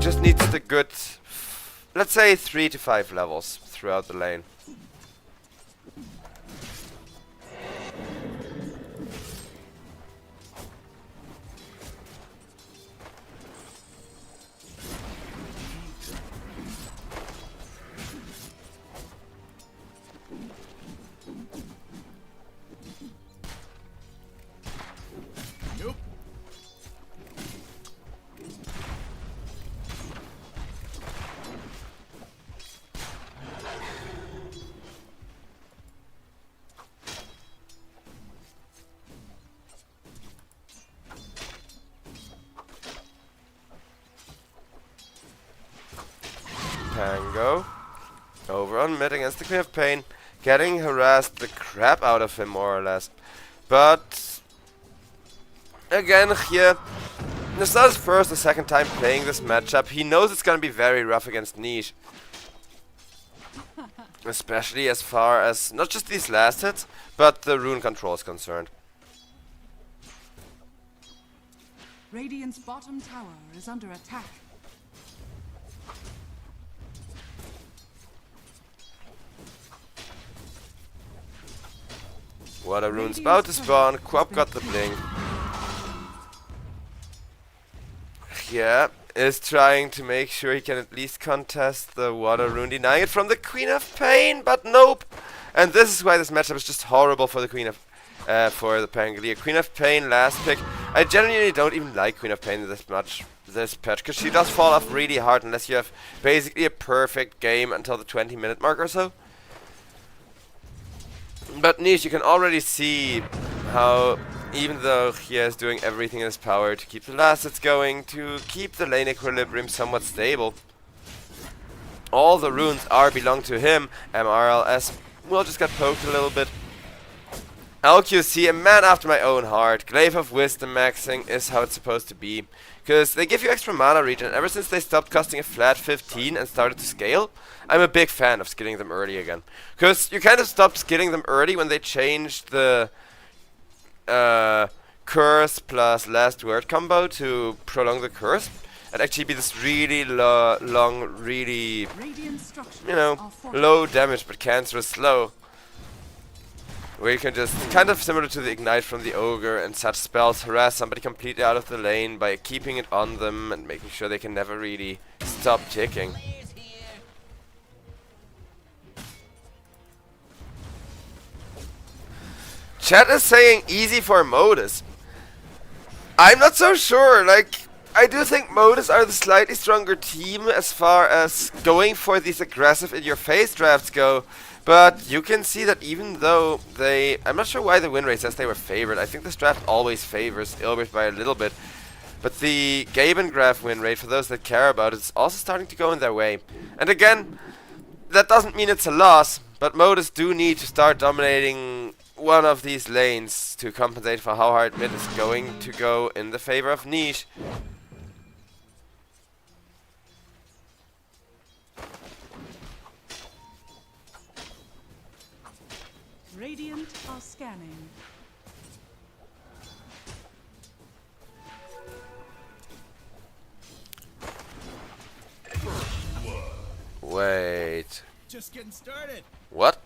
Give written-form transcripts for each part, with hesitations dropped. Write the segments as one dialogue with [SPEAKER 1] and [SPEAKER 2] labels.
[SPEAKER 1] just needs the good, let's say 3 to 5 levels throughout the lane. Tango over on mid against the Queen of Pain, getting harassed the crap out of him more or less. But again here, this is not his first or second time playing this matchup. He knows it's gonna be very rough against Niche, especially as far as not just these last hits, but the rune control is concerned.
[SPEAKER 2] Radiant's bottom tower is under attack.
[SPEAKER 1] Water rune's about to spawn. Quap got the blink. Yeah, is trying to make sure he can at least contest the water rune, denying it from the Queen of Pain, but nope. And this is why this matchup is just horrible for the Queen of for the Pangolier. Queen of Pain last pick. I genuinely don't even like Queen of Pain this much this patch, because she does fall off really hard unless you have basically a perfect game until the 20-minute mark or so. But Niche, you can already see how, even though he is doing everything in his power to keep the last hits going, to keep the lane equilibrium somewhat stable, all the runes belong to him. MRLS will just get poked a little bit. LQC, a man after my own heart. Glaive of Wisdom maxing is how it's supposed to be, because they give you extra mana regen. Ever since they stopped costing a flat 15 and started to scale, I'm a big fan of skilling them early again. Because you kind of stopped skilling them early when they changed the curse plus last word combo to prolong the curse and actually be this really long, really, you know, low damage but cancerous slow. Where you can just, kind of similar to the Ignite from the Ogre and such spells, harass somebody completely out of the lane by keeping it on them and making sure they can never really stop ticking. Chat is saying easy for Modus. I'm not so sure. Like, I do think Modus are the slightly stronger team as far as going for these aggressive in-your-face drafts go. But you can see that even though they... I'm not sure why the win rate says they were favored. I think this draft always favors Ilbert by a little bit. But the Gaben graph win rate, for those that care about it, is also starting to go in their way. And again, that doesn't mean it's a loss. But Modus do need to start dominating one of these lanes to compensate for how hard mid is going to go in the favor of Niche.
[SPEAKER 2] Radiant are scanning.
[SPEAKER 1] Wait.
[SPEAKER 3] Just getting started.
[SPEAKER 1] What?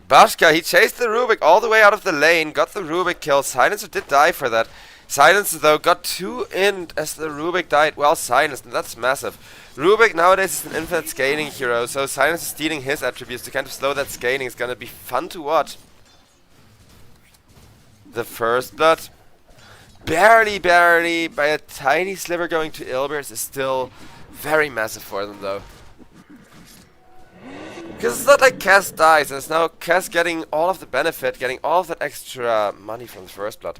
[SPEAKER 1] Bashka, he chased the Rubik all the way out of the lane, got the Rubik kill. Silencer did die for that. Silencer, though, got 2 in as the Rubik died well silenced, and that's massive. Rubik nowadays is an infinite scaling hero, so Silencer stealing his attributes to kind of slow that scaling is gonna be fun to watch. The first blood, barely by a tiny sliver going to Ilbers, is still very massive for them, though. Because it's not like Cass dies, and it's now Cass getting all of the benefit, getting all of that extra money from the first blood.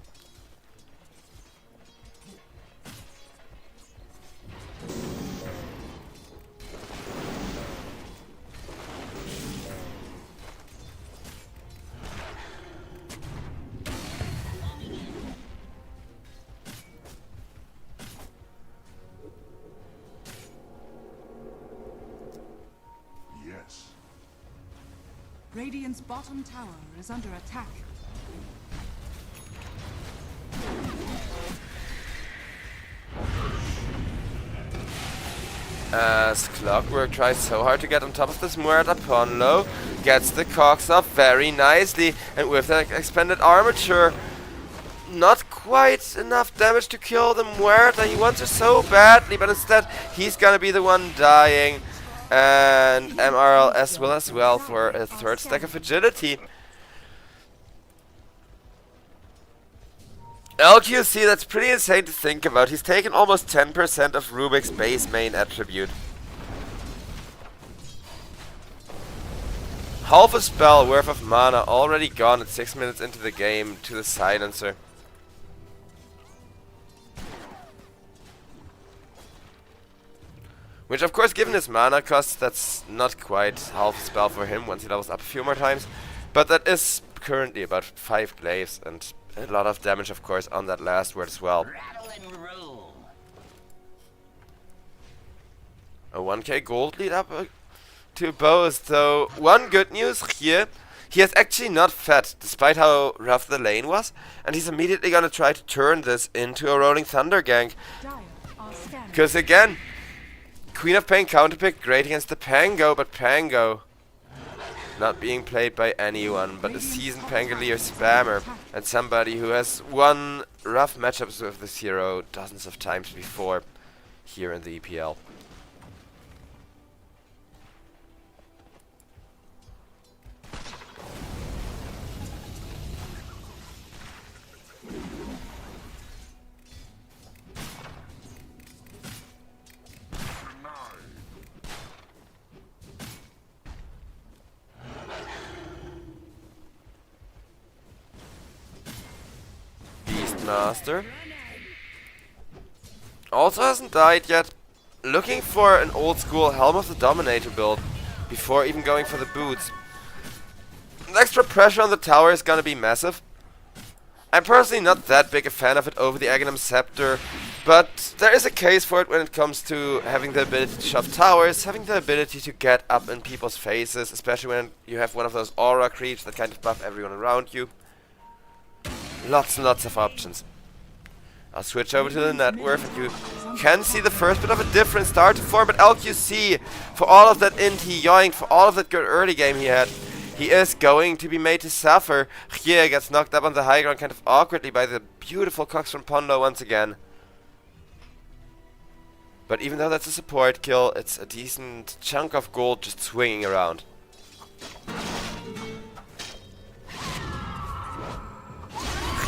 [SPEAKER 2] Radiant's bottom tower is under attack.
[SPEAKER 1] As Clockwork tries so hard to get on top of this Muerta, Ponlo gets the cogs off very nicely, and with that expanded armature, not quite enough damage to kill the Muerta. He wants her so badly, but instead he's gonna be the one dying, and MRL as well for a third stack of agility. LQC, that's pretty insane to think about. He's taken almost 10% of Rubik's base main attribute. Half a spell worth of mana already gone at 6 minutes into the game to the silencer. Which of course, given his mana cost, that's not quite half a spell for him once he levels up a few more times. But that is currently about 5 glaives and a lot of damage, of course, on that last word as well. A 1k gold lead up to both, though. One good news here, he has actually not fed, despite how rough the lane was, and he's immediately gonna try to turn this into a Rolling Thunder gank. Because again, Queen of Pain counterpick, great against the Pango, but Pango not being played by anyone but a seasoned Pangolier spammer and somebody who has won rough matchups with this hero dozens of times before here in the EPL. Master also hasn't died yet, looking for an old school Helm of the Dominator build before even going for the boots. The extra pressure on the tower is gonna be massive. I'm personally not that big a fan of it over the Aghanim Scepter, but there is a case for it when it comes to having the ability to shove towers, having the ability to get up in people's faces, especially when you have one of those aura creeps that kind of buff everyone around you. Lots and lots of options. I'll switch over to the net worth, and you can see the first bit of a difference start to form, but LQC, for all of that int he yoinked, for all of that good early game he had, he is going to be made to suffer. Here gets knocked up on the high ground kind of awkwardly by the beautiful cox from Pondo once again. But even though that's a support kill, it's a decent chunk of gold just swinging around.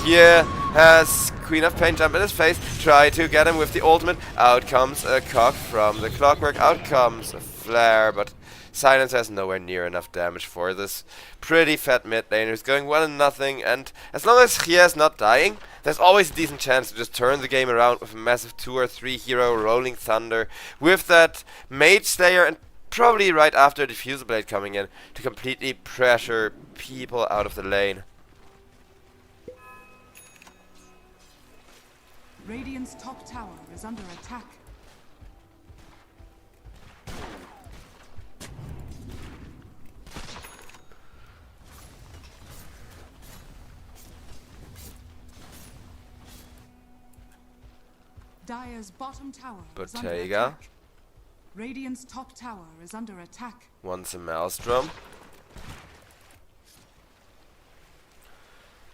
[SPEAKER 1] Here has Queen of Pain jump in his face, try to get him with the ultimate. Out comes a cock from the Clockwork, out comes a flare, but Silence has nowhere near enough damage for this pretty fat mid laner who's going 1-0, and as long as he is not dying, there's always a decent chance to just turn the game around with a massive 2 or 3 hero Rolling Thunder with that Mage Slayer, and probably right after Diffusal Blade coming in to completely pressure people out of the lane.
[SPEAKER 2] Radiant's top tower is under attack. Dire's bottom tower is under attack. Radiant's top tower is under attack.
[SPEAKER 1] Wants a Maelstrom.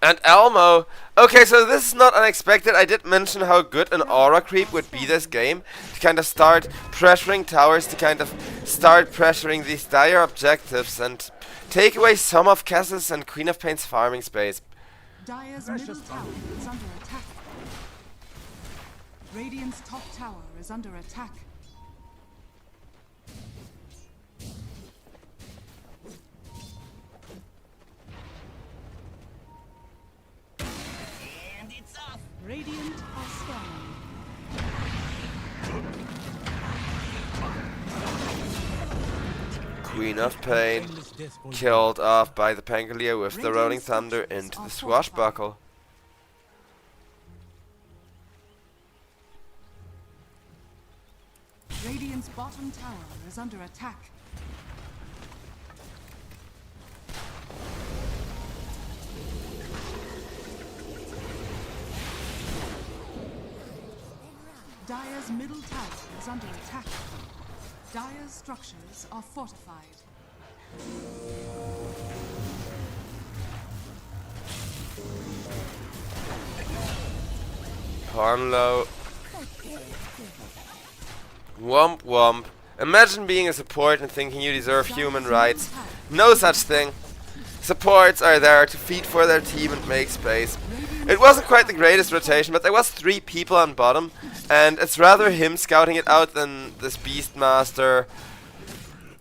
[SPEAKER 1] And Elmo. Okay, so this is not unexpected. I did mention how good an aura creep would be this game. To kind of start pressuring towers, to kind of start pressuring these dire objectives and take away some of Cass's and Queen of Pain's farming space.
[SPEAKER 2] Dire's middle tower is under attack. Radiant's top tower is under attack.
[SPEAKER 3] And it's off.
[SPEAKER 2] Radiant are scanning.
[SPEAKER 1] Queen of Pain killed off by the Pangolier with the Rolling Thunder into the Swashbuckle.
[SPEAKER 2] Radiant's bottom tower is under attack. Dire's middle tower is under attack. Dire's structures are fortified.
[SPEAKER 1] Ponlo. Womp womp. Imagine being a support and thinking you deserve human rights. No such thing. Supports are there to feed for their team and make space. It wasn't quite the greatest rotation, but there was 3 people on bottom, and it's rather him scouting it out than this Beastmaster.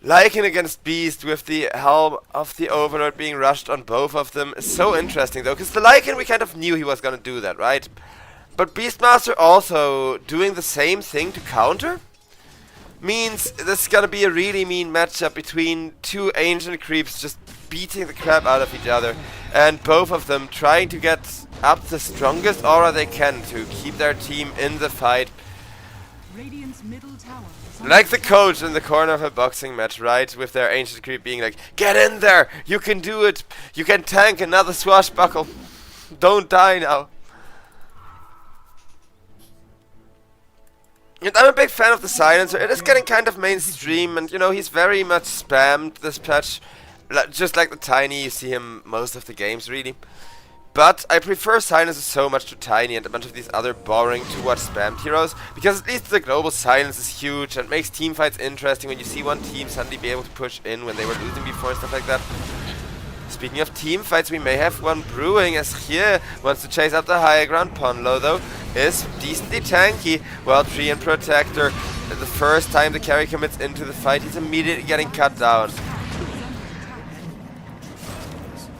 [SPEAKER 1] Lycan against Beast with the helm of the Overlord being rushed on both of them is so interesting though, because the Lycan we kind of knew he was gonna do that, right? But Beastmaster also doing the same thing to counter means this is gonna be a really mean matchup between 2 ancient creeps just beating the crap out of each other, and both of them trying to get up the strongest aura they can to keep their team in the fight.
[SPEAKER 2] Radiant's middle tower.
[SPEAKER 1] Like the coach in the corner of a boxing match, right? With their ancient creep being like, get in there! You can do it! You can tank another swashbuckle! Don't die now! And I'm a big fan of the silencer. It is getting kind of mainstream, and you know, he's very much spammed this patch. Just like the Tiny, you see him most of the games, really. But I prefer Silencer so much to Tiny and a bunch of these other boring to watch spammed heroes, because at least the global silence is huge and makes teamfights interesting when you see one team suddenly be able to push in when they were losing before and stuff like that. Speaking of teamfights, we may have one brewing, as Hye wants to chase up the higher ground. Ponlo, though, is decently tanky, while Tree and Protector, the first time the carry commits into the fight, he's immediately getting cut down.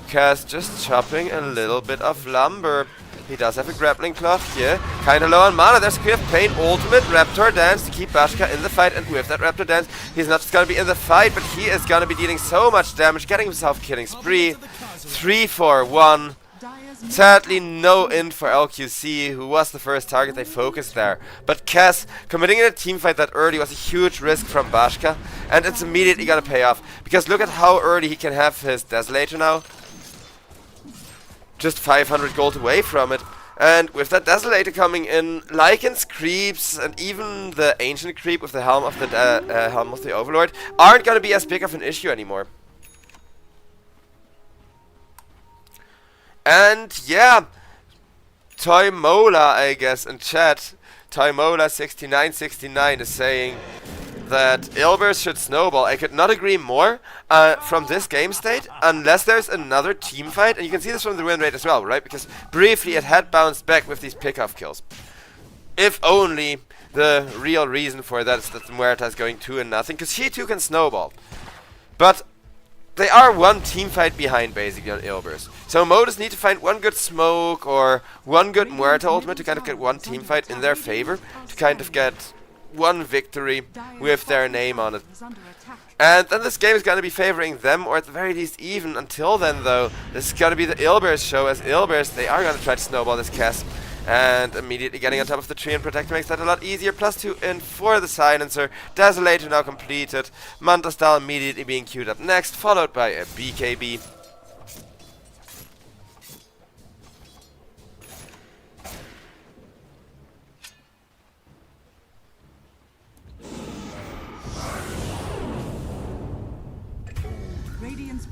[SPEAKER 1] Cass just chopping a little bit of lumber. He does have a grappling cloth here. Kinda low on mana. There's Queen of Pain ultimate Raptor Dance to keep Bashka in the fight. And with that Raptor Dance, he's not just gonna be in the fight, but he is gonna be dealing so much damage, getting himself killing spree. 3 for 1. Sadly, no int for LQC, who was the first target they focused there. But Cass, committing in a teamfight that early was a huge risk from Bashka, and it's immediately gonna pay off. Because look at how early he can have his Desolator now. Just 500 gold away from it. And with that Desolator coming in, Lycan's creeps and even the ancient creep with the helm of the Overlord aren't gonna be as big of an issue anymore. And yeah, Toymola, I guess, in chat, Toymola6969 is saying that Ilbers should snowball. I could not agree more from this game state, unless there's another team fight, and you can see this from the win rate as well, right? Because briefly it had bounced back with these pickoff kills. If only the real reason for that is that Muerta is going 2-0, because she too can snowball. But they are one team fight behind basically on Ilbers. So Modus need to find one good smoke or one good Muerta ultimate to kind of get one team fight in their favor, to kind of get one victory with their name on it. And then this game is going to be favoring them, or at the very least even. Until then though, this is going to be the Ilbers show, as Ilbers, they are going to try to snowball this cast. And immediately getting on top of the tree and Protector makes that a lot easier. +2 in for the Silencer. Desolator now completed. Manta Style immediately being queued up next, followed by a BKB.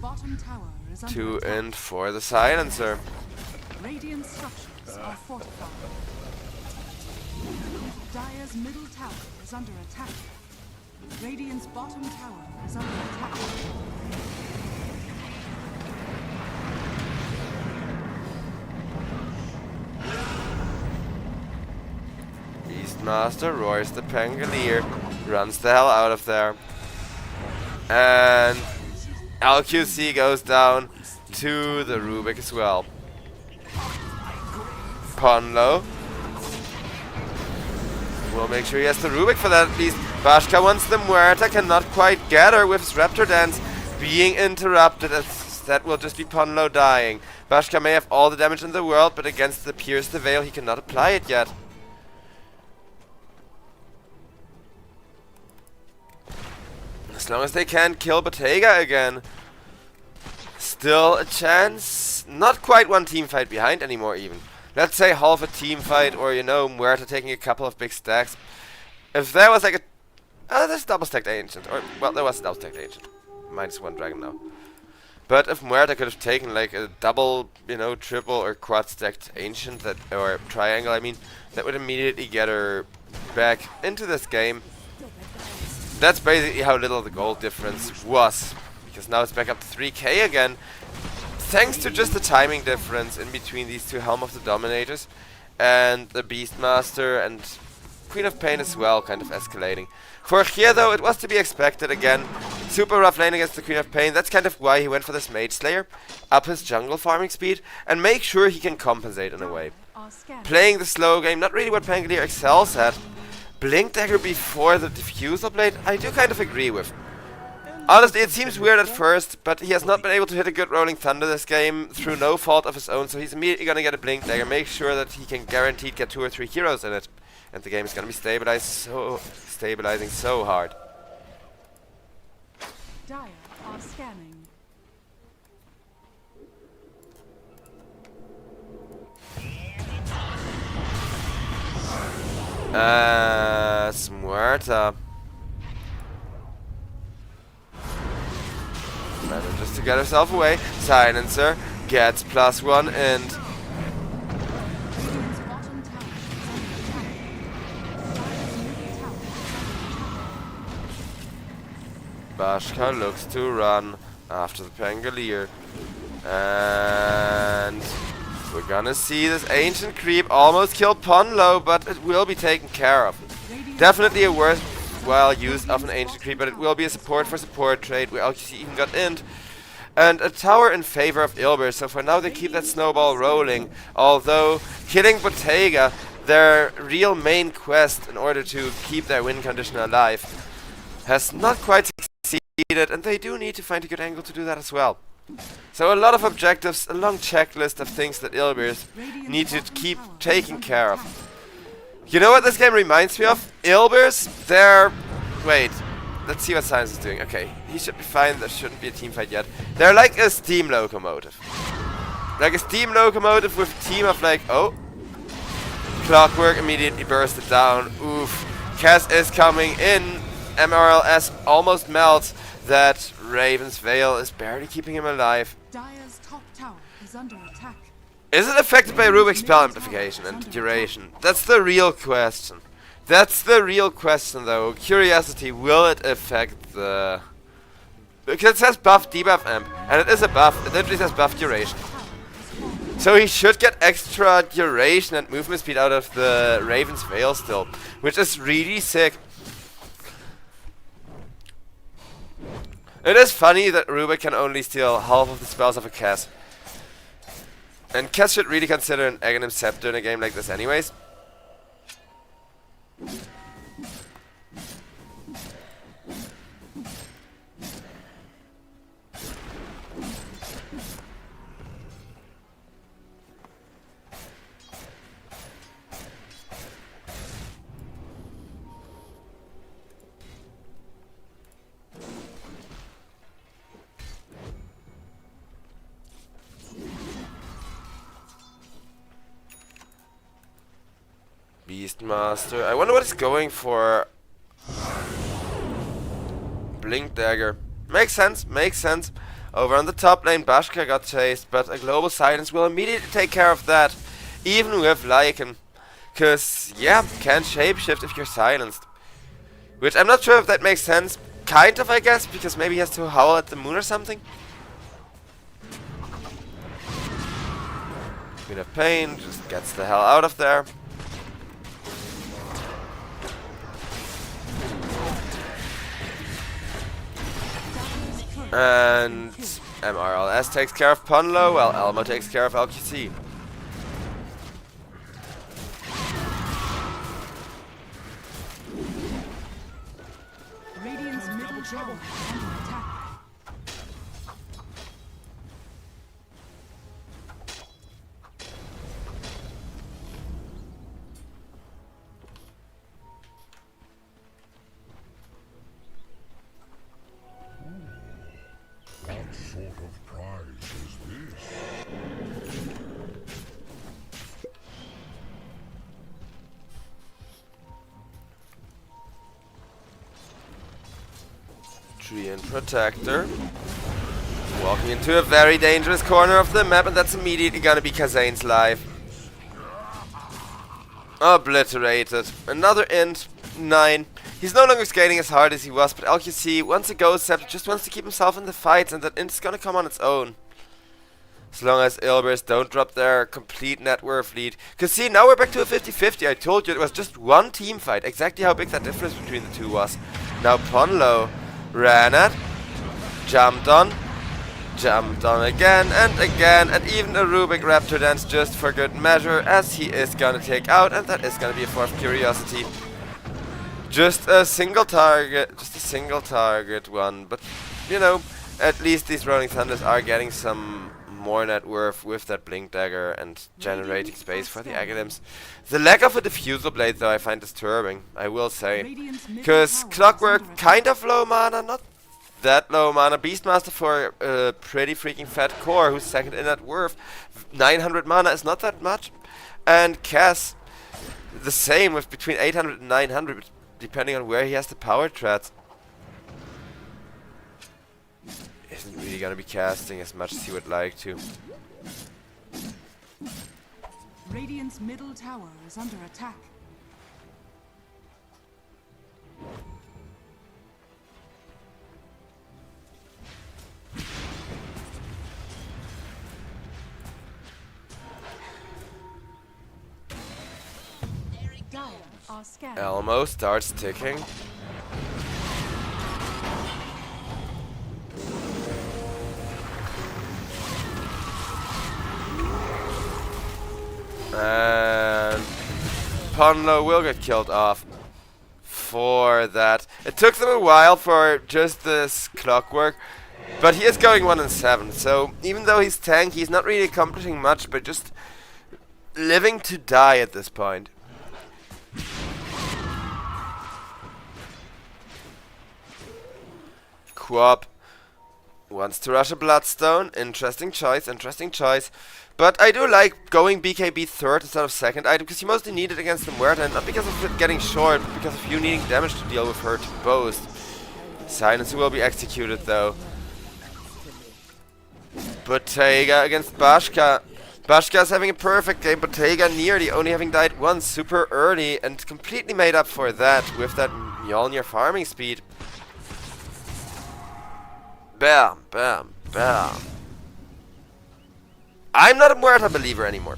[SPEAKER 2] Bottom tower is under
[SPEAKER 1] 2
[SPEAKER 2] attack.
[SPEAKER 1] in for the Silencer.
[SPEAKER 2] Radiant structures are fortified. Dire's middle tower is under attack. Radiant's bottom tower is under attack.
[SPEAKER 1] Beastmaster roars the Pangolier, runs the hell out of there. And LQC goes down to the Rubik as well. Ponlo will make sure he has the Rubik for that at least. Bashka wants the Muerta, cannot quite get her with his Raptor Dance being interrupted, as that will just be Ponlo dying. Bashka may have all the damage in the world, but against the Pierce the Veil he cannot apply it yet. As long as they can't kill Bottega again. Still a chance. Not quite one team fight behind anymore even. Let's say half a team fight, or you know, Muerta taking a couple of big stacks. If there was like There's double stacked ancient. Or, well, there was double stacked ancient. -1 dragon now. But if Muerta could have taken like a double, you know, triple or quad stacked ancient, that, or triangle, I mean, that would immediately get her back into this game. That's basically how little the gold difference was. Because now it's back up to 3k again. Thanks to just the timing difference in between these two Helm of the Dominators. And the Beastmaster and Queen of Pain as well, kind of escalating. For here though, it was to be expected again. Super rough lane against the Queen of Pain. That's kind of why he went for this Mage Slayer. Up his jungle farming speed and make sure he can compensate in a way. Playing the slow game, not really what Pangolier excels at. Blink Dagger before the Diffusal Blade, I do kind of agree with. Honestly, it seems weird at first, but he has not been able to hit a good Rolling Thunder this game through no fault of his own, so he's immediately gonna get a Blink Dagger, make sure that he can guaranteed get 2 or 3 heroes in it. And the game is gonna be stabilizing so hard.
[SPEAKER 2] Dire are scanning.
[SPEAKER 1] Muerta. Manages to get herself away. Silencer gets +1 and
[SPEAKER 2] Radiant's bottom tower is under attack. Dire's middle tower is under attack.
[SPEAKER 1] Bashka looks to run after the Pangolier. And we're gonna see this ancient creep almost kill Ponlo, but it will be taken care of. Definitely a worthwhile use of an ancient creep, but it will be a support for support trade. We actually even got int. And a tower in favor of Ilber, so for now they keep that snowball rolling. Although killing Bottega, their real main quest in order to keep their win condition alive, has not quite succeeded, and they do need to find a good angle to do that as well. So a lot of objectives, a long checklist of things that Ilbers need to keep taking care of. You know what this game reminds me of? Ilbers, they're... Wait, let's see what Science is doing. Okay, he should be fine, there shouldn't be a team fight yet. They're like a steam locomotive. Like a steam locomotive with a team of like, oh, Clockwork immediately bursted down. Oof, Cass is coming in. MRLS almost melts. That Raven's Veil is barely keeping him alive.
[SPEAKER 2] Dire's top tower is under attack.
[SPEAKER 1] Is it affected by Rubik's spell amplification and duration? That's the real question. That's the real question though. Curiosity, will it affect the... Because it says buff debuff amp, and it is a buff, it literally says buff duration. So he should get extra duration and movement speed out of the Raven's Veil still, which is really sick. It is funny that Rubik can only steal half of the spells of a Cass. And Cass should really consider an Aghanim Scepter in a game like this anyways. Beastmaster. I wonder what it's going for. Blink Dagger. Makes sense, makes sense. Over on the top lane, Bashka got chased, but a global silence will immediately take care of that. Even with Lycan. Cause, yeah, can't shapeshift if you're silenced. Which I'm not sure if that makes sense. Kind of, I guess, because maybe he has to howl at the moon or something. Queen of Pain just gets the hell out of there. And MRLS takes care of Ponlo, while Elmo takes care of LQC.
[SPEAKER 2] Radiant's middle tower is under attack.
[SPEAKER 3] What sort of prize is this?
[SPEAKER 1] Treant Protector. Walking into a very dangerous corner of the map, and that's immediately gonna be Kazane's life. Obliterated. Another int, 9. He's no longer skating as hard as he was, but LQC, once a Ghost Scepter, just wants to keep himself in the fights, and that int is gonna come on its own. As long as Ilbers don't drop their complete net worth lead. Because see, now we're back to a 50-50. I told you it was just one team fight. Exactly how big that difference between the two was. Now Ponlo ran at, jumped on again, and even a Rubik Raptor dance just for good measure, as he is gonna take out, and that is gonna be a fourth Curiosity. Just a single target one, but you know, at least these Rolling Thunders are getting some more net worth with that Blink Dagger and generating space for the Aghanim's. The lack of a Diffusal Blade though I find disturbing, I will say. Because Clockwork kind of low mana, not that low mana. Beastmaster for a pretty freaking fat core who's second in net worth. 900 mana is not that much. And Cass, the same with between 800 and 900 depending on where he has the power threats. Isn't really gonna be casting as much as he would like to.
[SPEAKER 2] Radiant's middle tower is under attack. Dire are scanning.
[SPEAKER 1] Elmo starts ticking. And Ponlo will get killed off for that. It took them a while for just this Clockwork, but he is going 1-7. So even though he's tanky, he's not really accomplishing much, but just living to die at this point. Quap wants to rush a Bloodstone. Interesting choice, interesting choice. But I do like going BKB third instead of second item, because you mostly need it against the Muerta, and not because of it getting short, but because of you needing damage to deal with her to boast. Silencer will be executed though. Bottega against Bashka. Bashka is having a perfect game. Bottega nearly only having died once super early, and completely made up for that with that Mjolnir farming speed. Bam, bam, bam. I'm not a Muerta believer anymore,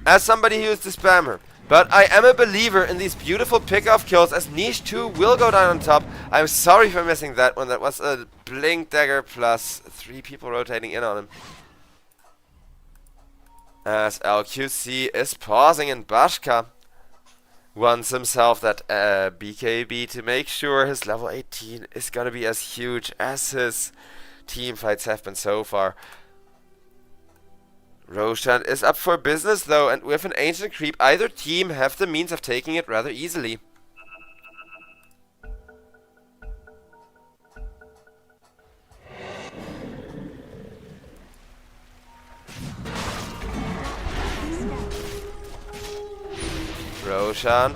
[SPEAKER 1] as somebody who used to spam her. But I am a believer in these beautiful pick-off kills, as Niche 2 will go down on top. I'm sorry for missing that one. That was a Blink Dagger plus 3 people rotating in on him. As LQC is pausing, and Bashka wants himself that BKB to make sure his level 18 is gonna be as huge as his team fights have been so far. Roshan is up for business though, and with an Ancient Creep, either team have the means of taking it rather easily. Roshan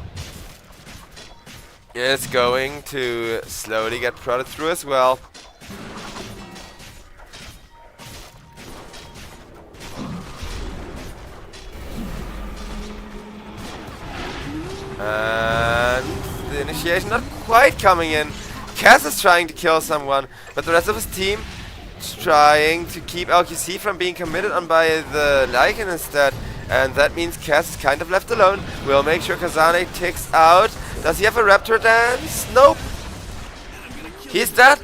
[SPEAKER 1] is going to slowly get prodded through as well. And the initiation not quite coming in. Cass is trying to kill someone, but the rest of his team is trying to keep LQC from being committed on by the Lycan instead. And that means Cass is kind of left alone. We'll make sure Kazane ticks out. Does he have a Raptor dance? Nope. He's dead.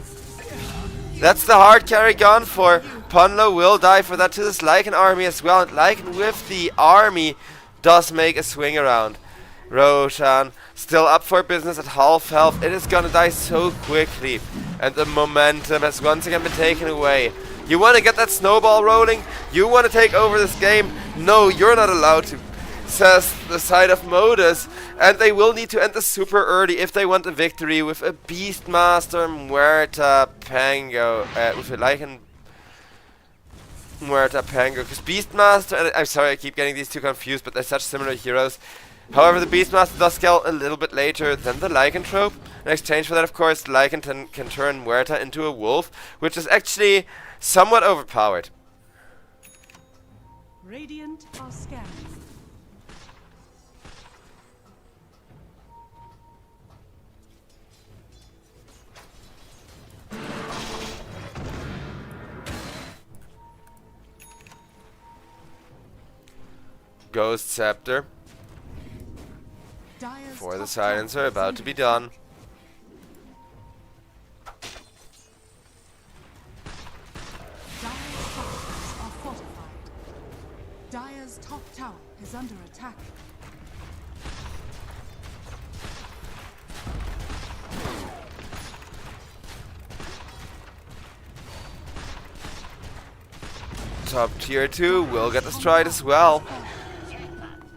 [SPEAKER 1] That's the hard carry gone for. Ponlo will die for that to this Lycan army as well. And Lycan with the army does make a swing around. Roshan still up for business at half health. It is gonna die so quickly, and the momentum has once again been taken away. You want to get that snowball rolling? You want to take over this game? No, you're not allowed to, says the side of Modus, and they will need to end this super early if they want a victory with a Beastmaster Muerta Pango, with a Lycan Muerta Pango, because Beastmaster, and I'm sorry I keep getting these two confused, but they're such similar heroes. However, the Beastmaster does scale a little bit later than the Lycanthrope. In exchange for that, of course, Lycan can turn Muerta into a wolf, which is actually somewhat overpowered.
[SPEAKER 2] Radiant are scanning.
[SPEAKER 1] Ghost Scepter
[SPEAKER 2] Dire's
[SPEAKER 1] for the
[SPEAKER 2] top
[SPEAKER 1] Silencer,
[SPEAKER 2] tower is
[SPEAKER 1] about to
[SPEAKER 2] under
[SPEAKER 1] be
[SPEAKER 2] attack.
[SPEAKER 1] done.
[SPEAKER 2] Dire's structures are fortified. Dire's top tower is under attack.
[SPEAKER 1] Top tier 2 will get destroyed as well.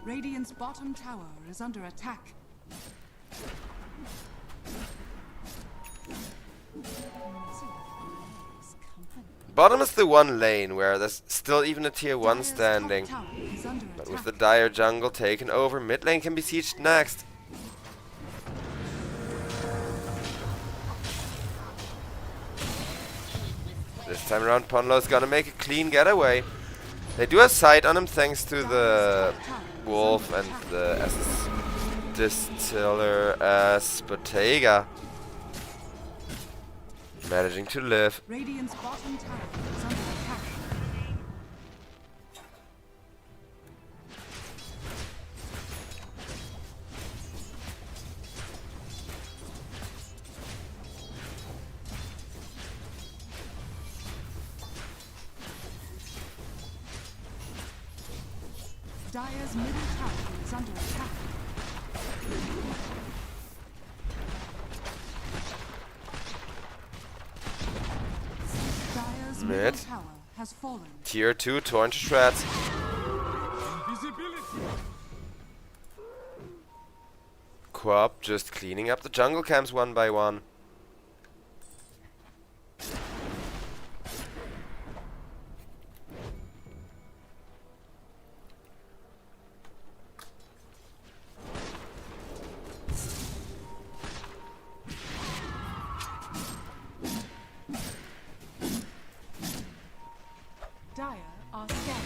[SPEAKER 2] Radiant's bottom tower is under attack.
[SPEAKER 1] Bottom is the one lane where there's still even a tier 1
[SPEAKER 2] Dire's top
[SPEAKER 1] standing.
[SPEAKER 2] tower is under
[SPEAKER 1] But with
[SPEAKER 2] attack.
[SPEAKER 1] the Dire jungle taken over, mid lane can be sieged next. This time around, Ponlo's gonna make a clean getaway. They do have sight on him thanks to the Wolf and the Distiller as Bottega. Managing to live.
[SPEAKER 2] Radiant's bottom tower is under attack. Dire's middle tower is under attack. Dire's middle
[SPEAKER 1] Mid.
[SPEAKER 2] tower has fallen.
[SPEAKER 1] Tier 2 torn to shreds. Quap just cleaning up the jungle camps one by one.
[SPEAKER 2] Dire are scanning.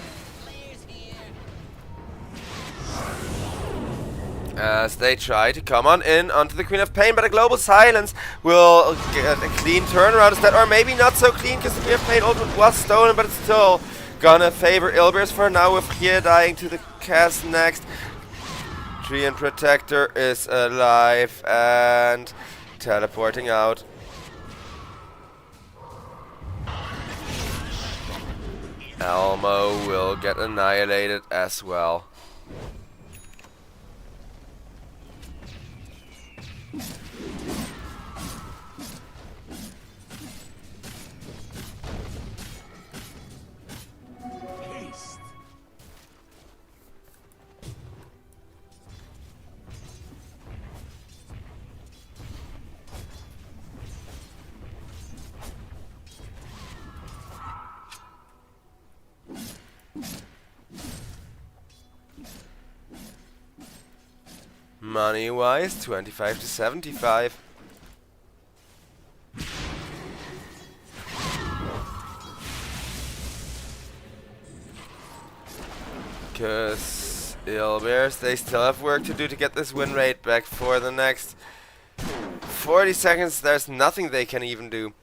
[SPEAKER 1] As they try to come on in onto the Queen of Pain, but a global silence will get a clean turnaround instead, or maybe not so clean because the Queen of Pain ultimate was stolen, but it's still gonna favor Ilbers for now with Kier dying to the cast next. Treant Protector is alive and teleporting out. Elmo will get annihilated as well. Money wise, 25 to 75. Because Ilbears, they still have work to do to get this win rate back for the next 40 seconds. There's nothing they can even do.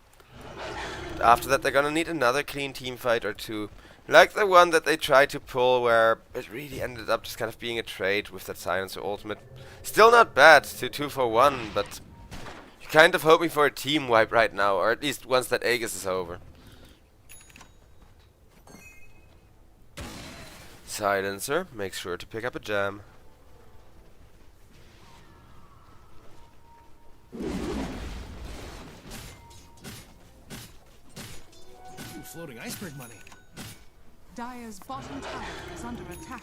[SPEAKER 1] After that, they're gonna need another clean team fight or two. Like the one that they tried to pull where it really ended up just kind of being a trade with that Silencer ultimate. Still not bad to 2 for 1, but you're kind of hoping for a team wipe right now, or at least once that Aegis is over. Silencer, make sure to pick up a gem.
[SPEAKER 4] Floating iceberg money.
[SPEAKER 2] Dire's bottom tower is under attack.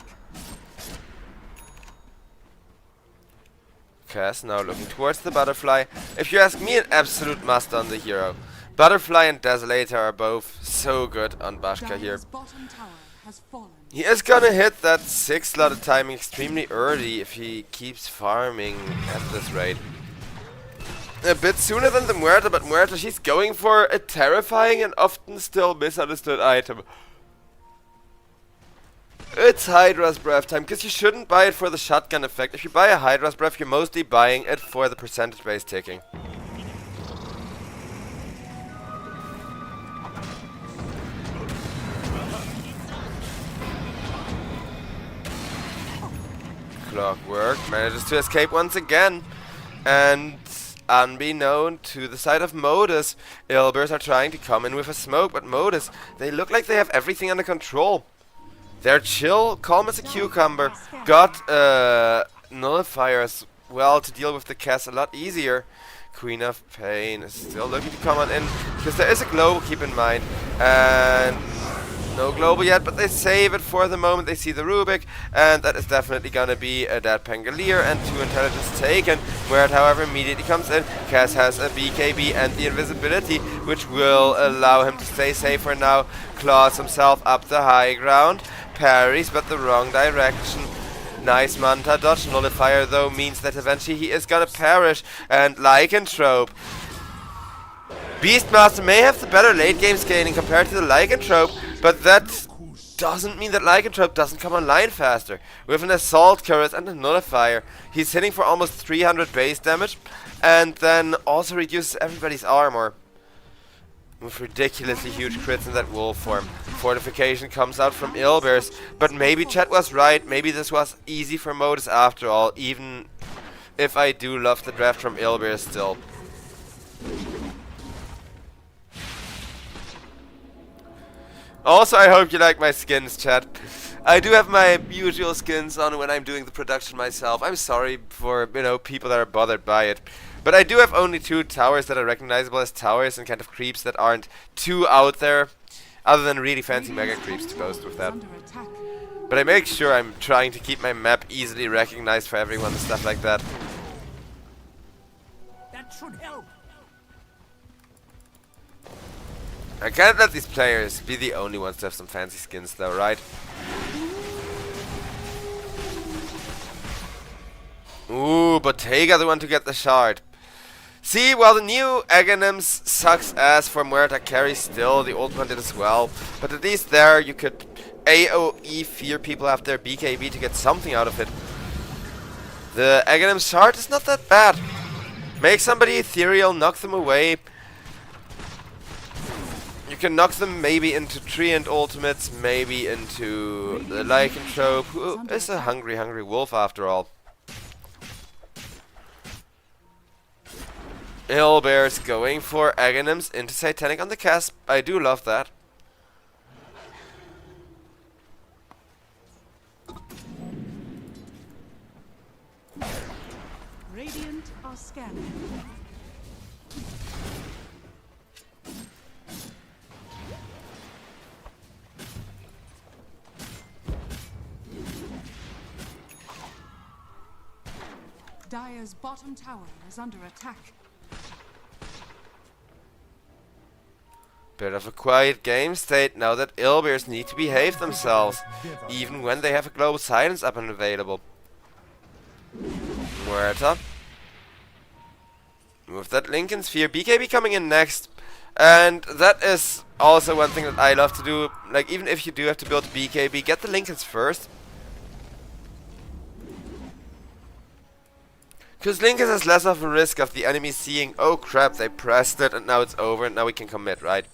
[SPEAKER 1] Cass now looking towards the Butterfly. If you ask me, an absolute must on the hero. Butterfly and Desolator are both so good on Bashka here.
[SPEAKER 2] Dire's bottom tower has fallen.
[SPEAKER 1] He is gonna hit that 6-slotted timing extremely early if he keeps farming at this rate. A bit sooner than the Muerta, but Muerta, she's going for a terrifying and often still misunderstood item. It's Hydra's Breath time, because you shouldn't buy it for the shotgun effect. If you buy a Hydra's Breath, you're mostly buying it for the percentage-based ticking. Clockwork manages to escape once again, and unbeknown to the side of Modus, Ilbers are trying to come in with a smoke, but Modus, they look like they have everything under control. They're chill, calm as a cucumber, got Nullifier as well to deal with the cast a lot easier. Queen of Pain is still looking to come on in, because there is a global, keep in mind, and no global yet, but they save it for the moment they see the Rubik, and that is definitely gonna be a dead Pangolier and 2 intelligence taken, where it however immediately comes in. Cass has a BKB and the invisibility, which will allow him to stay safe for now. Claws himself up the high ground, parries but the wrong direction. Nice Manta dodge. Nullifier though means that eventually he is gonna perish, and Lycanthrope. Beastmaster may have the better late game scaling compared to the Lycanthrope, but that doesn't mean that Lycanthrope doesn't come online faster. With an Assault Cuirass and a Nullifier, he's hitting for almost 300 base damage, and then also reduces everybody's armor. With ridiculously huge crits in that wolf form. Fortification comes out from Ilbers, but maybe Chet was right, maybe this was easy for Modus after all, even if I do love the draft from Ilbers still. Also, I hope you like my skins, chat. I do have my usual skins on when I'm doing the production myself. I'm sorry for, people that are bothered by it. But I do have only 2 towers that are recognizable as towers and kind of creeps that aren't too out there. Other than really fancy mega creeps to boast with that. But I make sure I'm trying to keep my map easily recognized for everyone and stuff like that.
[SPEAKER 4] That should help.
[SPEAKER 1] I can't let these players be the only ones to have some fancy skins though, right? Ooh, Bottega the one to get the shard. See, while the new Aghanims sucks ass for Muerta carry still, the old one did as well. But at least there you could AoE fear people have their BKB to get something out of it. The Aghanim shard is not that bad. Make somebody ethereal, knock them away. You can knock them maybe into Treant ultimates, maybe into the Lycanthrope, who is a hungry wolf after all. Ilbear's going for Aghanims into Satanic on the cast. I do love that.
[SPEAKER 2] Radiant are scanning. Dire's bottom tower is under attack.
[SPEAKER 1] Bit of a quiet game state now that Ilbears need to behave themselves, even when they have a global silence up and available. Muerta. With that Lincoln Sphere, BKB coming in next. And that is also one thing that I love to do. Like, even if you do have to build BKB, get the Lincolns first. Because Lincolns has less of a risk of the enemy seeing, oh crap, they pressed it and now it's over and now we can commit, right?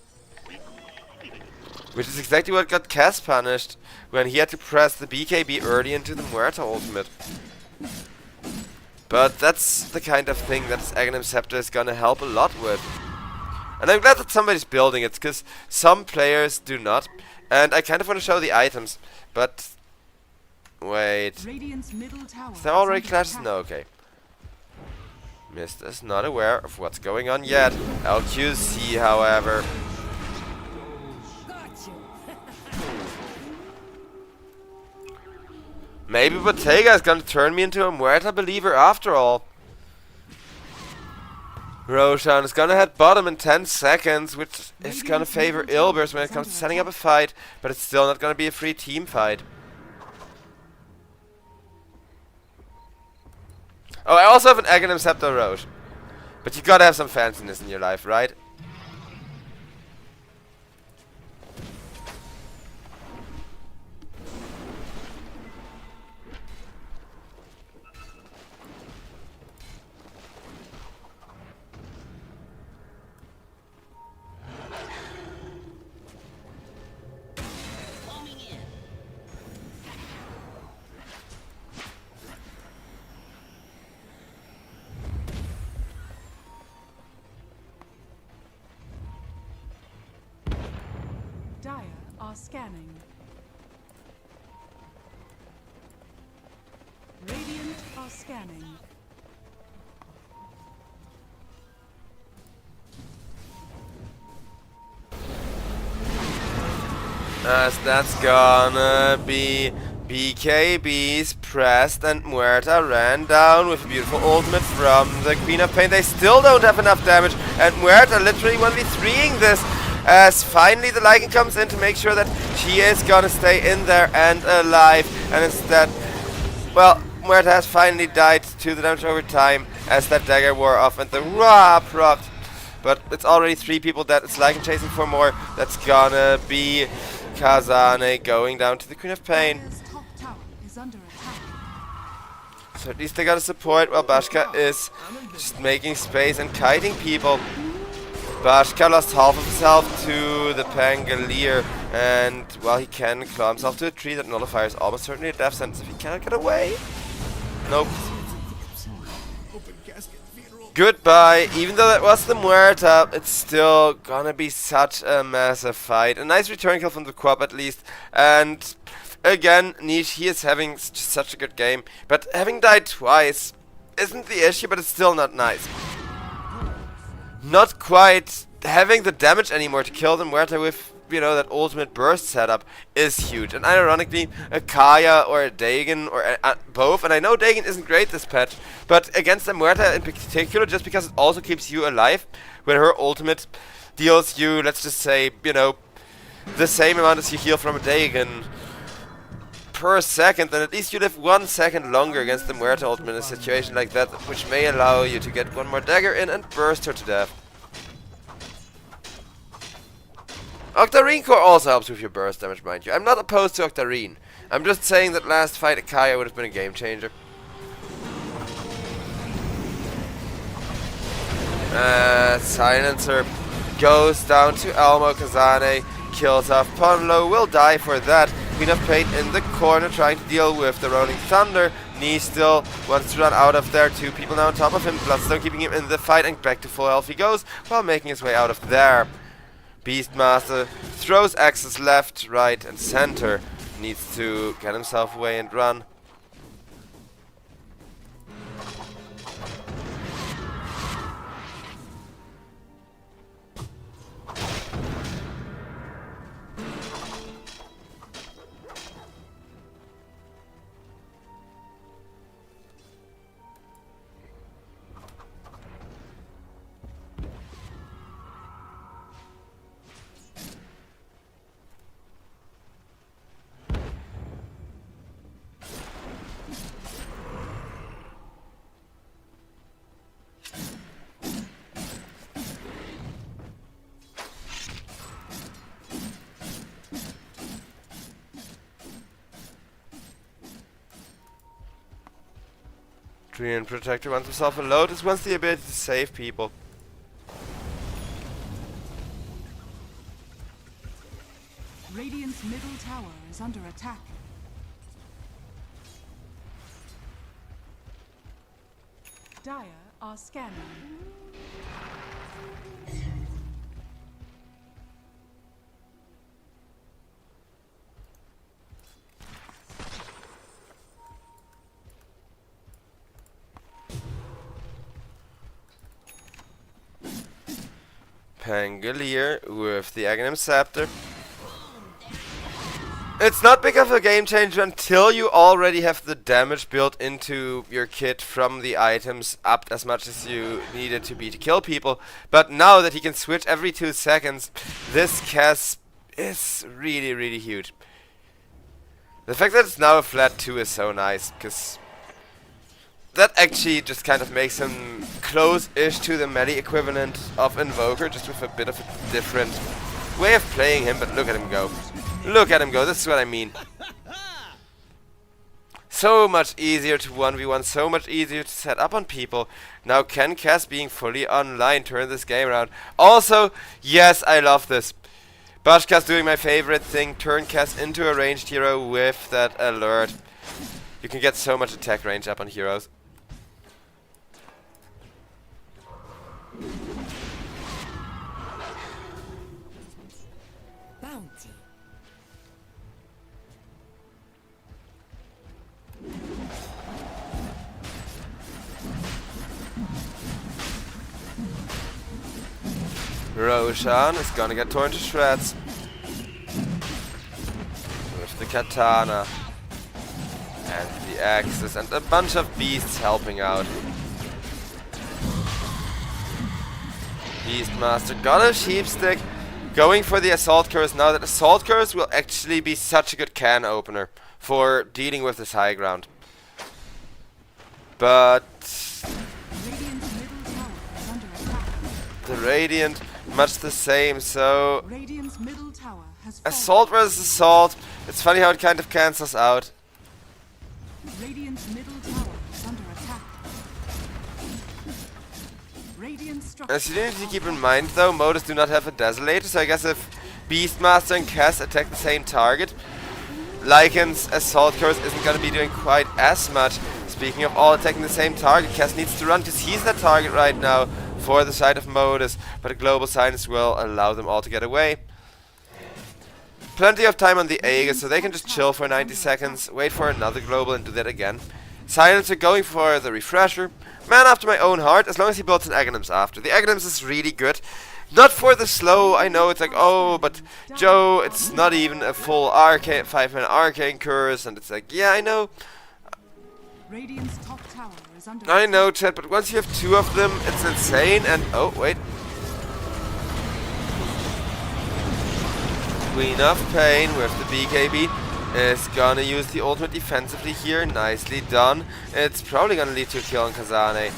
[SPEAKER 1] Which is exactly what got Cass punished when he had to press the BKB early into the Muerta ultimate. But that's the kind of thing that Aghanim Scepter is gonna help a lot with. And I'm glad that somebody's building it, because some players do not. And I kind of want to show the items, but... Wait. Is there already clashes? No, okay. Mist is not aware of what's going on yet. LQC, however. Maybe Bottega is gonna turn me into a Muerta believer after all. Roshan is gonna head bottom in 10 seconds, which is gonna favor Ilbers when it comes to setting up a fight, but it's still not gonna be a free team fight. Oh, I also have an Aghanim Scepter Roche. But you gotta have some fanciness in your life, right?
[SPEAKER 2] Dire are scanning. Radiant are scanning.
[SPEAKER 1] As that's gonna be BKB's pressed and Muerta ran down with a beautiful ultimate from the Queen of Pain. They still don't have enough damage and Muerta literally 1v3ing this as finally the Lycan comes in to make sure that she is gonna stay in there and alive, and instead, well, Muerta has finally died to the damage over time as that dagger wore off and the Ra propped. But it's already 3 people dead. It's Lycan chasing for more. That's gonna be Kazane going down to the Queen of Pain.
[SPEAKER 2] Dire's top tower is under attack.
[SPEAKER 1] So at least they got a support while Bashka is just making space and kiting people. Bashka lost half of his health to the Pangolier, and well, he can claw himself to a tree that nullifies almost certainly a death sentence if he cannot get away. Nope. Goodbye. Even though that was the Muerta, it's still gonna be such a massive fight. A nice return kill from the Quab at least. And again, Niche, he is having just such a good game. But having died twice isn't the issue, but it's still not nice. Not quite having the damage anymore to kill the Muerta with, you know, that ultimate burst setup is huge. And ironically, a Kaya or a Dagon or both, and I know Dagon isn't great this patch, but against the Muerta in particular, just because it also keeps you alive, when her ultimate deals you, let's just say, you know, the same amount as you heal from a Dagon per second, then at least you live 1 second longer against the Muerta ultimate in a situation like that, which may allow you to get one more dagger in and burst her to death. Octarine Core also helps with your burst damage, mind you. I'm not opposed to Octarine. I'm just saying that last fight Akaya would have been a game changer. Silencer goes down to Elmo. Kazane kills off Ponlo, will die for that. Queen of Pain in the corner trying to deal with the Rolling Thunder. Nee still wants to run out of there. 2 people now on top of him. Bloodstone keeping him in the fight, and back to full health he goes while making his way out of there. Beastmaster throws axes left, right and center. Needs to get himself away and run. Treant Protector wants himself a Lotus, wants the ability to save people.
[SPEAKER 2] Radiant's middle tower is under attack. Dire are scanning.
[SPEAKER 1] Pangolier with the Aghanim Scepter. It's not big of a game changer until you already have the damage built into your kit from the items upped as much as you need it to be to kill people. But now that he can switch every 2 seconds, this cast is really, really huge. The fact that it's now a flat 2 is so nice, because that actually just kind of makes him close-ish to the melee equivalent of Invoker, just with a bit of a different way of playing him. But look at him go. Look at him go, this is what I mean. So much easier to 1v1, so much easier to set up on people. Now can Cass being fully online turn this game around? Also, yes, I love this. Bashka's doing my favorite thing, turn Cass into a ranged hero with that alert. You can get so much attack range up on heroes.
[SPEAKER 5] Bounty.
[SPEAKER 1] Roshan is gonna get torn to shreds with the katana and the axes and a bunch of beasts helping out. Beastmaster got a sheepstick, going for the assault curse now that assault curse will actually be such a good can opener for dealing with this high ground. But
[SPEAKER 2] Radiant's middle tower is under attack.
[SPEAKER 1] the Radiant, much the same, so
[SPEAKER 2] Radiant's middle tower has fallen.
[SPEAKER 1] assault versus assault. It's funny how it kind of cancels out.
[SPEAKER 2] Radiant's middle tower is under attack. Radiant structure.
[SPEAKER 1] As you need to keep in mind though, Modus do not have a Desolator, so I guess if Beastmaster and Cass attack the same target, Lycan's Assault Curse isn't going to be doing quite as much. Speaking of all attacking the same target, Cass needs to run because he's that target right now for the side of Modus, but a Global Silence will allow them all to get away. Plenty of time on the Aegis, so they can just chill for 90 seconds, wait for another Global and do that again. Silencer going for the Refresher. Man after my own heart, as long as he builds an Aghanims after. The Aghanims is really good. Not for the slow, I know it's like, oh, but Joe, it's not even a full arcane, 5-man arcane curse, and it's like, yeah, I know.
[SPEAKER 2] Radiant's top tower is under
[SPEAKER 1] I know, chat, but once you have 2 of them, it's insane, and, oh, wait. Queen of Pain with the BKB is gonna use the ultimate defensively here, nicely done. It's probably gonna lead to a kill on Kazane.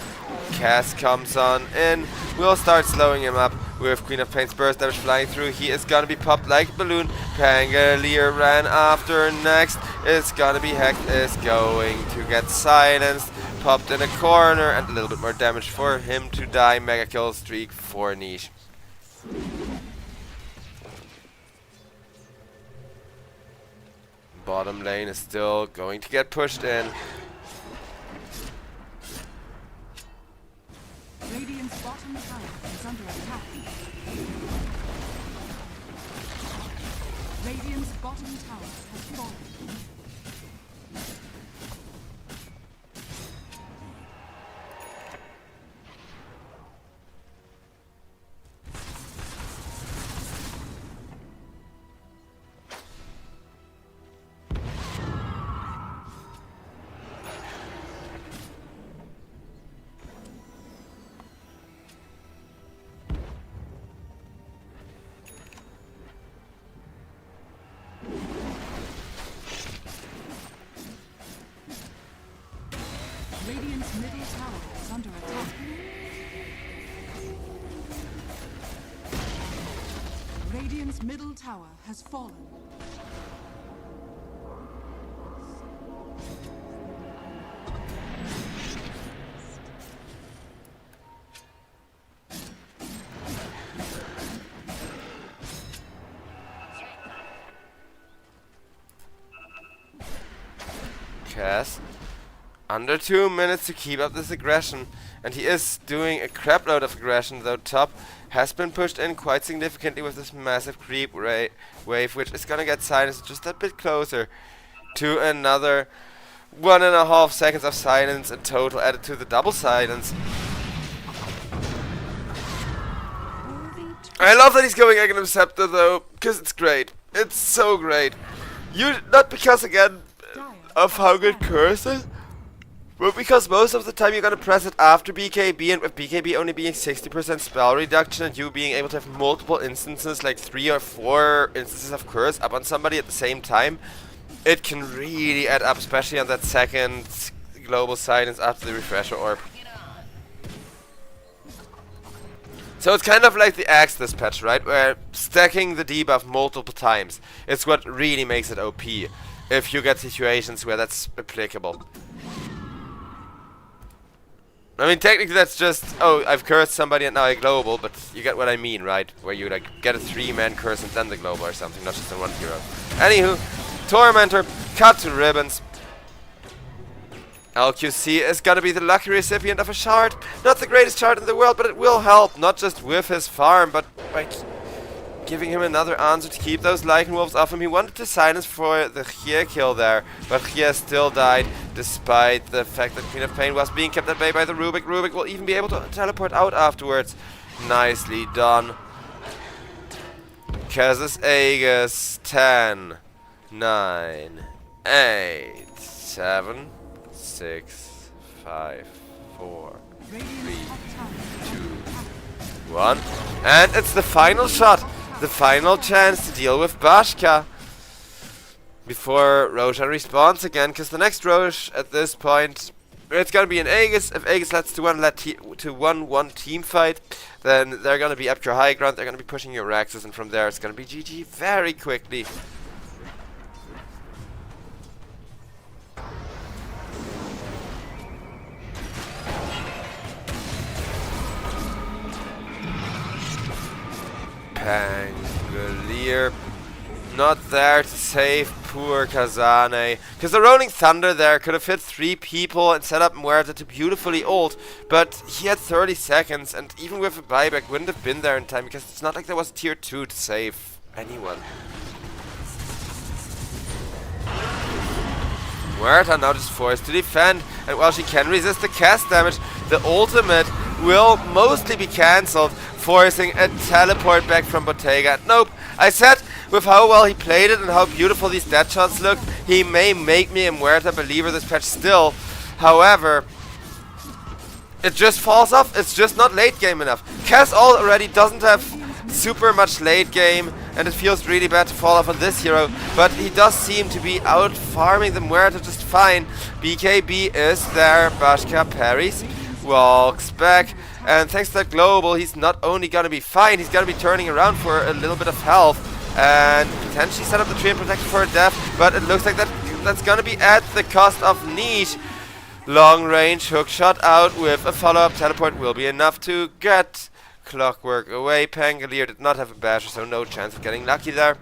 [SPEAKER 1] Cass comes on in, we'll start slowing him up with Queen of Pain's burst damage flying through. He is gonna be popped like a balloon. Pangolier ran after next. It's gonna be Hecht, is going to get silenced, popped in a corner, and a little bit more damage for him to die. Mega kill streak for Niche. Bottom lane is still going to get pushed in.
[SPEAKER 2] Radiant's bottom tower is under attack. Radiant's bottom tower has fallen. Radiant's middle tower is under attack. Radiant's middle tower has fallen.
[SPEAKER 1] Cass, under 2 minutes to keep up this aggression, and he is doing a crap load of aggression, though top has been pushed in quite significantly with this massive creep wave, which is gonna get silenced just a bit closer to another 1.5 seconds of silence in total added to the double silence. I love that he's going Aghanim Scepter though, because it's great. It's so great. Not because, again, of how good Curse is, but because most of the time you're gonna press it after BKB, and with BKB only being 60% spell reduction and you being able to have multiple instances, like 3 or 4 instances of Curse up on somebody at the same time, it can really add up, especially on that second global silence after the refresher orb. So it's kind of like the Axe this patch, right? Where stacking the debuff multiple times is what really makes it OP, if you get situations where that's applicable. I mean, technically that's just, oh, I've cursed somebody and now I global, but you get what I mean, right? Where you like get a 3-man curse and then the global or something, not just in one hero. Anywho, Tormentor, cut to ribbons. LQC is gonna be the lucky recipient of a shard. Not the greatest shard in the world, but it will help, not just with his farm, but by giving him another answer to keep those Lycan Wolves off him. He wanted to silence for the Xie kill there, but Xie still died, despite the fact that Queen of Pain was being kept at bay by the Rubik. Rubik will even be able to teleport out afterwards. Nicely done. Casus Aegis. 10, 9, 8, 7, 6, 5, 4, 3, 2, 1. And it's the final shot. The final chance to deal with Bashka before Roshan respawns again, because the next Rosh at this point, it's gonna be an Aegis. If Aegis lets to 1-1 team fight, then they're gonna be up your high ground, they're gonna be pushing your Raxes, and from there it's gonna be GG very quickly. Pangolier not there to save poor Kazane, because the Rolling Thunder there could have hit 3 people and set up Muerta to beautifully ult, but he had 30 seconds, and even with a buyback wouldn't have been there in time, because it's not like there was tier 2 to save anyone. Muerta now just forced to defend, and while she can resist the cast damage, the ultimate will mostly be cancelled, forcing a teleport back from Bottega. Nope, I said with how well he played it and how beautiful these dead shots looked, he may make me a Muerta believer this patch still. However, it just falls off. It's just not late game enough. Cass already doesn't have super much late game, and it feels really bad to fall off on this hero, but he does seem to be out farming the Muerta just fine. BKB is there, Bashka parries, walks back, and thanks to that global, he's not only gonna be fine, he's gonna be turning around for a little bit of health, and potentially set up the tree and protect for a death, but it looks like that's gonna be at the cost of niche. Long range hook shot out with a follow-up teleport will be enough to get Clockwork away. Pangolier did not have a basher, so no chance of getting lucky there.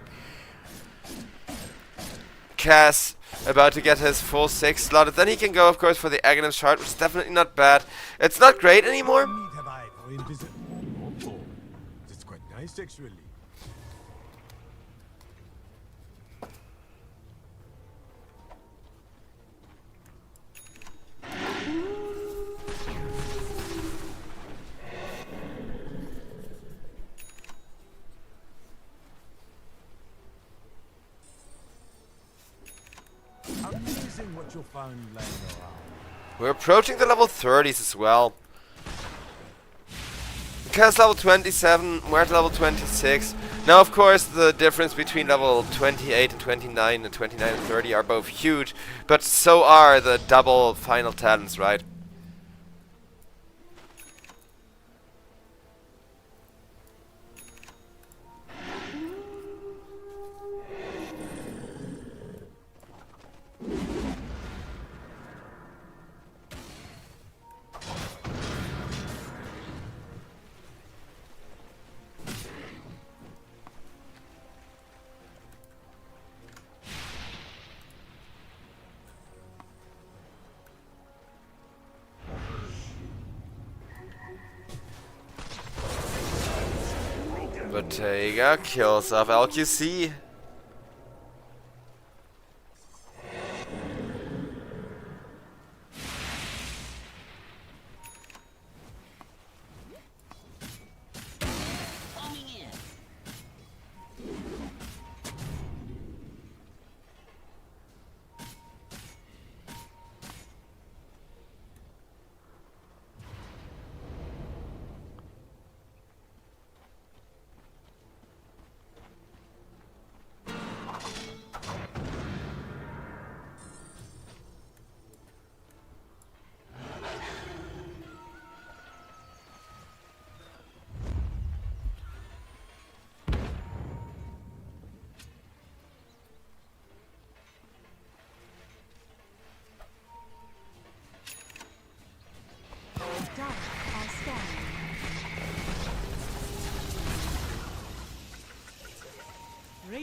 [SPEAKER 1] Cass about to get his full 6 slotted. Then he can go, of course, for the Aghanim shard, which is definitely not bad. It's not great anymore.
[SPEAKER 3] It's quite nice, actually. Amazing what you'll find laying around.
[SPEAKER 1] We're approaching the level 30s as well. Cass level 27, Muerta level 26. Now, of course, the difference between level 28 and 29 and 29 and 30 are both huge, but so are the double final talents, right? Bottega kills off LQC.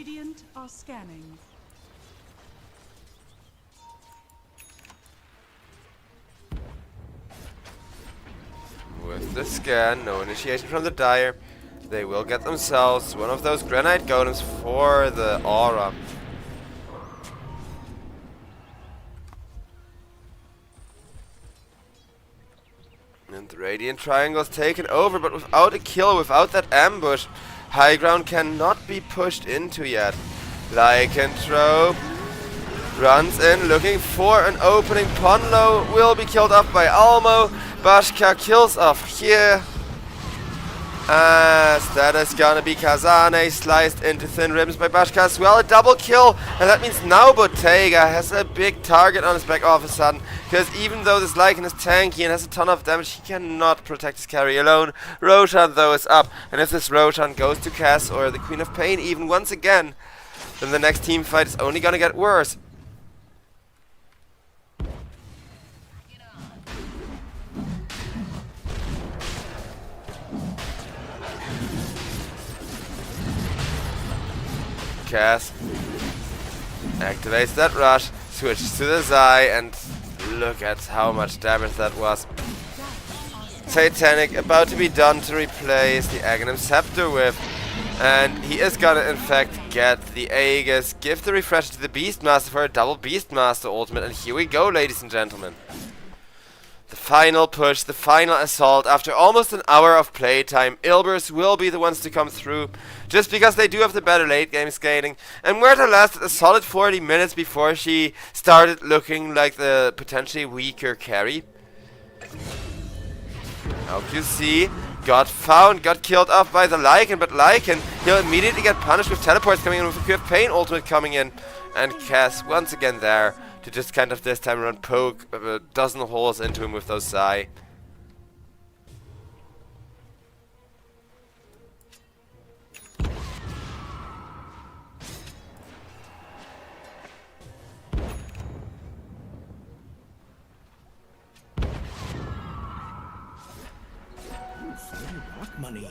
[SPEAKER 2] Radiant are scanning.
[SPEAKER 1] With the scan, no initiation from the Dire. They will get themselves one of those granite golems for the aura. And the Radiant Triangle is taken over, but without a kill, without that ambush, high ground cannot be pushed into yet. Lycanthrope runs in, looking for an opening. Ponlo will be killed off by Almo. Bashka kills off here. As that is gonna be Kazane sliced into thin ribbons by Bashka as well. A double kill, and that means now Bottega has a big target on his back all of a sudden. Because even though this Lycan is tanky and has a ton of damage, he cannot protect his carry alone. Roshan though is up, and if this Roshan goes to Cass or the Queen of Pain even once again, then the next team fight is only gonna get worse. Cass activates that rush, switches to the Zai, and look at how much damage that was. Satanic about to be done to replace the Aghanim Scepter with, and he is gonna in fact get the Aegis, give the refresh to the Beastmaster for a double Beastmaster ultimate, and here we go, ladies and gentlemen. The final push, the final assault. After almost an hour of playtime, Ilbers will be the ones to come through, just because they do have the better late game scaling. And Muerta lasted a solid 40 minutes before she started looking like the potentially weaker carry. Now QC got found, got killed off by the Lycan, but Lycan, he'll immediately get punished with teleports coming in, with the Queen of Pain ultimate coming in, and Cass once again there to just kind of this time around poke a dozen holes into him with those Zai.
[SPEAKER 4] Rock money.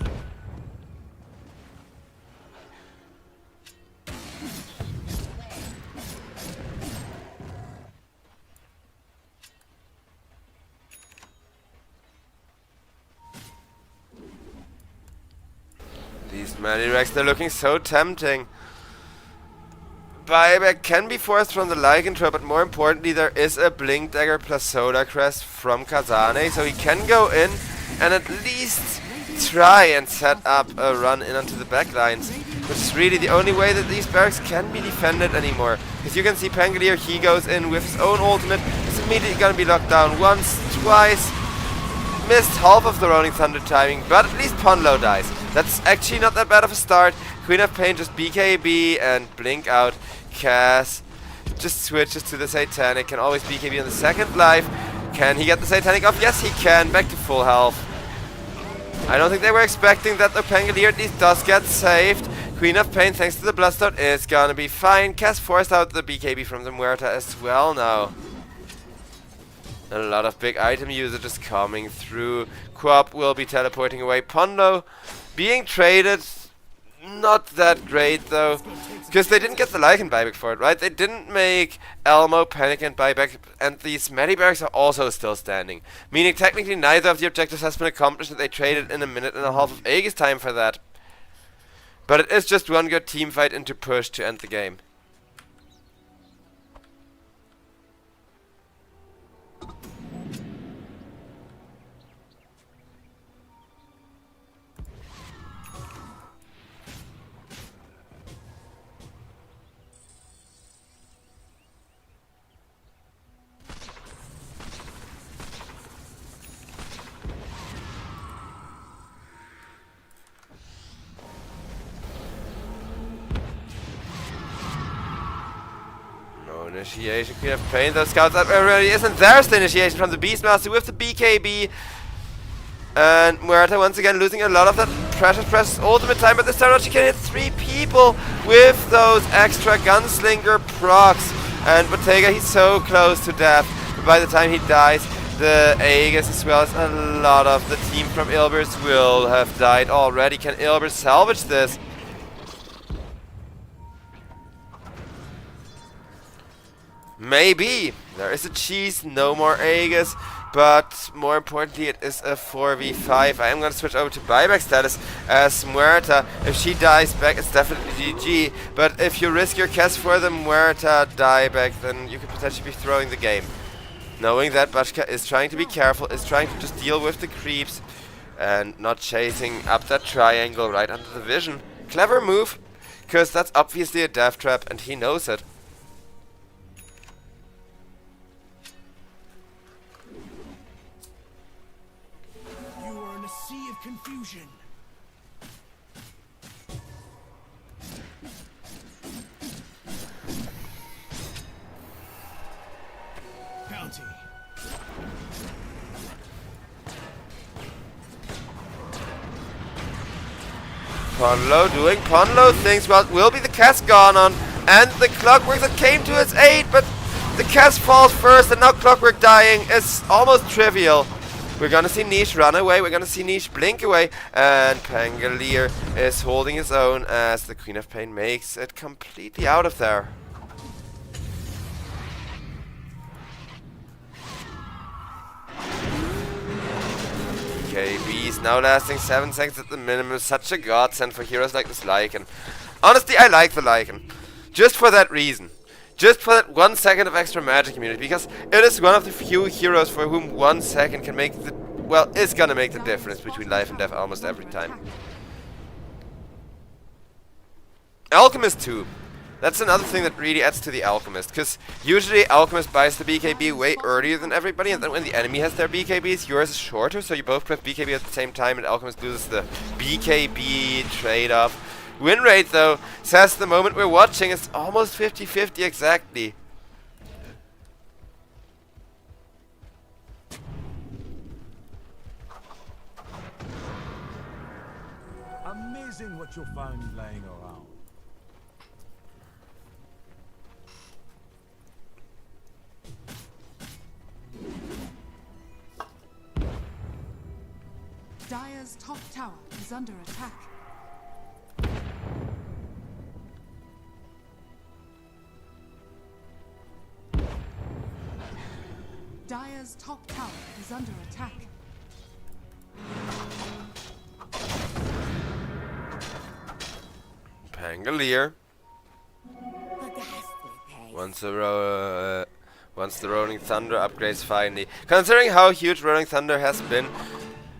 [SPEAKER 1] These Manirex, they're looking so tempting. Buyback can be forced from the Lycanthrope, but more importantly, there is a Blink Dagger plus Soda Crest from Kazane, so he can go in and at least try and set up a run in onto the backlines, which is really the only way that these barracks can be defended anymore. Because you can see Pangolier, he goes in with his own ultimate, is immediately gonna be locked down once, twice. Missed half of the Rolling Thunder timing, but at least Ponlo dies. That's actually not that bad of a start. Queen of Pain just BKB and blink out. Cass just switches to the Satanic, can always BKB on the second life. Can he get the Satanic off? Yes, he can. Back to full health. I don't think they were expecting that the Pangolier at least does get saved. Queen of Pain, thanks to the Bloodstone, is gonna be fine. Cass forced out the BKB from the Muerta as well now. A lot of big item usage coming through. Quap will be teleporting away. Pondo being traded. Not that great though. Because they didn't get the Lycan buyback for it, right? They didn't make Elmo panic and buyback. And these Medibarracks are also still standing. Meaning technically neither of the objectives has been accomplished, and they traded in a minute and a half of Aegis time for that. But it is just one good team fight into push to end the game. Initiation, Queen of Pain, those scouts up already isn't. There's the initiation from the Beastmaster with the BKB. And Muerta once again losing a lot of that precious ultimate time, but this time she can hit 3 people with those extra gunslinger procs. And Bottega, he's so close to death, but by the time he dies, the Aegis as well as a lot of the team from Ilbers will have died already. Can Ilbers salvage this? Maybe. There is a cheese, no more Aegis, but more importantly it is a 4v5. I am going to switch over to buyback status as Muerta. If she dies back, it's definitely GG, but if you risk your cast for the Muerta dieback, then you could potentially be throwing the game. Knowing that Bashka is trying to be careful, is trying to just deal with the creeps and not chasing up that triangle right under the vision. Clever move, because that's obviously a death trap and he knows it.
[SPEAKER 4] You are in a sea of confusion. Bounty.
[SPEAKER 1] Ponlo doing Ponlo things. Well, will be the cast gone on, and the Clockwork that came to its aid, but the cast falls first, and now Clockwork dying is almost trivial. We're gonna see Niche run away, we're gonna see Niche blink away, and Pangolier is holding his own as the Queen of Pain makes it completely out of there. KB's now lasting 7 seconds at the minimum. Such a godsend for heroes like this Lycan. Honestly, I like the Lycan. Just for that reason. Just for that 1 second of extra magic immunity. Because it is one of the few heroes for whom 1 second can make the... well, is gonna make the difference between life and death almost every time. Alchemist too. That's another thing that really adds to the Alchemist, because usually Alchemist buys the BKB way earlier than everybody, and then when the enemy has their BKBs, yours is shorter, so you both press BKB at the same time, and Alchemist loses the BKB trade-off. Win rate, though, says the moment we're watching, it's almost 50-50 exactly.
[SPEAKER 5] Amazing what you'll find laying around.
[SPEAKER 2] Dire's top tower is under attack. Dire's top tower is under attack.
[SPEAKER 1] Pangolier. Once the Rolling Thunder upgrades finally. Considering how huge Rolling Thunder has been,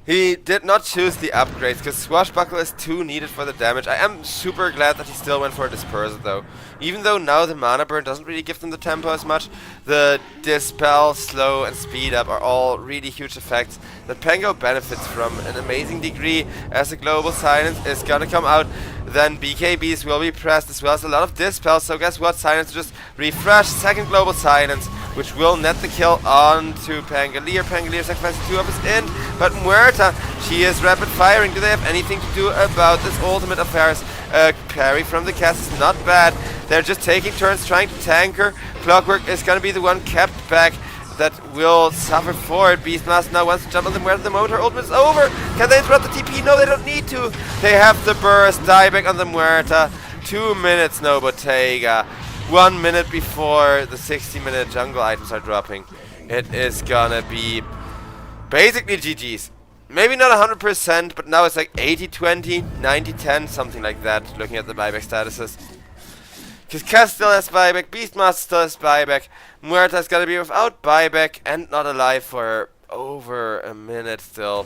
[SPEAKER 1] he did not choose the upgrades, because Swashbuckle is too needed for the damage. I am super glad that he still went for Disperse though. Even though now the mana burn doesn't really give them the tempo as much, the Dispel, Slow and Speed Up are all really huge effects that Pango benefits from an amazing degree. As the Global Silence is gonna come out, then BKBs will be pressed as well as a lot of Dispels, so guess what, Silence just refresh, second Global Silence, which will net the kill onto Pangolier. Pangolier sacrifices 2 of his in, but Muerta, she is rapid firing. Do they have anything to do about this ultimate affairs? Parry from the cast is not bad. They're just taking turns trying to tank her. Clockwork is gonna be the one kept back that will suffer for it. Beastmaster now wants to jump on the Muerta. The motor ultimate is over. Can they interrupt the TP? No, they don't need to. They have the burst. Dieback on the Muerta. 2 minutes, no Bottega. 1 minute before the 60-minute jungle items are dropping. It is gonna be basically GG's. Maybe not 100%, but now it's like 80-20, 90-10, something like that, looking at the buyback statuses. Because Cass still has buyback, Beastmaster still has buyback, Muerta is gonna be without buyback and not alive for over a minute still.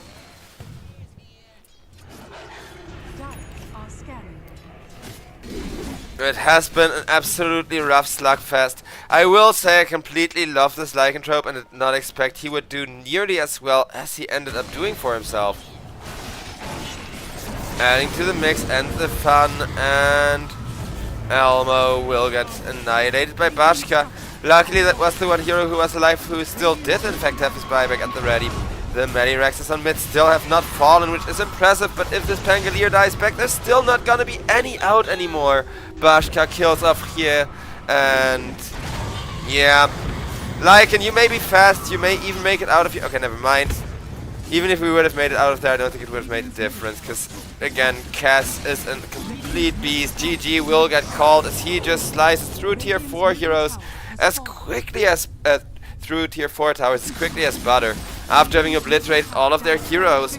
[SPEAKER 1] It has been an absolutely rough slugfest. I will say I completely love this Lycanthrope and did not expect he would do nearly as well as he ended up doing for himself. Adding to the mix and the fun, and Elmo will get annihilated by Bashka. Luckily that was the one hero who was alive who still did in fact have his buyback at the ready. The Mediraxes on mid still have not fallen, which is impressive, but if this Pangolier dies back, there's still not gonna be any out anymore. Bashka kills off here, and yeah. Lycan, you may be fast, you may even make it out of here. Okay, never mind. Even if we would have made it out of there, I don't think it would have made a difference, because again, Cass is a complete beast. GG will get called as he just slices through tier 4 heroes as quickly as through tier 4 towers as quickly as butter after having obliterated all of their heroes.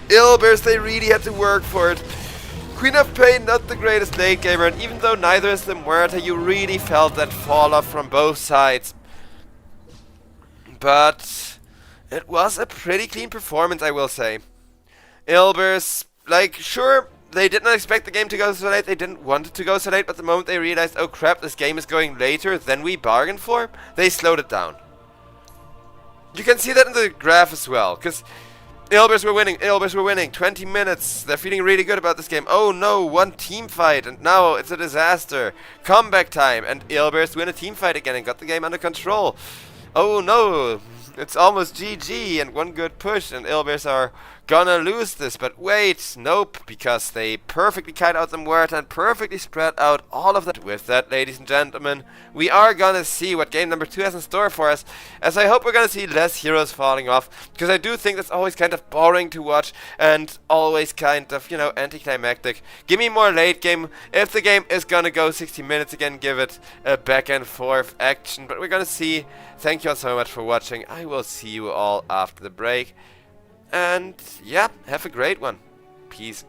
[SPEAKER 1] Ilbers, they really had to work for it. Queen of Pain, not the greatest late gamer, and even though neither is the Muerta, you really felt that fall off from both sides. But it was a pretty clean performance, I will say. Ilbers, like, sure, they did not expect the game to go so late, they didn't want it to go so late, but the moment they realized, oh crap, this game is going later than we bargained for, they slowed it down. You can see that in the graph as well, because Ilbers were winning, 20 minutes, they're feeling really good about this game. Oh no, one team fight, and now it's a disaster. Comeback time, and Ilbers win a team fight again and got the game under control. Oh no, it's almost GG, and one good push, and Ilbers are gonna lose this, but wait, nope, because they perfectly kite out the Muerta and perfectly spread out all of that. With that, ladies and gentlemen, we are gonna see what game number 2 has in store for us, as I hope we're gonna see less heroes falling off, because I do think that's always kind of boring to watch, and always kind of, you know, anticlimactic. Give me more late game. If the game is gonna go 60 minutes again, give it a back and forth action, but we're gonna see. Thank you all so much for watching. I will see you all after the break. And yeah, have a great one. Peace.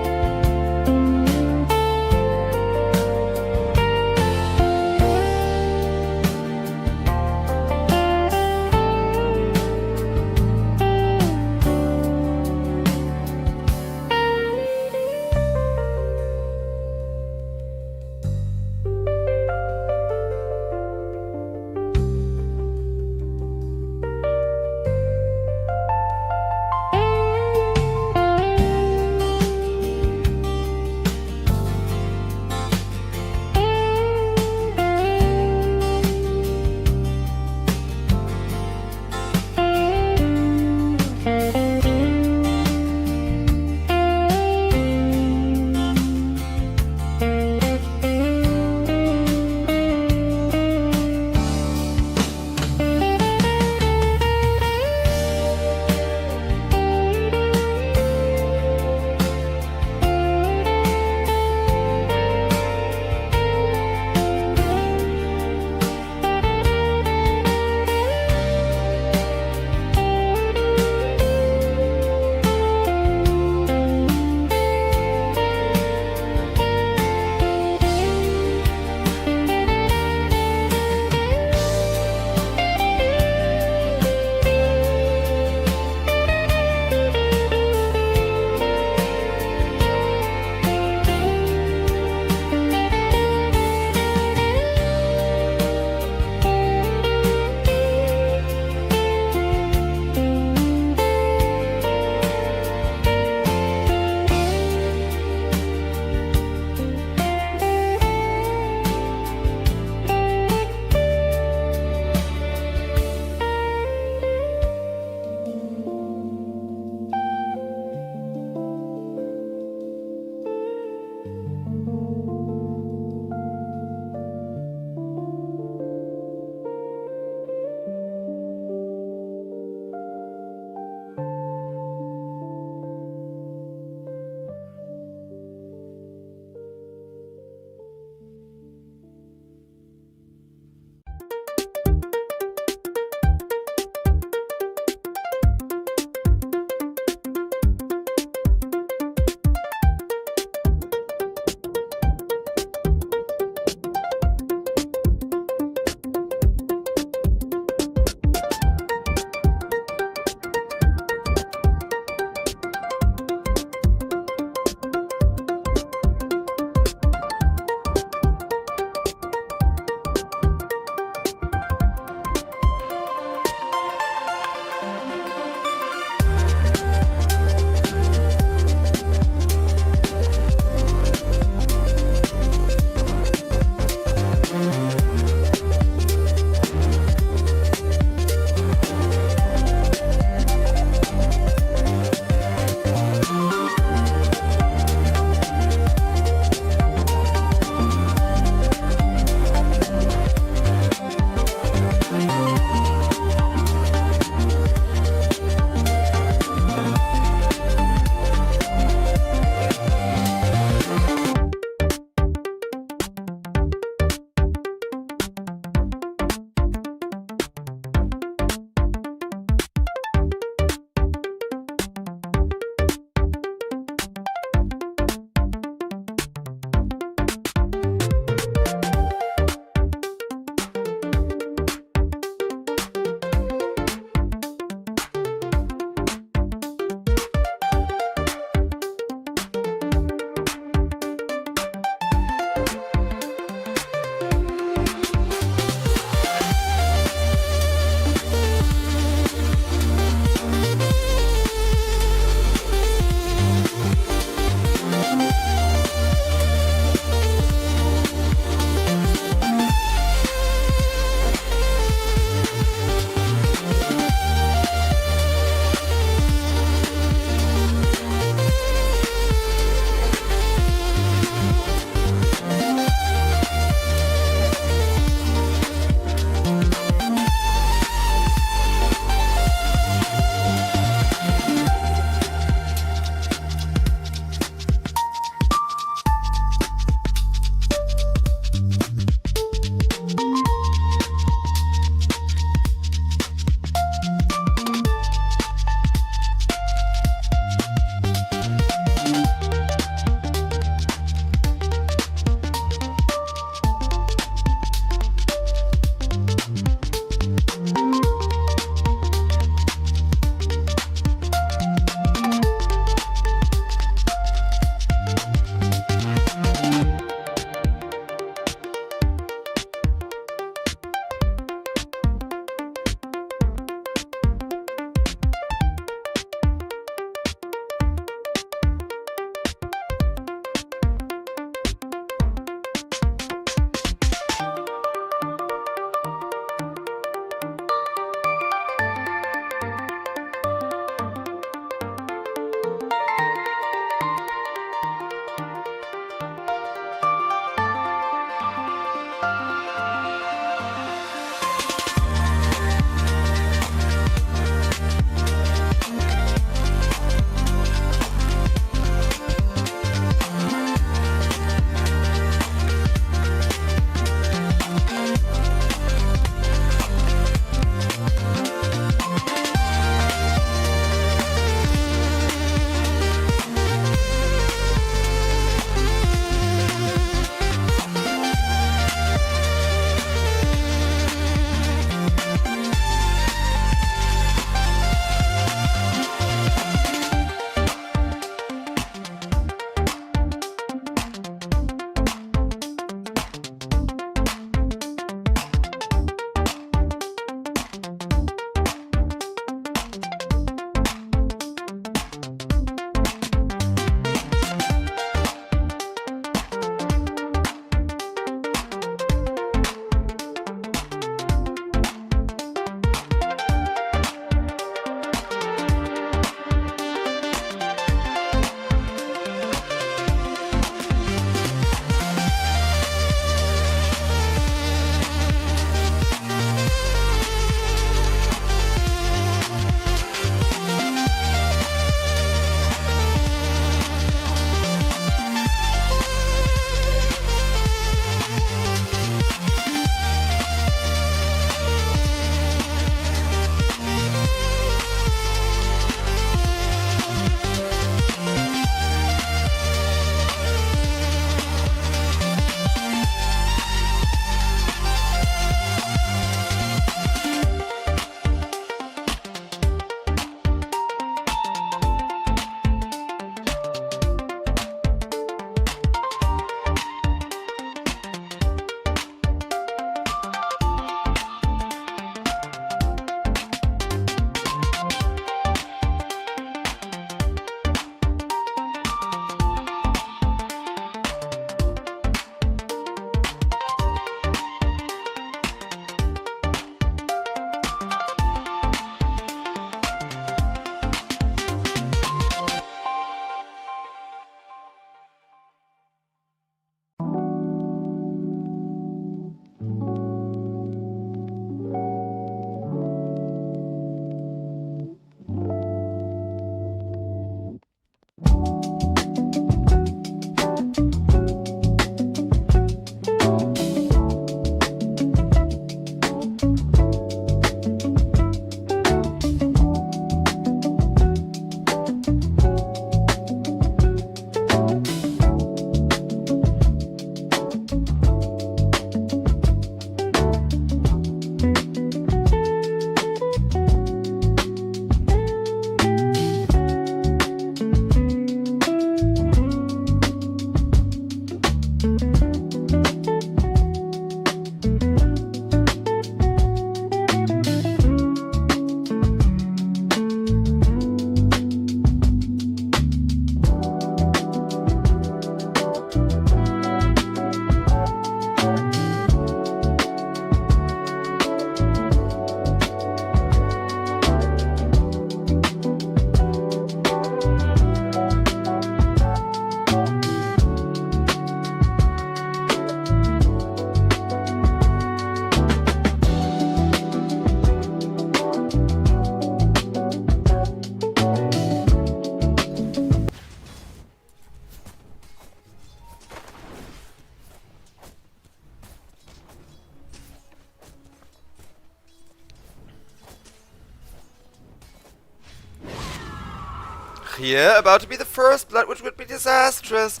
[SPEAKER 1] Here, about to be the first blood, which would be disastrous.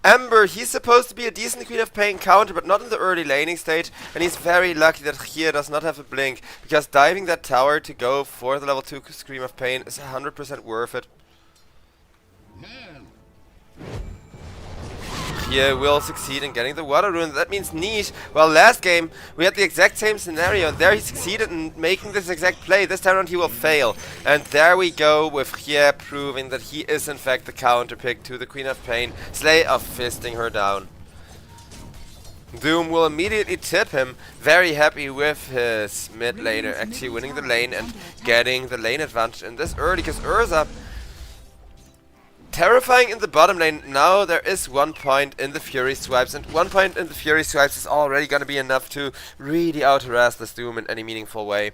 [SPEAKER 1] Ember, he's supposed to be a decent Queen of Pain counter, but not in the early laning stage, and he's very lucky that here does not have a blink, because diving that tower to go for the level 2 Scream of Pain is 100% worth it. Here will succeed in getting the water rune. That means niche. Well, last game we had the exact same scenario, and there he succeeded in making this exact play. This time around he will fail. And there we go with here proving that he is in fact the counter pick to the Queen of Pain. Slay of fisting her down. Doom will immediately tip him, very happy with his mid laner actually winning the lane and getting the lane advantage in this early, because Urza terrifying in the bottom lane. Now there is 1 point in the Fury swipes, and 1 point in the Fury swipes is already gonna be enough to really out-harass this Doom in any meaningful way.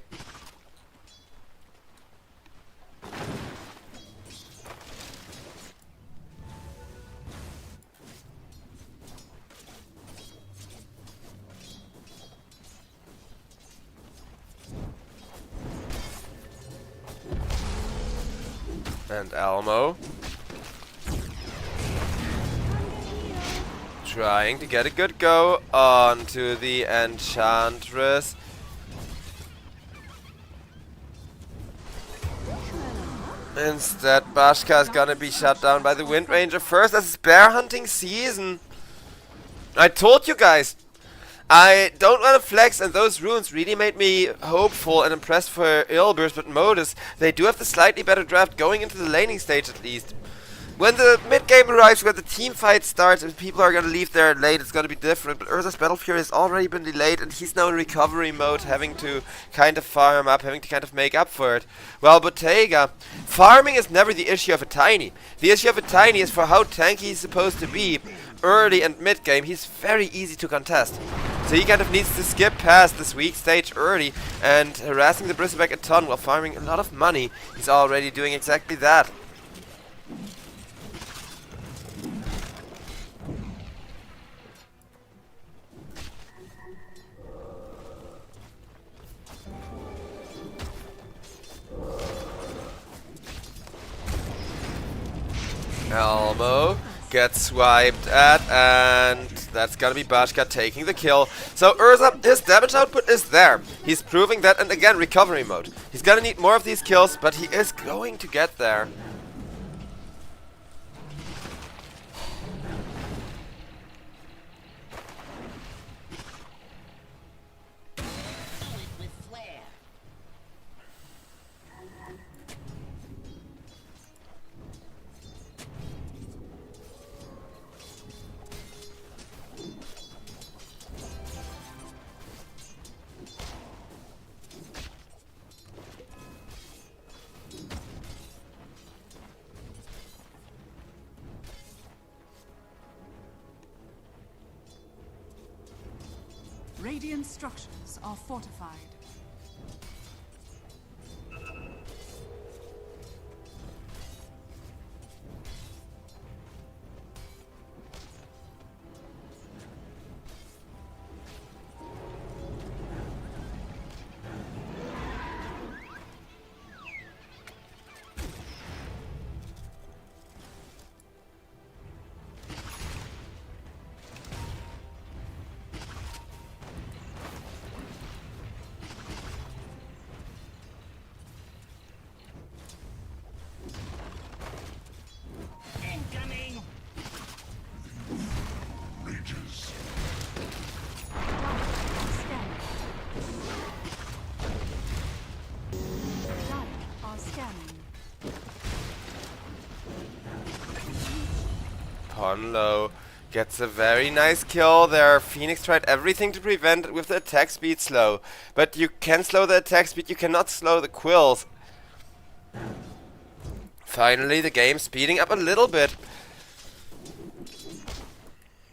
[SPEAKER 1] And Elmo trying to get a good go onto the Enchantress. Instead, Bashka is gonna be shut down by the Wind Ranger first, as it's bear hunting season. I told you guys, I don't want to flex, and those runes really made me hopeful and impressed for Illburst, but Modus, they do have the slightly better draft going into the laning stage at least. When the mid-game arrives, when the team fight starts and people are going to leave there late, it's going to be different. But Urza's Battle Fury has already been delayed, and he's now in recovery mode, having to kind of farm up, having to kind of make up for it. Well, Bottega, farming is never the issue of a Tiny. The issue of a Tiny is for how tanky he's supposed to be. Early and mid-game, he's very easy to contest. So he kind of needs to skip past this weak stage early, and harassing the Bristleback a ton while farming a lot of money. He's already doing exactly that. Elmo gets swiped at, and that's gonna be Bashka taking the kill. So Urza, his damage output is there. He's proving that, and again, recovery mode. He's gonna need more of these kills, but he is going to get there.
[SPEAKER 2] Radiant structures are fortified.
[SPEAKER 1] Ponlo gets a very nice kill there. Phoenix tried everything to prevent it with the attack speed slow. But you can slow the attack speed, you cannot slow the quills. Finally, the game speeding up a little bit.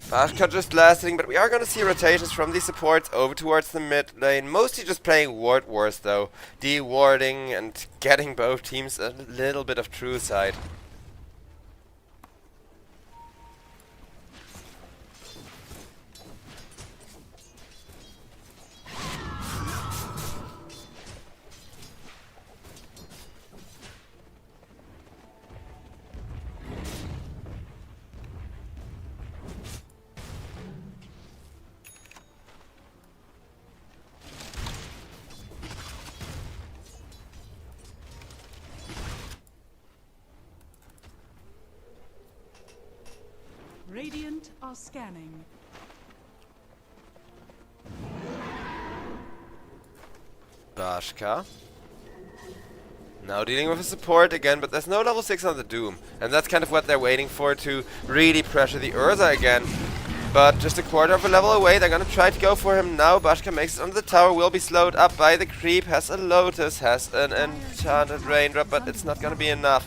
[SPEAKER 1] Bashka just lasting, but we are going to see rotations from these supports over towards the mid lane. Mostly just playing ward wars though. De-warding and getting both teams a little bit of true side.
[SPEAKER 2] Radiant are scanning.
[SPEAKER 1] Bashka. Now dealing with a support again, but there's no level 6 on the Doom. And that's kind of what they're waiting for, to really pressure the Urza again. But just a quarter of a level away, they're gonna try to go for him now. Bashka makes it on the tower, will be slowed up by the creep, has a Lotus, has an enchanted raindrop, but it's not gonna be enough.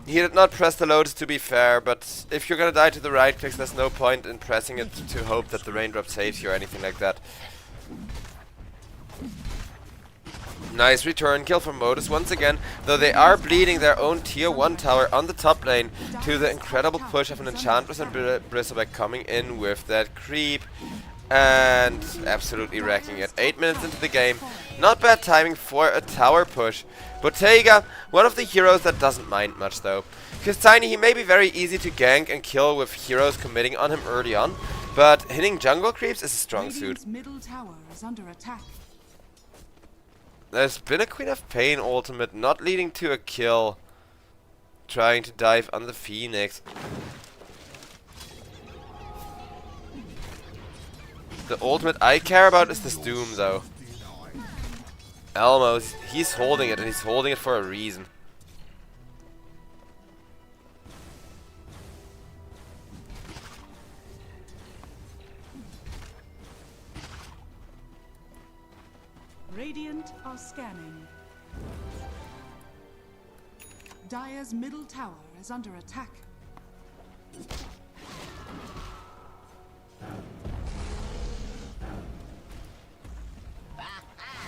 [SPEAKER 1] He did not press the Lotus, to be fair, but if you're gonna die to the right clicks, there's no point in pressing it to hope that the raindrop saves you or anything like that. Nice return kill from Modus once again, though they are bleeding their own tier 1 tower on the top lane to the incredible push of an Enchantress and Bristleback coming in with that creep and absolutely wrecking it. 8 minutes into the game, not bad timing for a tower push. Bottega, one of the heroes that doesn't mind much though. Because Tiny, he may be very easy to gank and kill with heroes committing on him early on, but hitting jungle creeps is a strong suit.
[SPEAKER 2] Radiant's middle tower is under attack.
[SPEAKER 1] There's been a Queen of Pain ultimate, not leading to a kill. Trying to dive on the Phoenix. The ultimate I care about is this Doom though. Elmo, he's holding it, and he's holding it for a reason.
[SPEAKER 2] Radiant are scanning. Dire's middle tower is under attack.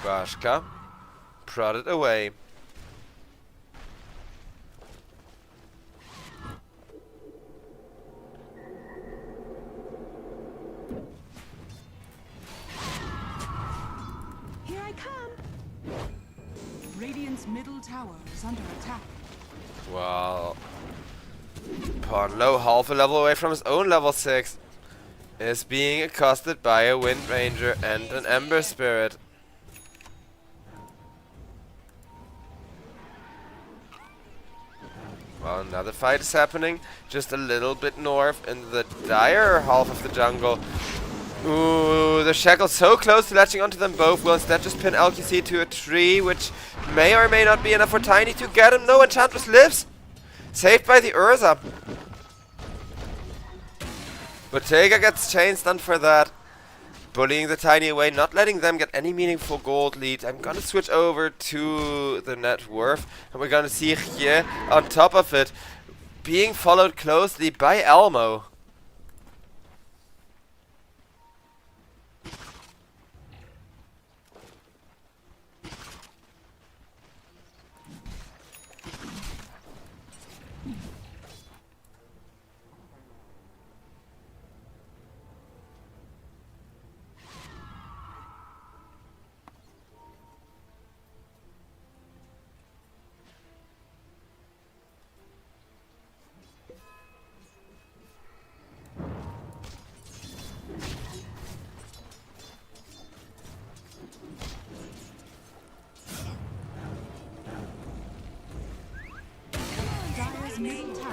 [SPEAKER 1] Bashka prodded away.
[SPEAKER 2] Here I come. Radiant's middle tower is under attack.
[SPEAKER 1] Wow. Podlow, half a level away from his own level 6, is being accosted by a Wind Ranger and an Ember Spirit. Well, another fight is happening, just a little bit north in the dire half of the jungle. Ooh, the Shackle so close to latching onto them both, will instead just pin LQC to a tree, which may or may not be enough for Tiny to get him. No, Enchantress lives! Saved by the Urza. Bottega gets chain stunned for that. Bullying the Tiny away, not letting them get any meaningful gold lead. I'm gonna switch over to the net worth, and we're gonna see here on top of it being followed closely by Elmo.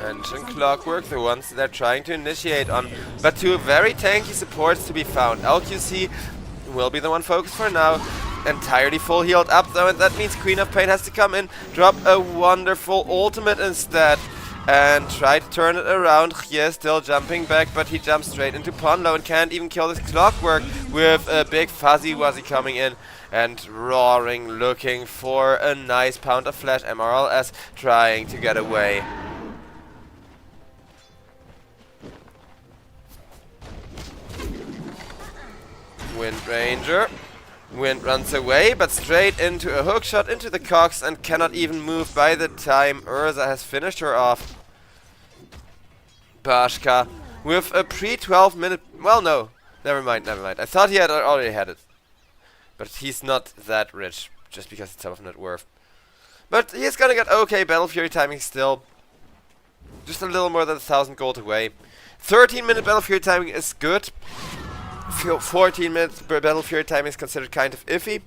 [SPEAKER 1] Ancient Clockwork, the ones they're trying to initiate on, but two very tanky supports to be found. LQC will be the one focused for now, entirely full healed up though, and that means Queen of Pain has to come in, drop a wonderful ultimate instead, and try to turn it around. Here still jumping back, but he jumps straight into Ponlo and can't even kill this Clockwork with a big Fuzzy Wuzzy coming in and roaring, looking for a nice pound of flesh. MRLS trying to get away. Wind Ranger. Wind runs away, but straight into a hookshot into the Cox and cannot even move by the time Urza has finished her off. Bashka with a pre-12 minute... Well, no. Never mind. I thought he had already had it. But he's not that rich, just because it's top of net worth. But he's gonna get okay Battle Fury timing still. Just a little more than 1,000 gold away. 13-minute Battle Fury timing is good. 14 minutes per Battle Fury timing is considered kind of iffy.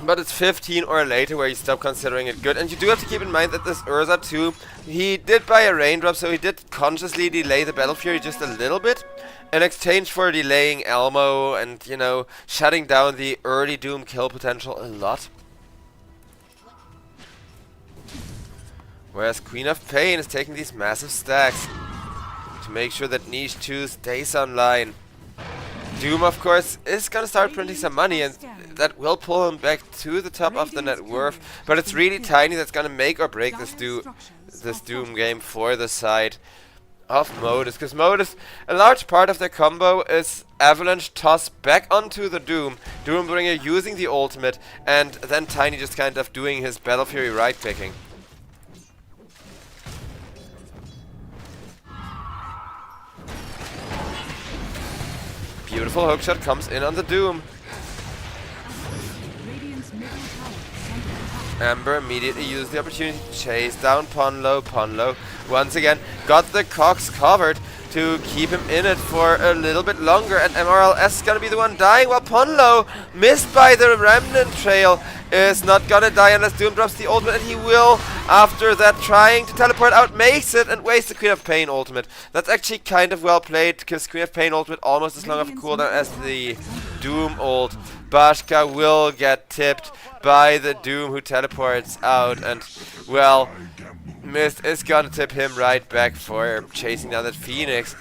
[SPEAKER 1] But it's 15 or later where you stop considering it good. And you do have to keep in mind that this Urza too, he did buy a raindrop, so he did consciously delay the Battle Fury just a little bit in exchange for delaying Elmo and, you know, shutting down the early Doom kill potential a lot. Whereas Queen of Pain is taking these massive stacks to make sure that Niche 2 stays online. Doom, of course, is gonna start printing some money, and that will pull him back to the top of the net worth. But it's really Tiny that's gonna make or break this Doom game for the side of Modus. Because Modus, a large part of their combo is Avalanche toss back onto the Doom, Doombringer using the ultimate, and then Tiny just kind of doing his Battle Fury right picking. Beautiful hookshot comes in on the Doom. Ember immediately used the opportunity to chase down Ponlo. Ponlo once again got the Cox covered to keep him in it for a little bit longer, and MRLS is gonna be the one dying, while Ponlo, missed by the Remnant Trail, is not gonna die unless Doom drops the ultimate, and he will, after that, trying to teleport out, makes it, and wastes the Queen of Pain ultimate. That's actually kind of well played, because Queen of Pain ultimate almost as long of a cooldown as the Doom ult. Bashka will get tipped by the Doom, who teleports out, and, well, Mist is gonna tip him right back for chasing down that Phoenix.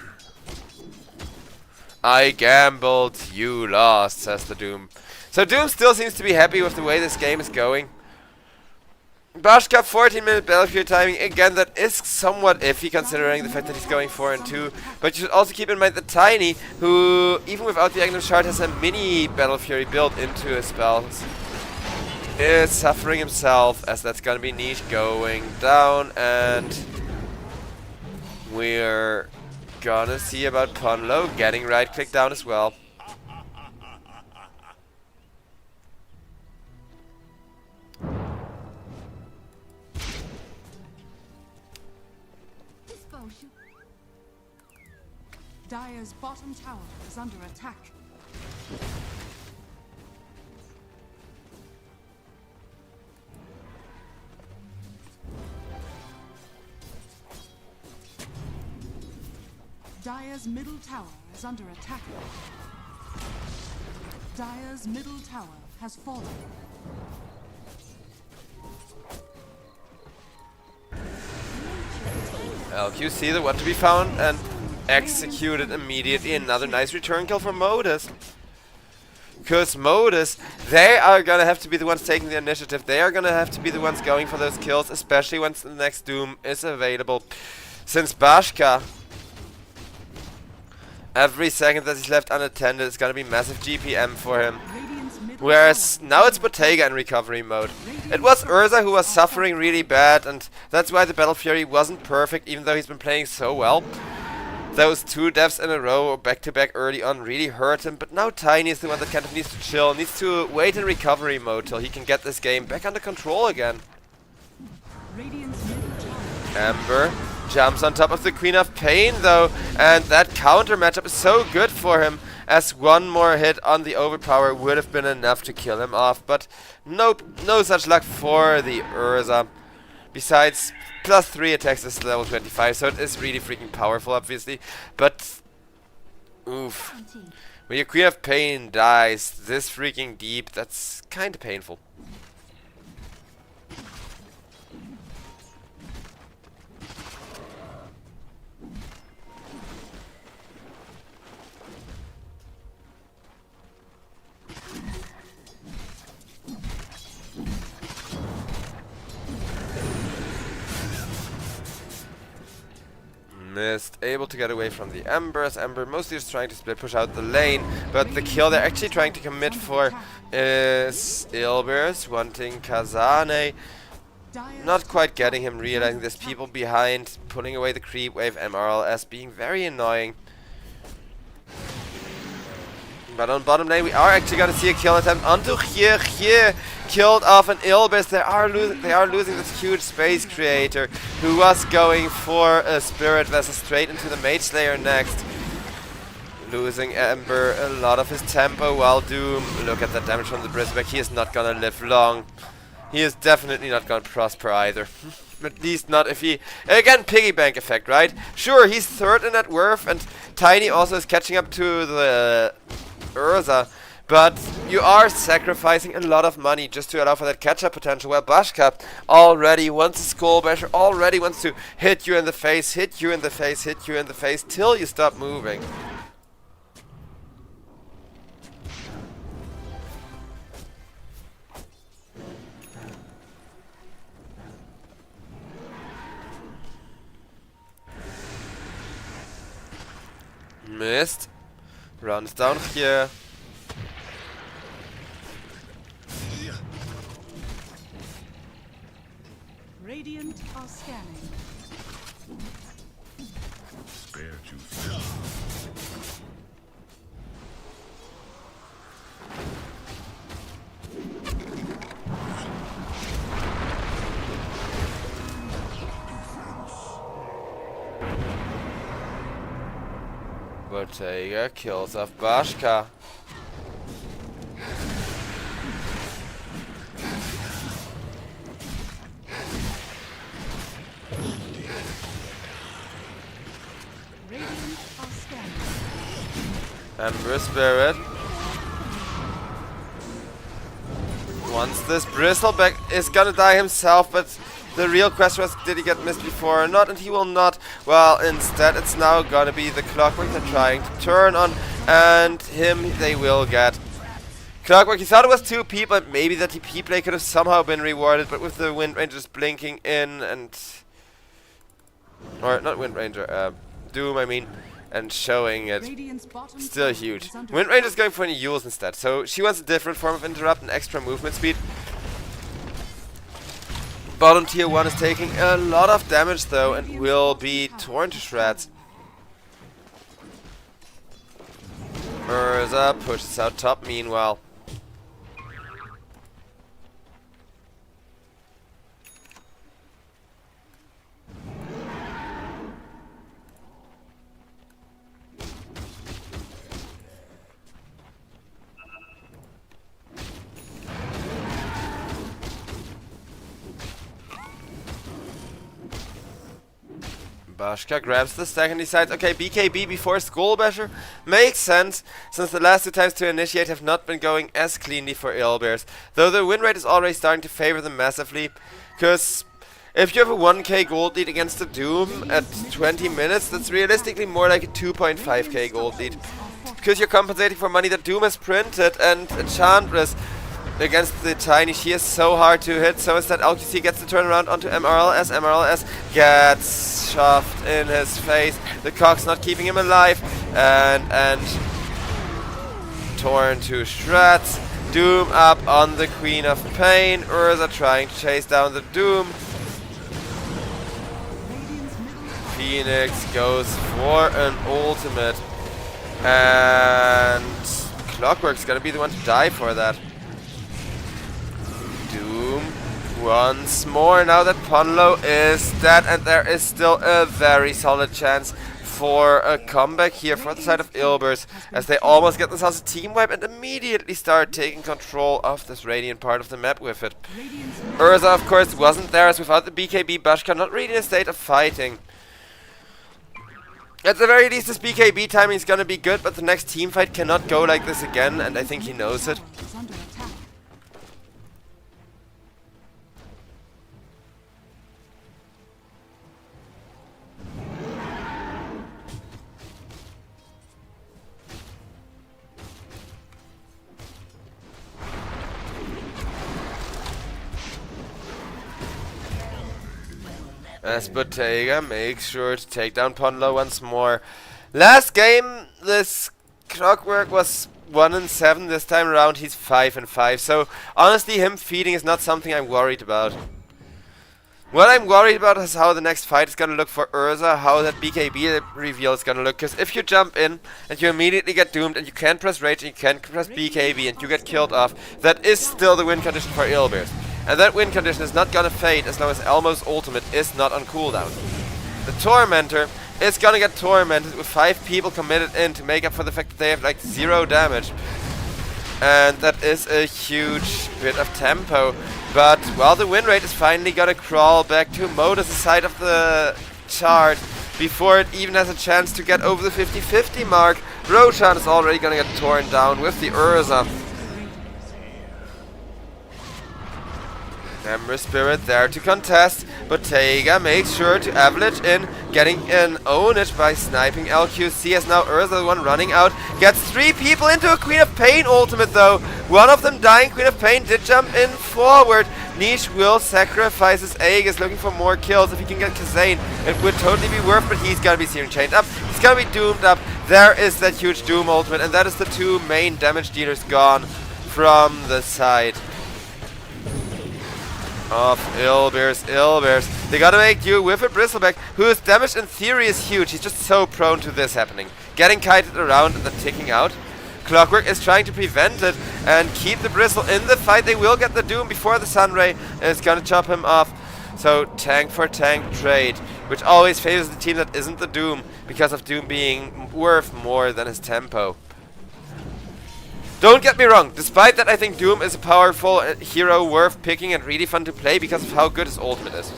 [SPEAKER 1] I gambled, you lost, says the Doom. So Doom still seems to be happy with the way this game is going. Bashka, 14-minute battlefield timing. Again, that is somewhat iffy considering the fact that he's going 4 and 2. But you should also keep in mind that Tiny, who, even without the Aghanim Shard, has a mini Battle Fury built into his spells, is suffering himself, as that's gonna be Niche going down, and we're gonna see about Ponlo getting right click down as well.
[SPEAKER 2] Dire's bottom tower is under attack. Dire's middle tower is under attack. Dire's middle tower has fallen.
[SPEAKER 1] LQC, the one to be found and executed immediately. Another nice return kill from Modus. Because Modus, they are gonna have to be the ones taking the initiative. They are gonna have to be the ones going for those kills, especially once the next Doom is available. Since Bashka, every second that he's left unattended is gonna be massive GPM for him. Whereas now it's Bottega in recovery mode. It was Urza who was suffering really bad, and that's why the Battle Fury wasn't perfect, even though he's been playing so well. Those 2 deaths in a row, back to back early on, really hurt him. But now Tiny is the one that kind of needs to chill, needs to wait in recovery mode till he can get this game back under control again. Ember jumps on top of the Queen of Pain though, and that counter matchup is so good for him, as one more hit on the overpower would have been enough to kill him off. But nope, no such luck for the Urza. Besides, +3 attacks is level 25, so it is really freaking powerful, obviously. But, oof. When your Queen of Pain dies this freaking deep, that's kinda painful. Mist able to get away from the Embers. Ember mostly just trying to split push out the lane, but the kill they're actually trying to commit for is Ilbers, wanting Kazane. Not quite getting him, realizing there's people behind, pulling away the creep wave, MRLS being very annoying. But on bottom lane we are actually gonna see a kill attempt onto Xie. Killed off an Ilbis. They are losing this huge space creator who was going for a spirit vessel straight into the Mage Slayer next. Losing Ember a lot of his tempo while Doom. Look at that damage from the Bristleback. He is not gonna live long. He is definitely not gonna prosper either. At least not if he... Again, piggy bank effect, right? Sure, he's third in net worth, and Tiny also is catching up to the Urza. But you are sacrificing a lot of money just to allow for that catch-up potential, where Bashka already wants a Skull Basher, already wants to hit you in the face, hit you in the face, hit you in the face, till you stop moving. Missed. Runs down here.
[SPEAKER 2] Radiant are scanning.
[SPEAKER 3] Spare too soon.
[SPEAKER 1] Bottega kills off Bashka.
[SPEAKER 2] Radiant are scanning.
[SPEAKER 1] Ember Spirit. Once this Bristleback is gonna die himself, but the real question was, did he get missed before or not? And he will not. Well, instead it's now gonna be the Clockwork they're trying to turn on, and him they will get. Clockwork, he thought it was 2P, but maybe the TP play could have somehow been rewarded, but with the Wind Ranger just blinking in and... Or, not Wind Ranger, Doom, I mean, and showing it. Still huge. Wind Ranger's going for any Yules instead, so she wants a different form of interrupt and extra movement speed. Bottom tier 1 is taking a lot of damage though and will be torn to shreds. Urza pushes out top meanwhile. Bashka grabs the stack and decides, okay, BKB before Skull Basher makes sense, since the last 2 times to initiate have not been going as cleanly for Illbears. Though the win rate is already starting to favor them massively, because if you have a 1k gold lead against the Doom at 20 minutes, that's realistically more like a 2.5k gold lead. Because you're compensating for money that Doom has printed, and Enchantress against the Tiny, she is so hard to hit, so instead LQC gets the turnaround onto MRLS. MRLS gets shoved in his face. The Cock's not keeping him alive, and torn to shreds. Doom up on the Queen of Pain. Urza trying to chase down the Doom. Phoenix goes for an ultimate, and Clockwork's gonna be the one to die for that. Doom once more now that Ponlo is dead, and there is still a very solid chance for a comeback here for the side of Illbears, as they almost get themselves a team wipe and immediately start taking control of this Radiant part of the map with it. Urza, of course, wasn't there, as without the BKB, Bashka not really in a state of fighting. At the very least, this BKB timing is gonna be good, but the next team fight cannot go like this again, and I think he knows it. As Bottega makes sure to take down Ponlo once more. Last game, this Clockwork was 1-7. This time around, he's 5-5. So honestly, him feeding is not something I'm worried about. What I'm worried about is how the next fight is gonna look for Urza, how that BKB reveal is gonna look. Because if you jump in and you immediately get doomed and you can't press Rage and you can't press BKB and you get killed off, that is still the win condition for Illbears. And that win condition is not gonna fade as long as Elmo's ultimate is not on cooldown. The Tormentor is gonna get tormented with 5 people committed in to make up for the fact that they have like 0 damage. And that is a huge bit of tempo. But, well, the win rate is finally gonna crawl back to Modus' side of the chart before it even has a chance to get over the 50-50 mark. Roshan is already gonna get torn down with the Urza. Ember Spirit there to contest, but Taiga makes sure to avalanche in, getting an ownage by sniping LQC, as now Urza, the one running out, gets 3 people into a Queen of Pain ultimate though. One of them dying. Queen of Pain did jump in forward. Niche will sacrifice his Aegis, looking for more kills. If he can get Kazane, it would totally be worth, but he's gonna be searing chained up. He's gonna be doomed up. There is that huge Doom ultimate, and that is the 2 main damage dealers gone from the side of Illbears. They gotta make do with a Bristleback, whose damage in theory is huge. He's just so prone to this happening. Getting kited around and then ticking out. Clockwork is trying to prevent it and keep the Bristle in the fight. They will get the Doom before the Sunray, and it's gonna chop him off. So tank for tank trade, which always favors the team that isn't the Doom, because of Doom being worth more than his tempo. Don't get me wrong, despite that I think Doom is a powerful hero worth picking and really fun to play because of how good his ultimate is.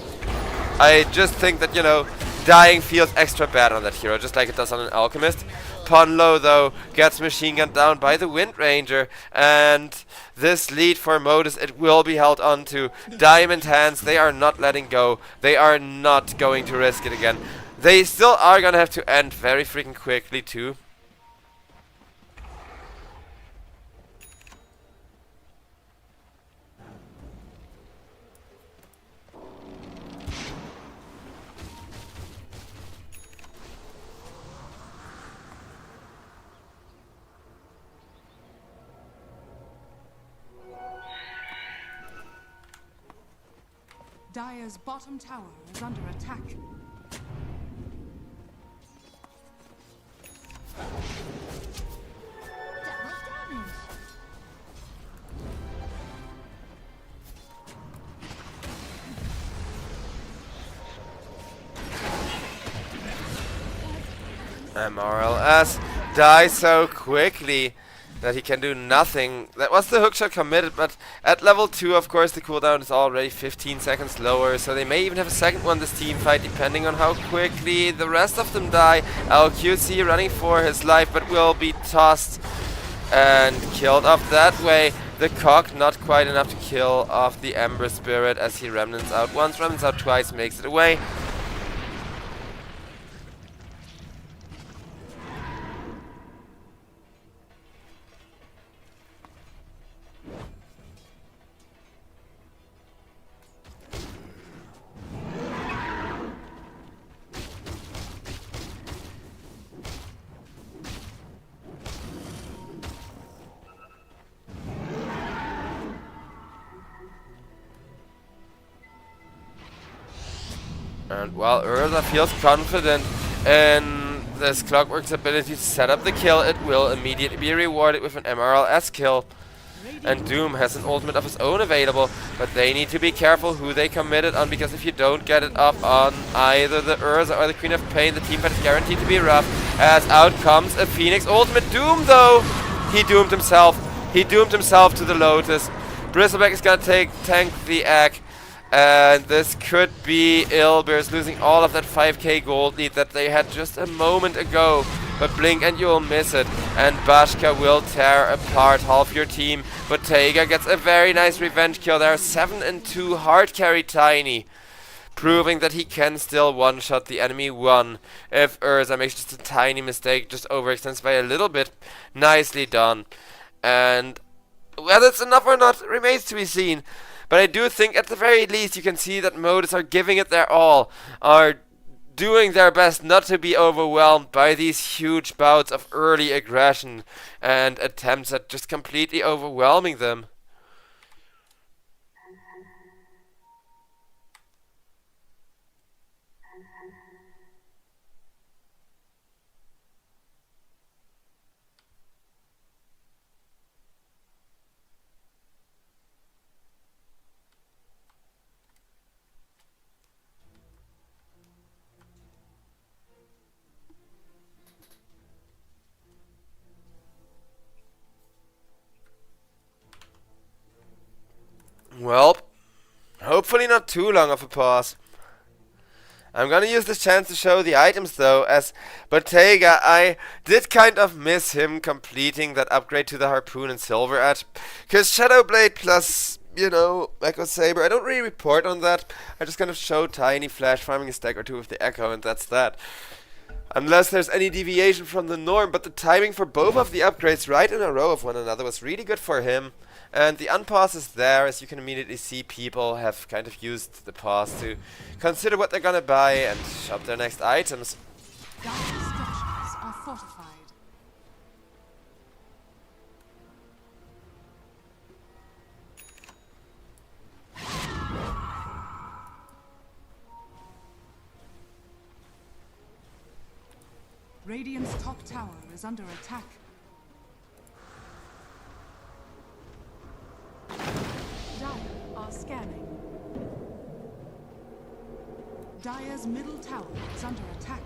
[SPEAKER 1] I just think that, you know, dying feels extra bad on that hero, just like it does on an Alchemist. Ponlo, though, gets machine gunned down by the Wind Ranger, and this lead for Modus, it will be held on to. Diamond Hands, they are not letting go. They are not going to risk it again. They still are gonna have to end very freaking quickly, too.
[SPEAKER 2] Dire's bottom tower is under attack.
[SPEAKER 1] MRLS dies so quickly that he can do nothing. That was the hookshot committed, but at level 2, of course, the cooldown is already 15 seconds lower, so they may even have a second one this team fight, depending on how quickly the rest of them die. LQC running for his life, but will be tossed and killed off that way. The cock not quite enough to kill off the Ember Spirit as he remnants out once, remnants out twice, makes it away. And while Urza feels confident in this Clockwork's ability to set up the kill, it will immediately be rewarded with an MRLS kill. And Doom has an ultimate of his own available, but they need to be careful who they commit it on, because if you don't get it up on either the Urza or the Queen of Pain, the team fight is guaranteed to be rough, as out comes a Phoenix ultimate. Doom, though, he doomed himself. He doomed himself to the Lotus. Bristleback is gonna tank the Egg. And this could be Illbears losing all of that 5k gold lead that they had just a moment ago. But blink and you'll miss it. And Bashka will tear apart half your team. But Taiga gets a very nice revenge kill there. 7 and 2 hard carry Tiny, proving that he can still one-shot the enemy one. If Urza makes just a tiny mistake, just overextends by a little bit. Nicely done. And whether it's enough or not remains to be seen. But I do think at the very least you can see that Modus are giving it their all, are doing their best not to be overwhelmed by these huge bouts of early aggression and attempts at just completely overwhelming them. Well, hopefully not too long of a pause. I'm gonna use this chance to show the items though, as Bottega, I did kind of miss him completing that upgrade to the Harpoon and Silver Edge. Cause Shadowblade plus, you know, Echo Saber, I don't really report on that. I just kind of show Tiny flash farming a stack or two with the Echo, and that's that. Unless there's any deviation from the norm, but the timing for both of the upgrades right in a row of one another was really good for him. And the unpause is there, as you can immediately see people have kind of used the pause to consider what they're gonna buy and shop their next items.
[SPEAKER 2] Dire structures are fortified. Radiant's top tower is under attack. Dire are scanning. Dire's middle tower is under attack.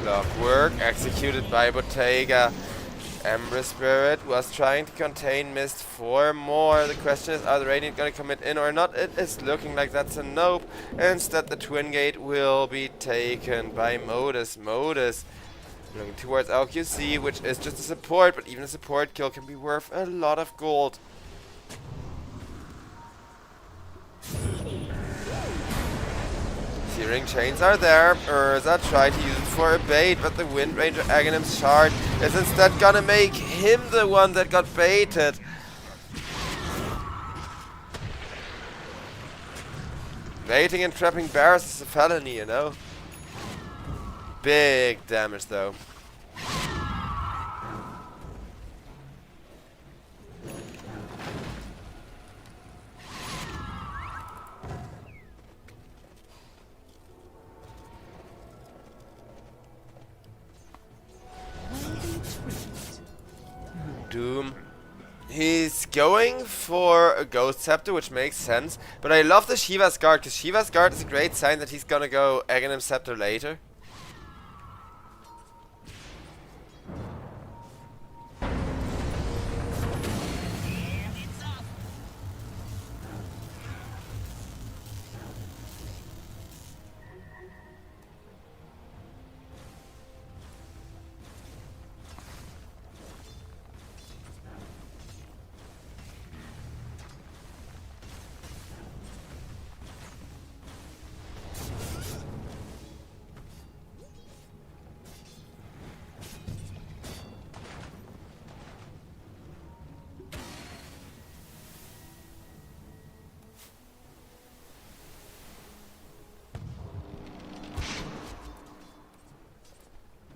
[SPEAKER 1] Clockwork executed by Bottega. Ember Spirit was trying to contain Mist 4 more. The question is, are the Radiant going to commit in or not? It is looking like that's a nope. Instead, the Twin Gate will be taken by Modus. Modus looking towards LQC, which is just a support, but even a support kill can be worth a lot of gold. Searing Chains are there. Urza tried to use it for a bait, but the Wind Ranger Aghanim's shard is instead gonna make him the one that got baited. Baiting and trapping bears is a felony, you know. Big damage though. Doom. He's going for a Ghost Scepter, which makes sense. But I love the Shiva's Guard, because Shiva's Guard is a great sign that he's gonna go Aghanim Scepter later.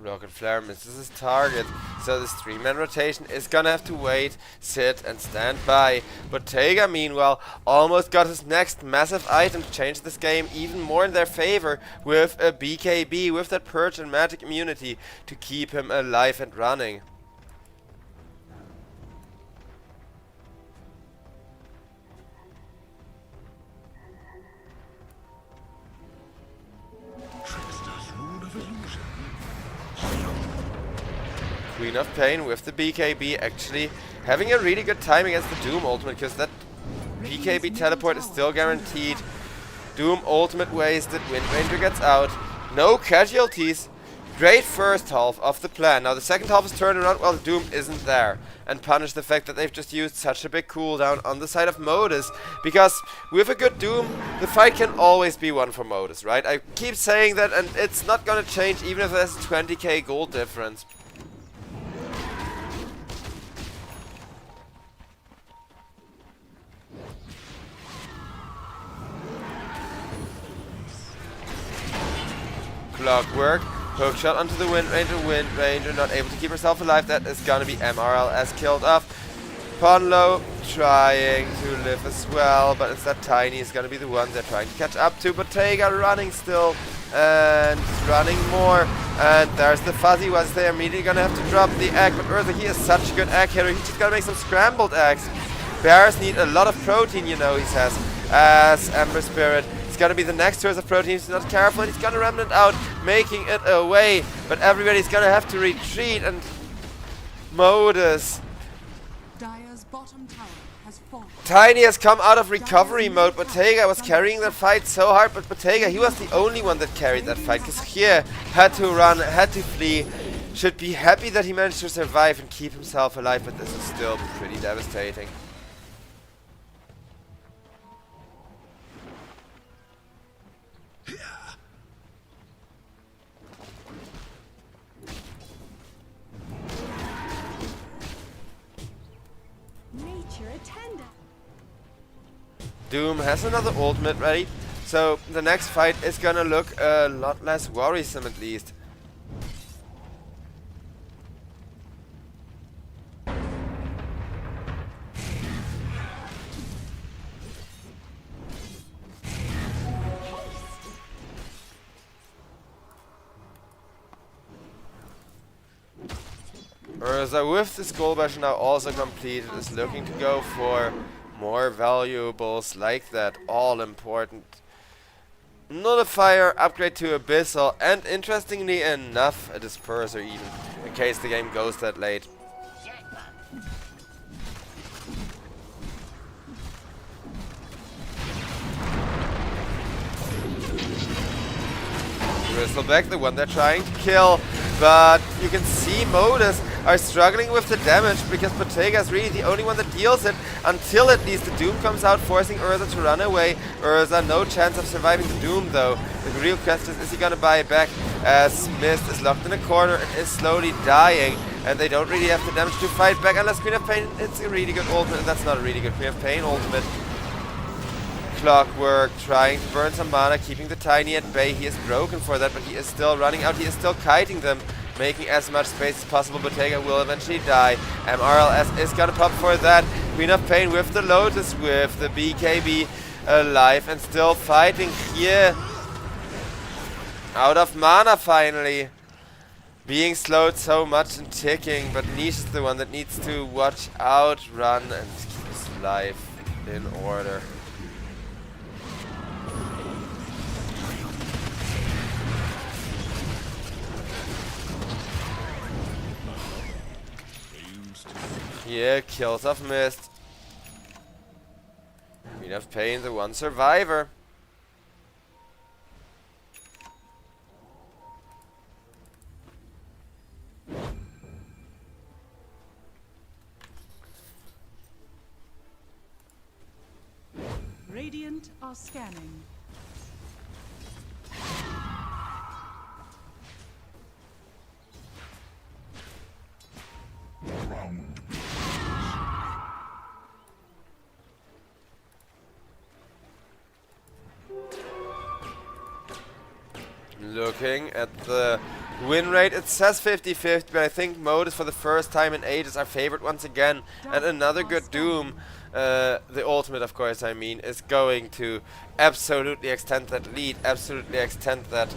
[SPEAKER 1] Rocket Flare misses his target, so this 3-man rotation is gonna have to wait, sit and stand by. Bottega, meanwhile, almost got his next massive item to change this game even more in their favor with a BKB, with that Purge and Magic immunity to keep him alive and running. Queen of Pain with the BKB actually having a really good time against the Doom ultimate, because that BKB teleport is still guaranteed. Doom ultimate wasted, Wind Ranger gets out, no casualties. Great first half of the plan. Now the second half is turned around while the Doom isn't there, and punish the fact that they've just used such a big cooldown on the side of Modus, because with a good Doom the fight can always be won for Modus, right? I keep saying that, and it's not gonna change even if there's a 20k gold difference. Clockwork, hookshot onto the Wind Ranger not able to keep herself alive. That is gonna be MRLS killed off. Ponlo trying to live as well, but instead Tiny is gonna be the one they're trying to catch up to. Bottega running still, and running more, and there's the Fuzzy Wuzz. They're immediately gonna have to drop the egg, but Urza, he is such a good egg hitter, he's just gonna make some scrambled eggs. Bears need a lot of protein, you know, he says. As Ember Spirit is gonna be the next source of protein. He's not careful, and he's gonna remnant out, making it away. But everybody's gonna have to retreat, and Modus.
[SPEAKER 2] Dire's bottom tower has fallen.
[SPEAKER 1] Tiny has come out of recovery mode. Bottega was carrying that fight so hard, but Bottega, he was the only one that carried that fight, because here had to run, had to flee. Should be happy that he managed to survive and keep himself alive, but this is still pretty devastating. Doom has another ultimate ready, so the next fight is gonna look a lot less worrisome at least. Urza with the Skull Bash now also completed is looking to go for more valuables like that, all important. Nullifier, upgrade to Abyssal, and interestingly enough, a Disperser even, in case the game goes that late. Bristleback, the one they're trying to kill, but you can see Modus are struggling with the damage because Bottega is really the only one that deals it until at least the Doom comes out, forcing Urza to run away. Urza, no chance of surviving the Doom though. The real question is he gonna buy it back, as Mist is locked in a corner and is slowly dying, and they don't really have the damage to fight back unless Queen of Pain. It's a really good ultimate, and that's not a really good Queen of Pain ultimate. Clockwork trying to burn some mana, keeping the Tiny at bay. He is broken for that, but he is still running out. He is still kiting them, making as much space as possible. Bottega will eventually die. MRLS is gonna pop for that. Queen of Pain with the Lotus, with the BKB alive and still fighting here. Out of mana finally. Being slowed so much and ticking, but Niche is the one that needs to watch out, run, and keep his life in order. Here, kills of Mist. Queen of Pain, the one survivor.
[SPEAKER 2] Radiant are scanning.
[SPEAKER 1] Looking at the win rate, it says 50-50, but I think Modus for the first time in ages are favored once again. And another good Doom, the ultimate of course I mean, is going to absolutely extend that lead, absolutely extend that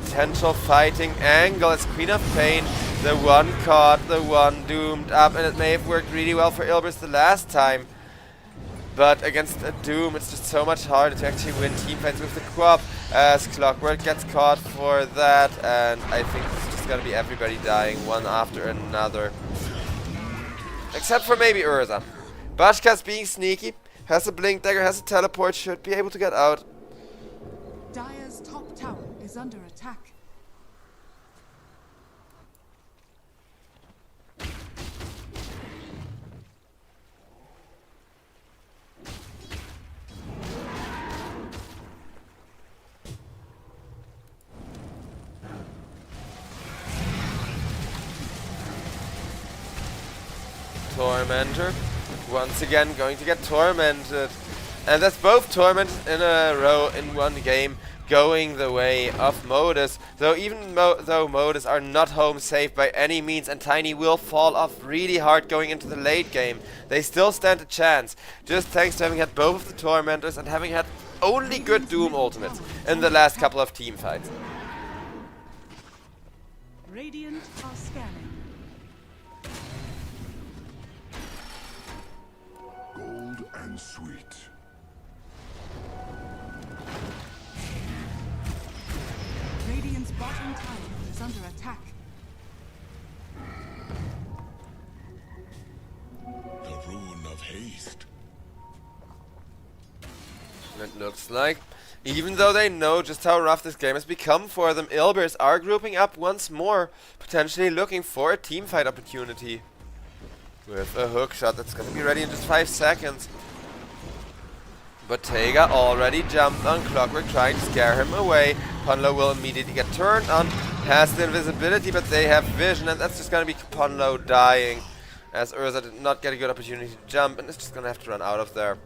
[SPEAKER 1] potential fighting angle. As Queen of Pain, the one caught, the one doomed up, and it may have worked really well for Ilbris the last time. But against a Doom, it's just so much harder to actually win teamfights with the Quap, as Clockwork gets caught for that, and I think it's just gonna be everybody dying one after another. Except for maybe Urza. Bashka's being sneaky, has a Blink Dagger, has a Teleport, should be able to get out.
[SPEAKER 2] Dire's top tower is under attack.
[SPEAKER 1] Tormentor, once again going to get tormented. And that's both tormented in a row in one game, going the way of Modus. Though even though Modus are not home safe by any means, and Tiny will fall off really hard going into the late game, they still stand a chance, just thanks to having had both of the Tormentors and having had only good Doom ultimates in the last couple of team fights.
[SPEAKER 2] Radiant are scanning.
[SPEAKER 3] and sweet.
[SPEAKER 2] Radiant's bottom tower is under attack.
[SPEAKER 3] The rune of haste.
[SPEAKER 1] It looks like, even though they know just how rough this game has become for them, Ilbers are grouping up once more, potentially looking for a teamfight opportunity. With a hook shot that's going to be ready in just 5 seconds. Bottega already jumped on Clockwork, trying to scare him away. Punlo will immediately get turned on, has the invisibility, but they have vision, and that's just going to be Punlo dying, as Urza did not get a good opportunity to jump, and is just going to have to run out of there.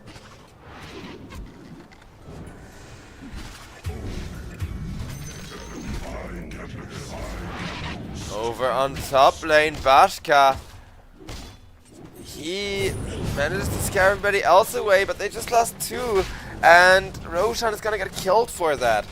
[SPEAKER 1] Over on top lane, Bashka. He manages to scare everybody else away, but they just lost 2. And Roshan is gonna get killed for that.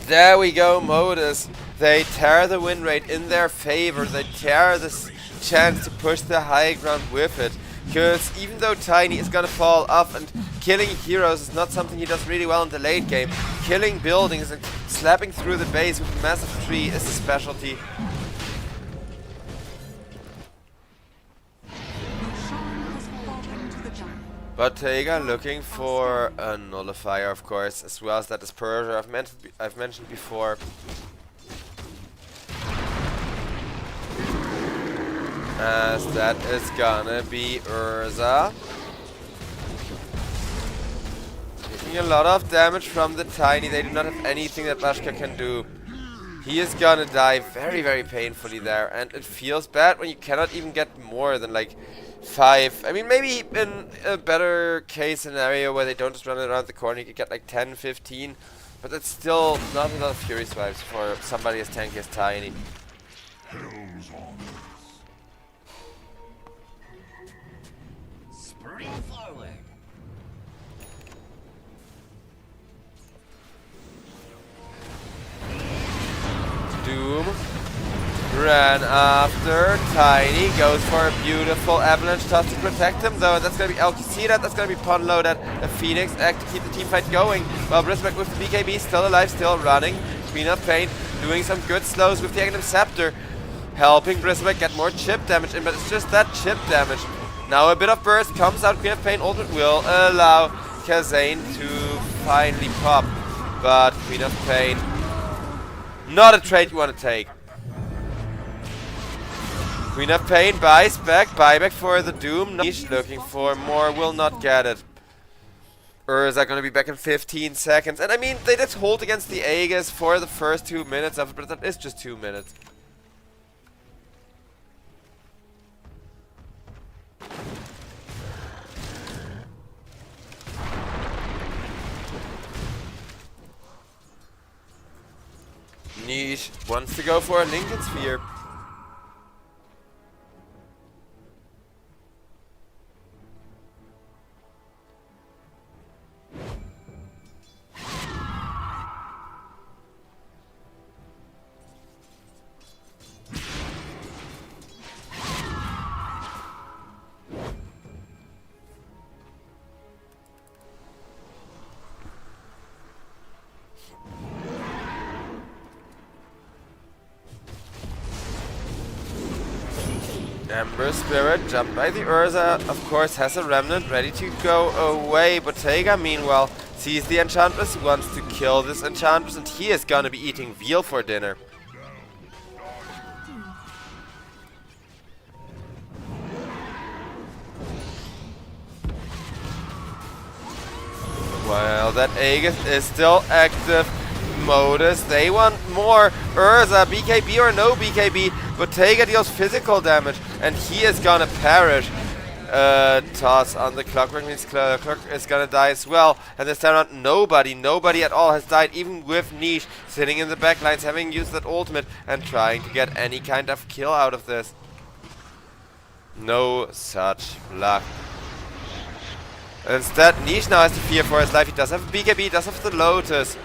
[SPEAKER 1] There we go, Modus. They tear the win rate in their favor. They tear this chance to push the high ground with it. Because even though Tiny is gonna fall off and killing heroes is not something he does really well in the late game, killing buildings and slapping through the base with a massive tree is his specialty. Bottega looking for a nullifier, of course, as well as that disperser I've mentioned before. As that is gonna be Urza. Taking a lot of damage from the Tiny. They do not have anything that Bashka can do. He is gonna die very, very painfully there, and it feels bad when you cannot even get more than like 5. I mean, maybe in a better case scenario where they don't just run it around the corner, you could get like 10, 15. But that's still not a lot of Fury Swipes for somebody as tanky as Tiny.
[SPEAKER 3] Hell's on.
[SPEAKER 4] Spring forward.
[SPEAKER 1] Doom ran after Tiny, goes for a beautiful avalanche toss to protect him, though that's gonna be Alkicida, that's gonna be Punloaded, a Phoenix Egg to keep the team fight going, while Brisbeck with the BKB still alive, still running. Queen of Pain doing some good slows with the Aghanim Scepter, helping Brisbeck get more chip damage in, but it's just that chip damage. Now a bit of burst comes out, Queen of Pain ultimate will allow Kazane to finally pop, but Queen of Pain, not a trade you want to take. Queen of Pain buys back, buyback for the Doom. Niche looking for more, will not get it. Urza gonna be back in 15 seconds. And I mean, they did hold against the Aegis for the first 2 minutes of it, but that is just 2 minutes. Niche wants to go for a Lincoln Sphere. Ember Spirit, jumped by the Urza, of course has a Remnant ready to go away. Bottega, meanwhile, sees the Enchantress, wants to kill this Enchantress, and he is gonna be eating veal for dinner. While that Aegis is still active, Modus, they want more. Urza, BKB or no BKB, Bottega deals physical damage, and he is gonna perish. Toss on the Clockwork means Clockwork is gonna die as well. And this time around, nobody at all has died, even with Niche sitting in the backlines, having used that ultimate and trying to get any kind of kill out of this. No such luck. Instead, Niche now has to fear for his life. He does have a BKB, does have the Lotus,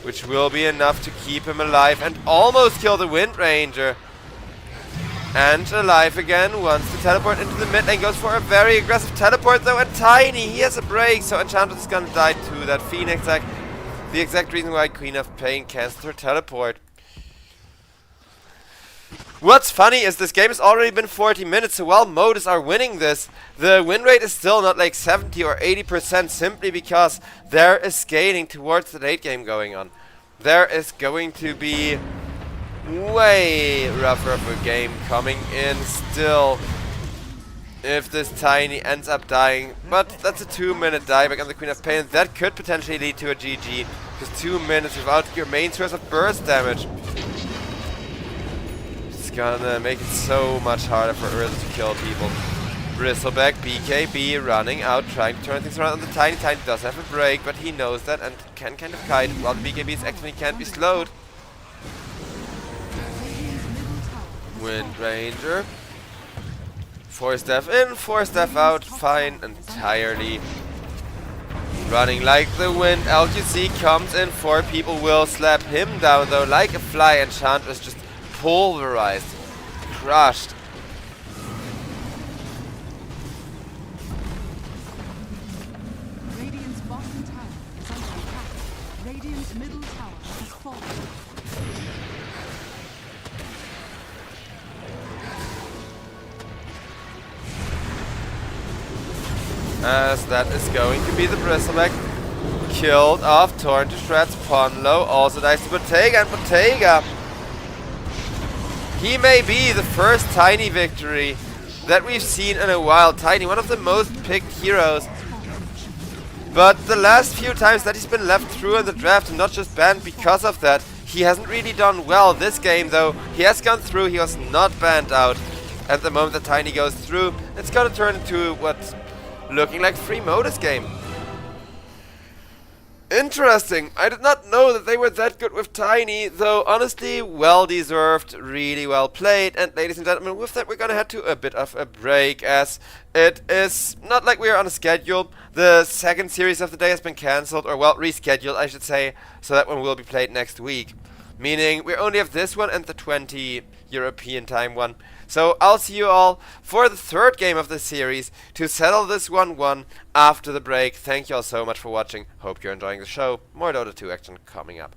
[SPEAKER 1] which will be enough to keep him alive and almost kill the Wind Ranger. And alive again, wants to teleport into the mid lane, goes for a very aggressive teleport though, and Tiny, he has a break, so Enchantress is gonna die too. That Phoenix, like, the exact reason why Queen of Pain cancelled her teleport. What's funny is this game has already been 40 minutes, so while Modus are winning this, the win rate is still not like 70 or 80% simply because there is scaling towards the late game going on. There is going to be way rougher of a game coming in still if this Tiny ends up dying. But that's a 2-minute dieback on the Queen of Pain. That could potentially lead to a GG, because 2 minutes without your main source of burst damage, it's gonna make it so much harder for Urza to kill people. Bristleback, BKB running out, trying to turn things around on the Tiny. Tiny does have a break, but he knows that and can kind of kite, while the BKBs actually can't be slowed. Wind Ranger. 4-step in, 4-step out, fine entirely. Running like the wind, LQC comes in, 4 people will slap him down though, like a fly. Enchantress just pulverized, crushed.
[SPEAKER 2] Radiant's bottom tower is under attack. Radiant's middle tower has fallen.
[SPEAKER 1] As that is going to be the Bristleback. Killed off, torn to shreds. Ponlo also dies to Bottega, and Bottega, he may be the first Tiny victory that we've seen in a while. Tiny, one of the most picked heroes. But the last few times that he's been left through in the draft and not just banned because of that, he hasn't really done well. This game though, he has gone through, he was not banned out. At the moment that Tiny goes through, it's gonna turn into what's looking like free Modus game. Interesting. I did not know that they were that good with Tiny, though honestly, well deserved, really well played. And ladies and gentlemen, with that we're gonna head to a bit of a break, as it is not like we're on a schedule. The second series of the day has been cancelled, or well, rescheduled I should say, so that one will be played next week. Meaning we only have this one and the 20 European time one. So I'll see you all for the third game of the series to settle this 1-1 after the break. Thank you all so much for watching. Hope you're enjoying the show. More Dota 2 action coming up.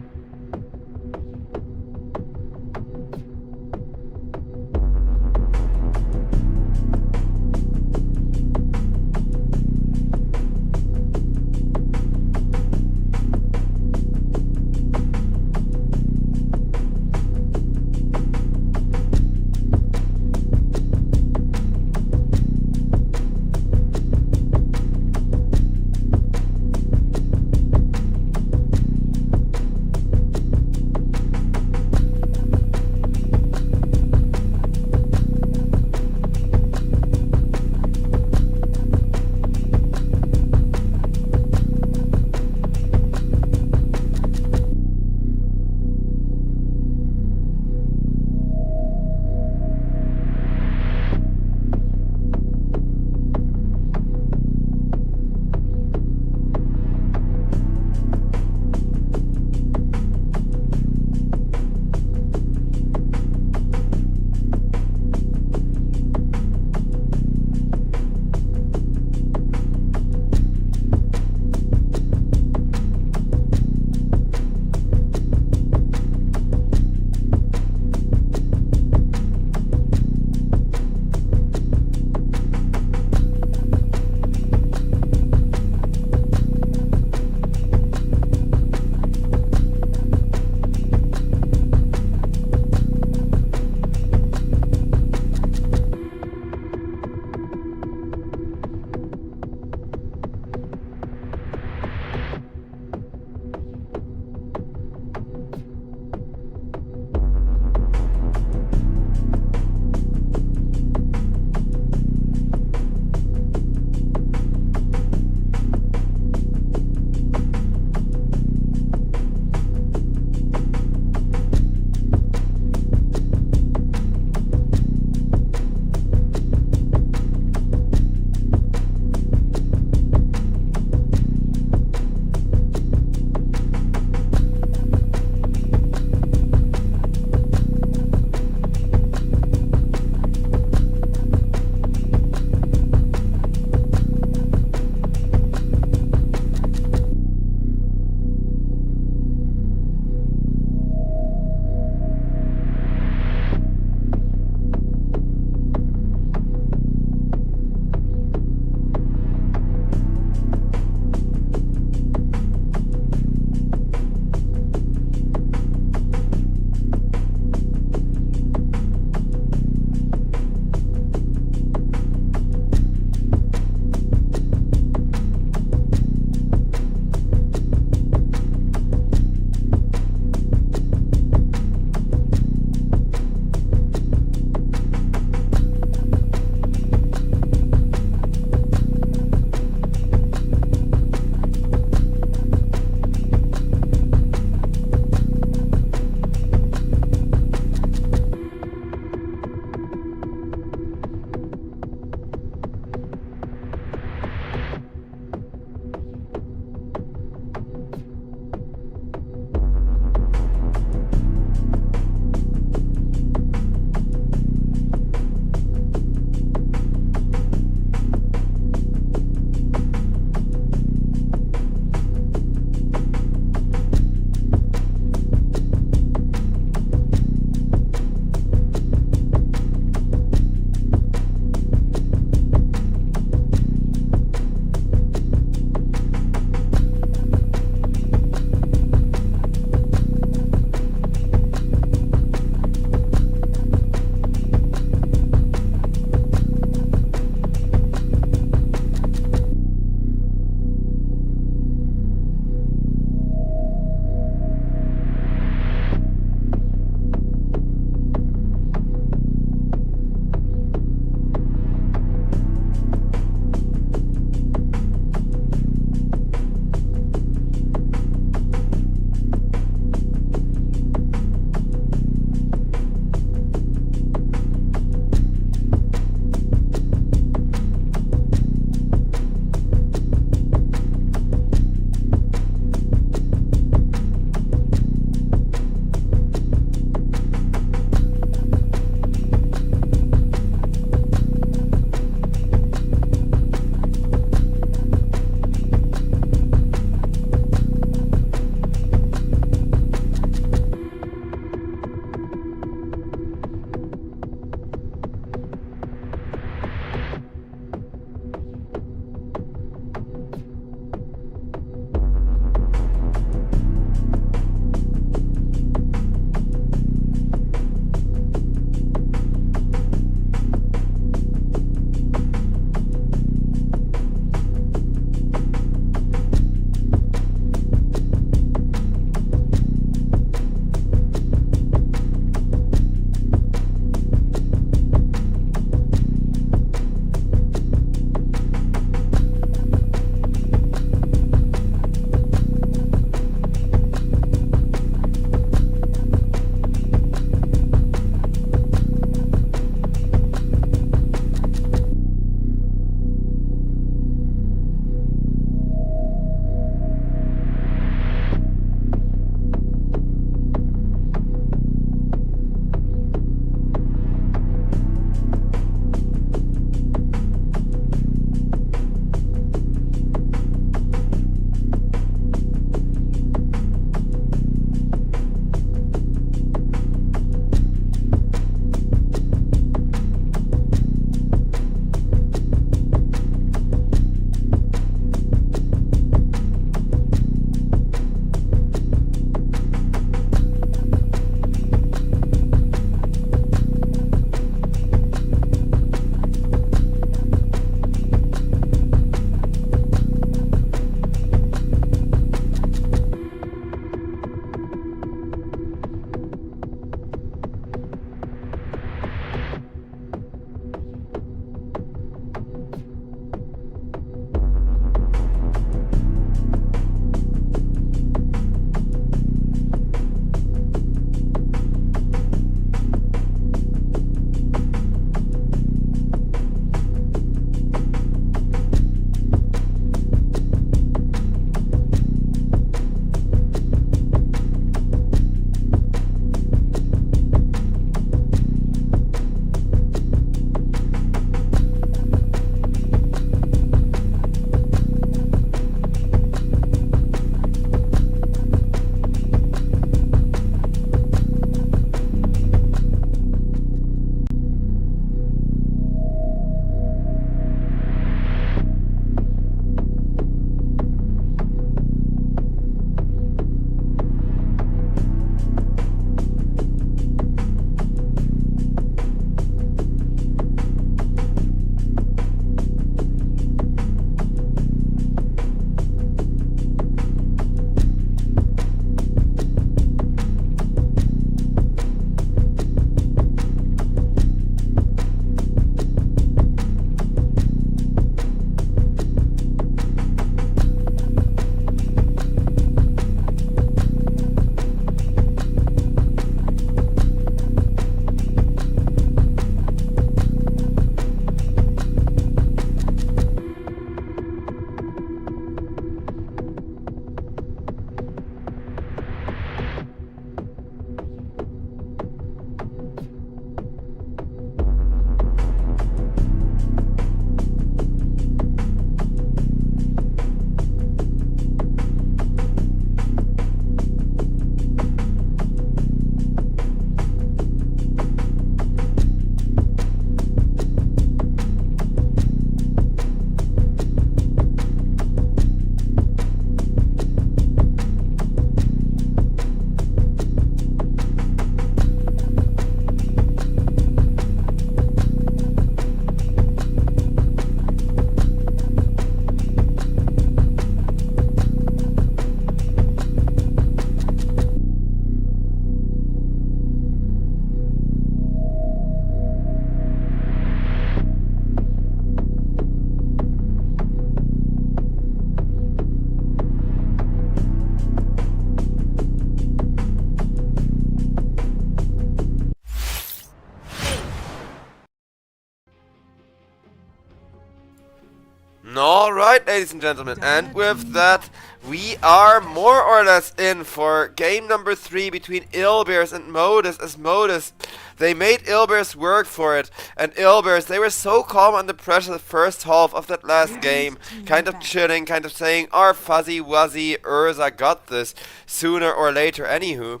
[SPEAKER 1] Alright, ladies and gentlemen, and with that, we are more or less in for game number 3 between Illbears and Modus, as Modus, they made Illbears work for it, and Illbears, they were so calm under pressure the first half of that last game, kind of chilling, kind of saying, our fuzzy wuzzy Urza got this, sooner or later, anywho.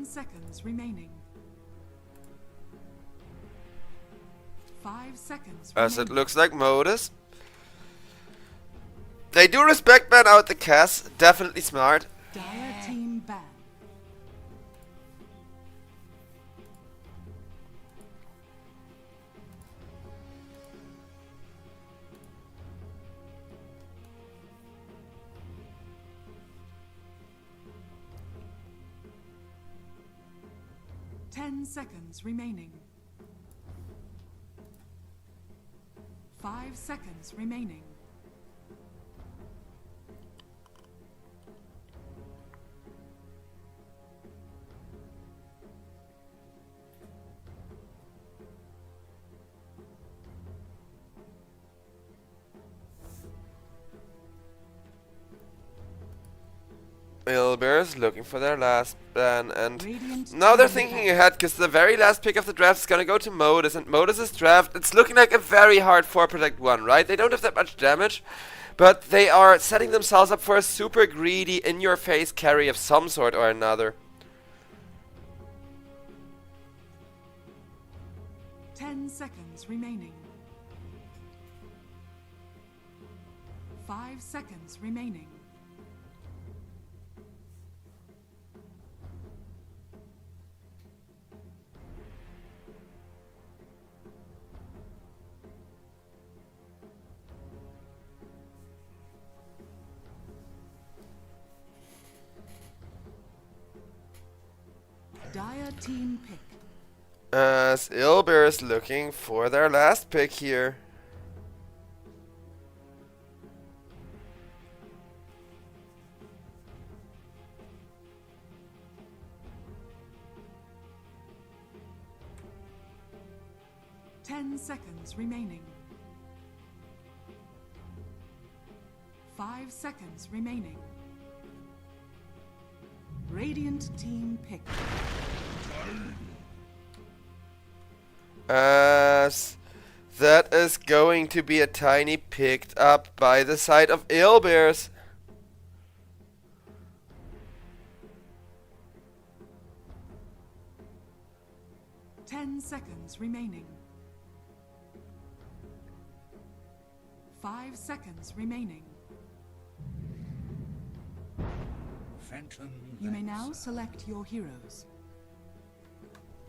[SPEAKER 2] Seconds remaining. 5 seconds
[SPEAKER 1] As
[SPEAKER 2] remaining.
[SPEAKER 1] it looks like Modus. They do respect ban out the Cass, definitely smart.
[SPEAKER 2] Dire team ban. Seconds remaining. 5 seconds remaining.
[SPEAKER 1] Illbears looking for their last ban, and now they're thinking ahead because the very last pick of the draft is gonna go to Modus, and Modus's draft, it's looking like a very hard 4 protect 1, right? They don't have that much damage, but they are setting themselves up for a super greedy, in-your-face carry of some sort or another.
[SPEAKER 2] 10 seconds remaining. 5 seconds remaining. Dire team pick.
[SPEAKER 1] As Illbears looking for their last pick here.
[SPEAKER 2] Seconds remaining. 5 seconds remaining. Radiant team pick.
[SPEAKER 1] As that is going to be a tiny picked up by the side of Illbears.
[SPEAKER 2] Seconds remaining. 5 seconds remaining.
[SPEAKER 3] Phantom
[SPEAKER 2] You may now select your heroes.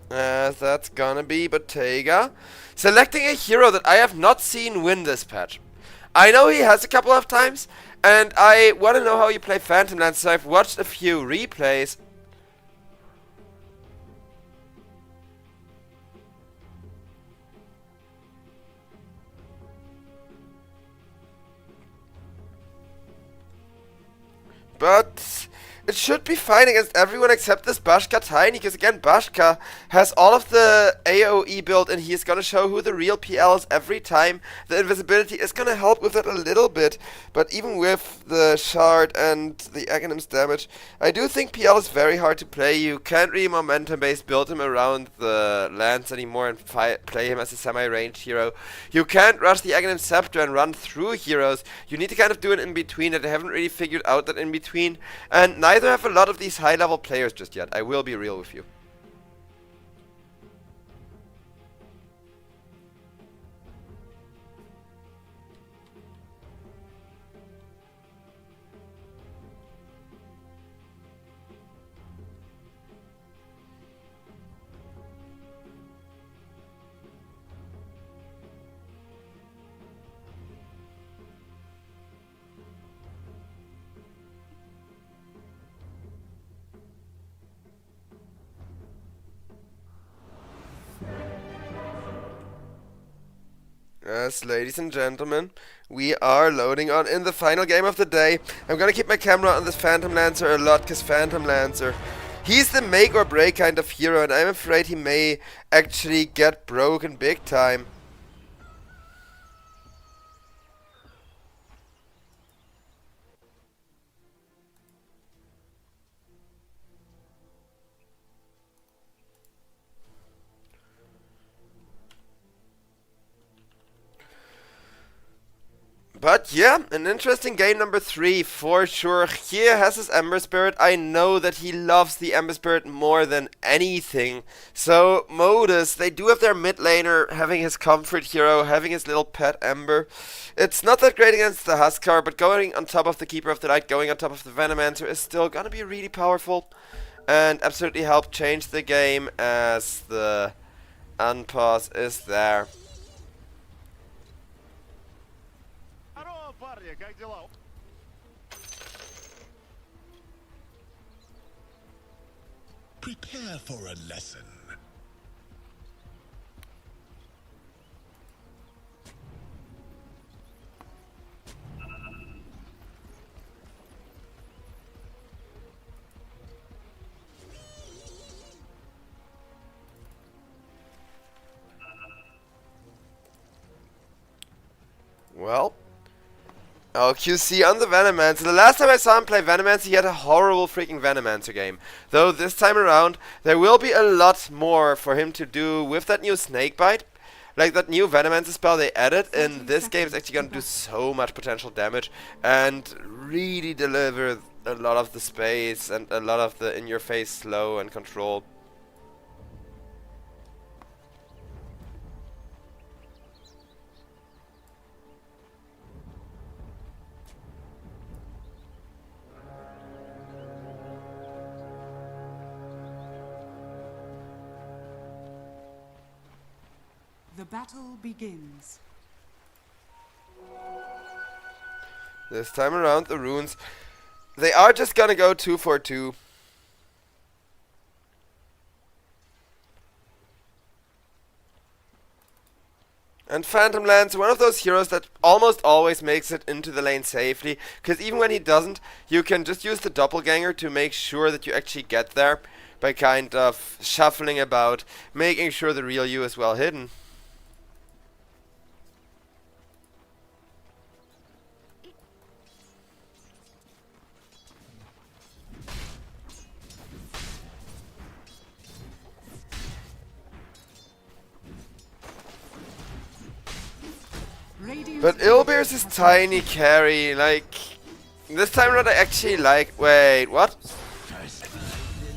[SPEAKER 1] That's gonna be Bottega. Selecting a hero that I have not seen win this patch. I know he has a couple of times, and I want to know how you play Phantom Lance, so I've watched a few replays. But it should be fine against everyone except this Bashka Tiny, because again, Bashka has all of the AoE built, and he's gonna show who the real PL is every time. The invisibility is gonna help with it a little bit, but even with the shard and the Aghanim's damage, I do think PL is very hard to play. You can't really momentum-based build him around the lands anymore and play him as a semi-ranged hero. You can't rush the Aghanim Scepter and run through heroes. You need to kind of do an in-between, and I haven't really figured out that in-between, and neither have a lot of these high-level players just yet. I will be real with you. Yes, ladies and gentlemen, we are loading on in the final game of the day. I'm gonna keep my camera on this Phantom Lancer a lot, because Phantom Lancer, he's the make or break kind of hero, and I'm afraid he may actually get broken big time. But yeah, an interesting game number 3 for sure. Here has his Ember Spirit. I know that he loves the Ember Spirit more than anything. So Modus, they do have their mid laner having his comfort hero, having his little pet Ember. It's not that great against the Huskar, but going on top of the Keeper of the Light, going on top of the Venomancer is still gonna be really powerful. And absolutely help change the game as the unpause is there.
[SPEAKER 3] Prepare for a lesson.
[SPEAKER 1] Well, LQC on the Venomancer. The last time I saw him play Venomancer, he had a horrible freaking Venomancer game. Though this time around, there will be a lot more for him to do with that new Snakebite. Like that new Venomancer spell they added in this game is actually going to do so much potential damage and really deliver a lot of the space and a lot of the in-your-face slow and control.
[SPEAKER 2] The battle begins.
[SPEAKER 1] This time around, the runes, they are just gonna go 2 for 2. And Phantom Lancer, one of those heroes that almost always makes it into the lane safely, because even when he doesn't, you can just use the doppelganger to make sure that you actually get there by kind of shuffling about, making sure the real you is well hidden. But Ilbeer's is tiny carry, like, this time around I actually like, wait, what?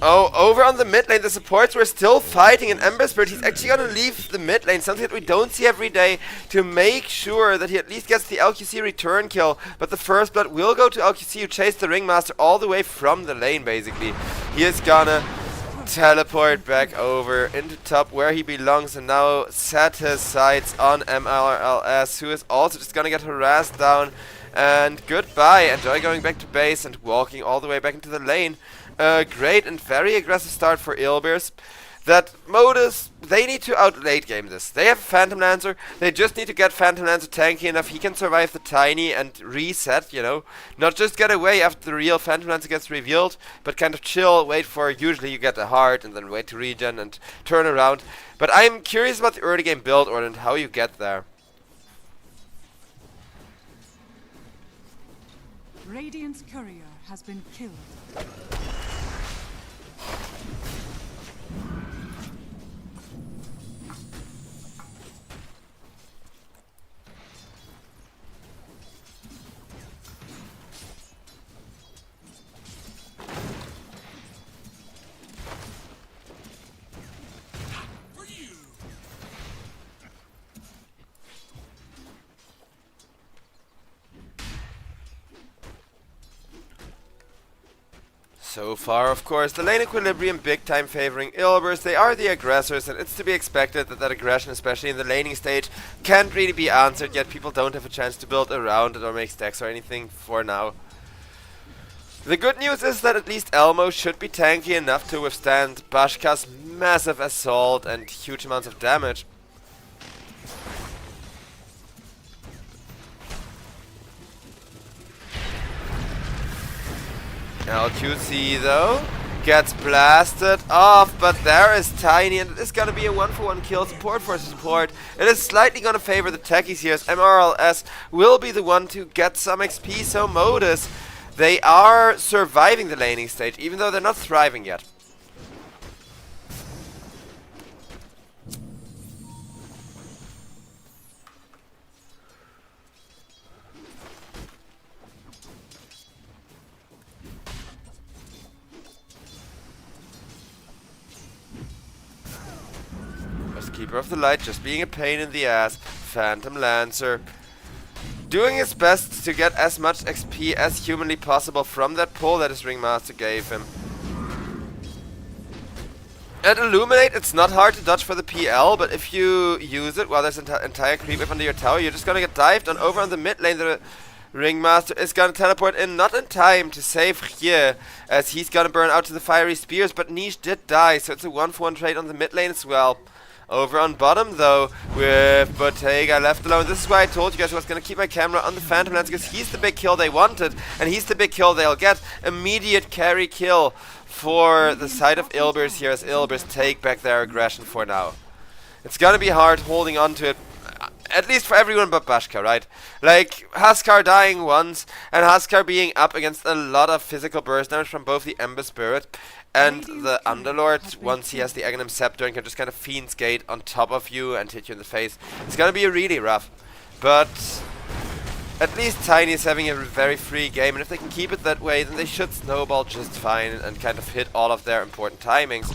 [SPEAKER 1] Oh, over on the mid lane, the supports were still fighting, and Ember Spirit, he's actually gonna leave the mid lane, something that we don't see every day, to make sure that he at least gets the LQC return kill. But the first blood will go to LQC, who chased the Ringmaster all the way from the lane, basically. He is gonna teleport back over into top where he belongs and now set his sights on MLRLS, who is also just gonna get harassed down. And goodbye, enjoy going back to base and walking all the way back into the lane. Great and very aggressive start for Ilbeers. That Modus, they need to out late game this. They have Phantom Lancer, they just need to get Phantom Lancer tanky enough he can survive the tiny and reset, you know. Not just get away after the real Phantom Lancer gets revealed, but kind of chill, wait for, usually you get a heart and then wait to regen and turn around. But I'm curious about the early game build order and how you get there.
[SPEAKER 2] Radiant's courier has been killed.
[SPEAKER 1] So far, of course, the lane equilibrium big time favoring Ilbers. They are the aggressors, and it's to be expected that that aggression, especially in the laning stage, can't really be answered, yet people don't have a chance to build around it or make stacks or anything for now. The good news is that at least Elmo should be tanky enough to withstand Bashka's massive assault and huge amounts of damage. LQC though gets blasted off, but there is Tiny, and it is gonna be a 1-for-1 kill, support for support. It is slightly gonna favor the techies here, as MRLS will be the one to get some XP, so Modus, they are surviving the laning stage, even though they're not thriving yet. Keeper of the Light just being a pain in the ass. Phantom Lancer doing his best to get as much XP as humanly possible from that pull that his Ringmaster gave him. At Illuminate, it's not hard to dodge for the PL, but if you use it while there's an entire creep wave under your tower, you're just gonna get dived on over on the mid lane. The Ringmaster is gonna teleport in, not in time to save here, as he's gonna burn out to the fiery spears, but Niche did die, so it's a 1-for-1 trade on the mid lane as well. Over on bottom though, with Bottega left alone. This is why I told you guys I was going to keep my camera on the Phantom Lance, because he's the big kill they wanted, and he's the big kill they'll get. Immediate carry kill for the side of Ilbers here, as Ilbers take back their aggression for now. It's going to be hard holding on to it, at least for everyone but Bashka, right? Like, Huskar dying once, and Huskar being up against a lot of physical burst damage from both the Ember Spirit and the Underlord, once he has the Aghanim Scepter and can just kind of Fiend's Gate on top of you and hit you in the face. It's gonna be really rough. But at least Tiny is having a very free game, and if they can keep it that way, then they should snowball just fine and kind of hit all of their important timings.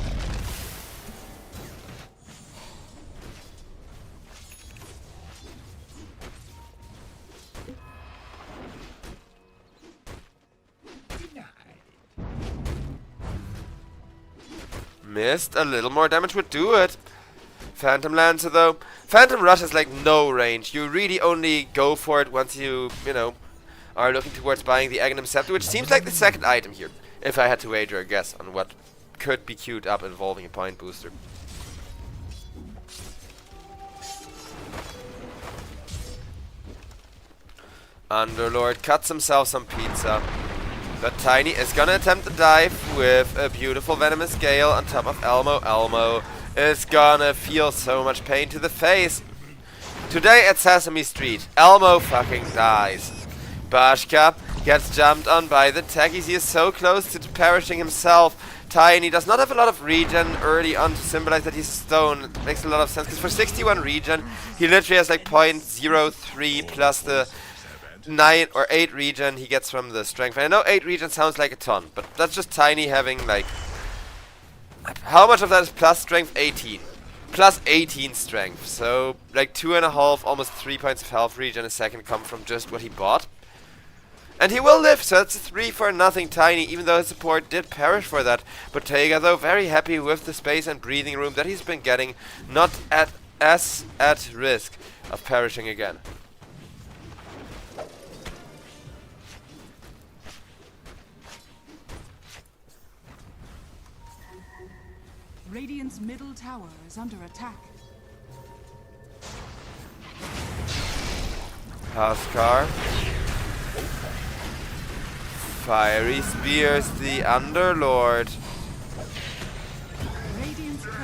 [SPEAKER 1] Missed. A little more damage would do it. Phantom Lancer though. Phantom Rush has like no range. You really only go for it once you know, are looking towards buying the Aghanim Scepter, which seems like the second item here, if I had to wager a guess on what could be queued up involving a point booster. Underlord cuts himself some pizza. But Tiny is gonna attempt the dive with a beautiful Venomous Gale on top of Elmo. Elmo is gonna feel so much pain to the face. Today at Sesame Street, Elmo fucking dies. Bashka gets jumped on by the techies. He is so close to perishing himself. Tiny does not have a lot of regen early on to symbolize that he's a stone. It makes a lot of sense, because for 61 regen, he literally has like 0.03 plus the 9 or 8 regen he gets from the strength. And I know 8 regen sounds like a ton, but that's just Tiny having like... How much of that is plus strength? 18. Plus 18 strength. So like 2.5, almost 3 points of health regen a second come from just what he bought. And he will live, so it's a 3-for-0 Tiny, even though his support did perish for that. Bottega though, very happy with the space and breathing room that he's been getting, not at risk of perishing again.
[SPEAKER 2] Radiant's middle tower is under attack.
[SPEAKER 1] Huskar. Fiery Spears the Underlord.
[SPEAKER 2] Radiant's turret.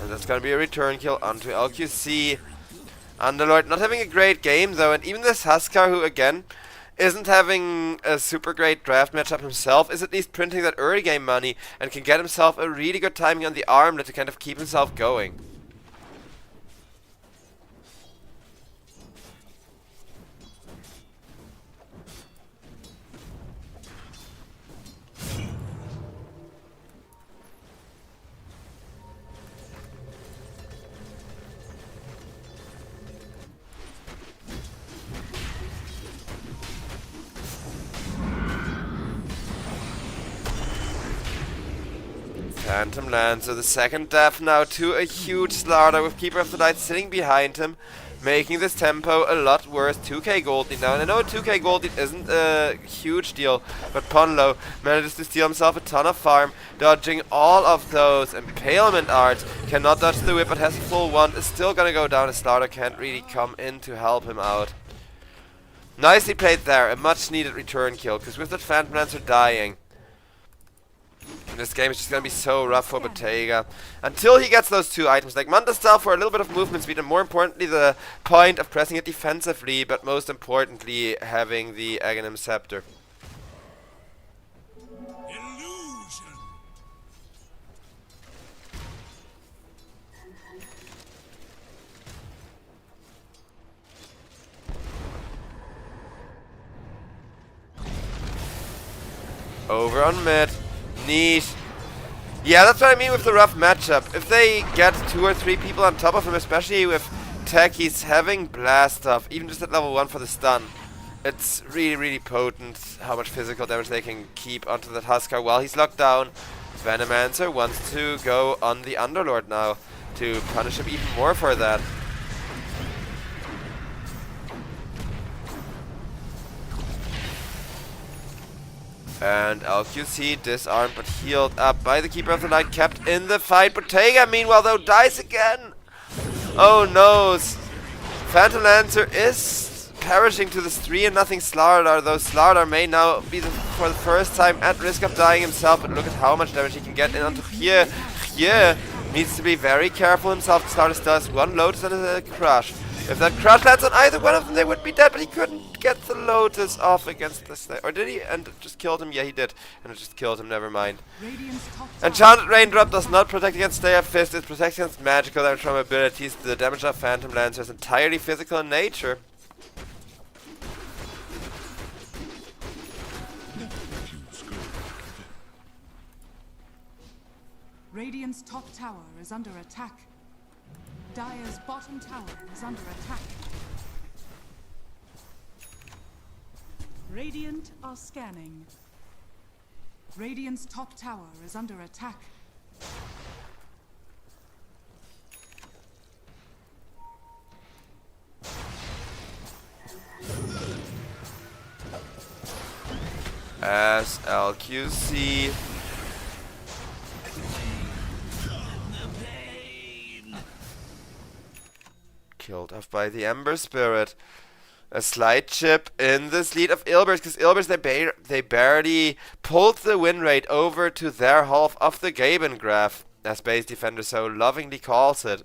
[SPEAKER 1] And that's gonna be a return kill onto LQC. Underlord not having a great game though, and even this Huskar, who again isn't having a super great draft matchup himself, is at least printing that early game money and can get himself a really good timing on the armlet to kind of keep himself going. Phantom Lancer, the second death now to a huge slaughter with Keeper of the Light sitting behind him, making this tempo a lot worse. 2k gold lead now, and I know 2k gold lead isn't a huge deal, but Ponlo manages to steal himself a ton of farm, dodging all of those impalement arts. Cannot dodge the whip, but has a full one, is still gonna go down. A slaughter can't really come in to help him out. Nicely played there. A much needed return kill. Because with that Phantom Lancer dying, this game is just going to be so rough for Bottega. Until he gets those 2 items. Like Manta Style for a little bit of movement speed. And more importantly, the point of pressing it defensively. But most importantly, having the Aghanim Scepter. Over on mid. Niche. Yeah, that's what I mean with the rough matchup. If they get 2 or 3 people on top of him, especially with techies having blast off, even just at level 1 for the stun, it's really, really potent how much physical damage they can keep onto that Huskar while he's locked down. Venomancer wants to go on the Underlord now to punish him even more for that. And LQC disarmed but healed up by the Keeper of the Light, kept in the fight. Bottega, meanwhile, though, dies again. Oh no. Phantom Lancer is perishing to this 3-0 Slardar, though Slardar may now be for the first time at risk of dying himself. But look at how much damage he can get in onto Hye. Hye needs to be very careful himself. Slardar still has 1 Lotus and a Crush. If that Crush lands on either one of them, they would be dead, but he couldn't get the Lotus off against the Slayer. Or did he? And it just killed him? Yeah, he did. And it just killed him, never mind. Enchanted Raindrop does not protect against Slayer Fist, it protects against magical damage from abilities. The damage of Phantom Lancer is entirely physical in nature.
[SPEAKER 2] Radiant's top tower is under attack. Dire's bottom tower is under attack. Radiant are scanning. Radiant's top tower is under attack.
[SPEAKER 1] As LQC killed off by the Ember Spirit. A slight chip in this lead of Ilbers, because Ilbers, they barely pulled the win rate over to their half of the Gaben graph, as Base Defender so lovingly calls it.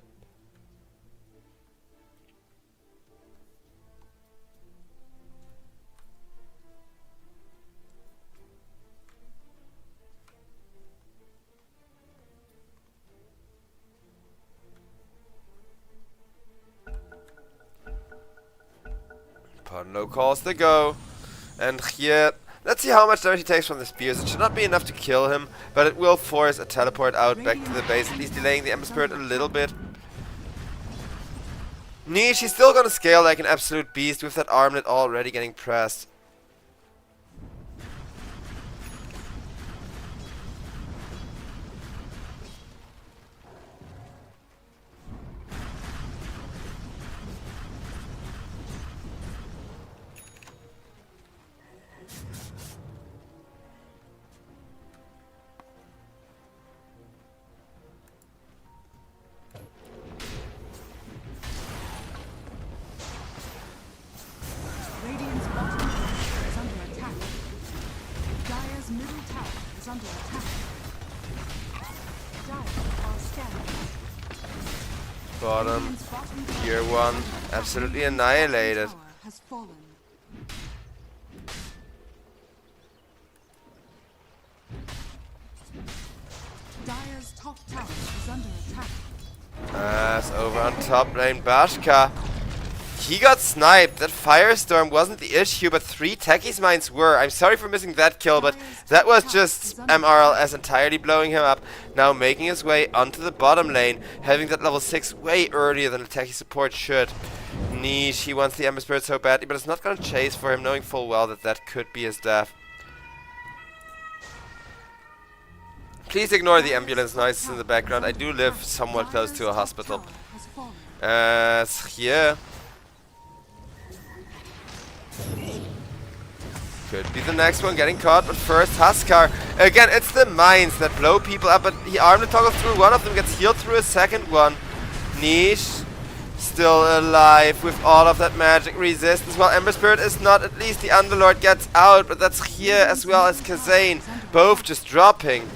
[SPEAKER 1] No calls to go. And here, let's see how much damage he takes from the spears. It should not be enough to kill him, but it will force a teleport out back to the base, at least delaying the Ember Spirit a little bit. Niche, he's still gonna scale like an absolute beast with that armlet already getting pressed. Bottom, tier 1, absolutely annihilated.
[SPEAKER 2] Dire's top tower is under attack.
[SPEAKER 1] As over on top lane, Bashka. He got sniped. That Firestorm wasn't the issue, but 3 Techies mines were. I'm sorry for missing that kill, but that was just MRLS entirely blowing him up. Now making his way onto the bottom lane, having that level 6 way earlier than the Techie support should. Niche, he wants the Ember Spirit so badly, but it's not going to chase for him, knowing full well that that could be his death. Please ignore the ambulance noises in the background. I do live somewhat close to a hospital. Here. Could be the next one getting caught, but first Huskar. Again, it's the mines that blow people up, but he armlet toggles through one of them, gets healed through a second one. Niche still alive with all of that magic resistance, while Ember Spirit is not. At least the Underlord gets out, but that's here as well as Kazane, both just dropping.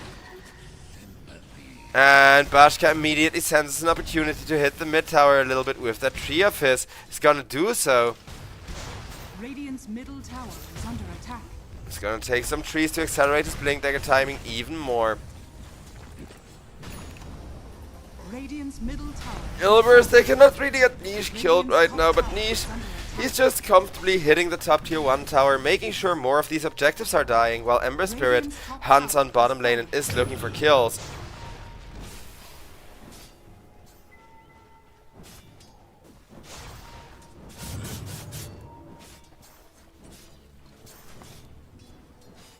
[SPEAKER 1] And Bashka immediately senses an opportunity to hit the mid tower a little bit with that tree of his. He's gonna do so.
[SPEAKER 2] Radiant's middle tower is under attack.
[SPEAKER 1] It's gonna take some trees to accelerate his blink dagger timing even more.
[SPEAKER 2] Radiant's middle tower.
[SPEAKER 1] Ilbers, they cannot really get Niche killed right now, but Niche, he's just comfortably hitting the top tier 1 tower, making sure more of these objectives are dying, while Ember Spirit hunts on bottom lane and is looking for kills.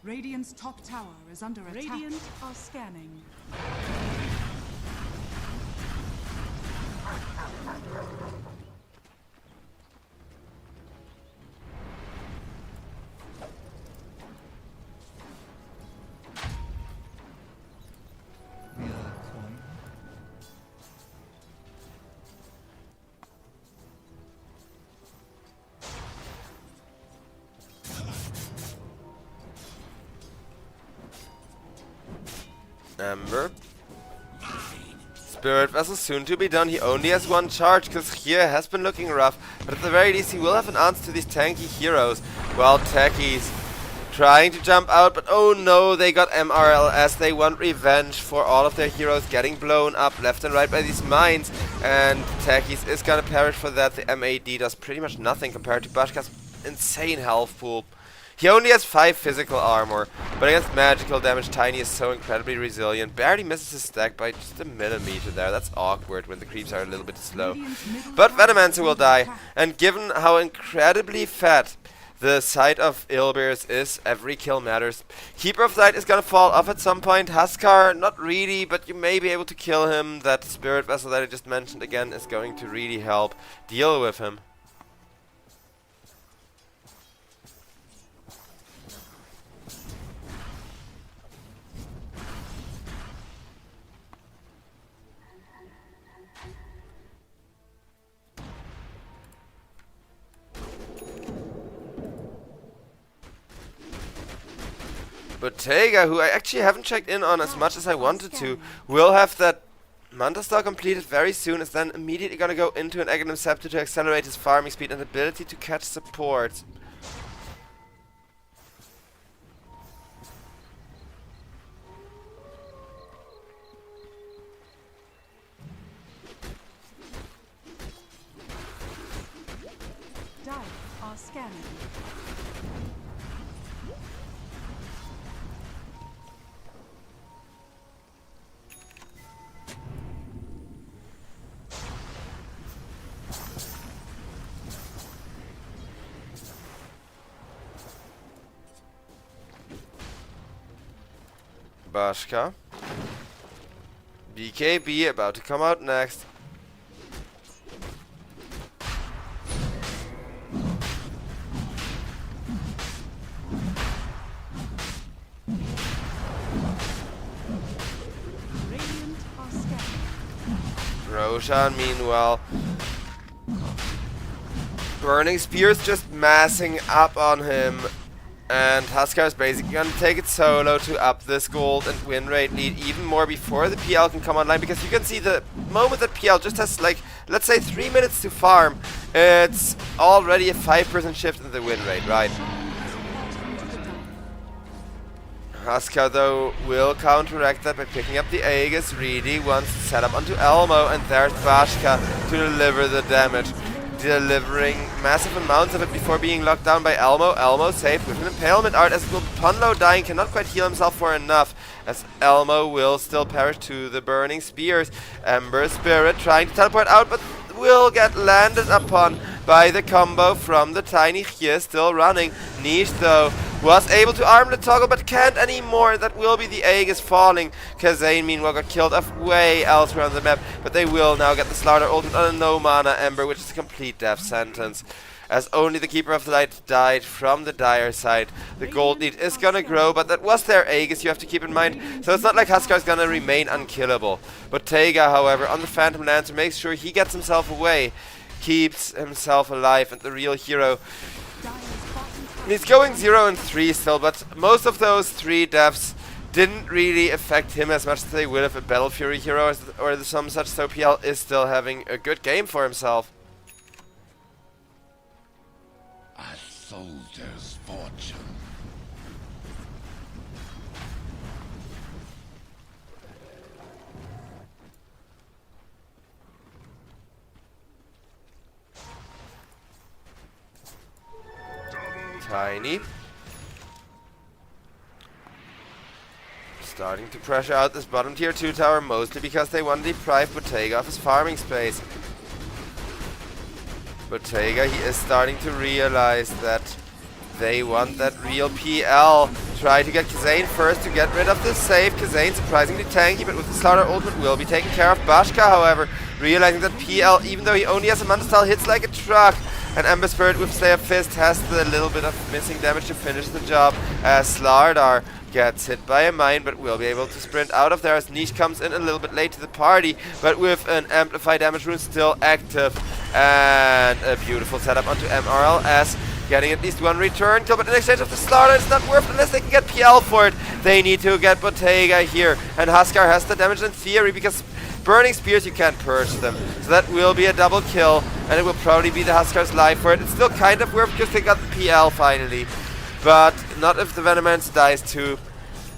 [SPEAKER 2] Radiant's top tower is under attack. Radiant are scanning.
[SPEAKER 1] Ember. Spirit Vessel soon to be done. He only has 1 charge because here has been looking rough, but at the very least he will have an answer to these tanky heroes. Well, Techies trying to jump out, but oh no, they got MRLS. They want revenge for all of their heroes getting blown up left and right by these mines, and Techies is gonna perish for that. The MAD does pretty much nothing compared to Bashka's insane health pool. He only has 5 physical armor, but against magical damage, Tiny is so incredibly resilient. Barely misses his stack by just a millimeter there. That's awkward when the creeps are a little bit slow. But Venomancer will die, and given how incredibly fat the side of Ilbers is, every kill matters. Keeper of Light is gonna fall off at some point. Huskar, not really, but you may be able to kill him. That Spirit Vessel that I just mentioned again is going to really help deal with him. Bottega, who I actually haven't checked in on as much as I wanted to, will have that Manta Star completed very soon, is then immediately gonna go into an Aghanim Scepter to accelerate his farming speed and ability to catch support.
[SPEAKER 2] Dire are scanning.
[SPEAKER 1] Bashka. BKB about to come out next.
[SPEAKER 2] Radiant are scanning.
[SPEAKER 1] Roshan, meanwhile, Burning Spear's just massing up on him, and Huskar is basically gonna take it solo to up this gold and win rate lead even more before the PL can come online, because you can see the moment that PL just has, like, let's say 3 minutes to farm, it's already a 5% shift in the win rate, right? Huskar, though, will counteract that by picking up the Aegis. Really wants to set up onto Elmo, and there's Bashka to deliver the damage. Delivering massive amounts of it before being locked down by Elmo. Elmo safe with an impalement art, as will Punlo dying, cannot quite heal himself for enough, as Elmo will still perish to the burning spears. Ember Spirit trying to teleport out, but will get landed upon by the combo from the tiny Hye, still running. Niche, though, was able to arm the toggle, but can't anymore. That will be the Aegis falling. Kazane, meanwhile, got killed off way elsewhere on the map, but they will now get the Slaughter ultimate on a no-mana Ember, which is a complete death sentence, as only the Keeper of the Light died from the Dire side. The gold lead is gonna grow, but that was their Aegis, you have to keep in mind, so it's not like Huskar is gonna remain unkillable. But Tega, however, on the Phantom Lancer, makes sure he gets himself away. keeps himself alive, and the real hero.
[SPEAKER 2] Dire's bottom tower
[SPEAKER 1] He's going 0 and 3 still, but most of those 3 deaths didn't really affect him as much as they would if a Battle Fury hero or some such, so PL is still having a good game for himself.
[SPEAKER 3] A soldier's fortune.
[SPEAKER 1] Tiny. Starting to pressure out this bottom tier 2 tower, mostly because they want to deprive Bottega of his farming space. Bottega, he is starting to realize that they want that real PL. Try to get Kazane first to get rid of the save. Kazane surprisingly tanky, but with the Slaughter ultimate will be taken care of. Bashka, however, realizing that PL, even though he only has a Manta style, hits like a truck. And Ember Spirit with Slayer Fist has the little bit of missing damage to finish the job, as Slardar gets hit by a mine, but will be able to sprint out of there as Niche comes in a little bit late to the party, but with an Amplify damage rune still active. And a beautiful setup onto MRLS, getting at least 1 return kill, but in exchange of the Slaughter, it's not worth it unless they can get PL for it. They need to get Bottega here, and Huskar has the damage in theory, because Burning Spears, you can't purge them. So that will be a double kill, and it will probably be the Huskar's life for it. It's still kind of worth because they got the PL finally, but not if the Venomance dies too.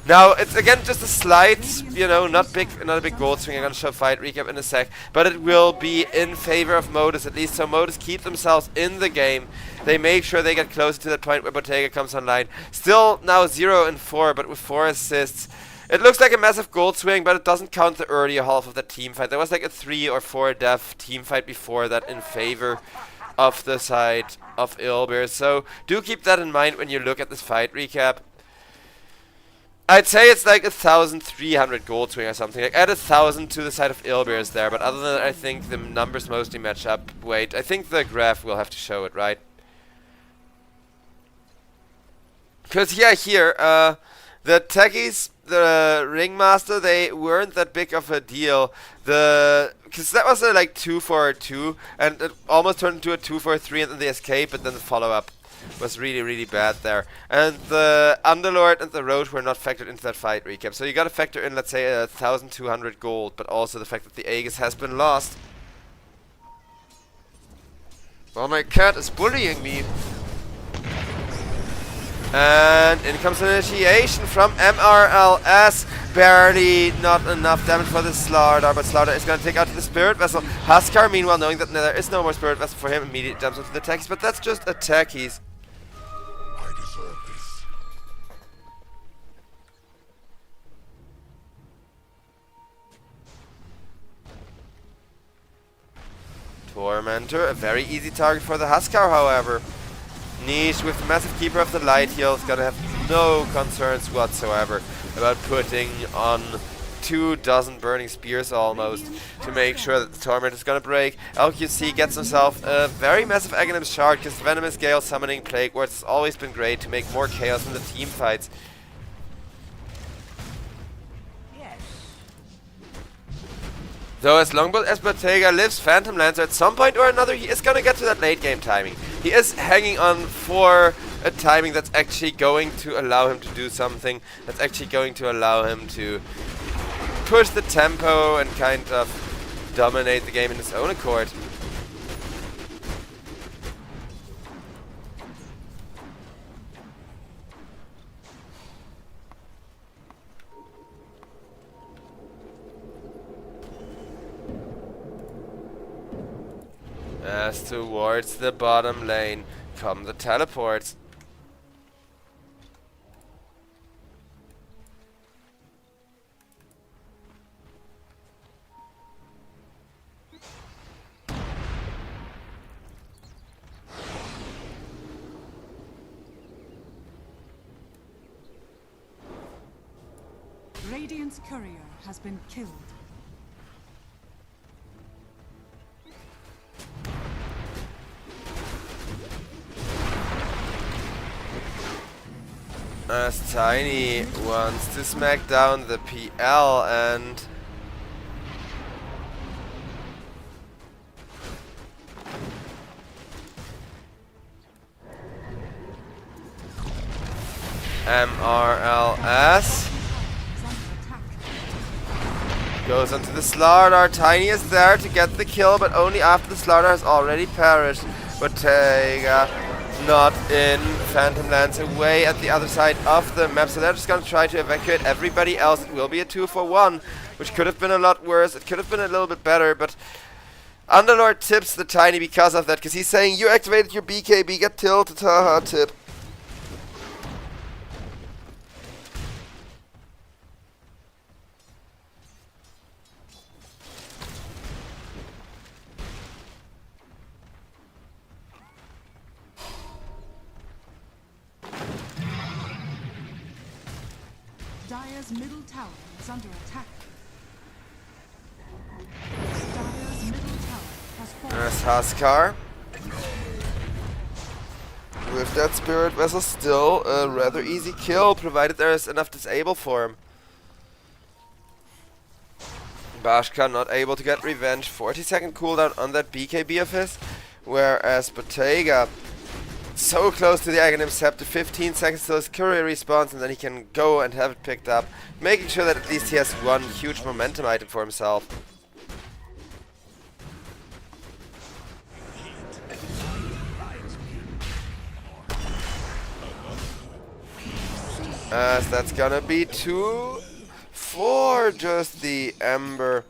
[SPEAKER 1] Now, it's again just a slight, you know, not a big gold swing. I'm going to show fight recap in a sec, but it will be in favor of Modus at least, so Modus keep themselves in the game. They make sure they get closer to that point where Bottega comes online. Still now 0 and 4, but with 4 assists. It looks like a massive gold swing, but it doesn't count the earlier half of the team fight. There was like a 3 or 4 death team fight before that in favor of the side of Ilbir. So do keep that in mind when you look at this fight recap. I'd say it's like 1,300 gold swing or something. Like add 1,000 to the side of Ilbir's there, but other than that, I think the numbers mostly match up. Wait, I think the graph will have to show it, right? Because yeah, here, the techies, the Ringmaster, they weren't that big of a deal. Because that was a like 2-4-2, and it almost turned into a 2-4-3, and then the escape, but then the follow-up was really, really bad there. And the Underlord and the Road were not factored into that fight recap. So you gotta factor in, let's say, 1,200 gold, but also the fact that the Aegis has been lost. Well, my cat is bullying me. And in comes an initiation from MRLS. Barely not enough damage for the Slardar, but Slardar is going to take out the Spirit Vessel. Huskar, meanwhile, knowing that there is no more Spirit Vessel for him, immediately jumps into the techies, but that's just a techies.
[SPEAKER 3] I deserve this.
[SPEAKER 1] Tormentor, a very easy target for the Huskar, however. Niche with the massive Keeper of the Light Heal is going to have no concerns whatsoever about putting on 24 Burning Spears almost to make sure that the Torment is going to break. LQC gets himself a very massive Aghanim Shard because Venomous Gale summoning Plague Wards has always been great to make more chaos in the team fights. Though as long as Bottega lives Phantom Lancer, at some point or another he is going to get to that late game timing. He is hanging on for a timing that's actually going to allow him to do something, that's actually going to allow him to push the tempo and kind of dominate the game in his own accord. As towards the bottom lane come the teleports.
[SPEAKER 2] Radiant's courier has been killed.
[SPEAKER 1] As Tiny wants to smack down the PL, and MRLS.
[SPEAKER 2] Is under attack.
[SPEAKER 1] Goes onto the Slardar. Tiny is there to get the kill, but only after the Slardar has already perished. Bottega not in. Phantom lands away at the other side of the map, so they're just gonna try to evacuate everybody else. It will be a 2-for-1, which could have been a lot worse. It could have been a little bit better, but Underlord tips the Tiny because of that, because he's saying, you activated your BKB, get tilted, haha, tip.
[SPEAKER 2] Dire's middle tower is under attack. Dire's middle tower has fallen.
[SPEAKER 1] There's Huskar. With that Spirit Vessel, still a rather easy kill, provided there is enough disable for him. Bashka not able to get revenge. 40-second cooldown on that BKB of his. Whereas Bottega, so close to the Aghanim Scepter, 15 seconds till his courier respawns, and then he can go and have it picked up. Making sure that at least he has one huge momentum item for himself. As that's gonna be 2 for just the Ember.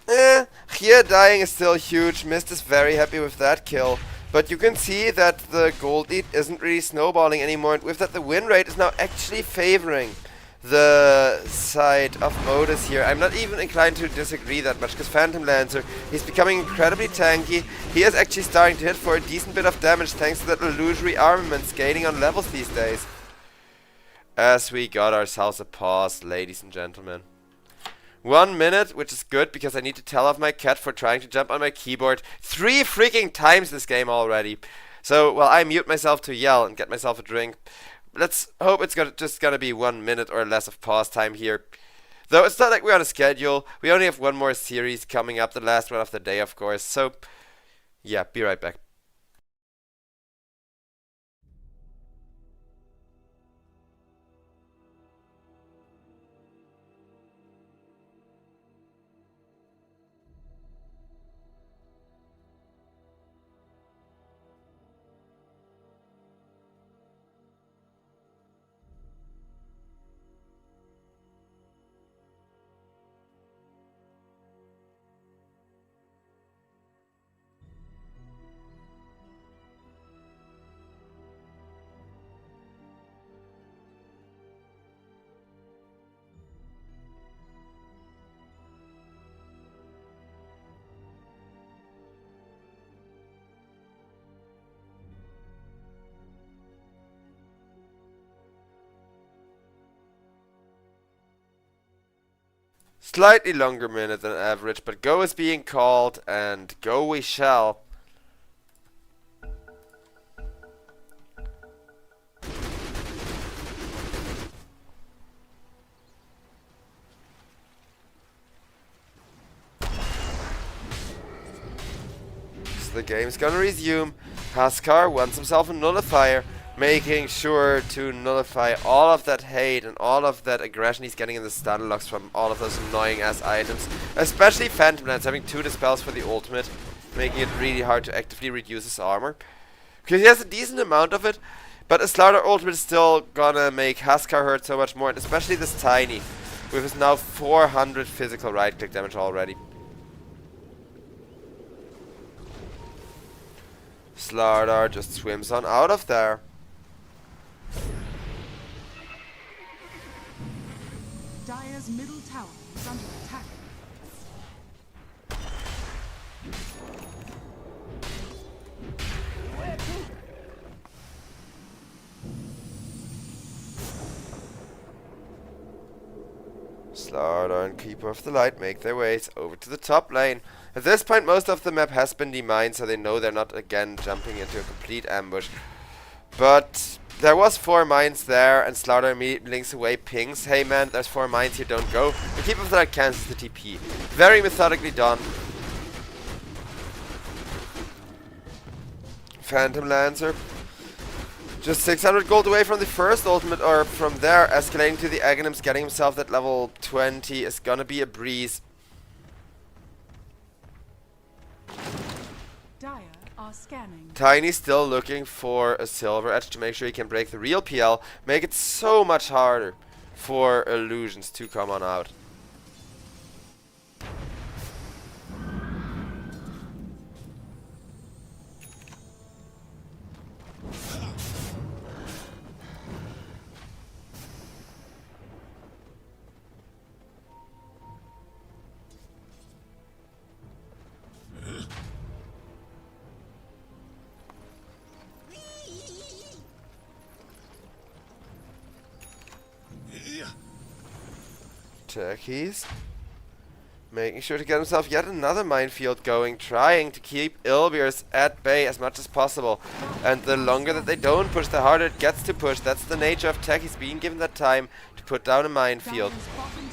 [SPEAKER 1] Here dying is still huge. Mist is very happy with that kill. But you can see that the gold lead isn't really snowballing anymore, and with that the win rate is now actually favoring the side of Modus here. I'm not even inclined to disagree that much, because Phantom Lancer, he's becoming incredibly tanky. He is actually starting to hit for a decent bit of damage thanks to that illusory armament scaling on levels these days. As we got ourselves a pause, ladies and gentlemen. 1 minute, which is good because I need to tell off my cat for trying to jump on my keyboard 3 freaking times this game already. So, well, I mute myself to yell and get myself a drink. Let's hope it's just gonna be 1 minute or less of pause time here. Though it's not like we're on a schedule. We only have one more series coming up, the last one of the day, of course. So, yeah, be right back. Slightly longer minute than average, but go is being called, and go we shall. So the game's gonna resume. Huskar wants himself a nullifier, making sure to nullify all of that hate and all of that aggression he's getting in the stun locks from all of those annoying ass items. Especially Phantom Lance having 2 dispels for the ultimate, making it really hard to actively reduce his armor. Because he has a decent amount of it, but a Slardar ultimate is still gonna make Huskar hurt so much more, and especially this Tiny, with his now 400 physical right click damage already. Slardar just swims on out of there.
[SPEAKER 2] Dire's middle tower is under attack.
[SPEAKER 1] Slardar and Keeper of the Light make their ways over to the top lane. At this point, most of the map has been demined, so they know they're not again jumping into a complete ambush. But there was 4 mines there, and Slardar immediately links away, pings, hey man, there's 4 mines here, don't go. The Keeper of the Light cancels the TP. Very methodically done. Phantom Lancer Just 600 gold away from the first ultimate, or from there, escalating to the Aghanims, getting himself that level 20 is gonna be a breeze.
[SPEAKER 2] Dire are scanning.
[SPEAKER 1] Tiny still looking for a silver edge to make sure he can break the real PL, make it so much harder for illusions to come on out. Turkeys. Making sure to get himself yet another minefield going, trying to keep Ilbeers at bay as much as possible. And the longer that they don't push, the harder it gets to push. That's the nature of tech. He's being given that time to put down a minefield.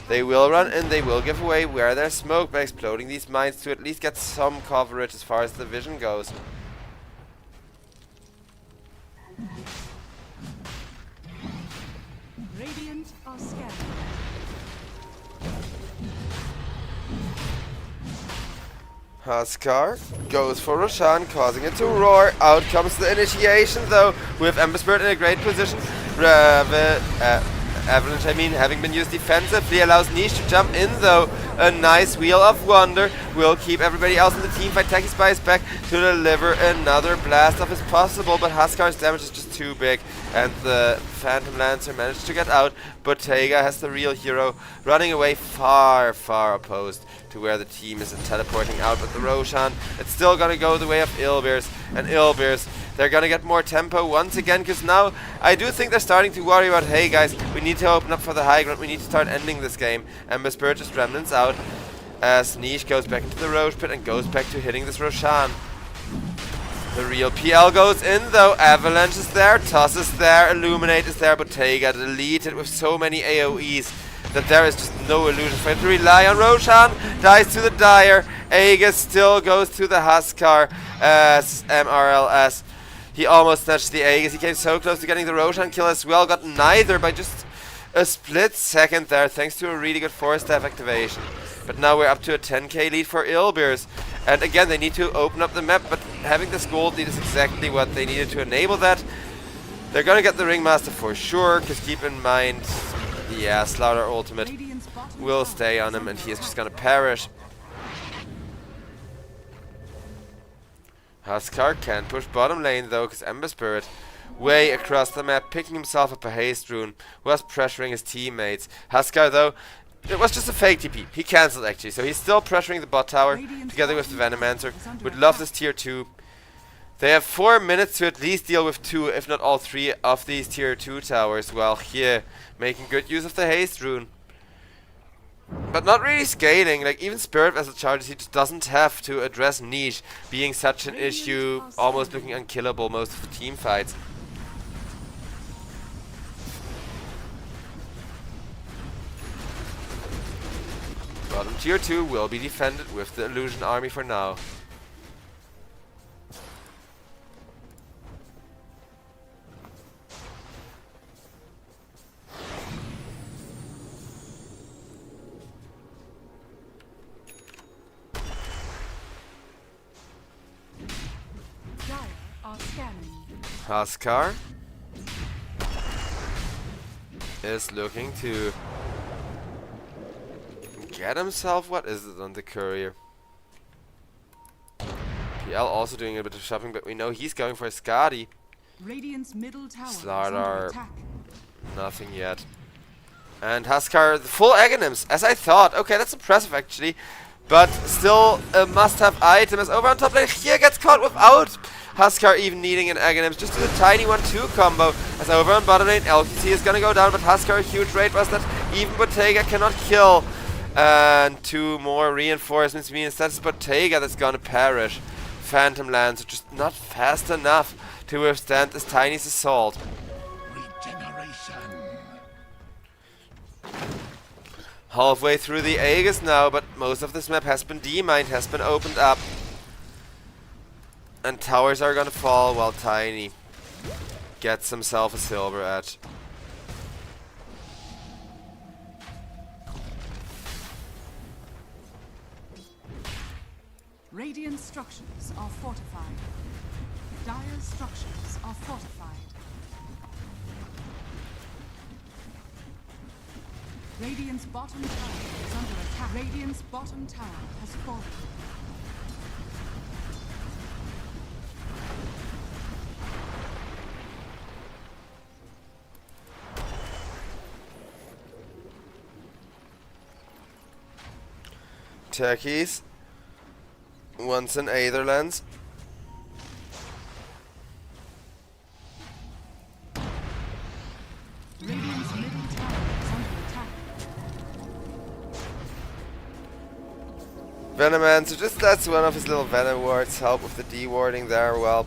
[SPEAKER 1] They will run in, they will give away where there's smoke by exploding these mines to at least get some coverage as far as the vision goes.
[SPEAKER 2] Radiant are scanning.
[SPEAKER 1] Huskar goes for Roshan, causing it to roar. Out comes the initiation though, with Ember Spirit in a great position. Avalanche, having been used defensively, allows Niche to jump in though. A nice Wheel of Wonder will keep everybody else in the team fight. Techie Spies back to deliver another blast off as possible, but Huskar's damage is just too big, and the Phantom Lancer managed to get out. Bottega has the real hero, running away far, far opposed to where the team is and teleporting out. But the Roshan, it's still gonna go the way of Ilbeers, and Ilbeers, they're gonna get more tempo once again, because now I do think they're starting to worry about, hey guys, we need to open up for the high ground, we need to start ending this game. Ember Spirit just remnants out as Niche goes back into the Roche Pit and goes back to hitting this Roshan. The real PL goes in though. Avalanche is there, Toss is there, Illuminate is there, Bottega deleted with so many AoEs that there is just no illusion for him to rely on. Roshan dies to the Dire. Aegis still goes to the Huskar as MRLS. He almost snatched the Aegis. He came so close to getting the Roshan kill as well. Got neither by just a split second there, thanks to a really good 4-staff activation. But now we're up to a 10k lead for Ilbeers. And again, they need to open up the map, but having this gold lead is exactly what they needed to enable that. They're gonna get the Ringmaster for sure, because keep in mind, yeah, Slaughter ultimate will stay on him and he is just gonna perish. Huskar can't push bottom lane though, because Ember Spirit way across the map, picking himself up a haste rune, was pressuring his teammates. Huskar though, it was just a fake TP. He cancelled actually, so he's still pressuring the bot tower together with the Venomancer. Would love this tier 2. They have 4 minutes to at least deal with 2, if not all 3 of these tier 2 towers. Well, here, making good use of the haste rune. But not really scaling, like even Spirit Vessel charges, he just doesn't have to address Niche being such an issue, almost looking unkillable most of the team fights. Bottom tier 2 will be defended with the Illusion Army for now. Huskar is looking to get himself, what is it on the courier? PL also doing a bit of shopping, but we know he's going for a Skadi.
[SPEAKER 2] Radiant's middle tower is
[SPEAKER 1] Slardar,
[SPEAKER 2] under attack.
[SPEAKER 1] nothing yet. And Huskar, the full Aghanims, as I thought. Okay, that's impressive actually. But still a must-have item as over on top lane here gets caught without Huskar even needing an Aghanims. Just do a tiny 1-2 combo. As over on bottom lane, LTC is gonna go down, but Huskar, a huge raid was that even Bottega cannot kill. And 2 more reinforcements means that's Bottega that's gonna perish. Phantom Lancer just not fast enough to withstand this Tiny's assault.
[SPEAKER 3] Regeneration.
[SPEAKER 1] Halfway through the Aegis now, but most of this map has been demined, has been opened up. And towers are gonna fall while Tiny gets himself a silver edge.
[SPEAKER 2] Radiant structures are fortified. Dire structures are fortified. Radiant's bottom tower is under attack. Radiant's bottom tower has fallen.
[SPEAKER 1] Techies. Once in Aetherlands.
[SPEAKER 2] Radiant's middle tower is under attack.
[SPEAKER 1] Venoman, so just that's one of his little Venom wards, help with the D-warding there. Well,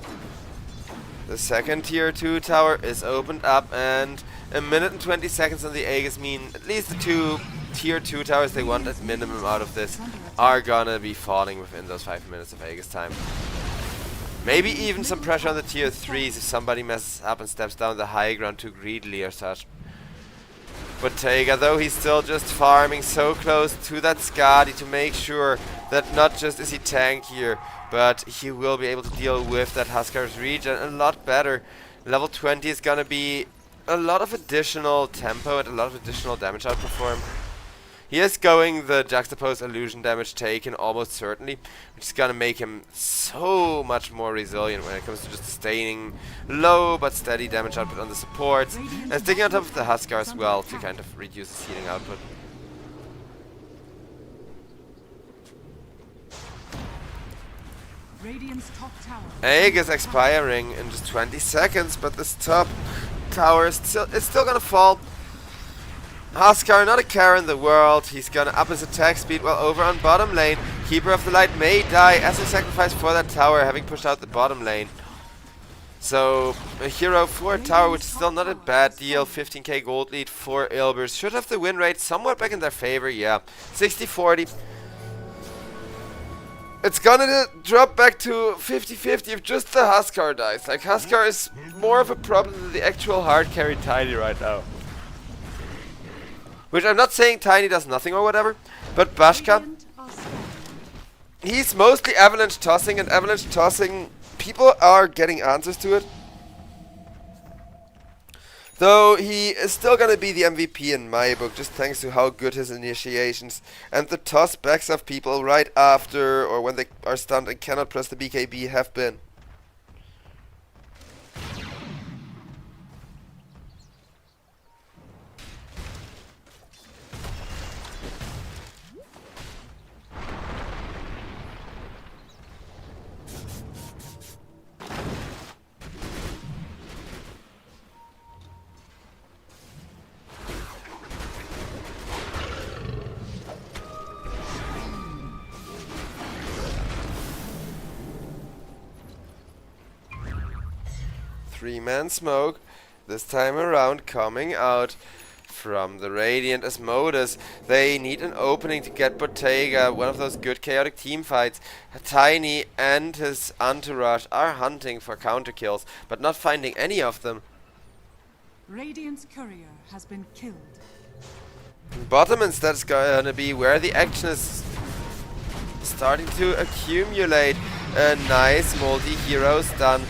[SPEAKER 1] the second tier 2 tower is opened up, and a minute and 20 seconds on the Aegis mean at least the 2 tier 2 towers they want at minimum out of this are gonna be falling within those 5 minutes of Aegis time. Maybe even some pressure on the tier 3s if somebody messes up and steps down the high ground too greedily or such. Bottega, though, he's still just farming so close to that Skadi to make sure that not just is he tankier, but he will be able to deal with that Huskar's regen a lot better. Level 20 is gonna be a lot of additional tempo and a lot of additional damage output for him. He is going the juxtaposed illusion damage taken almost certainly, which is gonna make him so much more resilient when it comes to just sustaining low but steady damage output on the supports, and sticking on top of the Huskar as well to kind of reduce his healing output.
[SPEAKER 2] Radiant's top tower.
[SPEAKER 1] Aegis expiring in just 20 seconds, but this top tower is still gonna fall. Huskar, not a care in the world. He's gonna up his attack speed while over on bottom lane. Keeper of the Light may die as a sacrifice for that tower, having pushed out the bottom lane. So, a hero for a tower, which is still not a bad deal. 15k gold lead for Ilbers. Should have the win rate somewhat back in their favor, yeah. 60-40. It's gonna drop back to 50-50 if just the Huskar dies. Like, Huskar is more of a problem than the actual hard carry Tiny right now. Which I'm not saying Tiny does nothing or whatever, but Bashka, he's mostly avalanche tossing, and avalanche tossing, people are getting answers to it. Though he is still gonna be the MVP in my book, just thanks to how good his initiations and the toss backs of people right after or when they are stunned and cannot press the BKB have been. Three-man smoke, this time around coming out from the Radiant as Modus. They need an opening to get Bottega, one of those good chaotic team fights. Tiny and his entourage are hunting for counter kills, but not finding any of them.
[SPEAKER 2] Radiant's courier has been killed.
[SPEAKER 1] Bottom instead is gonna be where the action is starting to accumulate. A nice multi-hero stun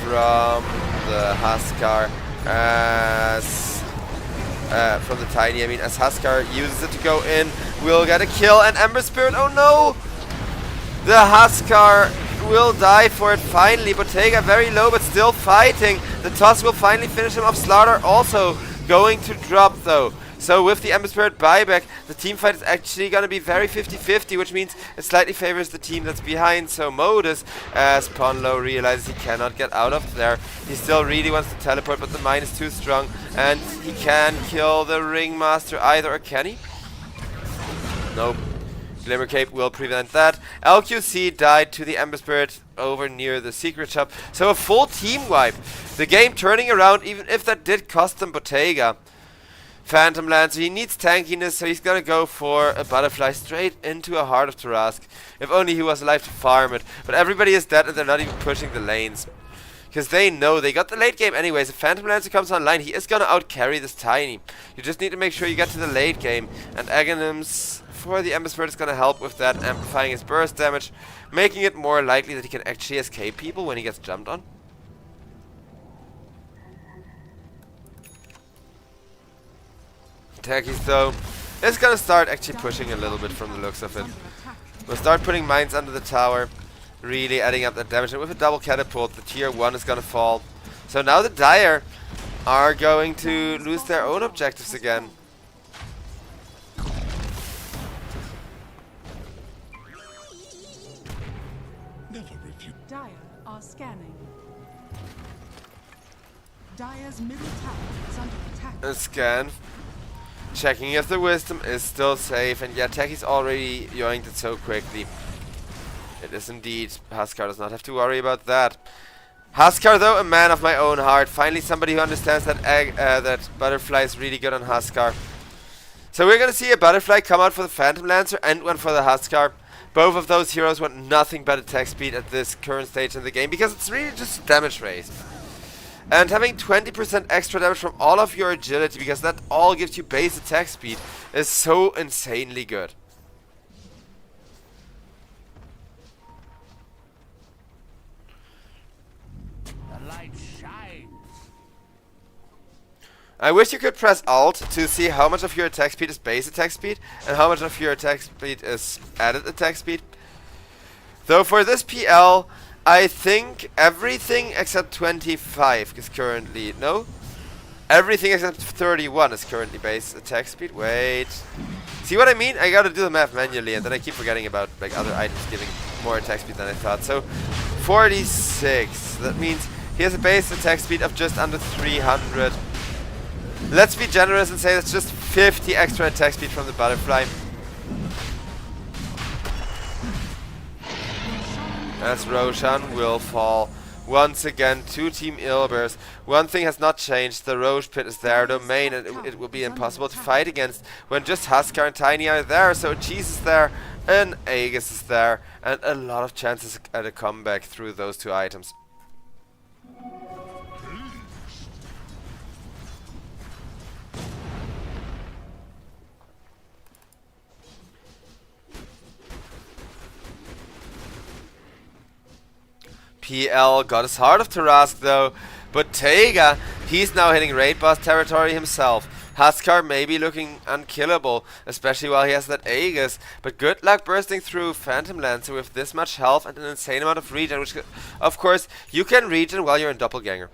[SPEAKER 1] from the Huskar as from the Tiny, I mean, as Huskar uses it to go in, will get a kill, and Ember Spirit, oh no! The Huskar will die for it finally. Bottega very low but still fighting. The toss will finally finish him off. Slaughter also going to drop though. So with the Ember Spirit buyback, the team fight is actually going to be very 50-50, which means it slightly favors the team that's behind. So Modus, as Ponlo realizes he cannot get out of there, he still really wants to teleport, but the mine is too strong, and he can kill the Ringmaster either, or can he? Nope. Glimmer Cape will prevent that. LQC died to the Ember Spirit over near the secret shop. So a full team wipe. The game turning around, even if that did cost them Bottega. Phantom Lancer, he needs tankiness, so he's gonna go for a butterfly straight into a Heart of Tarask. If only he was alive to farm it. But everybody is dead and they're not even pushing the lanes. Because they know they got the late game anyways. If Phantom Lancer comes online, he is going to outcarry this Tiny. You just need to make sure you get to the late game. And Aghanims for the Ember Spirit is going to help with that, amplifying his burst damage, making it more likely that he can actually escape people when he gets jumped on. Techies though is going to start actually pushing a little bit from the looks of it. We'll start putting mines under the tower, really adding up that damage. And with a double catapult, the tier 1 is going to fall. So now the Dire are going to lose their own objectives again.
[SPEAKER 2] Dire are scanning. Dire's middle tower is under attack.
[SPEAKER 1] A scan. Checking if the wisdom is still safe. And yeah, Techie's already yoinked it so quickly. It is indeed. Huskar does not have to worry about that. Huskar, though, a man of my own heart. Finally somebody who understands that that Butterfly is really good on Huskar. So we're going to see a Butterfly come out for the Phantom Lancer and one for the Huskar. Both of those heroes want nothing but attack speed at this current stage in the game, because it's really just damage race. And having 20% extra damage from all of your agility, because that all gives you base attack speed, is so insanely good.
[SPEAKER 4] The light shines.
[SPEAKER 1] I wish you could press Alt to see how much of your attack speed is base attack speed and how much of your attack speed is added attack speed. Though for this PL, I think everything except 25 is currently... No? Everything except 31 is currently base attack speed. Wait. See what I mean? I gotta do the math manually, and then I keep forgetting about like other items giving more attack speed than I thought. So, 46. That means he has a base attack speed of just under 300. Let's be generous and say that's just 50 extra attack speed from the Butterfly. As Roshan will fall once again to Team Ilbers. One thing has not changed. The Roche Pit is their domain, and it will be impossible to fight against when just Huskar and Tiny are there. So Cheese is there, and Aegis is there, and a lot of chances at a comeback through those two items. PL got his Heart of Tarask though, but Taiga, he's now hitting raid boss territory himself. Huskar may be looking unkillable, especially while he has that Aegis, but good luck bursting through Phantom Lancer with this much health and an insane amount of regen, which of course you can regen while you're in Doppelganger.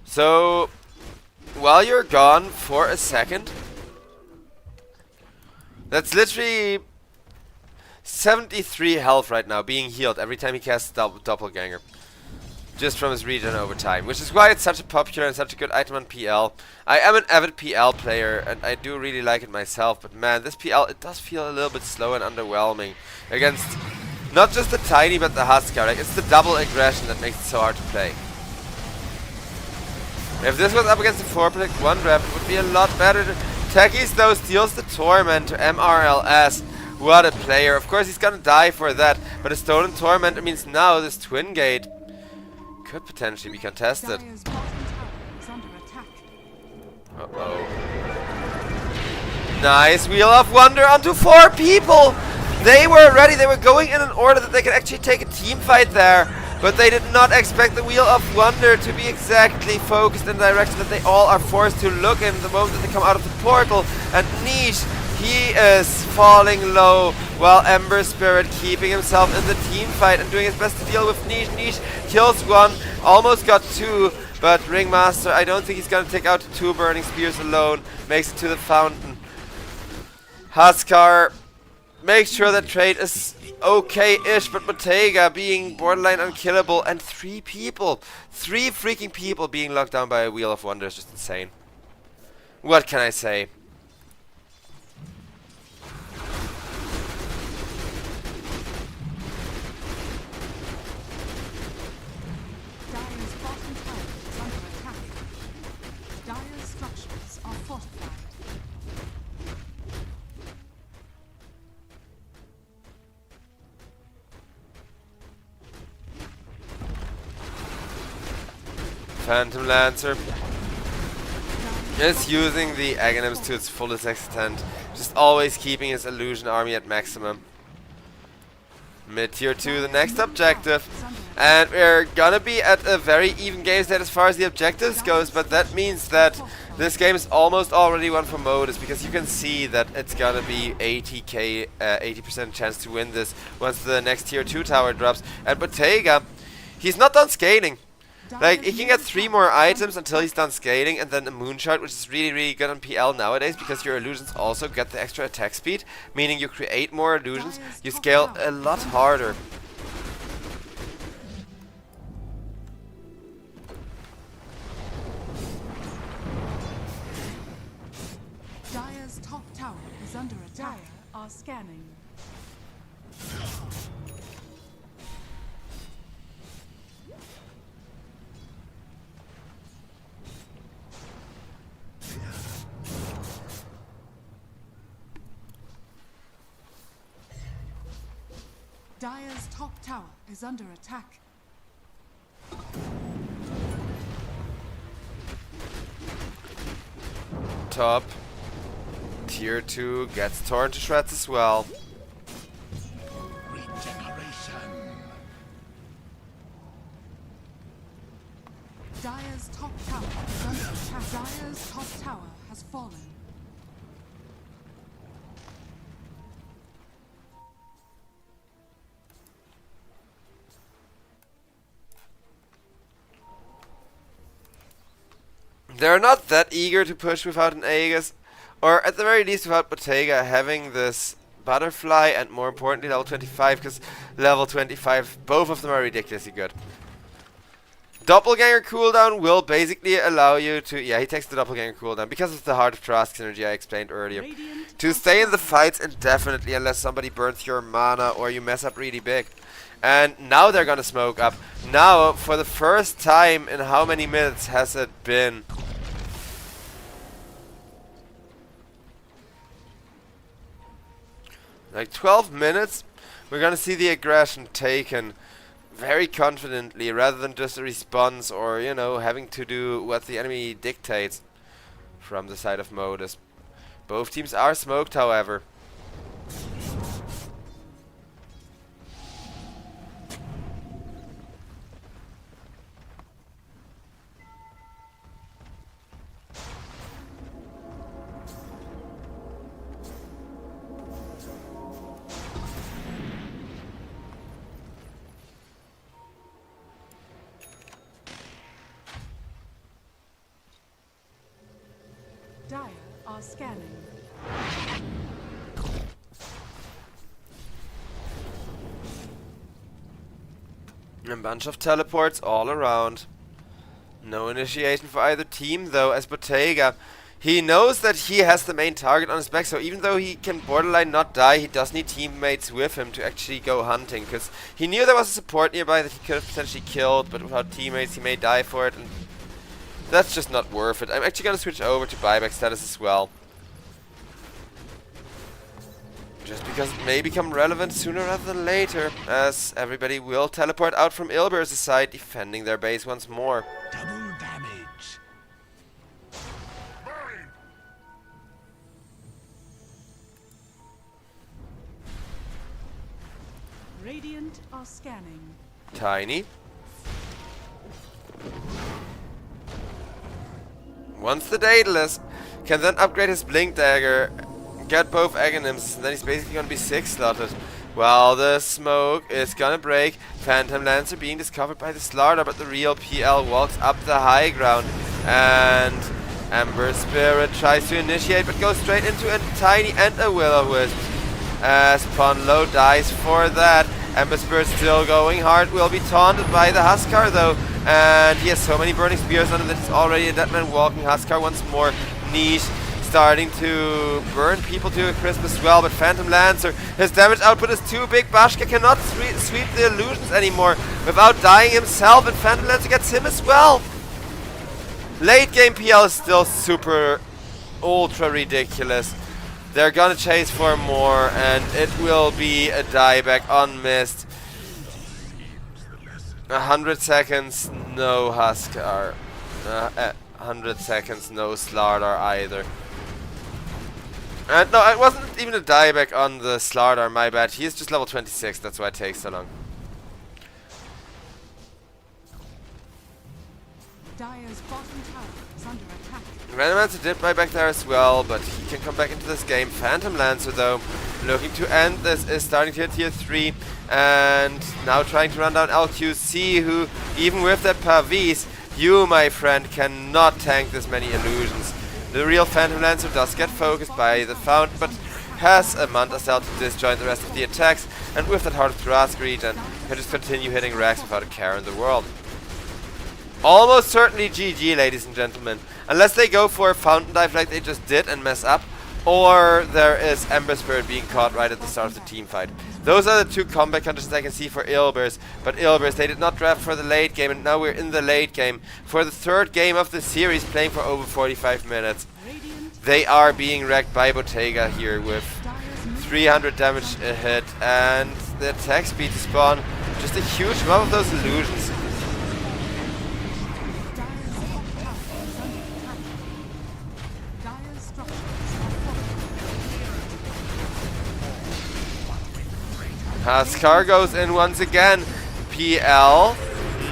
[SPEAKER 1] So while you're gone for a second, that's literally 73 health right now being healed every time he casts Doppelganger. Just from his regen over time, which is why it's such a popular and such a good item on PL. I am an avid PL player, and I do really like it myself, but man, this PL, it does feel a little bit slow and underwhelming against not just the Tiny, but the Huskar. Like, it's the double aggression that makes it so hard to play. If this was up against the 4 Protect 1 rep, it would be a lot better. Techies, though, steals the Torment to MRLS. What a player. Of course, he's gonna die for that, but a Stolen Torment means now this Twin Gate could potentially be contested.
[SPEAKER 2] Dire's bottom tower is under attack.
[SPEAKER 1] Uh-oh. Nice Wheel of Wonder onto 4 people! They were ready, they were going in an order that they could actually take a team fight there, but they did not expect the Wheel of Wonder to be exactly focused in the direction that they all are forced to look in the moment that they come out of the portal. And Niche, he is falling low, while Ember Spirit keeping himself in the team fight and doing his best to deal with Niche. Niche kills 1, almost got 2, but Ringmaster, I don't think he's gonna take out 2 Burning Spears alone. Makes it to the fountain. Huskar makes sure that trade is okay-ish, but Bottega being borderline unkillable, and 3 people, 3 freaking people being locked down by a Wheel of Wonder is just insane. What can I say?
[SPEAKER 2] Dire's bottom tower is under attack. Dire's structures are fortified.
[SPEAKER 1] Phantom Lancer is using the Aghanims to its fullest extent, just always keeping his illusion army at maximum. Mid tier 2, the next objective, and we're gonna be at a very even game state as far as the objectives goes, but that means that this game is almost already won for Modus, because you can see that it's gonna be 80% chance to win this once the next tier 2 tower drops. And Bottega, he's not done scaling. Like, he can get 3 more items until he's done scaling, and then a moon shard, which is really good on PL nowadays, because your illusions also get the extra attack speed, meaning you create more illusions, you scale a lot harder.
[SPEAKER 2] Dire's top tower is under attack. Dire are scanning. Dire's top tower is under attack.
[SPEAKER 1] Top tier 2 gets torn to shreds as well.
[SPEAKER 2] Dire's top tower is under attack. Dire's top tower has fallen.
[SPEAKER 1] They're not that eager to push without an Aegis, or at the very least without Bottega having this butterfly and more importantly level 25, because level 25, both of them are ridiculously good. Doppelganger cooldown will basically allow you to, yeah, he takes the doppelganger cooldown because of the Heart of Trask synergy I explained earlier. To stay in the fights indefinitely unless somebody burns your mana or you mess up really big. And now they're gonna smoke up. Now, for the first time in how many minutes has it been? Like 12 minutes, we're gonna see the aggression taken very confidently rather than just a response or, you know, having to do what the enemy dictates from the side of Modus. Both teams are smoked, however.
[SPEAKER 2] Dire are scanning.
[SPEAKER 1] A bunch of teleports all around. No initiation for either team though, as Bottega, he knows that he has the main target on his back, so even though he can borderline not die, he does need teammates with him to actually go hunting, because he knew there was a support nearby that he could have potentially killed, but without teammates he may die for it, and that's just not worth it. I'm actually going to switch over to buyback status as well. Just because it may become relevant sooner rather than later, as everybody will teleport out from Ilber's side, defending their base once more.
[SPEAKER 4] Double damage.
[SPEAKER 2] Radiant are scanning.
[SPEAKER 1] Tiny. Once the Daedalus can then upgrade his Blink Dagger, get both Aghanims, and then he's basically gonna be 6 slotted. While the smoke is gonna break, Phantom Lancer being discovered by the Slardar, but the real PL walks up the high ground, and Ember Spirit tries to initiate, but goes straight into a Tiny and a Will-O-Wisp. As Ponlo dies for that, Ember Spirit still going hard, will be taunted by the Huskar though, and he has so many burning spears on him that he's already a dead man walking. Huskar once more, niche, starting to burn people to a crisp as well, but Phantom Lancer, his damage output is too big. Bashka cannot sweep the illusions anymore without dying himself, and Phantom Lancer gets him as well. Late game PL is still super ultra ridiculous. They're gonna chase for more, and it will be a dieback on mist. 100 seconds, no Huskar. 100 seconds, no Slardar either. And no, it wasn't even a dieback on the Slardar, my bad. He is just level 26, that's why it takes so long.
[SPEAKER 2] Dire's bottom tower is under attack.
[SPEAKER 1] Randomancer did buy back there as well, but he can come back into this game. Phantom Lancer, though, looking to end this, is starting to hit tier 3. And now trying to run down LQC, who, even with that Pavis, you, my friend, cannot tank this many illusions. The real Phantom Lancer does get focused by the Fountain, but has a Manta Cell to disjoint the rest of the attacks. And with that Heart of Tarask regen, can just continue hitting Rex without a care in the world. Almost certainly GG, ladies and gentlemen. Unless they go for a Fountain Dive like they just did and mess up, or there is Ember Spirit being caught right at the start of the team fight. Those are the two combat conditions I can see for Ilbers. But Ilbers, they did not draft for the late game, and now we're in the late game. For the third game of the series, playing for over 45 minutes. They are being wrecked by Bottega here with 300 damage a hit, and the attack speed to spawn just a huge amount of those illusions. Huskar goes in once again. PL,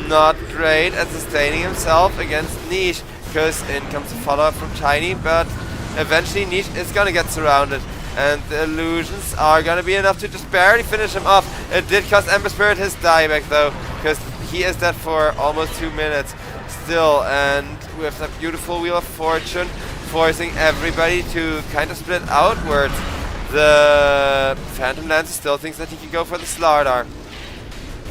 [SPEAKER 1] not great at sustaining himself against Niche, because in comes a follow-up from Tiny, but eventually Niche is gonna get surrounded, and the illusions are gonna be enough to just barely finish him off. It did cost Ember Spirit his dieback though, because he is dead for almost 2 minutes still, and with that beautiful Wheel of Fortune forcing everybody to kind of split outwards. The Phantom Lancer still thinks that he can go for the Slardar.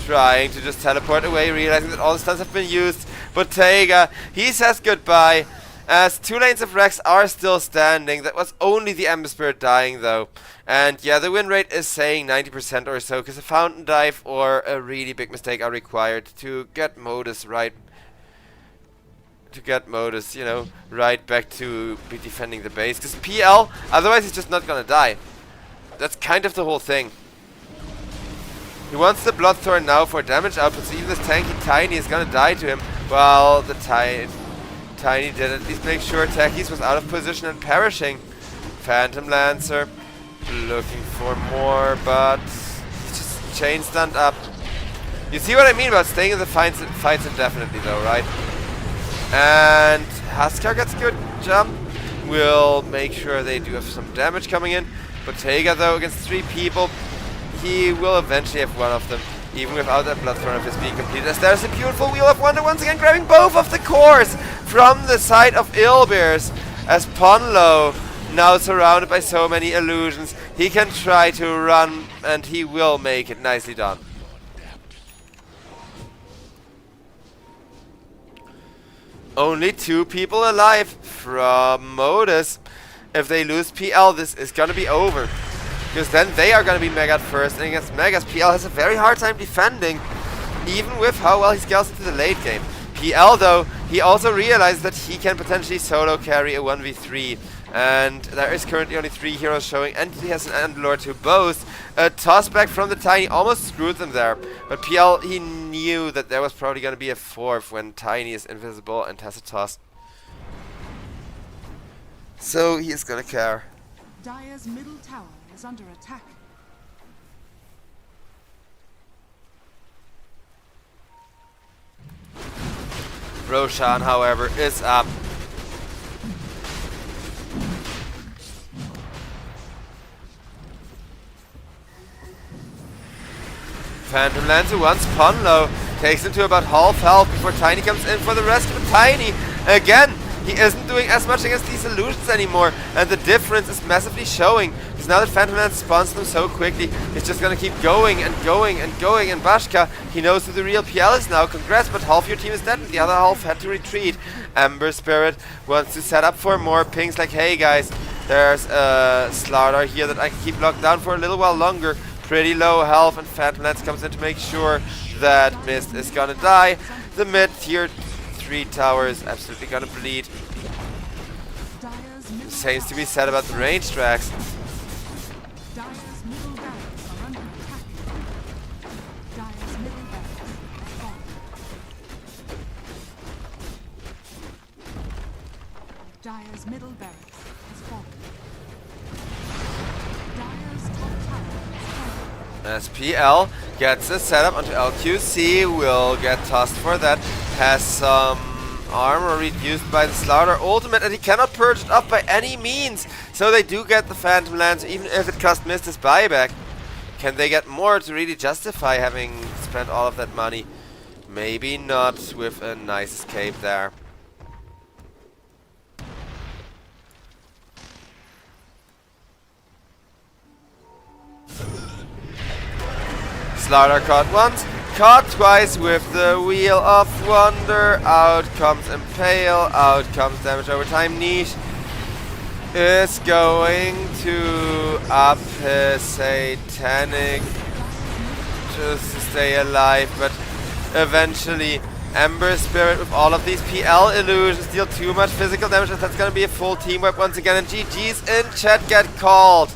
[SPEAKER 1] Trying to just teleport away, realizing that all the stuns have been used. Bottega, he says goodbye, as 2 lanes of Rex are still standing. That was only the Ember Spirit dying though. And yeah, the win rate is saying 90% or so, because a Fountain Dive or a really big mistake are required to get Modus right. To get Modus, you know, right back to be defending the base. Because PL, otherwise he's just not gonna die. That's kind of the whole thing. He wants the Bloodthorn now for damage output, so even this tanky Tiny is gonna die to him. Well, the Tiny did at least make sure Takis was out of position and perishing. Phantom Lancer looking for more, but he's just chain stunned up. You see what I mean about staying in the fights indefinitely though, right? And Huskar gets a good jump. We'll make sure they do have some damage coming in. Bottega though, against 3 people, he will eventually have one of them, even without that Bloodthorn of his being completed. As there's a beautiful Wheel of Wonder once again grabbing both of the cores from the side of Ilbers. As Ponlo, now surrounded by so many illusions, he can try to run, and he will make it. Nicely done. Only 2 people alive from Modus. If they lose PL, this is gonna be over. Because then they are gonna be Megat first, and against Megas, PL has a very hard time defending, even with how well he scales into the late game. PL though, he also realizes that he can potentially solo carry a 1v3. And there is currently only 3 heroes showing, and he has an Andalore to boast. A toss back from the Tiny almost screwed them there. But PL, he knew that there was probably going to be a 4th when Tiny is invisible and has a toss. So he is going to care.
[SPEAKER 2] Dire's middle tower is under attack.
[SPEAKER 1] Roshan, however, is up. Phantom Lancer once Ponlo takes him to about half health before Tiny comes in for the rest of Tiny. Again, he isn't doing as much against these illusions anymore, and the difference is massively showing. Because now that Phantom Lancer spawns them so quickly, he's just gonna keep going and going and going. And Bashka, he knows who the real PL is now. Congrats, but half your team is dead and the other half had to retreat. Ember Spirit wants to set up for more pings like, hey guys, there's a Slardar here that I can keep locked down for a little while longer. Pretty low health, and Phantom Lance comes in to make sure that Mist is gonna die. The mid tier 3 tower is absolutely gonna bleed. Same to be said about the range tracks.
[SPEAKER 2] Dire's middle barracks are under attack. Dire's middle barracks has fallen. Dire's middle barracks has fallen. Dire's top tower has fallen.
[SPEAKER 1] SPL gets a setup onto LQC, will get tossed for that, has some armor reduced by the Slaughter ultimate, and he cannot purge it up by any means, so they do get the Phantom Lance, even if it cost missed his buyback. Can they get more to really justify having spent all of that money? Maybe not, with a nice escape there. Slaughter caught once, caught twice with the Wheel of Wonder. Out comes Impale, out comes damage over time. Niche is going to up his Satanic just to stay alive, but eventually Ember Spirit with all of these PL illusions deal too much physical damage, and that's going to be a full team wipe once again, and GG's in chat get called.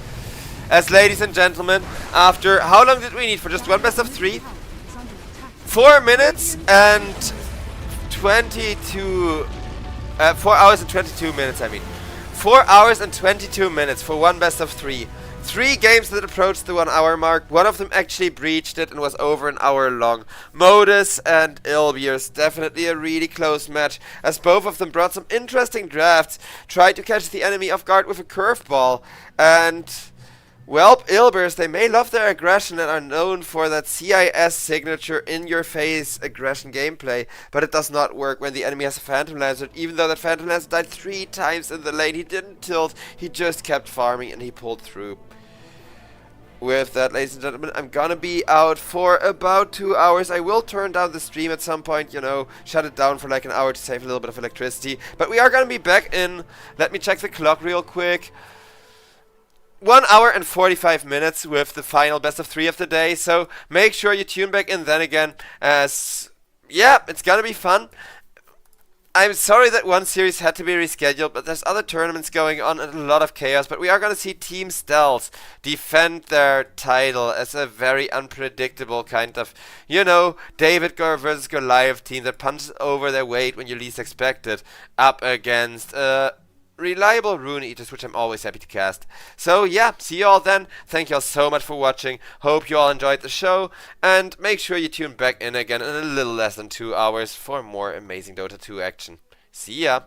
[SPEAKER 1] As ladies and gentlemen, after how long did we need for just one best of 3? 4 minutes and 22 4 hours and 22 minutes, I mean. 4 hours and 22 minutes for one best of 3. 3 games that approached the 1 hour mark. One of them actually breached it and was over an hour long. Modus and Ilbeers, definitely a really close match, as both of them brought some interesting drafts, tried to catch the enemy off guard with a curveball, and well, Ilbeers, they may love their aggression and are known for that CIS signature in-your-face aggression gameplay, but it does not work when the enemy has a Phantom Lancer. Even though that Phantom Lancer died 3 times in the lane, he didn't tilt, he just kept farming and he pulled through. With that, ladies and gentlemen, I'm gonna be out for about 2 hours. I will turn down the stream at some point, you know, shut it down for like an hour to save a little bit of electricity. But we are gonna be back in, let me check the clock real quick, 1 hour and 45 minutes with the final best of 3 of the day, so make sure you tune back in then again, as, yeah, it's gonna be fun. I'm sorry that one series had to be rescheduled, but there's other tournaments going on and a lot of chaos, but we are gonna see Team STELS defend their title as a very unpredictable kind of, you know, David versus Goliath team that punches over their weight when you least expect it, up against, reliable Rune Eaters, which I'm always happy to cast. So yeah, see you all then. Thank you all so much for watching. Hope you all enjoyed the show, and make sure you tune back in again in a little less than 2 hours for more amazing Dota 2 action. See ya!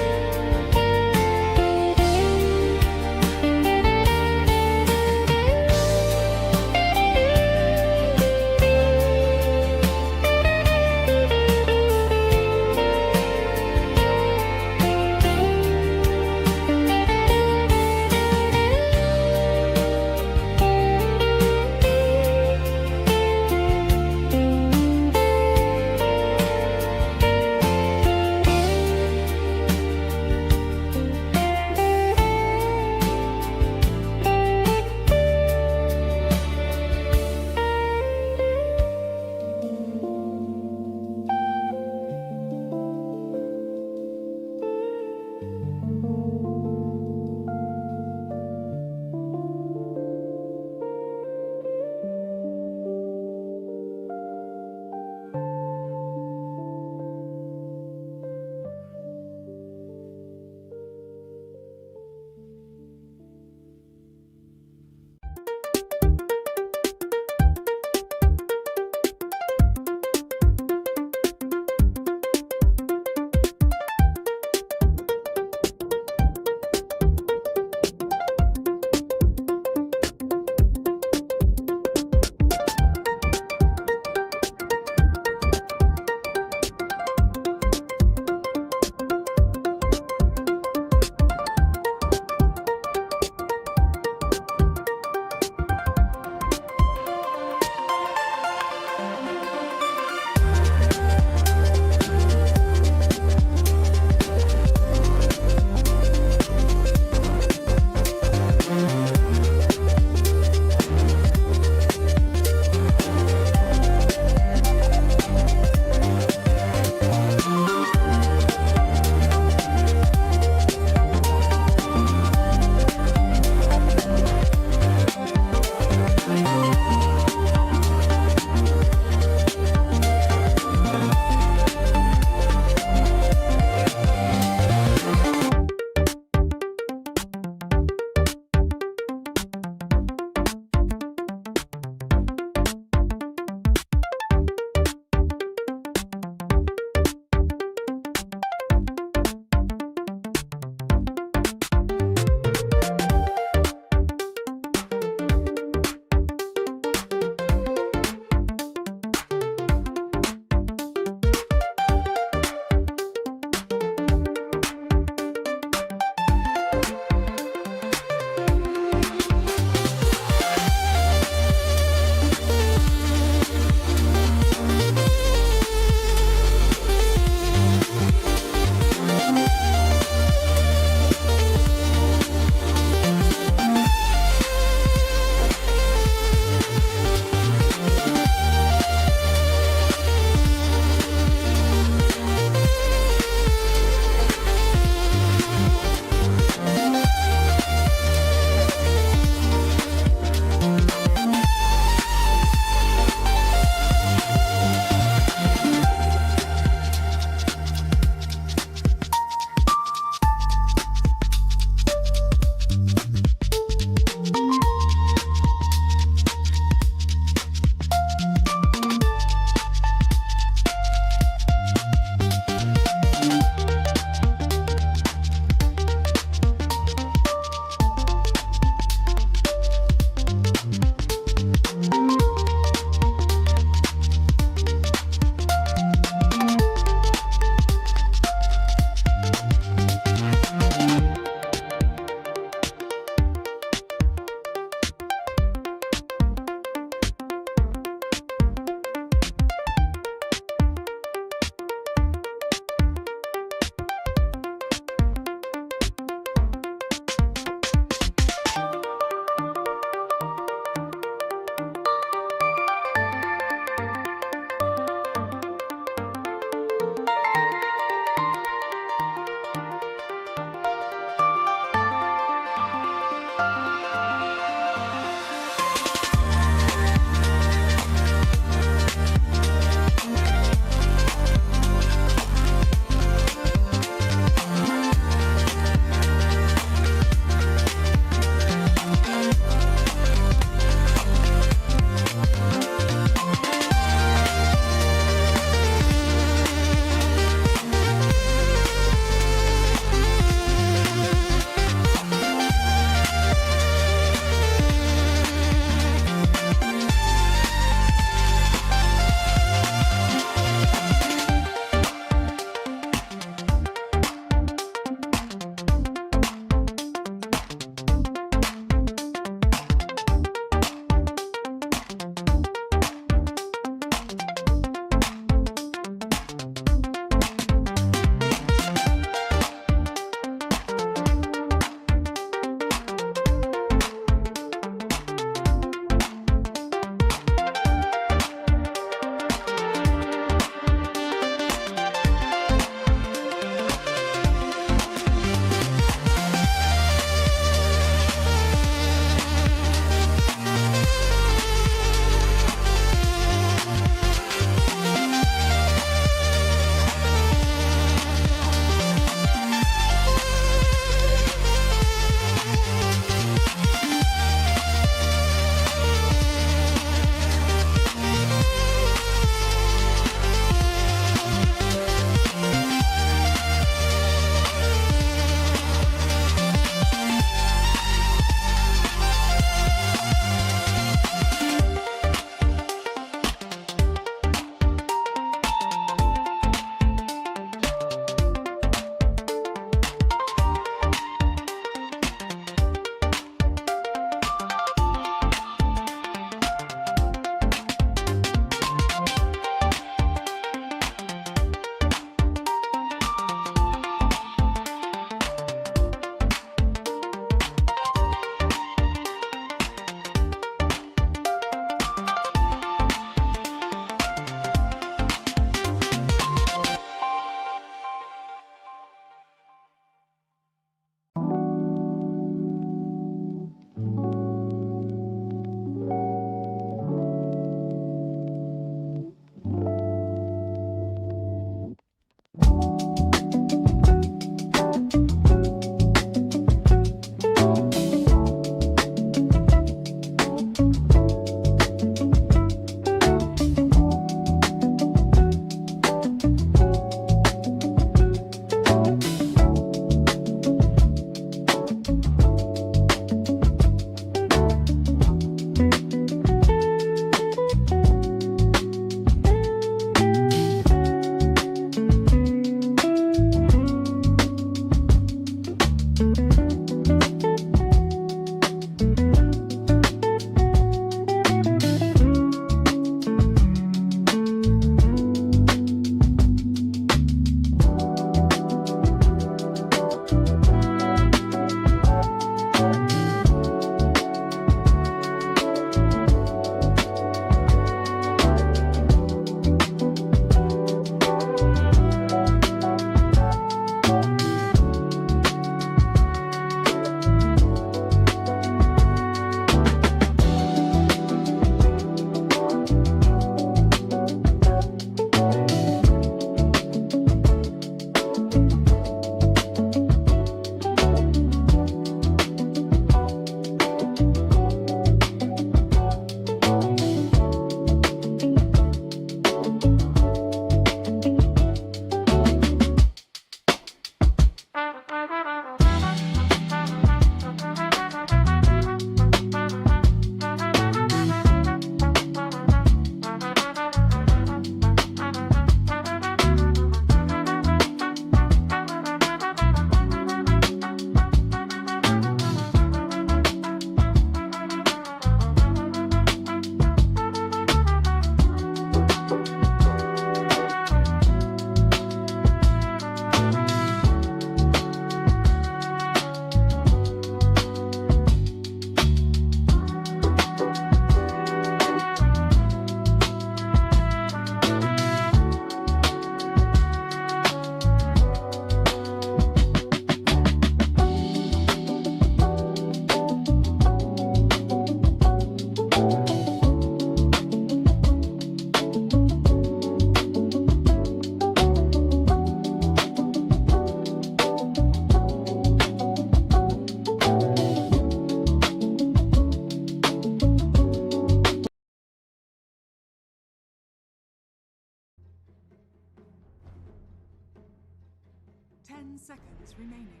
[SPEAKER 2] seconds remaining.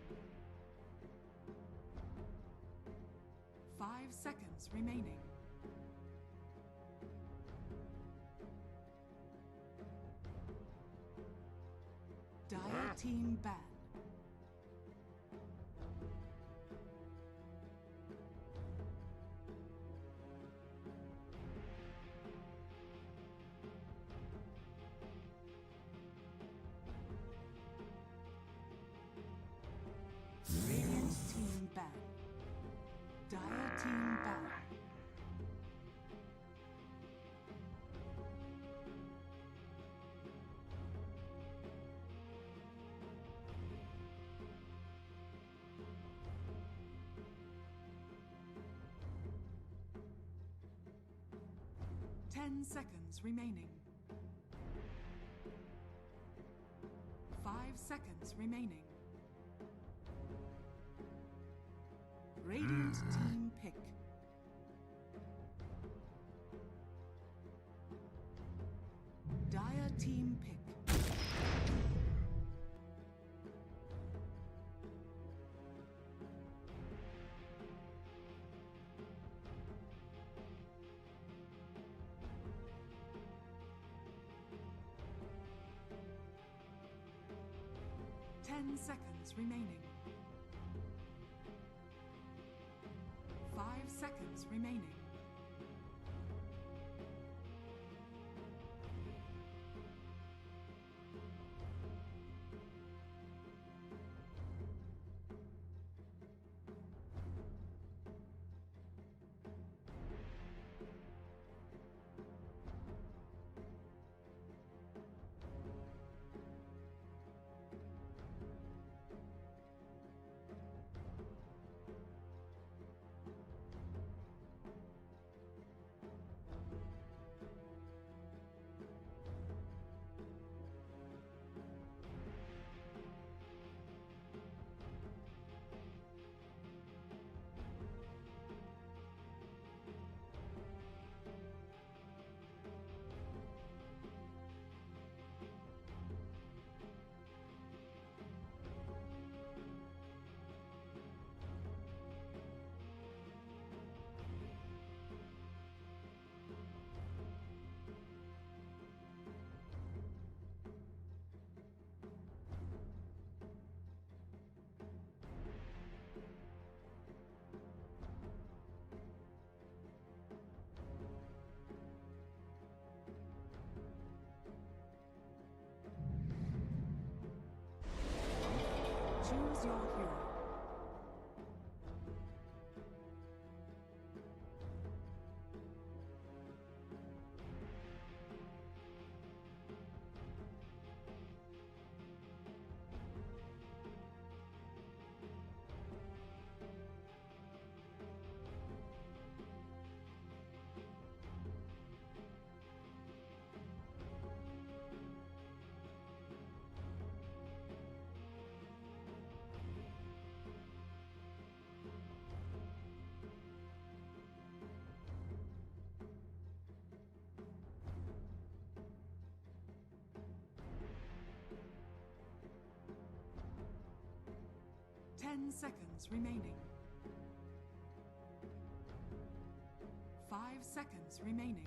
[SPEAKER 2] 5 seconds remaining. Dire team ban. Radiant team ban. Dire team ban. Ten seconds remaining. 5 seconds remaining. Radiant team pick. Dire team pick. Ten seconds remaining. 5 seconds remaining. Choose your hero. Ten seconds remaining. 5 seconds remaining.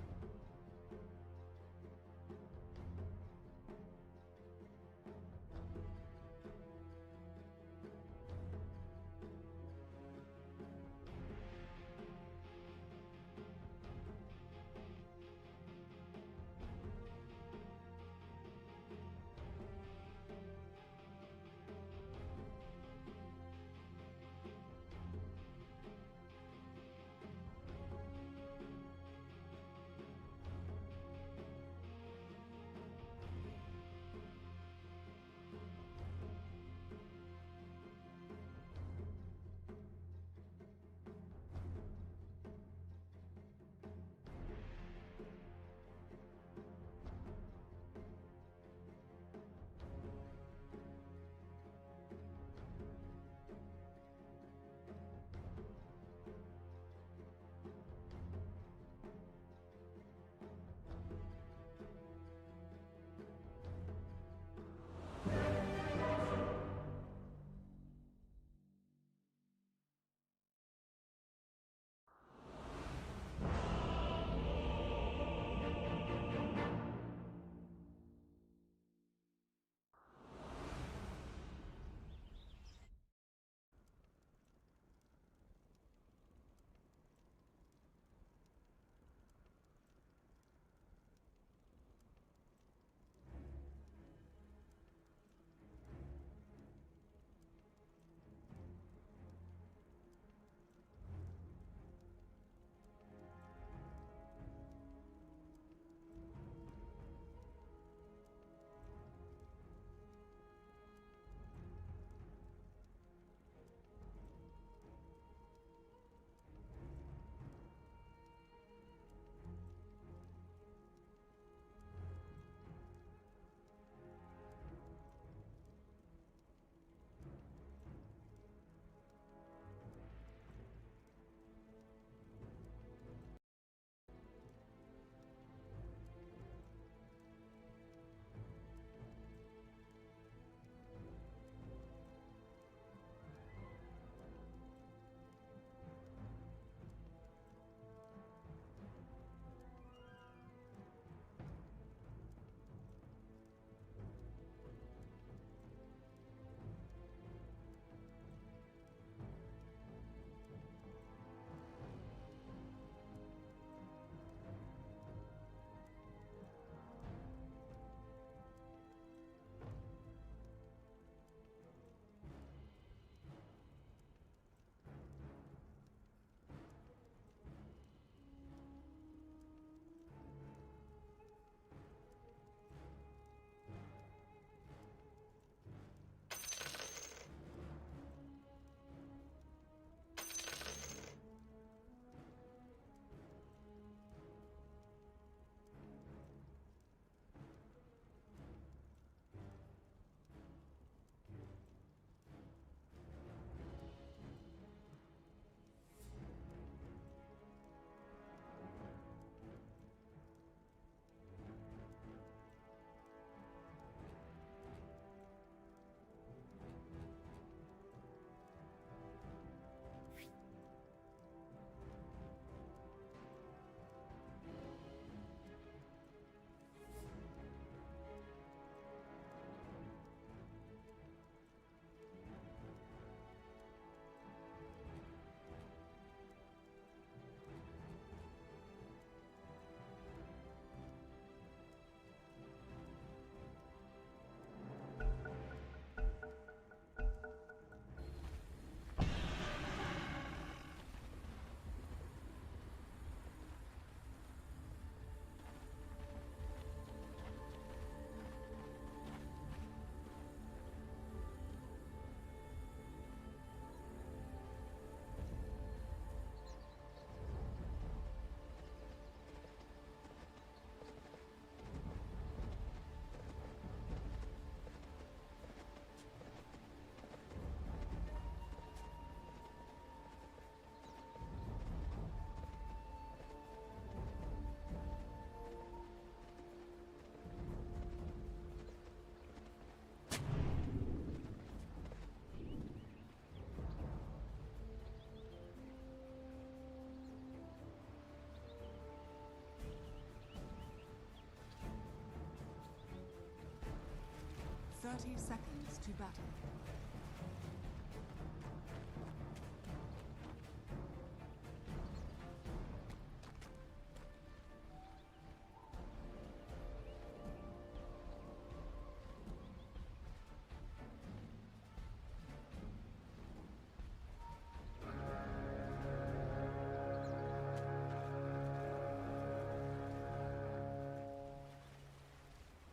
[SPEAKER 2] 30 seconds to battle.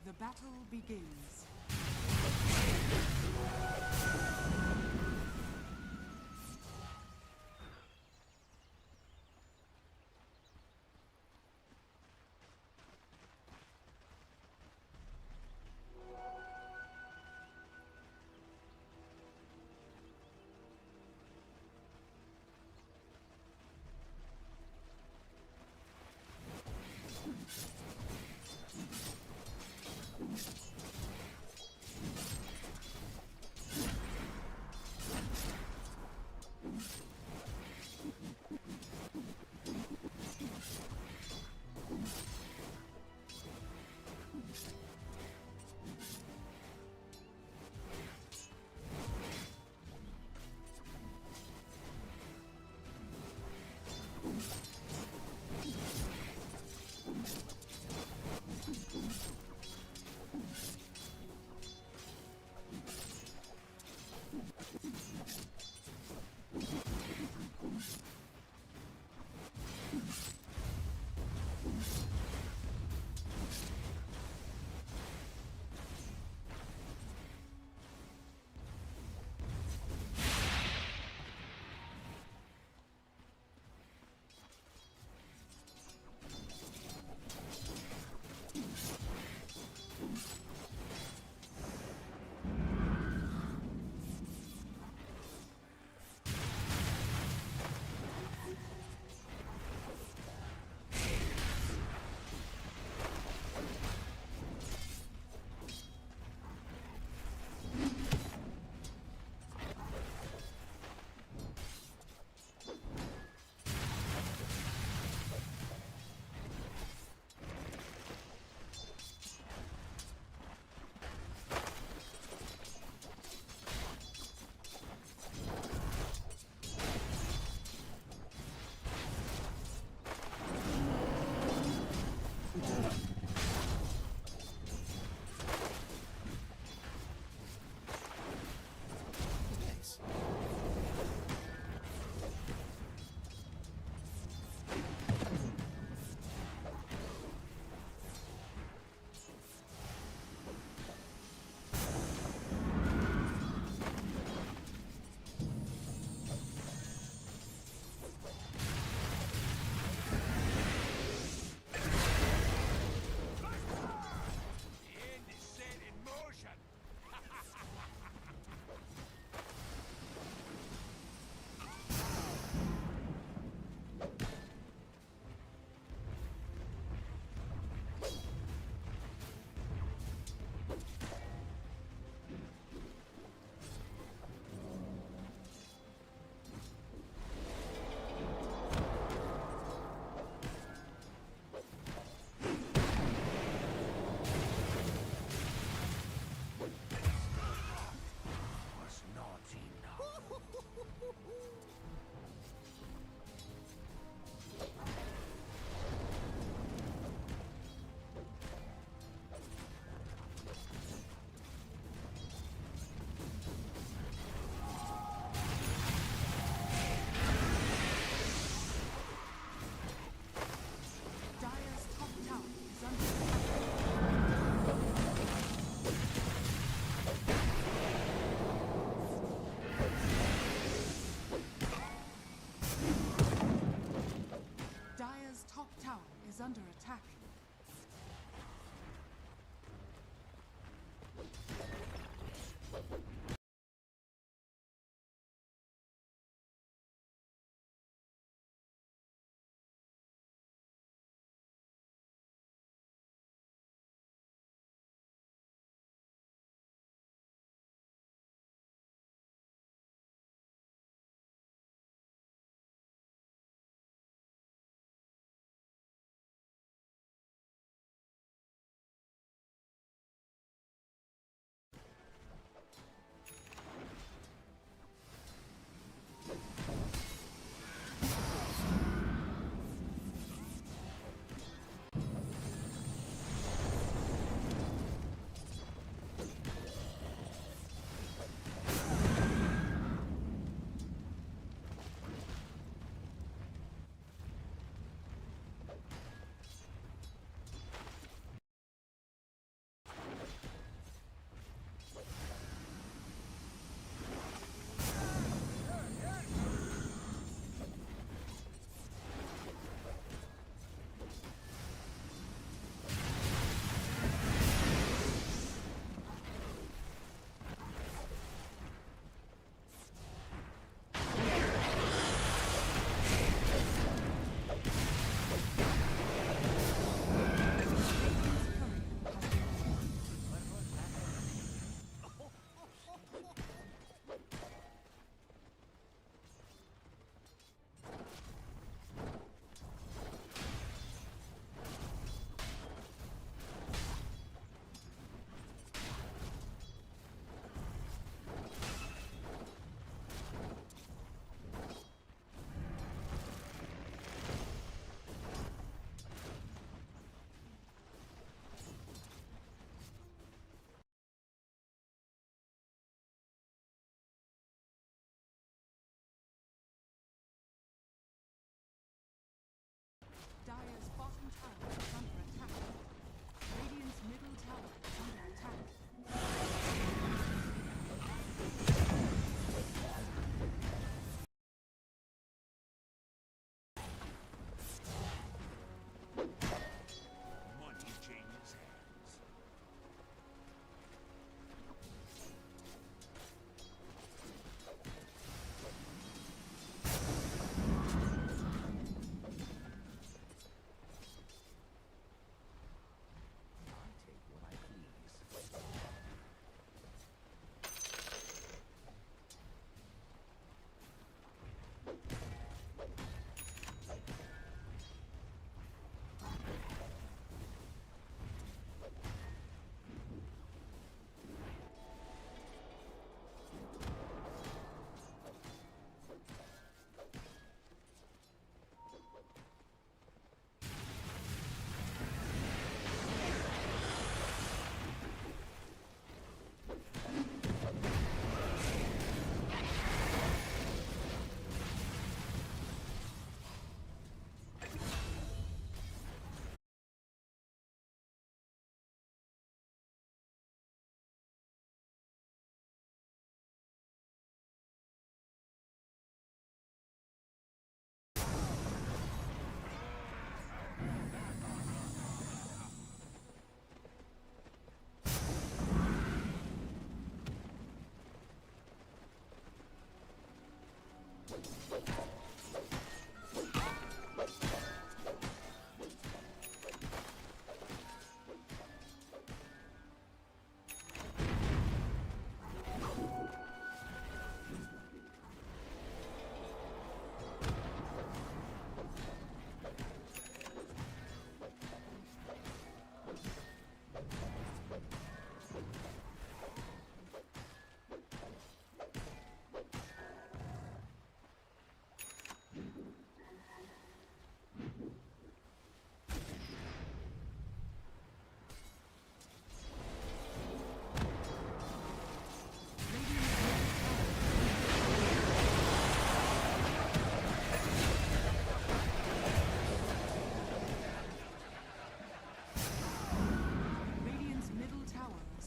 [SPEAKER 2] The battle begins.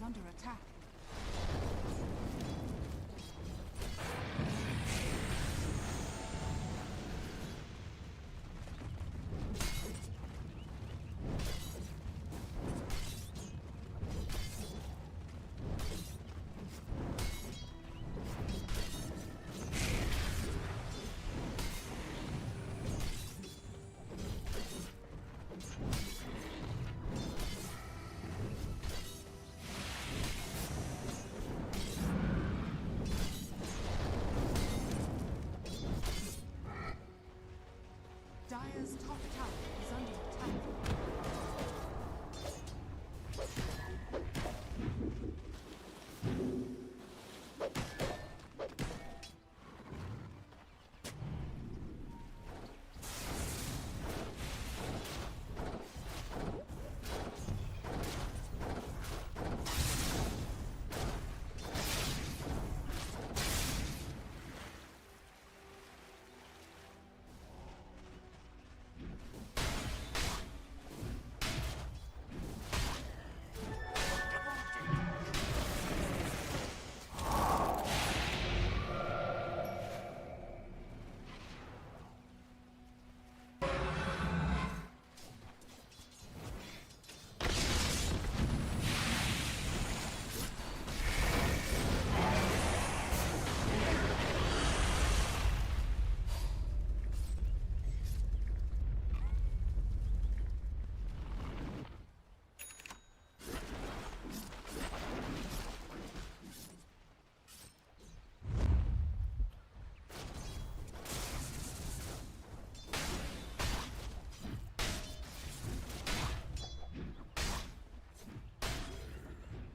[SPEAKER 2] under attack. Dire's top tower is under attack.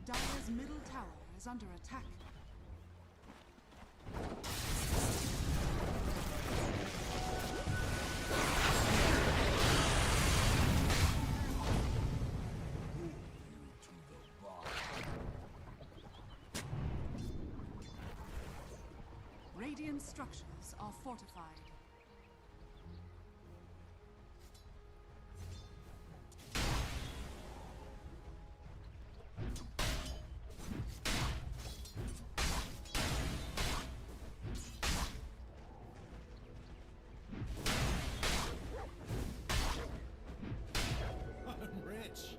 [SPEAKER 2] Dire's middle tower is under attack. Radiant structures are fortified.
[SPEAKER 4] I'm rich.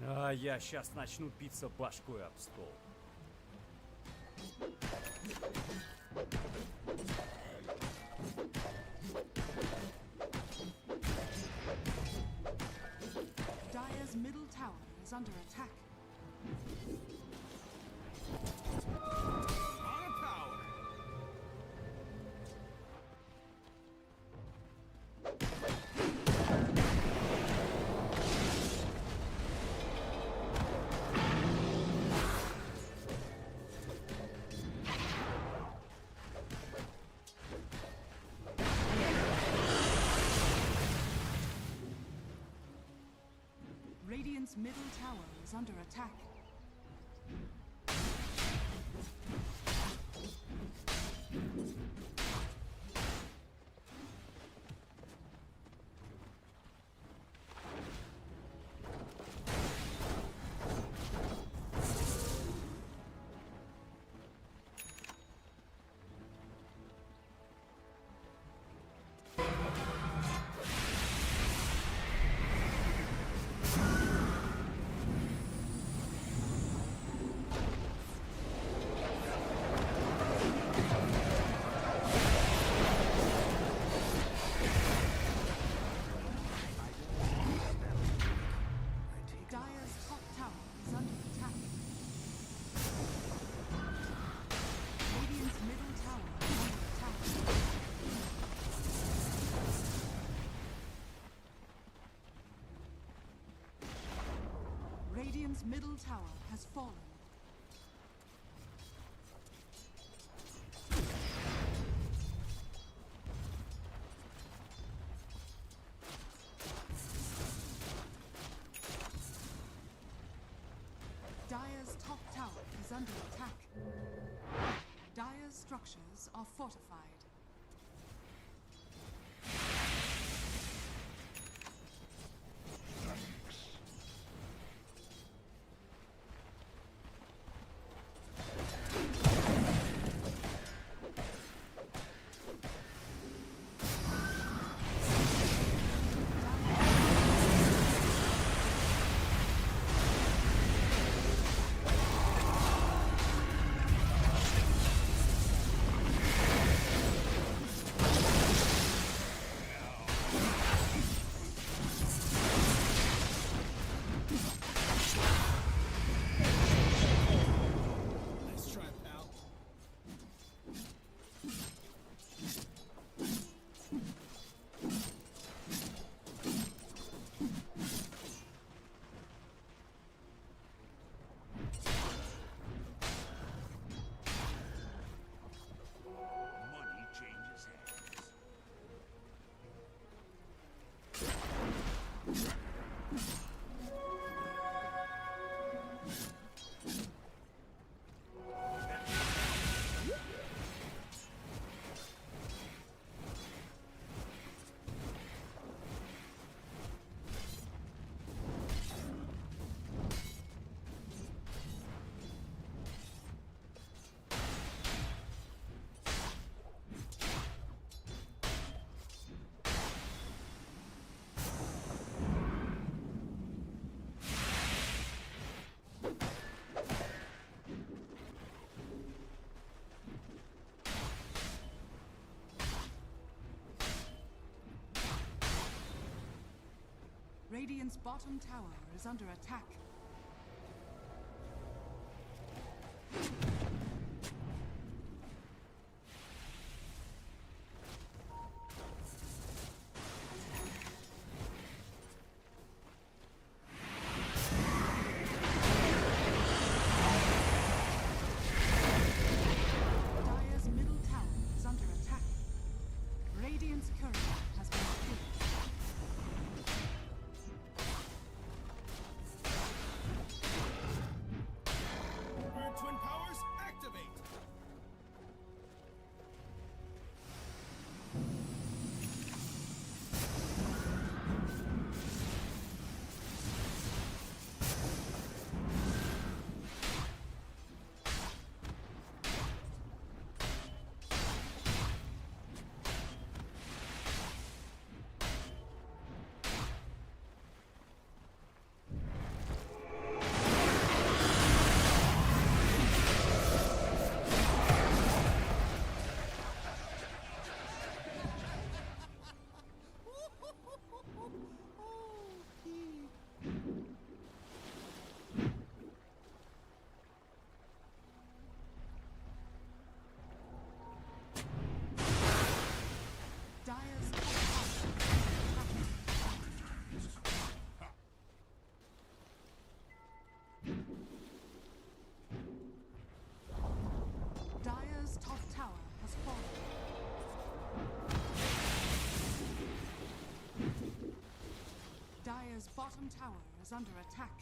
[SPEAKER 6] А я сейчас начну биться башкой об стол.
[SPEAKER 2] Dire's middle tower is under attack.
[SPEAKER 4] On a power.
[SPEAKER 2] Radiant's middle tower is under attack. Dire's top tower is under attack. Radiant's middle tower is under attack. Radiant's middle tower has fallen. Dire's top tower is under attack. Dire's structures are fortified. Radiant's bottom tower is under attack. Dire's middle tower is under attack. Radiant's courier has been killed.
[SPEAKER 4] Bird twin powers activate.
[SPEAKER 2] Dire's top tower is under attack. Dire's top tower has fallen. Dire's bottom tower is under attack.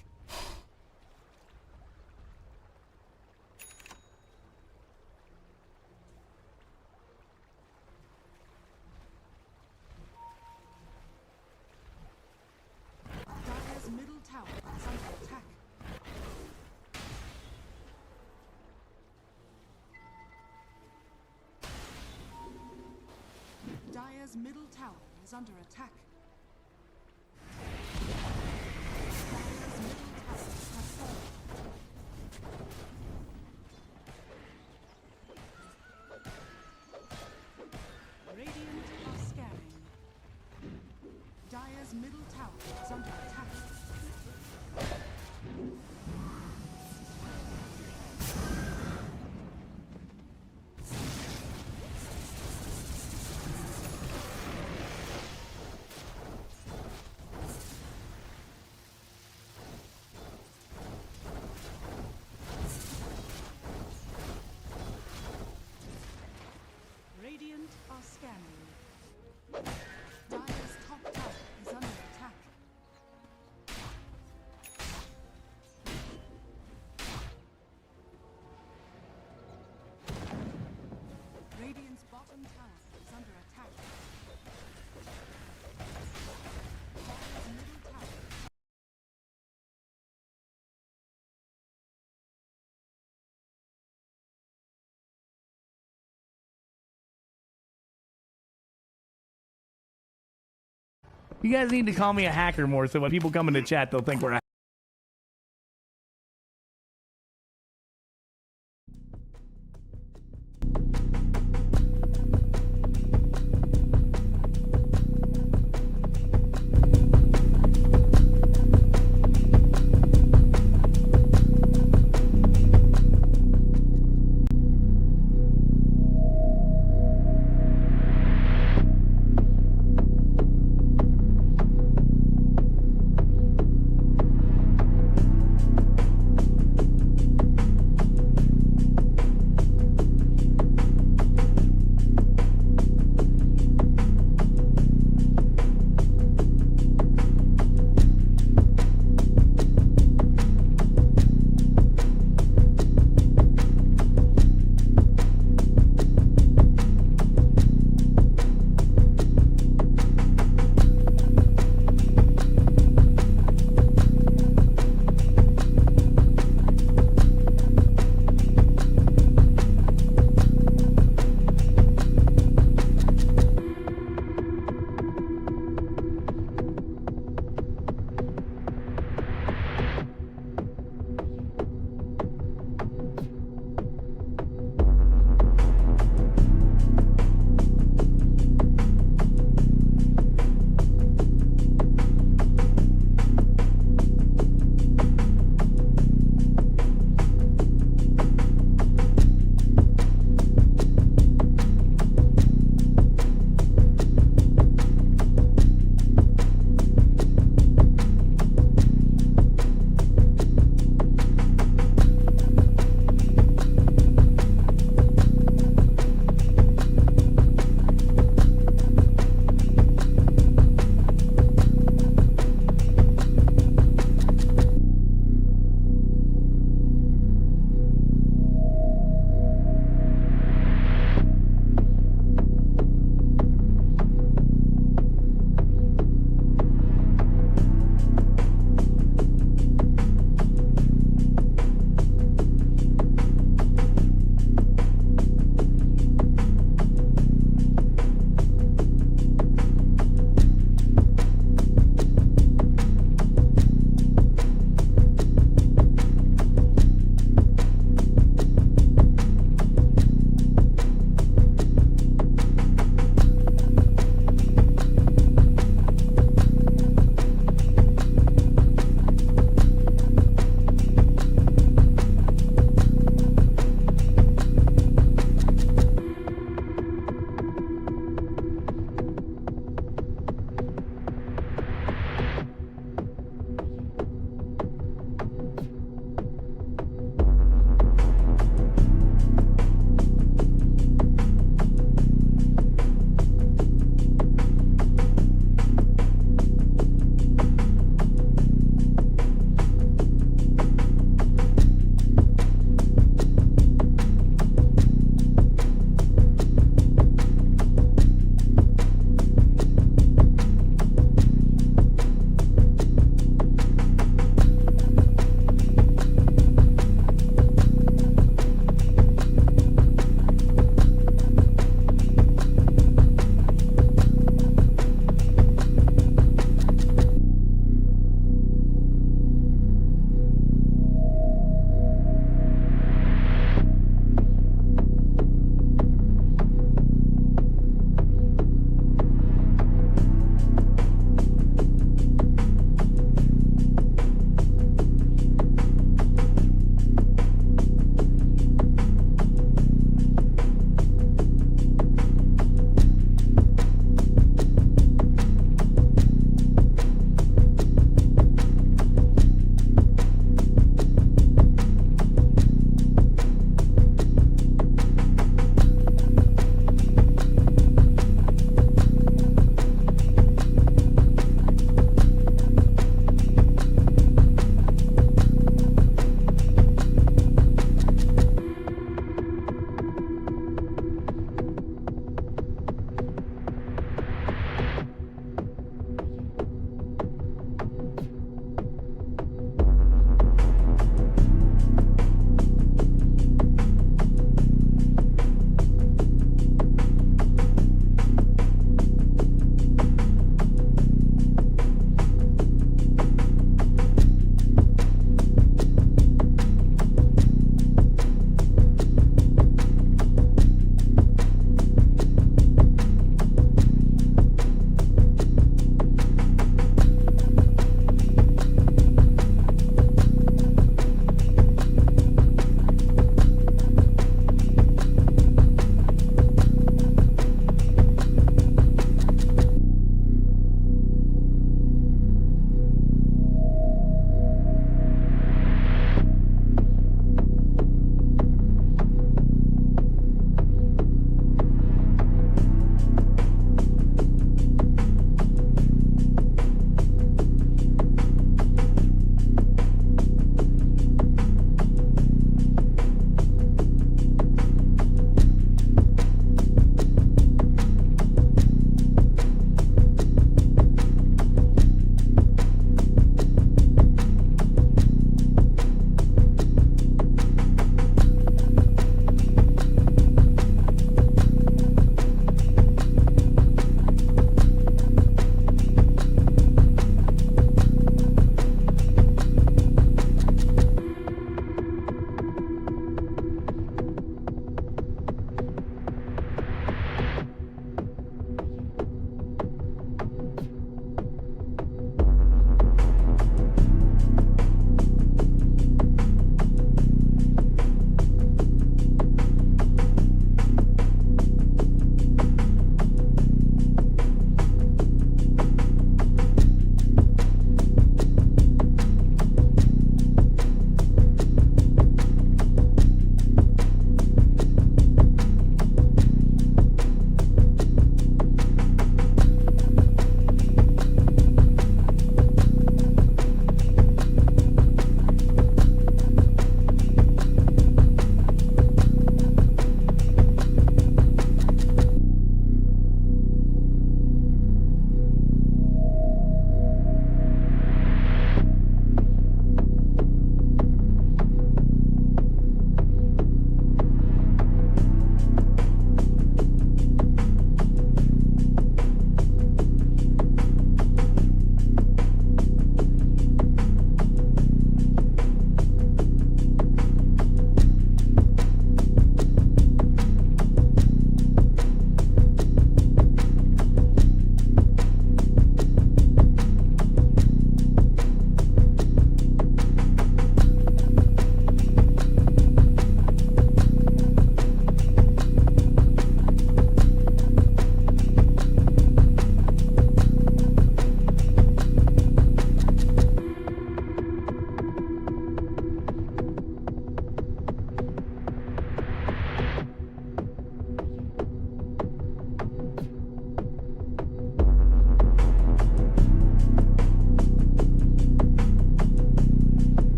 [SPEAKER 2] Dire's middle tower is under attack. Dire's middle tower is under attack. Dire's middle tower has fallen. Radiant are scanning. Dire's middle tower is under attack. Radiant are scanning. Dire's top tower is under attack. Radiant's bottom tower is under attack. Dire's middle tower.
[SPEAKER 7] You guys need to call me a hacker more, so when people come into chat, they'll think we're a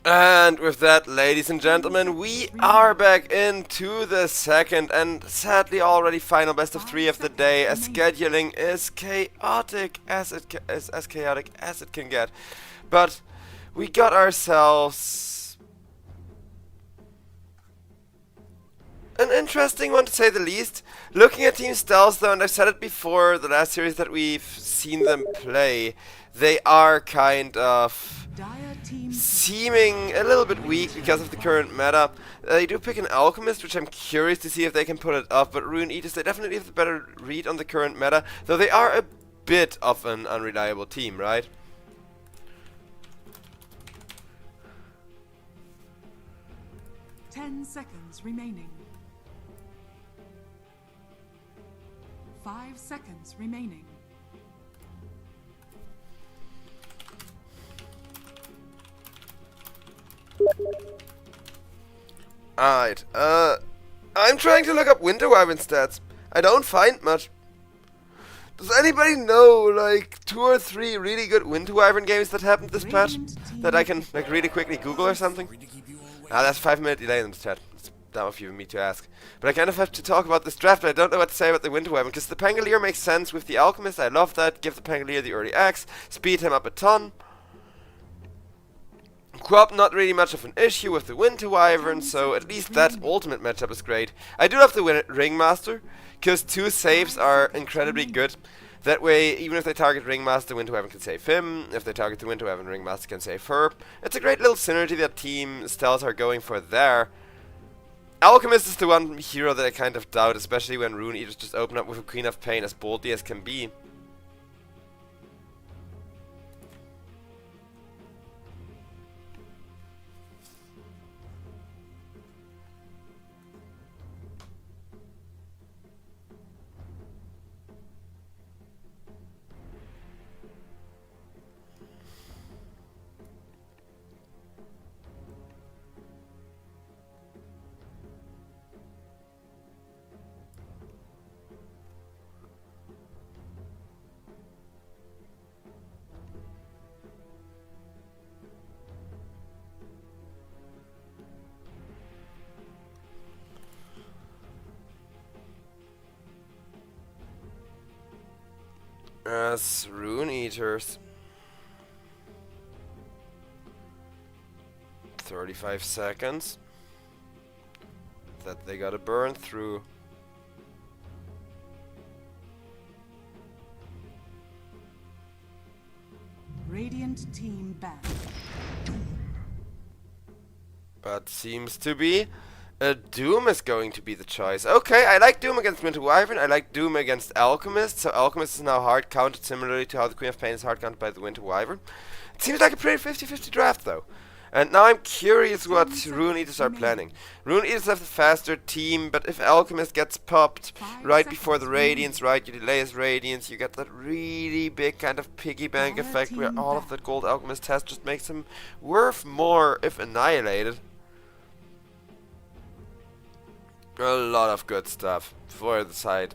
[SPEAKER 1] And with that, ladies and gentlemen, we are back into the second and sadly already final best of 3 of the day, as scheduling is chaotic as chaotic as it can get. But we got ourselves an interesting one, to say the least. Looking at Team STELS though, and I've said it before, the last series that we've seen them play, they are kind of seeming a little bit weak because of the current meta. They do pick an Alchemist, which I'm curious to see if they can pull it up, but RUNE EATERS, they definitely have the better read on the current meta, though they are a bit of an unreliable team, right?
[SPEAKER 2] Ten seconds remaining. 5 seconds remaining.
[SPEAKER 1] Alright, I'm trying to look up Winter Wyvern stats. I don't find much. Does anybody know, like, 2 or 3 really good Winter Wyvern games that happened this patch? That I can, like, really quickly Google or something? Ah, that's 5-minute delay in the chat. It's dumb of you and me to ask. But I kind of have to talk about this draft, but I don't know what to say about the Winter Wyvern, because the Pangolier makes sense with the Alchemist. I love that. Give the Pangolier the early axe, speed him up a ton. Crop, not really much of an issue with the Winter Wyvern, so at least that ultimate matchup is great. I do love the Ringmaster, because 2 saves are incredibly good. That way, even if they target Ringmaster, Winter Wyvern can save him. If they target the Winter Wyvern, Ringmaster can save her. It's a great little synergy that Team STELS are going for there. Alchemist is the one hero that I kind of doubt, especially when RUNE EATERS just open up with a Queen of Pain as boldly as can be. As RUNE EATERS. 35 seconds. That they gotta burn through.
[SPEAKER 2] Radiant team banned.
[SPEAKER 1] But seems to be Doom is going to be the choice. Okay, I like Doom against Winter Wyvern. I like Doom against Alchemist. So Alchemist is now hard counted similarly to how the Queen of Pain is hard counted by the Winter Wyvern. It seems like a pretty 50-50 draft though. And now I'm curious what RUNE EATERS are planning. RUNE EATERS have the faster team, but if Alchemist gets popped right before the Radiance, right, you delay his Radiance, you get that really big kind of piggy bank effect where all of that gold Alchemist has just makes him worth more if annihilated. A lot of good stuff for the side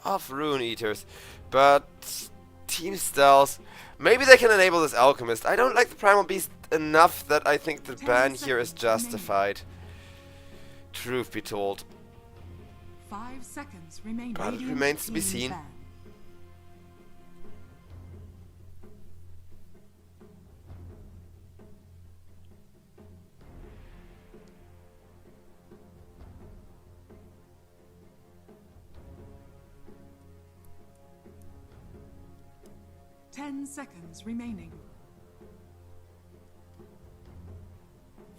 [SPEAKER 1] of RUNE EATERS, but Team STELS, maybe they can enable this Alchemist. I don't like the Primal Beast enough that I think the ban here is justified. Truth be told.
[SPEAKER 2] 5 seconds remaining.
[SPEAKER 1] But it remains to be seen.
[SPEAKER 2] 10 seconds remaining.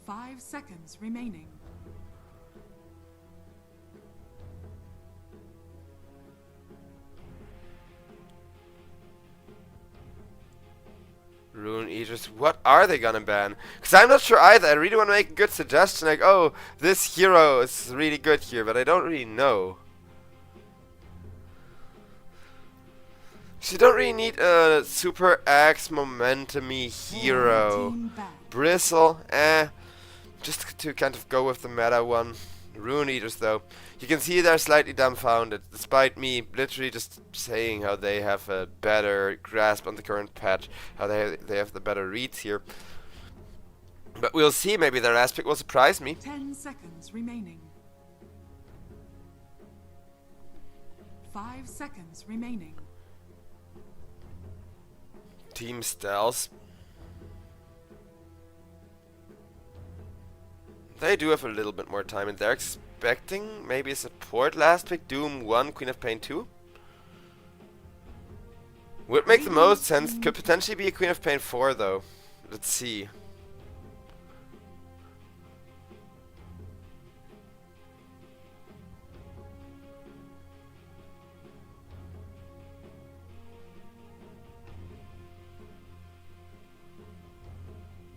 [SPEAKER 2] 5 seconds remaining.
[SPEAKER 1] RUNE EATERS, what are they gonna ban? Because I'm not sure either. I really want to make a good suggestion, like, oh, this hero is really good here, but I don't really know. So you don't really need a super axe momentum-y hero. Bristle, just to kind of go with the meta one. RUNE EATERS though, you can see they're slightly dumbfounded, despite me literally just saying how they have a better grasp on the current patch, how they have the better reads here. But we'll see, maybe their last pick will surprise me.
[SPEAKER 2] 10 seconds remaining. 5 seconds remaining.
[SPEAKER 1] Team STELS. They do have a little bit more time, and they're expecting maybe a support last pick. Doom 1, Queen of Pain 2. Would make the most sense. Could potentially be a Queen of Pain 4 though. Let's see.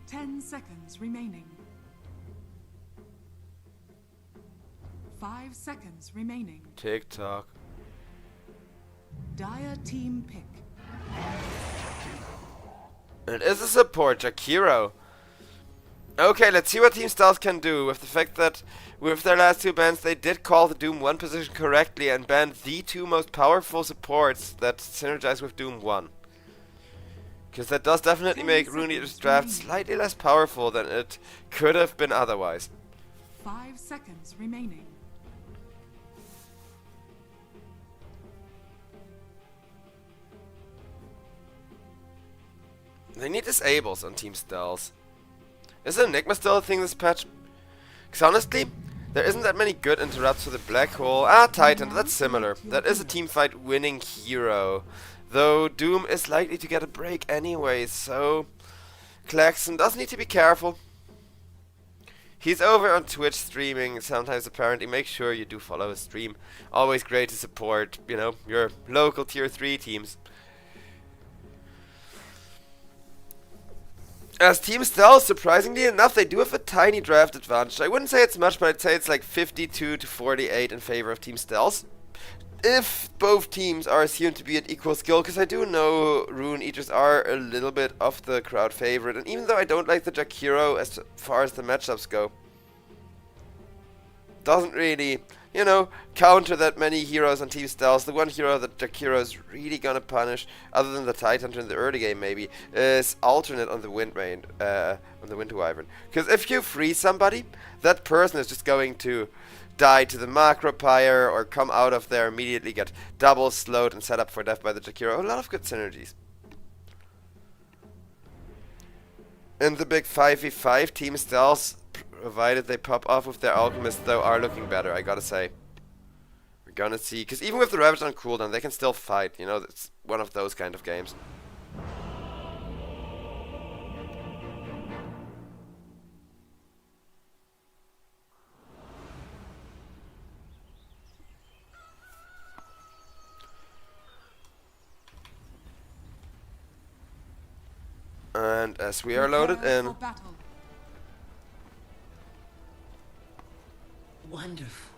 [SPEAKER 2] Ten seconds remaining. 5 seconds remaining.
[SPEAKER 1] TikTok.
[SPEAKER 2] Dire team pick.
[SPEAKER 1] It is a support, Jakiro. Okay, let's see what Team STELS can do with the fact that with their last 2 bans they did call the Doom 1 position correctly and banned the 2 most powerful supports that synergize with Doom 1. Because that does definitely make RUNE EATERS draft slightly less powerful than it could have been otherwise.
[SPEAKER 2] 5 seconds remaining.
[SPEAKER 1] They need disables on Team STELS. Is Enigma still a thing this patch? Because honestly, there isn't that many good interrupts for the Black Hole. Ah, Titan, that's similar. That is a teamfight winning hero. Though Doom is likely to get a break anyway, so Klaxon does need to be careful. He's over on Twitch streaming sometimes apparently. Make sure you do follow his stream. Always great to support, you know, your local tier 3 teams. As Team STELS, surprisingly enough, they do have a tiny draft advantage. I wouldn't say it's much, but I'd say it's like 52 to 48 in favor of Team STELS. If both teams are assumed to be at equal skill, because I do know RUNE EATERS are a little bit of the crowd favorite, and even though I don't like the Jakiro as far as the matchups go, doesn't really, you know, counter that many heroes on Team STELS. The one hero that Jakiro is really gonna punish, other than the Tidehunter in the early game maybe, is alternate on the Wind Rain, on the Wind Wyvern. Because if you free somebody, that person is just going to die to the Macropyre or come out of there immediately, get double slowed and set up for death by the Jakiro. A lot of good synergies. In the big 5v5, Team STELS, provided they pop off with their Alchemist, though, are looking better, I gotta say. We're gonna see, because even with the Ravage on cooldown, they can still fight, you know, it's one of those kind of games. And as we are loaded
[SPEAKER 2] Prepare
[SPEAKER 1] in,
[SPEAKER 2] for battle.
[SPEAKER 8] Wonderful.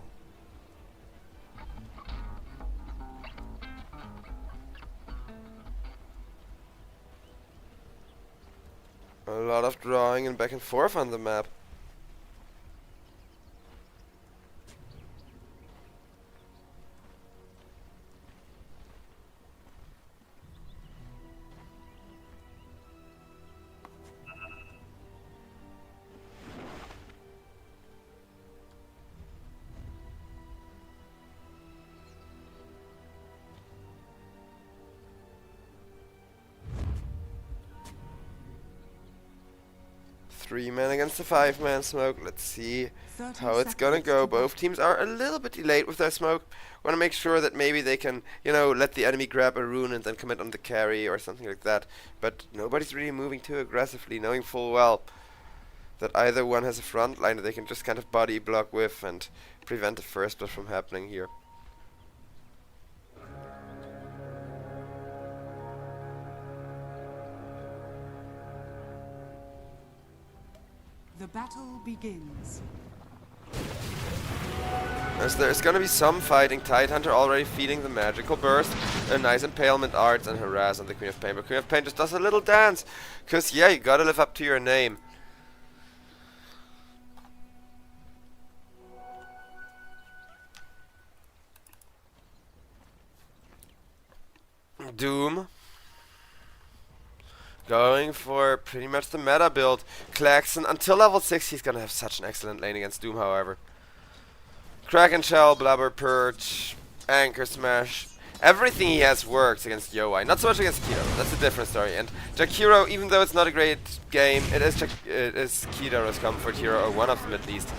[SPEAKER 1] a lot of drawing and back and forth on the map. Three men against a 5-man smoke. Let's see how it's gonna go. Both teams are a little bit delayed with their smoke. Want to make sure that maybe they can, you know, let the enemy grab a rune and then commit on the carry or something like that. But nobody's really moving too aggressively, knowing full well that either one has a front line that they can just kind of body block with and prevent the first blood from happening here.
[SPEAKER 2] The battle begins.
[SPEAKER 1] As there's gonna be some fighting, Tidehunter already feeding the magical burst, a nice impalement arts and harass on the Queen of Pain, but Queen of Pain just does a little dance, cause yeah, you gotta live up to your name. Doom Going for pretty much the meta build. Klaxon, until level 6, he's gonna have such an excellent lane against Doom, however. Kraken Shell, Blubber Purge, Anchor Smash. Everything he has works against Yowei. Not so much against Kidaru. That's a different story. And Jakiro, even though it's not a great game, it is Kidaru's comfort hero, or one of them at least.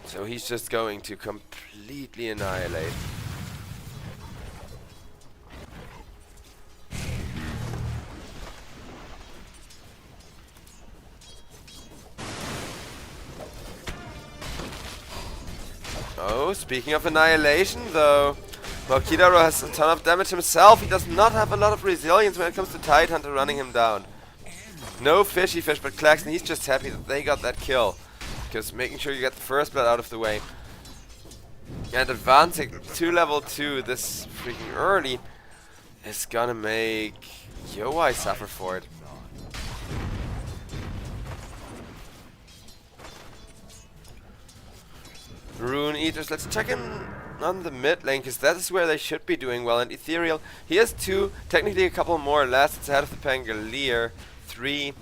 [SPEAKER 1] So he's just going to completely annihilate. Oh, speaking of annihilation though, well, Kidaru has a ton of damage himself. He does not have a lot of resilience when it comes to Tidehunter running him down. No fishy fish, but Klaxon, he's just happy that they got that kill. Because making sure you get the first blood out of the way and advancing to level 2 this freaking early is gonna make Yowei suffer for it. Rune Eaters, let's check in on the mid lane, because that is where they should be doing well. And Ethereal, he has 2, technically a couple more last. It's ahead of the Pangolier. 3.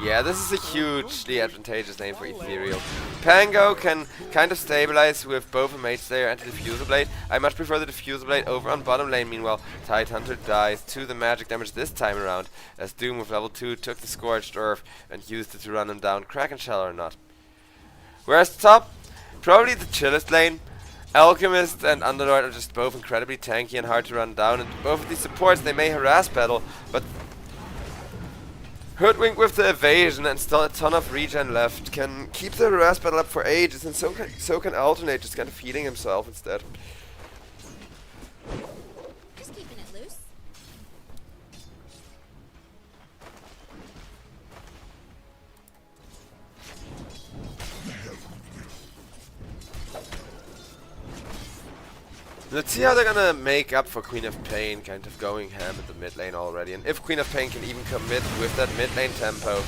[SPEAKER 1] Yeah, this is a hugely advantageous lane for Ethereal. Pango can kind of stabilize with both a Mage Slayer and a Diffuser Blade. I much prefer the Diffuser Blade over on bottom lane. Meanwhile, Tidehunter dies to the magic damage this time around, as Doom with level 2 took the Scorched Earth and used it to run him down, Kraken Shell or not. Whereas top, probably the chillest lane. Alchemist and Underlord are just both incredibly tanky and hard to run down, and both of these supports, they may harass battle, but Hoodwink with the evasion and still a ton of regen left can keep the harass battle up for ages, and so can Alternate just kind of feeding himself instead.
[SPEAKER 8] Just keeping it loose.
[SPEAKER 1] Let's see how they're gonna make up for Queen of Pain kind of going ham in the mid lane already, and if Queen of Pain can even commit with that mid lane tempo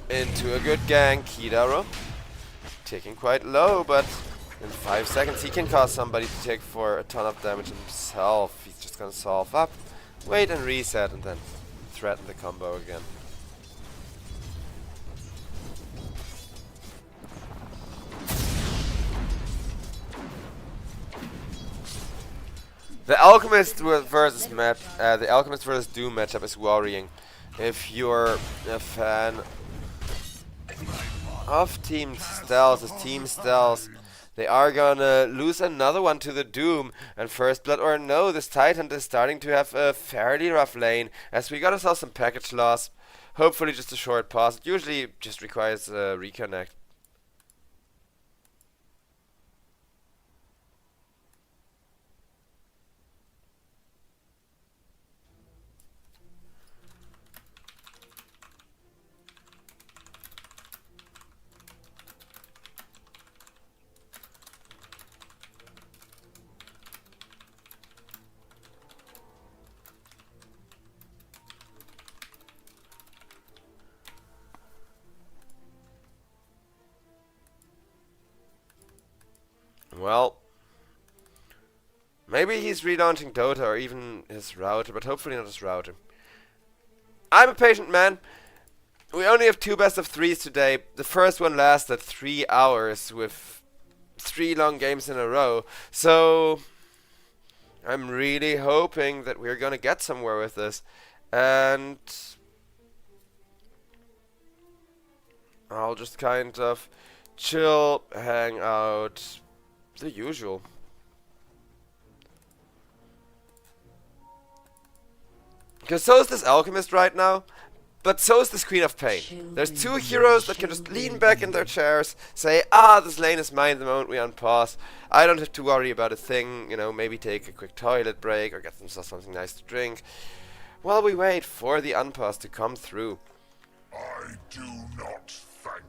[SPEAKER 1] into a good gank. Kidaru ticking quite low, but in 5 seconds he can cause somebody to take for a ton of damage himself. He's just gonna solve up, wait and reset, and then threaten the combo again. The Alchemist versus Doom matchup is worrying. If you're a fan of Team STELS, they are gonna lose another one to the Doom. And First Blood or no, this Tidehunter is starting to have a fairly rough lane, as we got ourselves some package loss. Hopefully just a short pause. It usually just requires a reconnect. Well, maybe he's relaunching Dota or even his router, but hopefully not his router. I'm a patient man. We only have 2 best of 3s today. The first one lasted 3 hours with 3 long games in a row. So I'm really hoping that we're gonna get somewhere with this. And I'll just kind of chill, hang out, the usual. Because so is this Alchemist right now, but so is this Queen of Pain. There's 2 heroes that can just lean back in their chairs, say, this lane is mine the moment we unpause. I don't have to worry about a thing, you know, maybe take a quick toilet break or get themselves something nice to drink, while we wait for the unpause to come through.
[SPEAKER 3] I do not thank.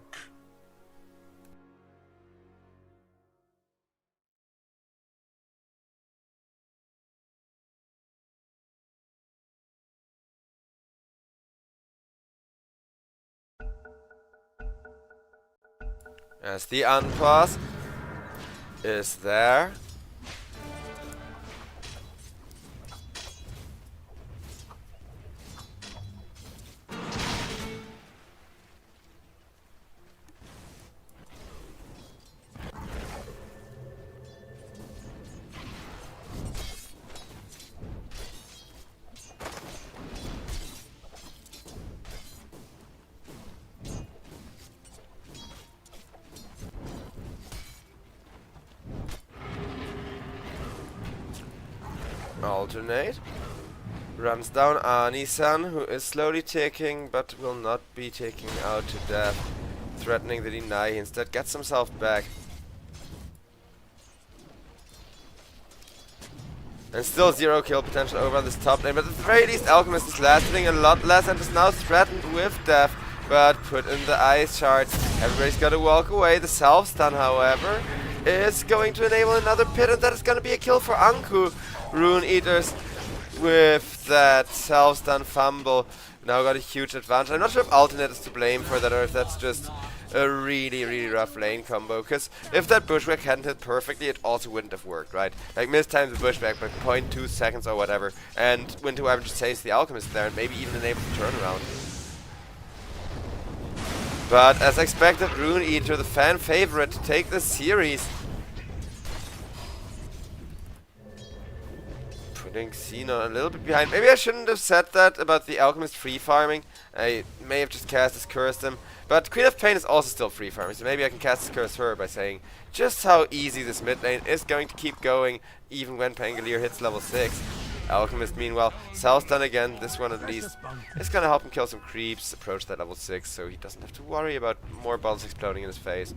[SPEAKER 1] As the unpause is there. Alternate. Runs down Ani-san, who is slowly ticking, but will not be taken out to death. Threatening the deny, he instead gets himself back. And still 0 kill potential over on this top lane, but at the very least Alchemist is lasting a lot less and is now threatened with death. But put in the ice shards. Everybody's got to walk away. The self-stun, however, is going to enable another pit, and that is going to be a kill for Anku. Rune Eaters with that self-stun fumble now got a huge advantage. I'm not sure if Alternate is to blame for that or if that's just a really, really rough lane combo. Because if that bushwhack hadn't hit perfectly, it also wouldn't have worked, right? Like, mistimed the bushwhack by 0.2 seconds or whatever, and Winter Wyvern just saves the Alchemist there and maybe even enables the turnaround. But as expected, Rune Eater, the fan favorite, to take this series. Putting Xenon a little bit behind. Maybe I shouldn't have said that about the Alchemist free farming. I may have just cast his Cursed him. But Queen of Pain is also still free farming, so maybe I can cast his Curse her by saying just how easy this mid lane is going to keep going even when Pangolier hits level 6. Alchemist, meanwhile, self-stun again, this one at least, is going to help him kill some creeps, approach that level 6, so he doesn't have to worry about more bottles exploding in his face.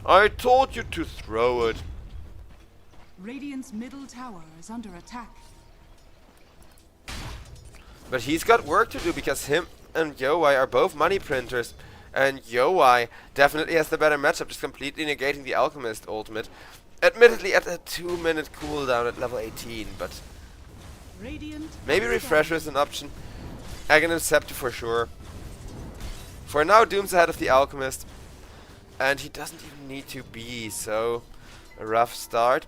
[SPEAKER 1] I told you to throw it.
[SPEAKER 2] Radiant's middle tower is under attack.
[SPEAKER 1] But he's got work to do because him and Yowai are both money printers. And Yowai definitely has the better matchup, just completely negating the Alchemist ultimate. Admittedly at a 2-minute cooldown at level 18, but
[SPEAKER 2] Radiant
[SPEAKER 1] maybe Refresher is an option. Aghanim Scepter for sure. For now, Doom's ahead of the Alchemist. And he doesn't even need to be, so a rough start.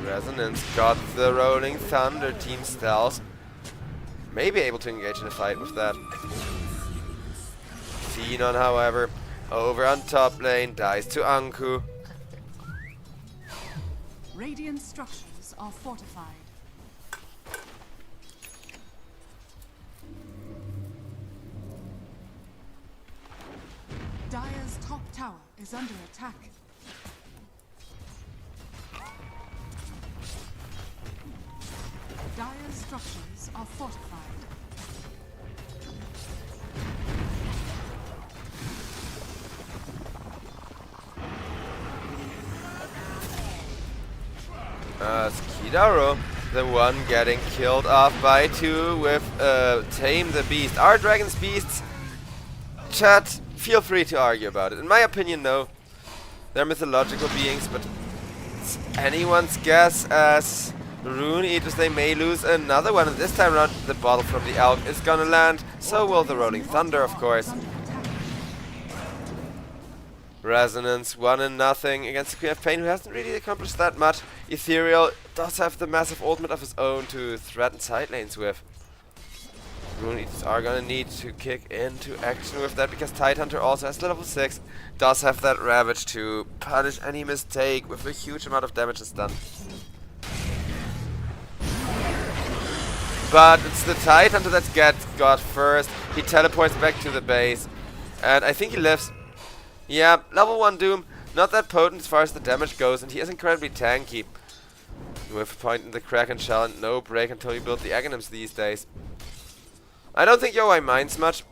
[SPEAKER 1] Resonance got the Rolling Thunder, Team STELS. Maybe able to engage in a fight with that. Xenon, however, over on top lane, dies to Anku.
[SPEAKER 2] Radiant structures are fortified. Dire's top tower is under attack. Dire's structures are fortified.
[SPEAKER 1] Skidaro, the one getting killed off by 2 with Tame the Beast. Are dragons beasts? Chat, feel free to argue about it. In my opinion, no. They're mythological beings, but it's anyone's guess as Rune Eaters, they may lose another one, and this time around the bottle from the Elk is gonna land. So will the Rolling Thunder, of course. Resonance, 1-0 against the Queen of Pain, who hasn't really accomplished that much. Ethereal does have the massive ultimate of his own to threaten side lanes with. Rune Eaters are gonna need to kick into action with that, because Tidehunter also has level 6, does have that Ravage to punish any mistake with a huge amount of damage and stun. But it's the Tidehunter that got first. He teleports back to the base, and I think he lives. Yeah, level 1 Doom, not that potent as far as the damage goes, and he is incredibly tanky. With a point in the Kraken Shell and no break until you build the Aghanims these days. I don't think Yowai minds much,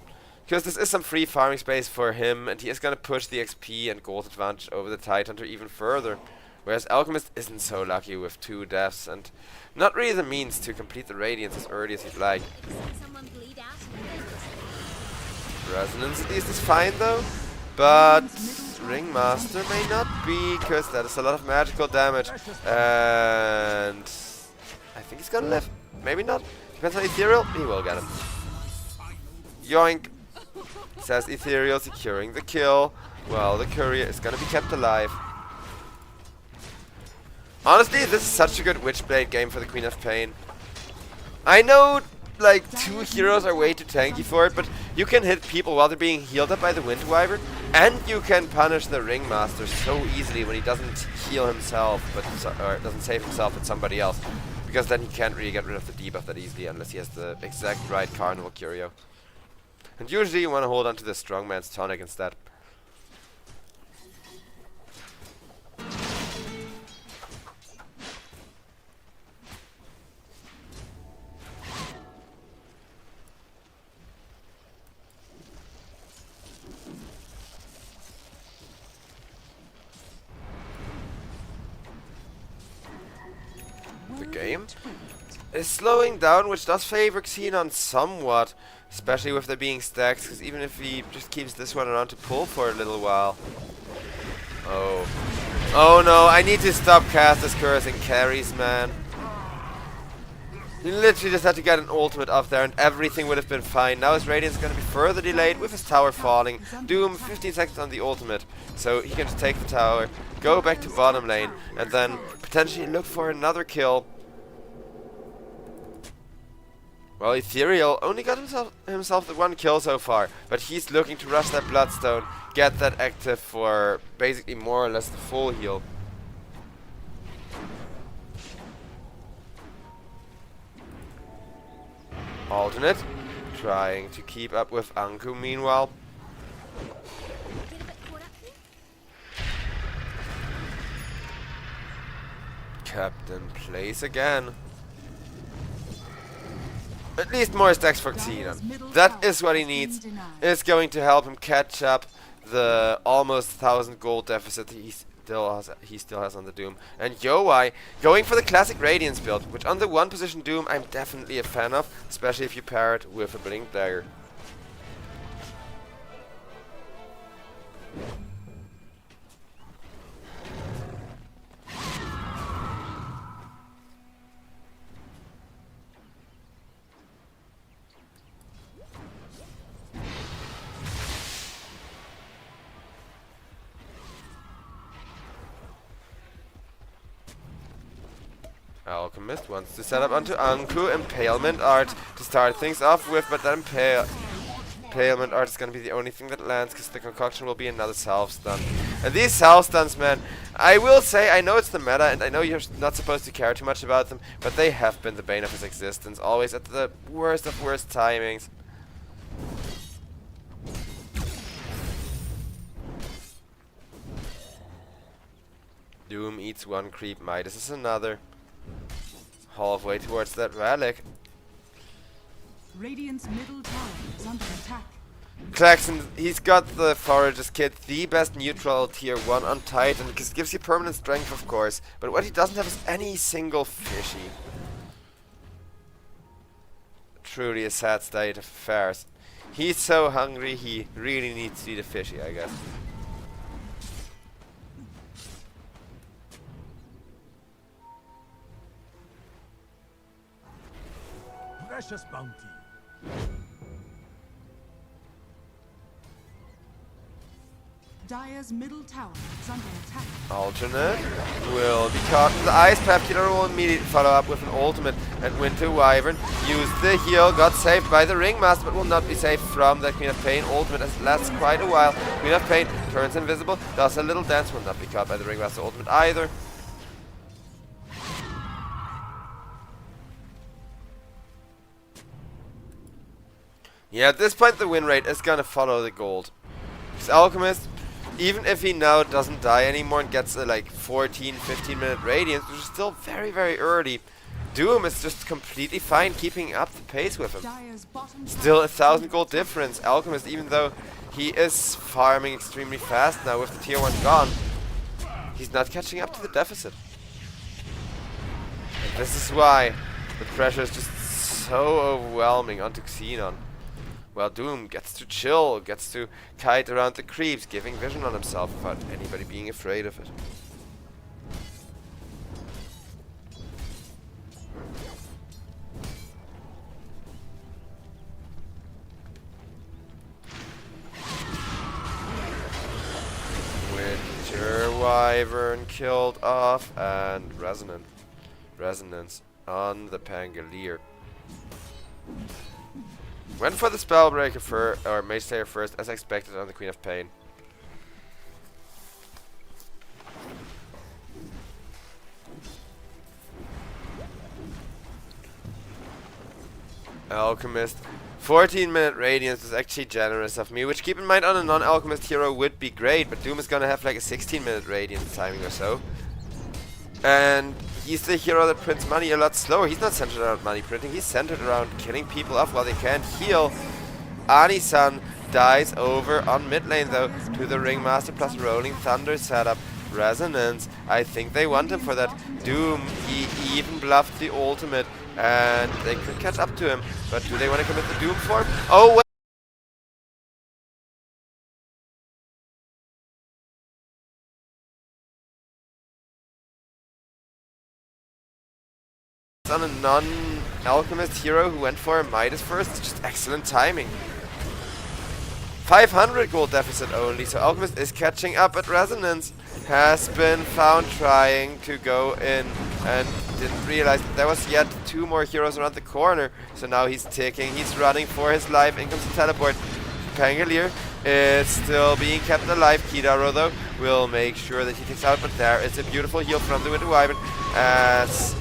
[SPEAKER 1] because this is some free farming space for him, and he is going to push the XP and gold advantage over the Tidehunter even further. Whereas Alchemist isn't so lucky with 2 deaths, and not really the means to complete the Radiance as early as he'd like.
[SPEAKER 8] Someone bleed out.
[SPEAKER 1] Resonance at least is fine though. But Ringmaster may not be, because that is a lot of magical damage. And I think he's gonna live. Maybe not. Depends on Ethereal. He will get him. Yoink, says Ethereal, securing the kill Well, the courier is gonna be kept alive. Honestly, this is such a good Witchblade game for the Queen of Pain. I know, like, 2 heroes are way too tanky for it, but you can hit people while they're being healed up by the Wind Wyvern, and you can punish the Ringmaster so easily when he doesn't heal himself, or doesn't save himself with somebody else, because then he can't really get rid of the debuff that easily unless he has the exact right Carnival Curio. And usually you want to hold on to the Strongman's Tonic instead. The game is slowing down, which does favor Xenon somewhat, especially with there being stacks, because even if he just keeps this one around to pull for a little while. Oh. Oh no, I need to stop Caster's Curse and carries, man. He literally just had to get an ultimate up there and everything would have been fine. Now his Radiance is going to be further delayed with his tower falling. Doom 15 seconds on the ultimate, so he can just take the tower, go back to bottom lane, and then potentially look for another kill. Well, Ethereal only got himself the 1 kill so far, but he's looking to rush that Bloodstone, get that active for basically more or less the full heal. Alternate, trying to keep up with Anku meanwhile.
[SPEAKER 8] Get a bit caught up here?
[SPEAKER 1] Captain plays again. At least more stacks for Xenon. That is what he needs. It's going to help him catch up the almost 1,000 gold deficit he still has on the Doom. And Yowei going for the classic Radiance build, which on the 1 position Doom I'm definitely a fan of, especially if you pair it with a Blink Dagger. Alchemist wants to set up onto Anku, Impalement Art to start things off with, but then Impalement Art is going to be the only thing that lands, because the concoction will be another self-stun. And these self-stuns, man, I will say, I know it's the meta, and I know you're not supposed to care too much about them, but they have been the bane of his existence, always at the worst of worst timings. Doom eats 1 creep, Midas is another. Halfway towards that relic.
[SPEAKER 2] Radiant's middle tower is under attack.
[SPEAKER 1] Klaxon, he's got the Forager's Kit, the best neutral tier 1 on Titan, because it gives you permanent strength, of course. But what he doesn't have is any single fishy. Truly a sad state of affairs. He's so hungry, he really needs to eat a fishy, I guess.
[SPEAKER 5] Precious bounty.
[SPEAKER 2] Dire's middle tower is under attack.
[SPEAKER 1] Alternate will be caught in the Ice Trap. Killer will immediately follow up with an ultimate and Winter Wyvern. Use the heal, got saved by the Ringmaster, but will not be saved from the Queen of Pain ultimate as it lasts quite a while. Queen of Pain turns invisible, does a little dance, will not be caught by the Ringmaster ultimate either. Yeah, at this point the win rate is gonna follow the gold. This Alchemist, even if he now doesn't die anymore and gets a like 14-15 minute Radiance, which is still very, very early, Doom is just completely fine keeping up the pace with him.
[SPEAKER 2] Dire's bottom
[SPEAKER 1] Still a
[SPEAKER 2] tower is
[SPEAKER 1] 1,000 gold difference. Alchemist, even though he is farming extremely fast now with the tier 1 gone, he's not catching up to the deficit. And this is why the pressure is just so overwhelming onto Xenon. Well, Doom gets to chill, gets to kite around the creeps, giving vision on himself without anybody being afraid of it. Wyvern killed off, and Resonance on the Pangolier. Went for the Spellbreaker or Mage Slayer first, as expected on the Queen of Pain. Alchemist. 14-minute Radiance is actually generous of me, which, keep in mind, on a non-Alchemist hero would be great, but Doom is gonna have like a 16-minute Radiance timing or so. And he's the hero that prints money a lot slower. He's not centered around money printing, he's centered around killing people off while they can't heal. Ani-san dies over on mid lane though, to the Ringmaster plus Rolling Thunder setup. Resonance, I think they want him for that. Doom, he even bluffed the ultimate, and they could catch up to him. But do they want to commit the Doom form? Oh, wait. On a non-Alchemist hero who went for a Midas first, it's just excellent timing. 500 gold deficit only, so Alchemist is catching up, but Resonance has been found trying to go in and didn't realize that there was yet 2 more heroes around the corner. So now he's ticking, he's running for his life. In comes the teleport. Pangolier is still being kept alive. Kidaro though will make sure that he takes out, but there is a beautiful heal from the Winter Wyvern as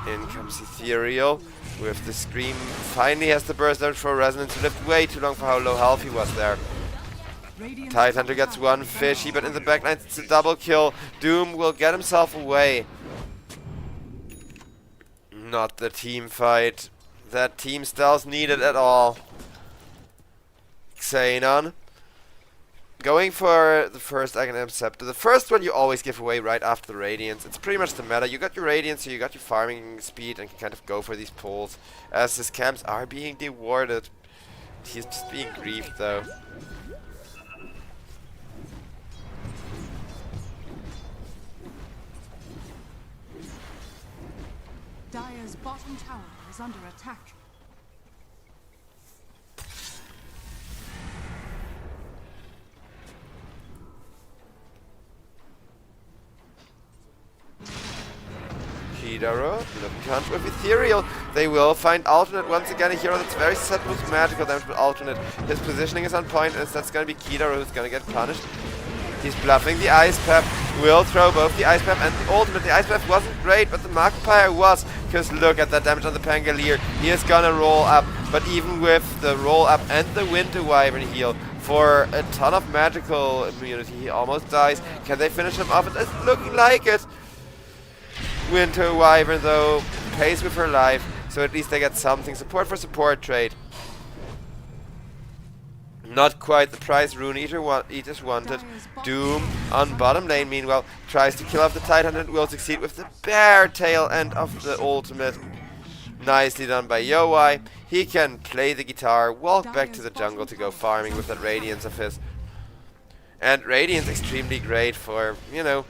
[SPEAKER 1] in comes Ethereal with the Scream. Finally has the burst out for Resonance, who lived way too long for how low health he was there. Tidehunter gets one fishy, but in the backline it's a double kill. Doom will get himself away. Not the team fight that Team STELS needed at all. Xenon going for the first Aghanim Scepter. The first one you always give away right after the Radiance. It's pretty much the meta. You got your Radiance, so you got your farming speed and can kind of go for these pulls. As his camps are being dewarded. He's just being griefed though.
[SPEAKER 2] Dire's bottom tower is under attack.
[SPEAKER 1] Kidaro, looking to hunt with Ethereal. They will find alternate once again, a hero that's very set with magical damage, but alternate. His positioning is on point, and that's going to be Kidaro who's going to get punished. He's bluffing the Ice Pep, will throw both the Ice Pep and the ultimate. The Ice Pep wasn't great, but the Magpie was, because look at that damage on the Pangolier. He is gonna roll up, but even with the roll up and the Winter Wyvern heal for a ton of magical immunity, he almost dies. Can they finish him off? It's looking like it. Winter Wyvern though pays with her life, so at least they get something. Support for support trade. Not quite the price RUNE Eaters wanted. Doom on bottom lane, meanwhile, tries to kill off the Tidehunter and will succeed with the bear tail end of the ultimate. Nicely done by Yowai. He can play the guitar, walk back to the jungle to go farming with that Radiance of his. And Radiance extremely great for, you know,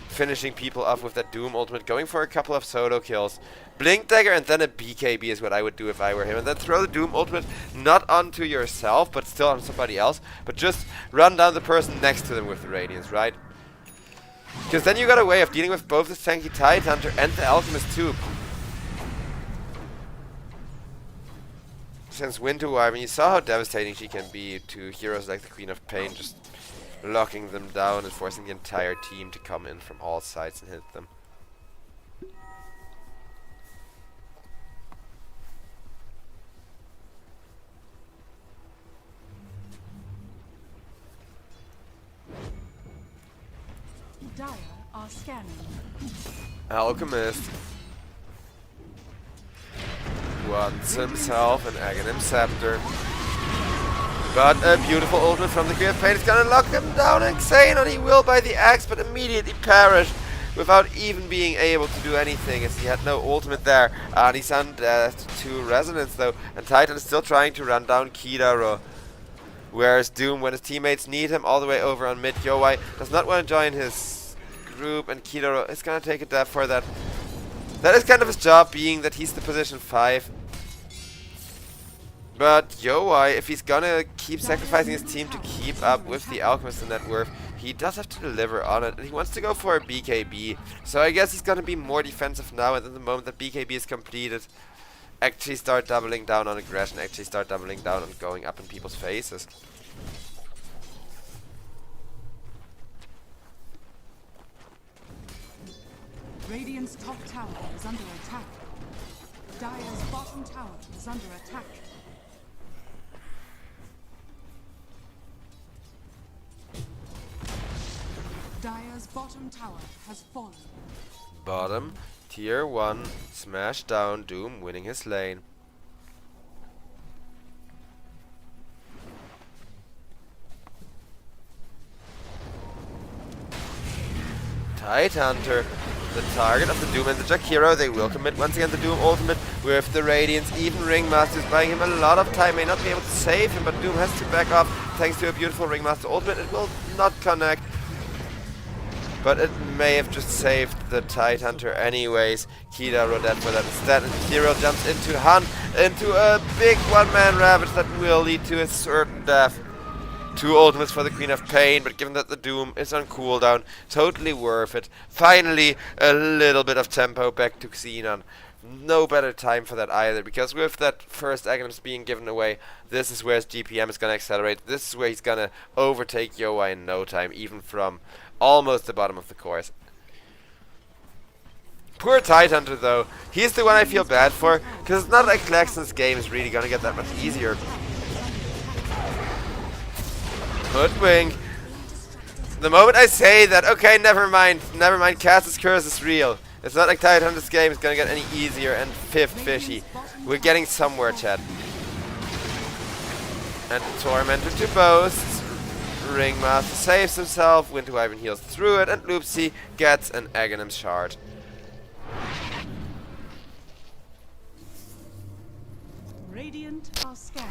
[SPEAKER 1] finishing people off with that Doom ultimate, going for a couple of solo kills. Blink Dagger and then a BKB is what I would do if I were him. And then throw the Doom ultimate not onto yourself, but still on somebody else. But just run down the person next to them with the Radiance, right? Because then you got a way of dealing with both the tanky Tidehunter and the Alchemist too. Since Winter Wyvern, you saw how devastating she can be to heroes like the Queen of Pain, just locking them down and forcing the entire team to come in from all sides and hit them.
[SPEAKER 2] Dire are scanning.
[SPEAKER 1] Alchemist wants himself an Aghanim Scepter. But a beautiful ultimate from the Queen of Pain is gonna lock him down, and Xenon he will by the axe, but immediately perish without even being able to do anything, as he had no ultimate there. Anisan to Resonance though, and Titan is still trying to run down Kidaro. Whereas Doom, when his teammates need him all the way over on mid, Yowai does not want to join his group, and Kidaro is gonna take a death for that. That is kind of his job, being that he's the position 5. But Yowai, if he's gonna keep sacrificing his team to keep up with the Alchemist in that worth, he does have to deliver on it, and he wants to go for a BKB. So I guess he's gonna be more defensive now, and then the moment that BKB is completed, actually start doubling down on aggression, actually start doubling down on going up in people's faces.
[SPEAKER 2] Radiant's top tower is under attack. Dire's bottom tower is under attack. Dire's bottom tower has fallen.
[SPEAKER 1] Bottom, tier 1, smash down, Doom winning his lane. Tidehunter, the target of the Doom and the Jakiro. They will commit once again the Doom ultimate with the Radiance. Even Ringmaster is buying him a lot of time, may not be able to save him, but Doom has to back off thanks to a beautiful Ringmaster ultimate. It will not connect, but it may have just saved the Tidehunter anyways. Kidaru dead for that instead, and Kiro jumps into Hunt, into a big one-man Ravage that will lead to a certain death. 2 ultimates for the Queen of Pain, but given that the Doom is on cooldown, totally worth it. Finally, a little bit of tempo back to Xenon. No better time for that either, because with that first Aghanim's being given away, this is where his GPM is going to accelerate. This is where he's going to overtake Yoa in no time, even from almost the bottom of the course. Poor Tidehunter though, he's the one I feel bad for, because it's not like Claxton's game is really going to get that much easier. Hoodwink. The moment I say that, okay, never mind, Cass's curse is real. It's not like Tidehunter's game is gonna get any easier and fifth fishy. We're getting somewhere, chat. And Tormentor to boast. Ringmaster saves himself, Winter Wyvern heals through it, and Loopsy gets an Aghanim's shard.
[SPEAKER 2] Radiant are scanning.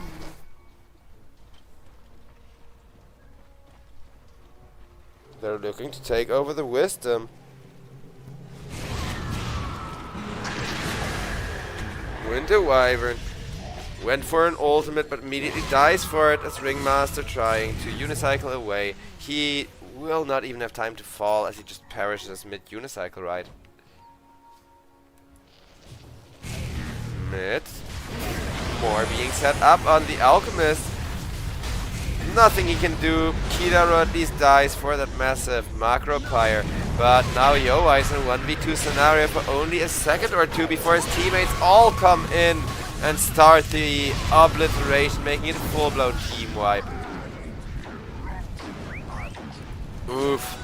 [SPEAKER 1] They're looking to take over the Wisdom. Winter Wyvern went for an ultimate but immediately dies for it as Ringmaster trying to unicycle away. He will not even have time to fall as he just perishes mid-unicycle ride. Mid. More being set up on the Alchemist. Nothing he can do. Kidaru at least dies for that massive macro pyre. But now Yoa is in a 1v2 scenario for only a second or two before his teammates all come in and start the obliteration, making it a full-blown team wipe. Oof.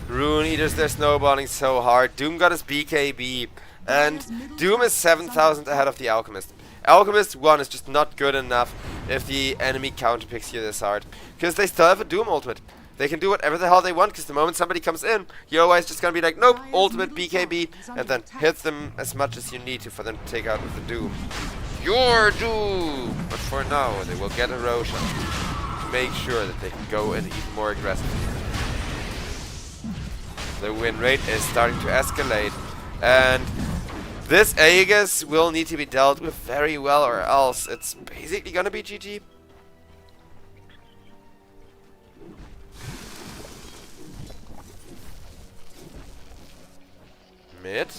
[SPEAKER 1] Rune Eaters, they're snowballing so hard. Doom got his BKB. And Doom is 7,000 ahead of the Alchemist. Alchemist 1 is just not good enough if the enemy counterpicks you this hard. Because they still have a Doom ultimate. They can do whatever the hell they want, because the moment somebody comes in, Yoa is just going to be like, nope, ultimate BKB, and then hits them as much as you need to for them to take out with the Doom. Your Doom! But for now, they will get a Roshan to make sure that they can go in even more aggressive. The win rate is starting to escalate, and this Aegis will need to be dealt with very well, or else it's basically gonna be GG. Mid.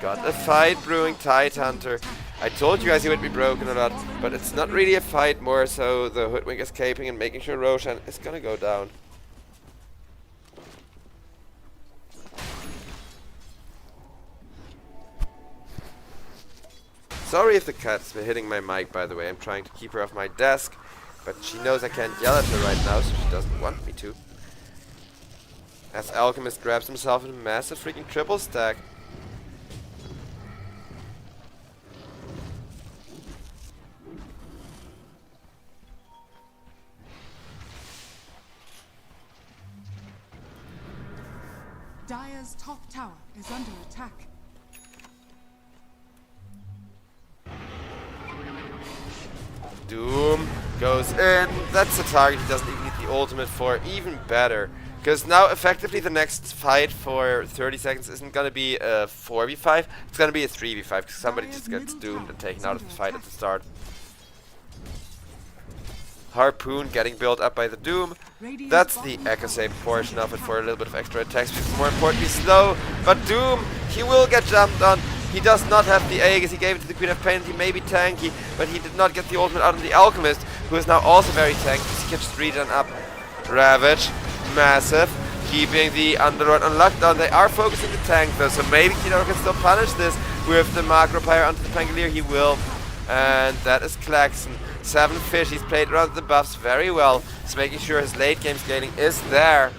[SPEAKER 1] Got a fight brewing, Tidehunter. I told you guys he would be broken a lot, but it's not really a fight, more so the Hoodwink escaping and making sure Roshan is gonna go down. Sorry if the cat's been hitting my mic, by the way. I'm trying to keep her off my desk, but she knows I can't yell at her right now, so she doesn't want me to. As Alchemist grabs himself in a massive freaking triple stack.
[SPEAKER 2] Dire's top tower is under attack.
[SPEAKER 1] Doom goes in. That's a target he doesn't even need the ultimate for. Even better. Because now effectively the next fight for 30 seconds isn't going to be a 4v5. It's going to be a 3v5 because somebody just gets doomed and taken out of the fight at the start. Harpoon getting built up by the Doom.
[SPEAKER 2] Radiant's
[SPEAKER 1] That's the
[SPEAKER 2] bottom
[SPEAKER 1] Echo
[SPEAKER 2] tower
[SPEAKER 1] Save
[SPEAKER 2] is
[SPEAKER 1] portion
[SPEAKER 2] under
[SPEAKER 1] of it for a
[SPEAKER 2] attack.
[SPEAKER 1] little bit of extra attacks. More importantly, slow. But Doom, he will get jumped on. He does not have the Aegis. He gave it to the Queen of Pain. He may be tanky, but he did not get the ultimate out of the Alchemist, who is now also very tanky. He can just regen up. Ravage, massive. Keeping the Underlord on lockdown. They are focusing the tank though, so maybe Kidoro can still punish this with the Macro Pyre onto the Pangolier. He will. And that is Klaxon. 7 fish. He's played around the buffs very well. He's making sure his late game scaling is there.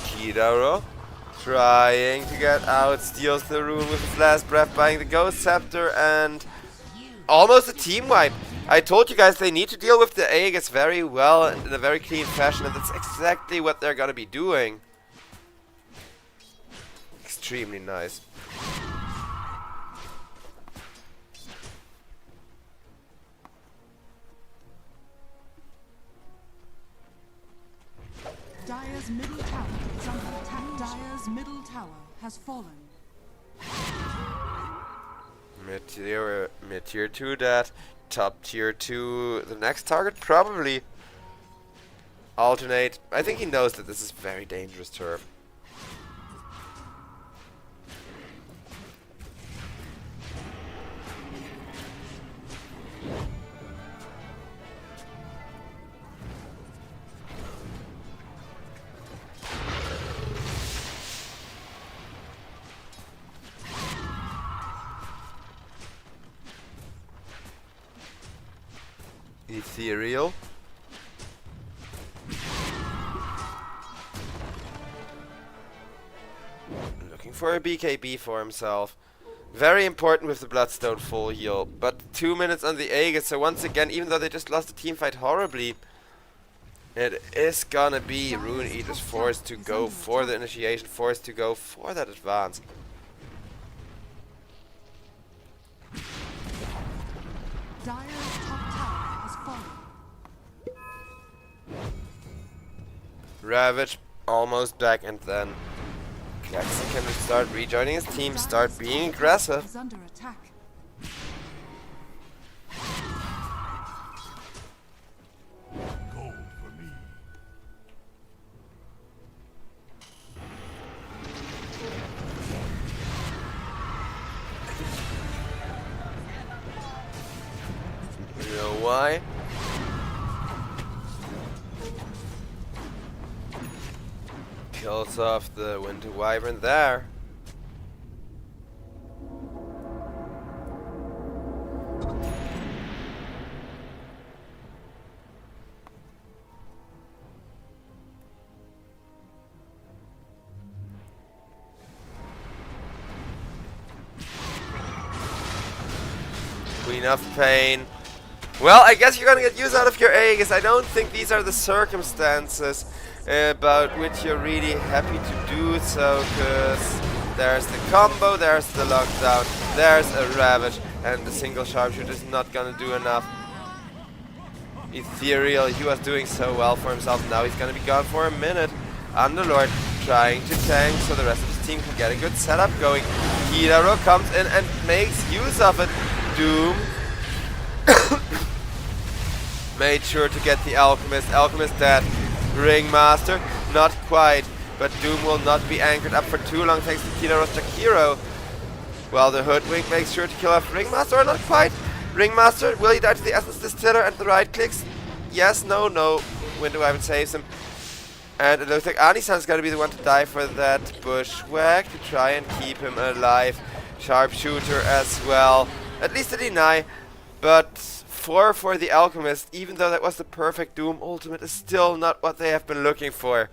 [SPEAKER 1] Kidoro trying to get out. Steals the rune with his last breath, buying the Ghost Scepter, and almost a team wipe. I told you guys they need to deal with the Aegis very well in a very clean fashion, and that's exactly what they're gonna be doing. Extremely nice.
[SPEAKER 2] Dire's middle tower is under attack. Dire's middle tower has fallen.
[SPEAKER 1] Mid-tier 2 that. Top tier 2 the next target? Probably. Alternate. I think he knows that this is very dangerous turf. Ethereal. Looking for a BKB for himself. Very important with the Bloodstone full heal. But 2 minutes on the Aegis, so once again, even though they just lost the team fight horribly, it is gonna be Rune Eaters forced to go for the initiation, forced to go for that advance.
[SPEAKER 2] Dire's top tower has fallen.
[SPEAKER 1] Ravage almost back, and then Klaxon can start rejoining his team, start being aggressive.
[SPEAKER 2] Is under attack.
[SPEAKER 3] Gold for me.
[SPEAKER 1] You know why? Kills off the Winter Wyvern there. Queen of Pain. Well, I guess you're gonna get use out of your Aegis. I don't think these are the circumstances about which you're really happy to do so, because there's the combo, there's the lockdown, there's a Ravage, and the single sharpshooter is not gonna do enough. Ethereal, he was doing so well for himself, now he's gonna be gone for a minute. Underlord trying to tank so the rest of his team can get a good setup going. Kidoro comes in and makes use of it. Doom made sure to get the Alchemist. Alchemist dead. Ringmaster, not quite. But Doom will not be anchored up for too long thanks to Kidoro's Jakiro. Well, the Hoodwink makes sure to kill off Ringmaster, or not quite. Ringmaster, will he die to the Essence Distiller and the right clicks? Yes, no, no. Winter Wyvern saves him. And it looks like Anisan's gonna be the one to die for that Bushwhack to try and keep him alive. Sharpshooter as well. At least a deny. But 4 for the Alchemist, even though that was the perfect Doom ultimate, is still not what they have been looking for.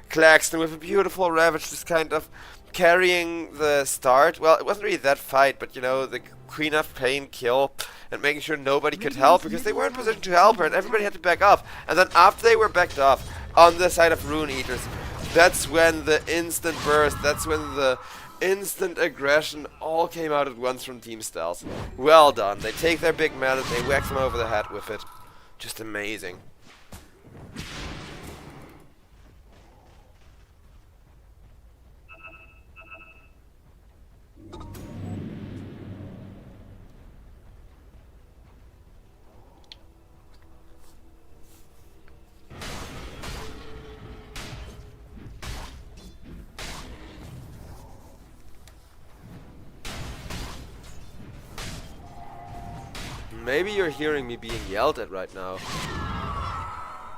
[SPEAKER 1] Klaxon with a beautiful Ravage just kind of carrying the start. Well, it wasn't really that fight, but you know, the Queen of Pain kill and making sure nobody could help because they were in position to help her and everybody had to back off. And then after they were backed off on the side of Rune Eaters, that's when the instant burst, that's when the instant aggression all came out at once from Team STELS. Well done. They take their big mallet, they whack them over the head with it. Just amazing. Maybe you're hearing me being yelled at right now.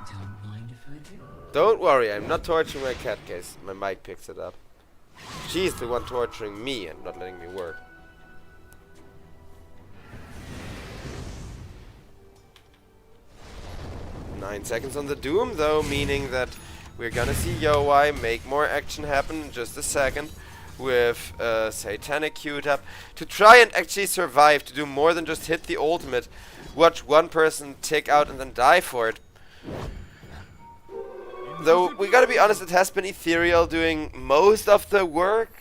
[SPEAKER 9] Don't mind if I do.
[SPEAKER 1] Don't worry, I'm not torturing my cat case. My mic picks it up. She's the one torturing me and not letting me work. Nine seconds on the Doom though, meaning that we're gonna see Yowai make more action happen in just a second with Satanic queued up to try and actually survive, to do more than just hit the ultimate, watch one person tick out and then die for it. Though, we gotta be honest, it has been Ethereal doing most of the work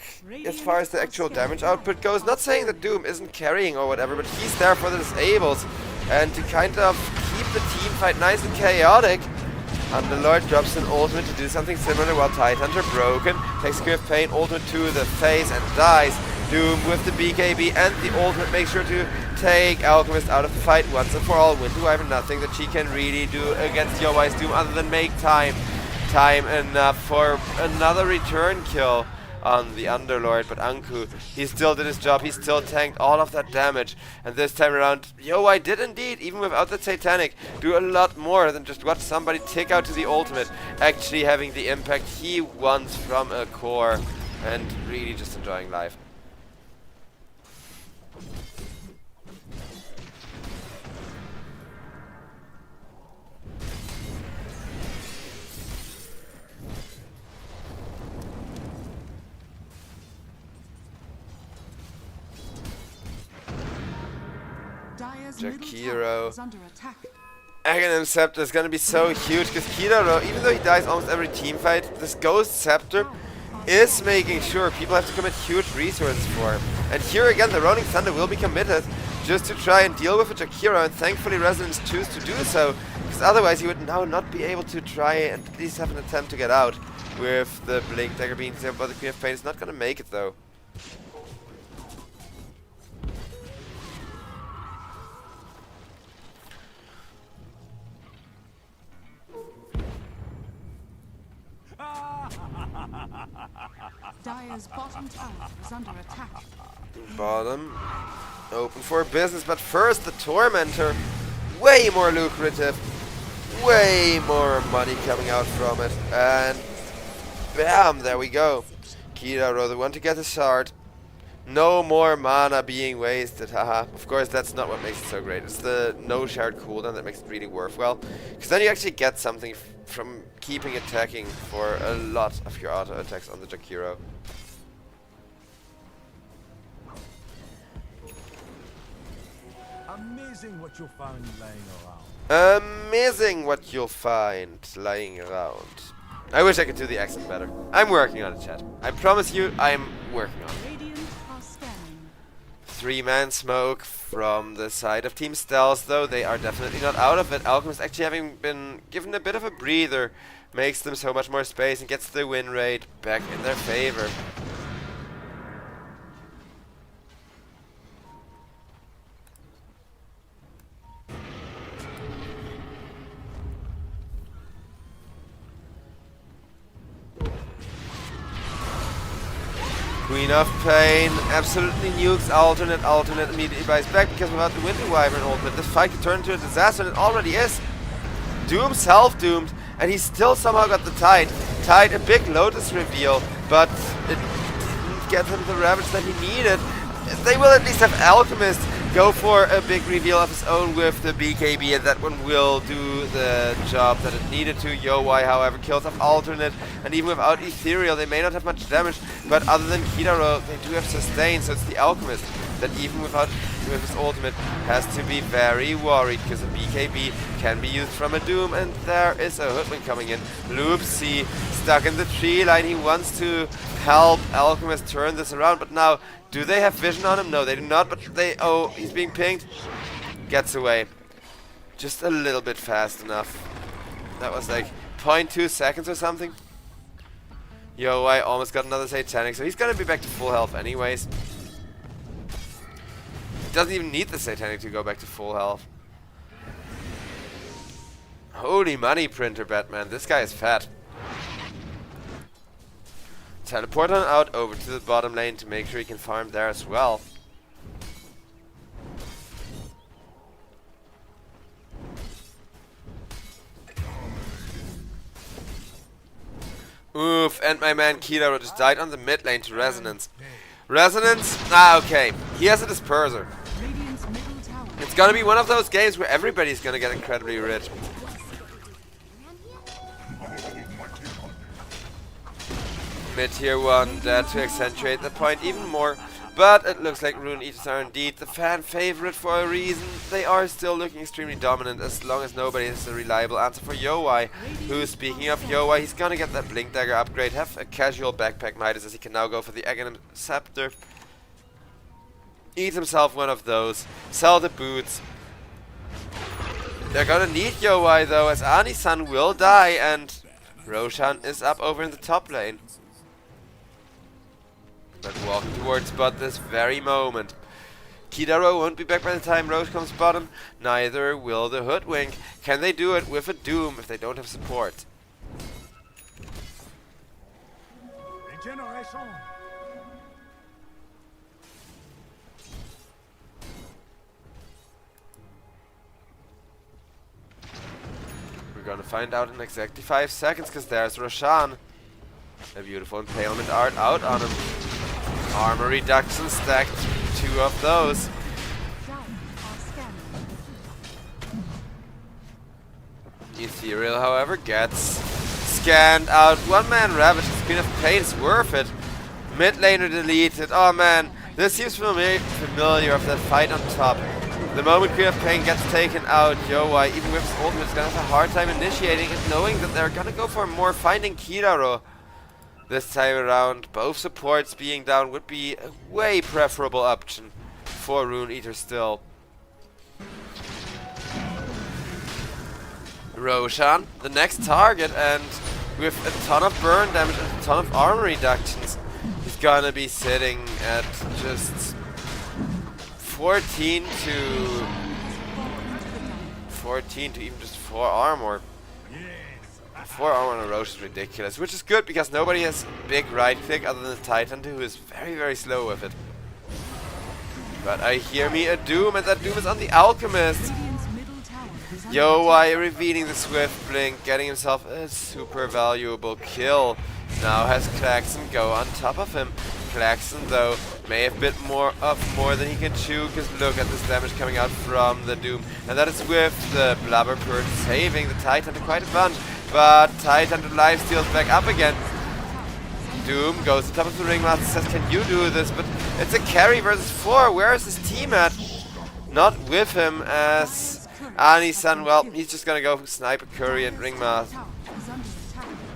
[SPEAKER 1] as far as the actual damage output goes. Not saying that Doom isn't carrying or whatever, but he's there for the disables. And to kind of keep the team fight nice and chaotic, Underlord drops an ultimate to do something similar while Tidehunter broken. Takes Griff Pain, ultimate to the face and dies. Doom with the BKB and the ultimate makes sure to take Alchemist out of the fight once and for all. Winterwyvern, nothing that she can really do against Yowai's Doom other than make time enough for another return kill on the Underlord, but Anku, he still did his job, he still tanked all of that damage, and this time around, Yowai did indeed, even without the Satanic, do a lot more than just watch somebody tick out to the ultimate, actually having the impact he wants from a core, and really just enjoying life. Jakiro. Aghanim Scepter is gonna be so huge because Kiraro, even though he dies almost every team fight, this Ghost Scepter is making sure people have to commit huge resources for him. And here again, the Rolling Thunder will be committed just to try and deal with a Jakiro, and thankfully Resonance choose to do so, because otherwise he would now not be able to try and at least have an attempt to get out with the Blink Dagger being there, but the Queen of Pain is not gonna make it though.
[SPEAKER 2] Dire's bottom tower is under attack.
[SPEAKER 1] Bottom open for business, but first the Tormentor, way more lucrative, way more money coming out from it, and bam, there we go. Kiraro, the one to get the shard. No more mana being wasted, haha. Of course, that's not what makes it so great. It's the no shard cooldown that makes it really worthwhile, because then you actually get something from keeping attacking for a lot of your auto attacks on the Jakiro.
[SPEAKER 5] Amazing what you'll find laying around.
[SPEAKER 1] Amazing what you'll find lying around. I wish I could do the accent better. I'm working on it, chat. I promise you, I'm working on it.
[SPEAKER 2] Radiant are scanning.
[SPEAKER 1] 3-man smoke from the side of Team STELS, though they are definitely not out of it. Alchemist actually having been given a bit of a breather makes them so much more space and gets the win rate back in their favor. Queen of Pain absolutely nukes alternate immediately buys back, because without the Winterwyvern ultimate, this fight could turn into a disaster, and it already is. Doom self-doomed, and he still somehow got the Tide. Tide, a big Lotus reveal, but it didn't get him the Ravage that he needed. They will at least have Alchemist go for a big reveal of his own with the BKB, and that one will do the job that it needed to. Yowai, however, kills off alternate, and even without Ethereal, they may not have much damage, but other than Kiraro, they do have sustain, so it's the Alchemist that even with his ultimate has to be very worried, because a BKB can be used from a Doom, and there is a Hoodwink coming in. Loopsy stuck in the tree line. He wants to help Alchemist turn this around, but now, do they have vision on him? No, they do not, but they... Oh, he's being pinged. Gets away. Just a little bit fast enough. That was like 0.2 seconds or something. Yo, I almost got another Satanic, so he's gonna be back to full health anyways. He doesn't even need the Satanic to go back to full health. Holy money printer, Batman. This guy is fat. Teleport on out over to the bottom lane to make sure he can farm there as well. and my man Kiraro just died on the mid lane to Resonance. Resonance? Ah, okay. He has a disperser.
[SPEAKER 2] Radiant's middle tower.
[SPEAKER 1] It's gonna be one of those games where everybody's gonna get incredibly rich. Mid tier 1 dead to accentuate the point even more. But it looks like Rune Eaters are indeed the fan favorite for a reason. They are still looking extremely dominant as long as nobody has a reliable answer for Yowai. Who, speaking of Yowai, he's gonna get that Blink Dagger upgrade, have a casual backpack Midas as he can now go for the Aghanim Scepter. Eat himself one of those, sell the boots. They're gonna need Yowai though, as Ani-san will die and Roshan is up over in the top lane. But walking towards bot this very moment. Kidaro won't be back by the time Roche comes bottom, neither will the Hoodwink. Can they do it with a Doom if they don't have support?
[SPEAKER 5] Regeneration.
[SPEAKER 1] We're gonna find out in exactly 5 seconds, because there's Roshan. A beautiful impalement art out on him. Armor reduction stacked, 2 of those. Ethereal, however, gets scanned out. One man Ravage, Queen of Pain is worth it. Mid laner deleted. Oh man, this seems familiar of that fight on top. The moment Queen of Pain gets taken out, Yowai, even with his ultimate, is gonna have a hard time initiating it, knowing that they're gonna go for more, finding Kiraro. This time around, both supports being down would be a way preferable option for Rune Eater still. Roshan, the next target, and with a ton of burn damage and a ton of armor reductions, he's gonna be sitting at just 14 to even just 4 armor. 4 armor on a Roche is ridiculous, which is good because nobody has big right click other than the Titan, who is very, very slow with it. But I hear me a Doom, and that Doom is on the Alchemist. Yowai revealing the Swift Blink, getting himself a super valuable kill. Now has Klaxon go on top of him. Klaxon, though, may have bit more than he can chew, because look at this damage coming out from the Doom. And that is with the Blubber Purge saving the Titan to quite a bunch. But Titan to life steals back up again. Doom goes to top of the Ringmaster, says, can you do this? But it's a carry versus 4. Where is his team at? Not with him, as Ani-san, well, he's just gonna go snipe a Curry and Ringmaster.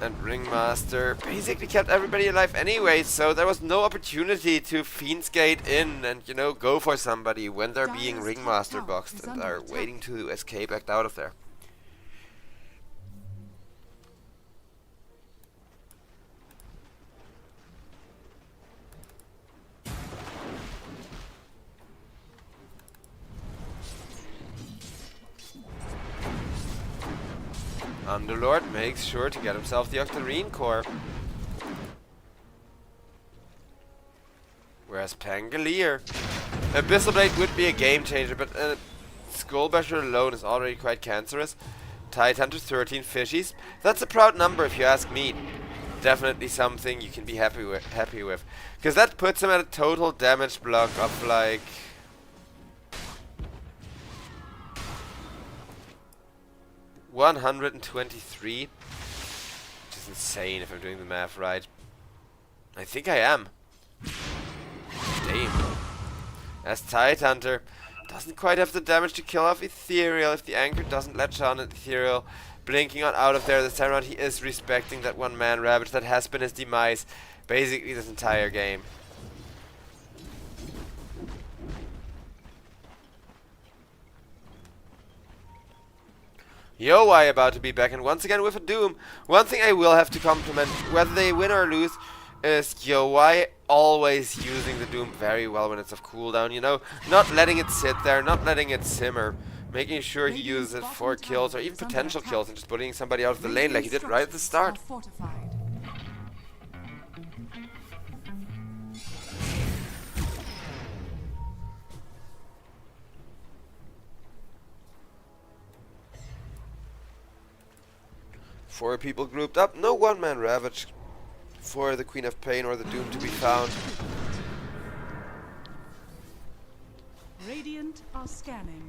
[SPEAKER 1] And Ringmaster basically kept everybody alive anyway, so there was no opportunity to Fiend's Gate in and, you know, go for somebody when they're being Ringmaster boxed and are waiting to escape back out of there. Underlord makes sure to get himself the Octarine Core. Whereas Pangolier. Abyssal Blade would be a game changer, but Skullbasher alone is already quite cancerous. Titan to 13 fishies. That's a proud number if you ask me. Definitely something you can be happy with. Because that puts him at a total damage block of like... $123, which is insane if I'm doing the math right. I think I am. Damn. As Tidehunter doesn't quite have the damage to kill off Ethereal if the anchor doesn't latch on at Ethereal. Blinking on out of there this time around, he is respecting that one man Ravage that has been his demise basically this entire game. Yowai about to be back, and once again with a Doom. One thing I will have to compliment, whether they win or lose, is Yowai always using the Doom very well when it's off cooldown, you know? Not letting it sit there, not letting it simmer. Making sure he uses it for kills or even potential kills and just putting somebody out of the lane like he did right at the start. 4 people grouped up, no one-man Ravage. for the Queen of Pain or the Doom to be found.
[SPEAKER 2] Radiant are scanning.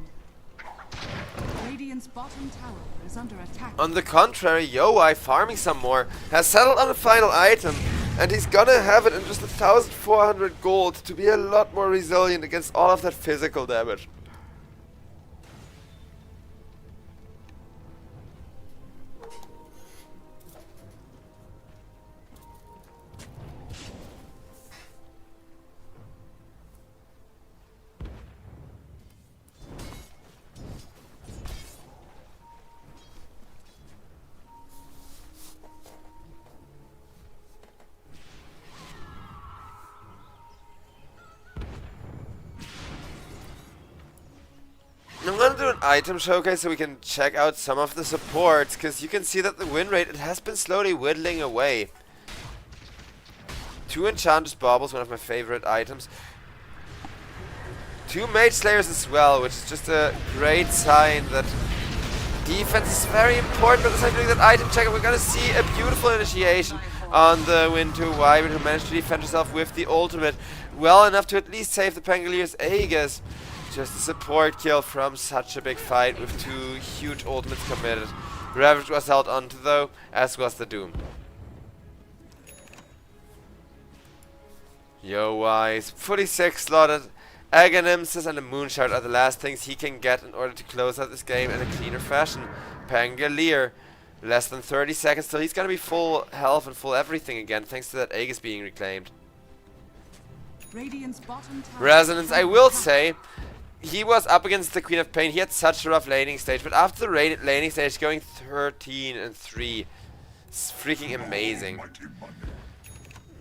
[SPEAKER 2] Radiant's bottom tower is under attack.
[SPEAKER 1] On the contrary, Yowai, farming some more, has settled on a final item, and he's gonna have it in just 1,400 gold to be a lot more resilient against all of that physical damage. I'm gonna do an item showcase so we can check out some of the supports, because you can see that the win rate, it has been slowly whittling away. 2 Enchantress Baubles, one of my favorite items. 2 Mage Slayers as well, which is just a great sign that defense is very important. But aside doing that item check, we're gonna see a beautiful initiation on the win to Wyvern, who managed to defend herself with the ultimate well enough to at least save the Pangalier's Aegis. Just a support kill from such a big fight with 2 huge ultimates committed. Ravage was held onto though, as was the Doom. Yowai is fully 6 slotted. Agonimsis and the Moonshard are the last things he can get in order to close out this game in a cleaner fashion. Pangolier, less than 30 seconds till he's gonna be full health and full everything again, thanks to that Aegis being reclaimed.
[SPEAKER 2] Radiant's bottom tower.
[SPEAKER 1] Resonance, I will say, he was up against the Queen of Pain. He had such a rough laning stage, but after the laning stage, going 13 and 3, it's freaking amazing.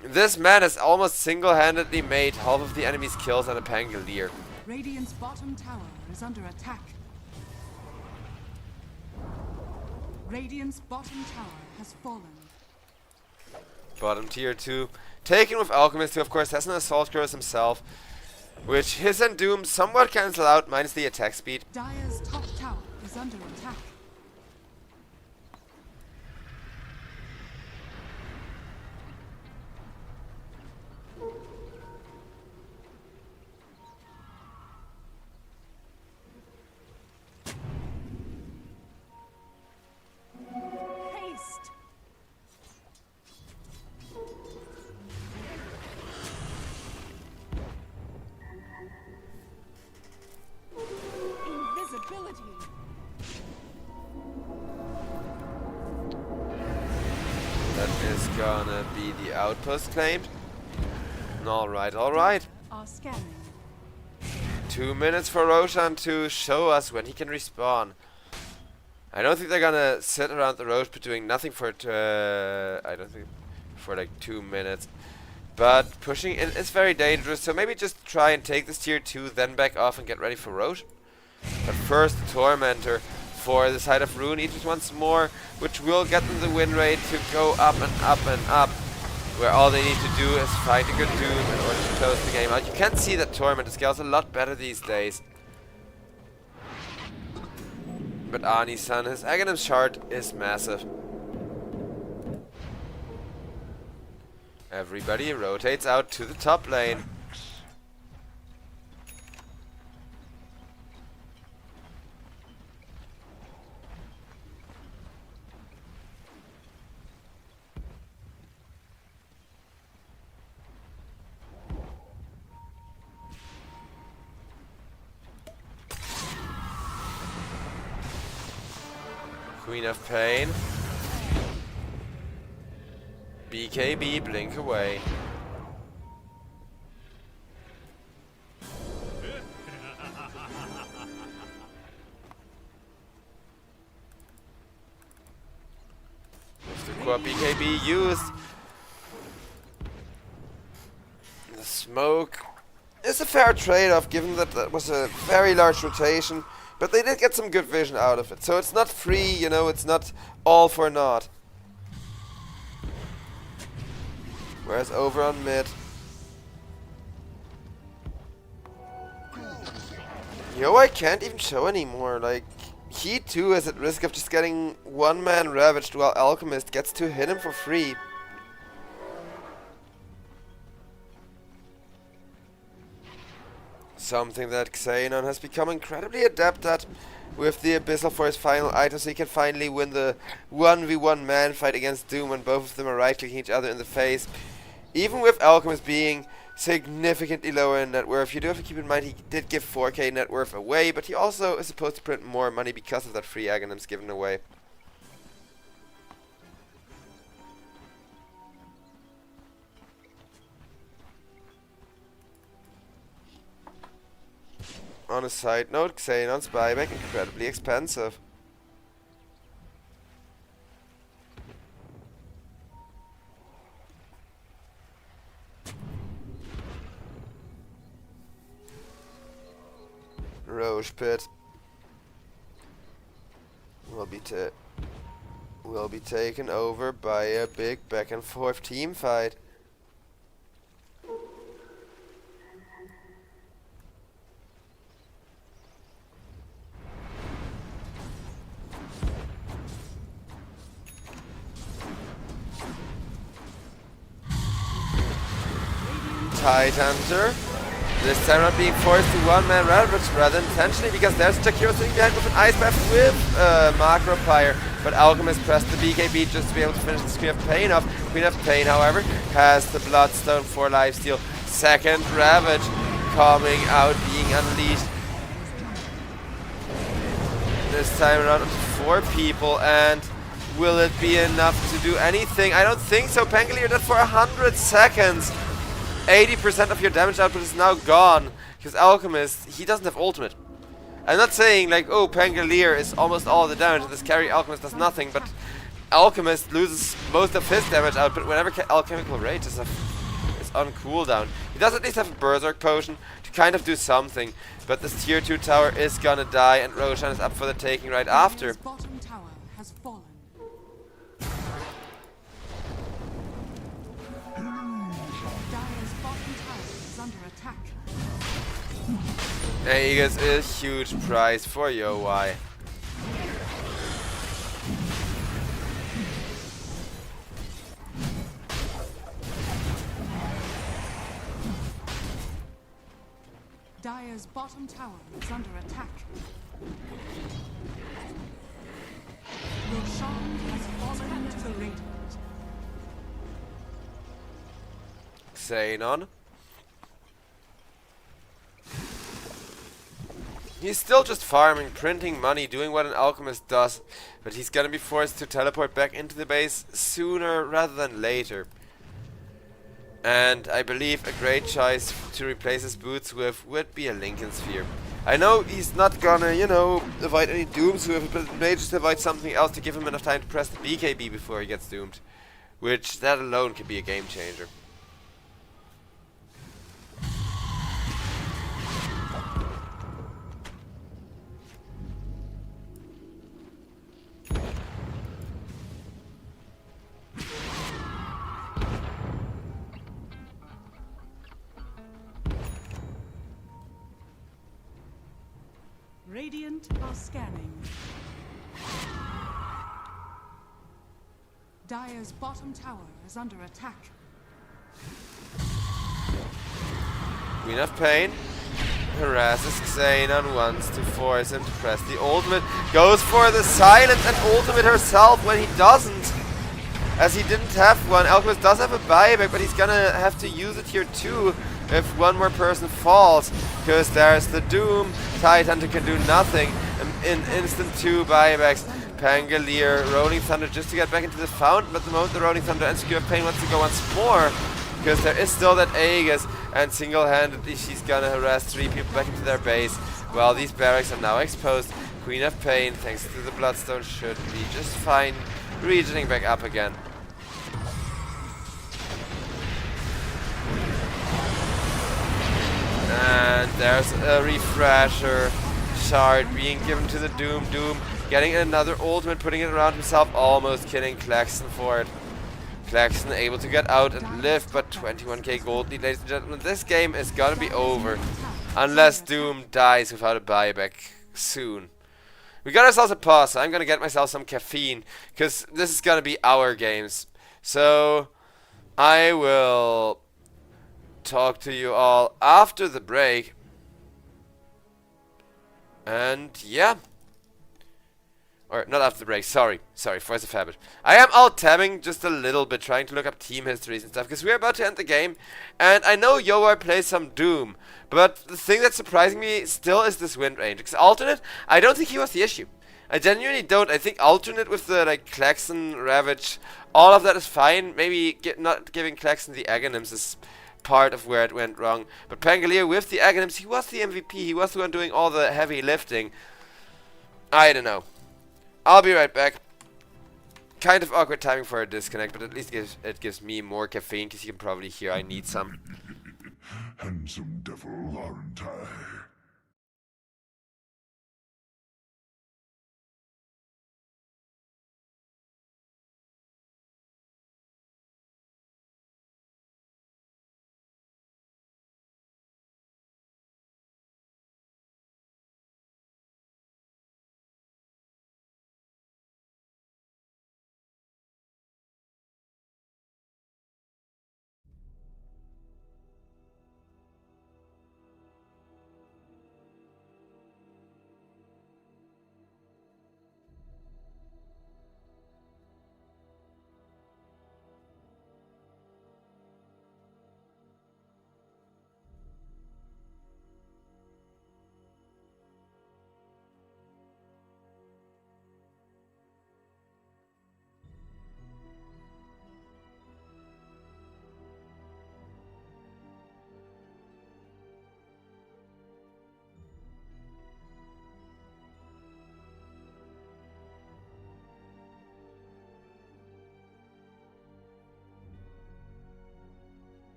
[SPEAKER 1] This man has almost single-handedly made half of the enemy's kills on a Pangolier.
[SPEAKER 2] Radiant's bottom tower is under attack. Radiant's bottom tower has fallen.
[SPEAKER 1] Bottom tier 2, taken with Alchemist, who of course has an Assault Cross himself, which his and Doom somewhat cancel out, minus the attack speed.
[SPEAKER 2] Dire's top tower is under attack. Haste! Invisibility!
[SPEAKER 1] That is gonna be the outpost claimed. Alright, alright.
[SPEAKER 2] Are scanning.
[SPEAKER 1] 2 minutes for Roshan to show us when he can respawn. I don't think they're gonna sit around the road doing nothing for I don't think for like 2 minutes. But pushing in is very dangerous, so maybe just try and take this tier 2, then back off and get ready for Roche. But first, Tormentor for the side of RUNE EATERS once more, which will get them the win rate to go up and up and up, where all they need to do is fight a good Doom in order to close the game out. You can see that Tormentor scales a lot better these days. But Ani-san, his Aghanim shard is massive. Everybody rotates out to the top lane. Queen of Pain. BKB, blink away. Mr. Core BKB used. The smoke is a fair trade-off, given that that was a very large rotation. But they did get some good vision out of it. So it's not free, you know, it's not all for naught. Whereas over on mid, I can't even show anymore. Like, he too is at risk of just getting one man ravaged while Alchemist gets to hit him for free. Something that Xenon has become incredibly adept at with the Abyssal for his final item, so he can finally win the 1v1 man fight against Doom when both of them are right-clicking each other in the face. Even with Alchemist being significantly lower in net worth, you do have to keep in mind he did give 4k net worth away, but he also is supposed to print more money because of that free Aghanims given away. On a side note, Xenon's buyback incredibly expensive. Roche Pit will be taken over by a big back and forth team fight. Tidehunter. This time not being forced to one-man Ravage rather intentionally, because there's Jakiro sitting behind with an Ice Breath with Macro Fire, but Alchemist pressed the BKB just to be able to finish the Queen of Pain off. Queen of Pain, however, has the Bloodstone for lifesteal. Second Ravage coming out, being unleashed. This time around onto 4 people, and will it be enough to do anything? I don't think so. Pangolier dead for 100 seconds. 80% of your damage output is now gone, because Alchemist, he doesn't have ultimate. I'm not saying like, oh, Pangolier is almost all the damage and this carry Alchemist does nothing, but Alchemist loses most of his damage output whenever Alchemical Rage is on cooldown. He does at least have a Berserk Potion to kind of do something, but this tier 2 tower is gonna die, and Roshan is up for the taking right after.
[SPEAKER 2] Bottom tower has fallen. Dire's bottom tower is under attack.
[SPEAKER 1] Aegis is huge prize for YoY.
[SPEAKER 2] Dire's bottom tower is under attack. Roshan has fallen to the Radiant.
[SPEAKER 1] Xenon. He's still just farming, printing money, doing what an alchemist does, but he's gonna be forced to teleport back into the base sooner rather than later. And I believe a great choice to replace his boots with would be a Lincoln Sphere. I know he's not gonna, you know, avoid any dooms with it, but may just avoid something else to give him enough time to press the BKB before he gets doomed. Which, that alone could be a game changer.
[SPEAKER 2] Radiant are scanning. Dire's bottom tower is under attack.
[SPEAKER 1] Queen of Pain harasses Xenon, wants to force him to press the ultimate. Goes for the silence and ultimate herself when he doesn't, as he didn't have one. Alchemist does have a buyback, but he's gonna have to use it here too if one more person falls, because there's the Doom. Tidehunter can do nothing. In instant 2 buybacks. Pangolier, Rolling Thunder just to get back into the fountain, but the moment the Rolling Thunder and Skewer of Pain wants to go once more, because there is still that Aegis, and single-handedly she's gonna harass 3 people back into their base. Well, these barracks are now exposed. Queen of Pain, thanks to the Bloodstone, should be just fine, regioning back up again. And there's a refresher shard being given to the Doom. Doom getting another ultimate, putting it around himself, almost killing Claxton for it. Claxton able to get out and live, but 21k gold lead, ladies and gentlemen. This game is gonna be over unless Doom dies without a buyback soon. We got ourselves a pause. I'm gonna get myself some caffeine, because this is gonna be our games. So I will talk to you all after the break. And yeah. Or not after the break, sorry, Force of Habit. I am alt-tabbing just a little bit, trying to look up team histories and stuff, because we're about to end the game, and I know Yoai plays some Doom, but the thing that's surprising me still is this wind range, because alternate, I don't think he was the issue. I genuinely don't. I think alternate with the like Klaxon, Ravage, all of that is fine. Maybe not giving Klaxon the Aghanims is part of where it went wrong, but Pangolier with the Aghanims, he was the MVP, he was the one doing all the heavy lifting. I don't know. I'll be right back. Kind of awkward timing for a disconnect, but at least it gives me more caffeine, because you can probably hear I need some.
[SPEAKER 3] Handsome devil, aren't I?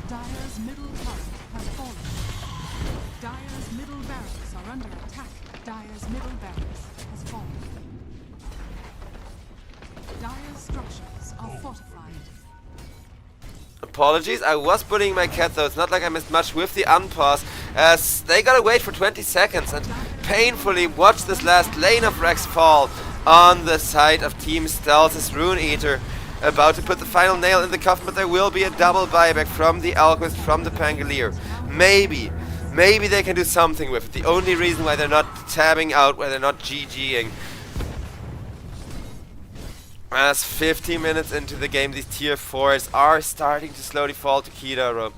[SPEAKER 2] Dire's middle turret has fallen. Dire's middle barracks are under attack. Dire's middle barracks has fallen. Dire's structures are fortified.
[SPEAKER 1] Apologies, I was bullying my cat though. It's not like I missed much with the unpause, as they gotta wait for 20 seconds and painfully watch this last lane of Rex fall on the side of Team STELS' Rune Eater. About to put the final nail in the coffin, but there will be a double buyback from the Alchemist, from the Pangolier. Maybe they can do something with it. The only reason why they're not tabbing out, why they're not GGing. As 50 minutes into the game, these tier 4s are starting to slowly fall to Kidaro,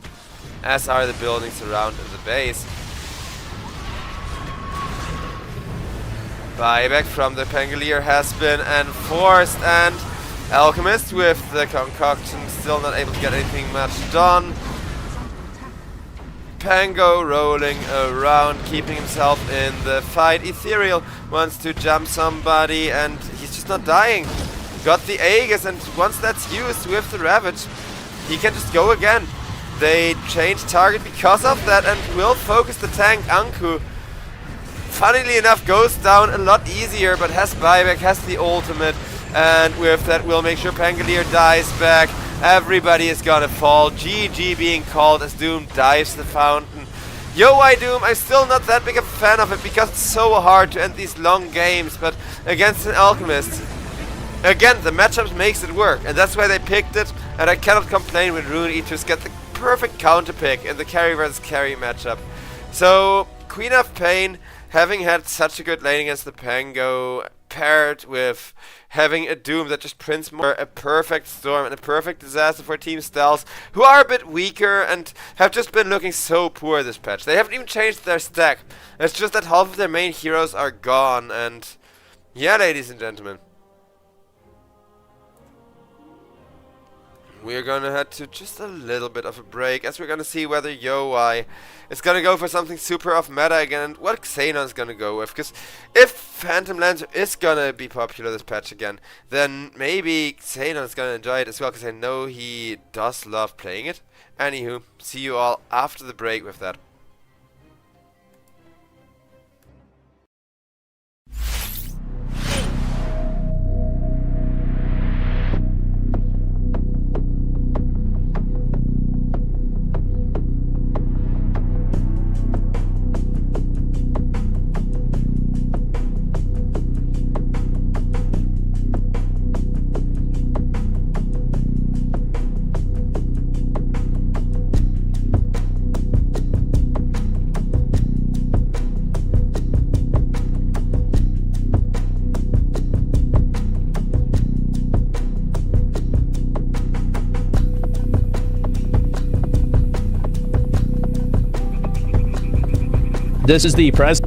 [SPEAKER 1] as are the buildings around in the base. Buyback from the Pangolier has been enforced, and Alchemist with the concoction still not able to get anything much done. Pango rolling around, keeping himself in the fight. Ethereal wants to jump somebody and he's just not dying. Got the Aegis, and once that's used with the Ravage, he can just go again. They change target because of that and will focus the tank Anku. Funnily enough, goes down a lot easier, but has buyback, has the ultimate. And with that, we'll make sure Pangolier dies back. Everybody is gonna fall. GG being called as Doom dives the fountain. Yoai Doom, I'm still not that big of a fan of it because it's so hard to end these long games. But against an Alchemist, again, the matchup makes it work. And that's why they picked it. And I cannot complain when Rune Eaters get the perfect counter pick in the carry versus carry matchup. So, Queen of Pain, having had such a good lane against the Pango, paired with having a Doom that just prints more, a perfect storm and a perfect disaster for Team STELS, who are a bit weaker and have just been looking so poor this patch. They haven't even changed their stack. It's just that half of their main heroes are gone, and yeah, ladies and gentlemen, we're gonna head to just a little bit of a break, as we're gonna see whether Yoai is gonna go for something super off meta again, and what Xenon's gonna go with. Because if Phantom Lancer is gonna be popular this patch again, then maybe Xenon's gonna enjoy it as well, because I know he does love playing it. Anywho, see you all after the break with that.
[SPEAKER 9] This is the pres.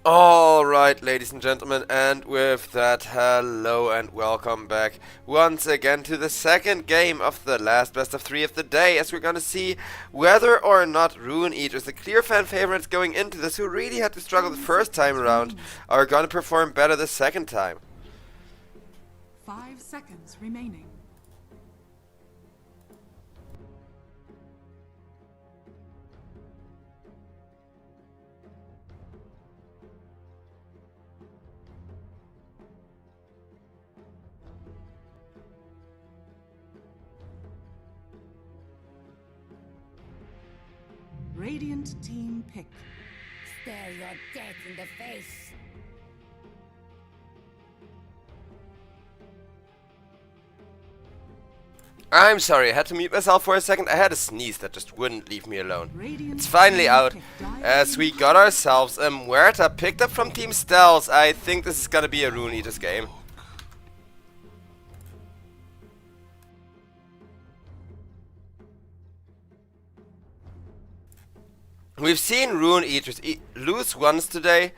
[SPEAKER 1] Alright, ladies and gentlemen, and with that, hello and welcome back once again to the second game of the last best of 3 of the day, as we're gonna see whether or not Rune Eaters, the clear fan favorites going into this, who really had to struggle the first time around, are gonna perform better the second time.
[SPEAKER 2] 5 seconds remaining. Radiant team pick.
[SPEAKER 8] Stare your death in the face.
[SPEAKER 1] I'm sorry, I had to mute myself for a second. I had a sneeze that just wouldn't leave me alone.
[SPEAKER 2] Radiant
[SPEAKER 1] It's finally
[SPEAKER 2] team
[SPEAKER 1] out,
[SPEAKER 2] pick Dire
[SPEAKER 1] as we
[SPEAKER 2] team
[SPEAKER 1] got ourselves a Muerta picked up from Team STELS. I think this is gonna be a Rune Eaters game. We've seen Rune Eaters lose once today,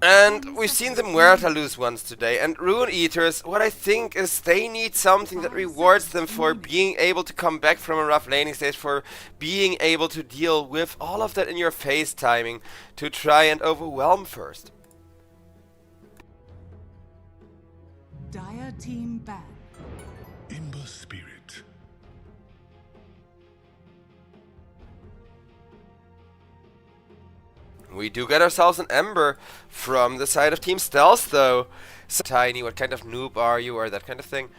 [SPEAKER 1] and we've seen the Muerta lose once today. And Rune Eaters, what I think is they need something that rewards them for being able to come back from a rough laning stage, for being able to deal with all of that in your face timing to try and overwhelm first.
[SPEAKER 2] Dire team ban.
[SPEAKER 3] In the spirit.
[SPEAKER 1] We do get ourselves an Ember from the side of Team STELS, though. So tiny, what kind of noob are you, or that kind of thing.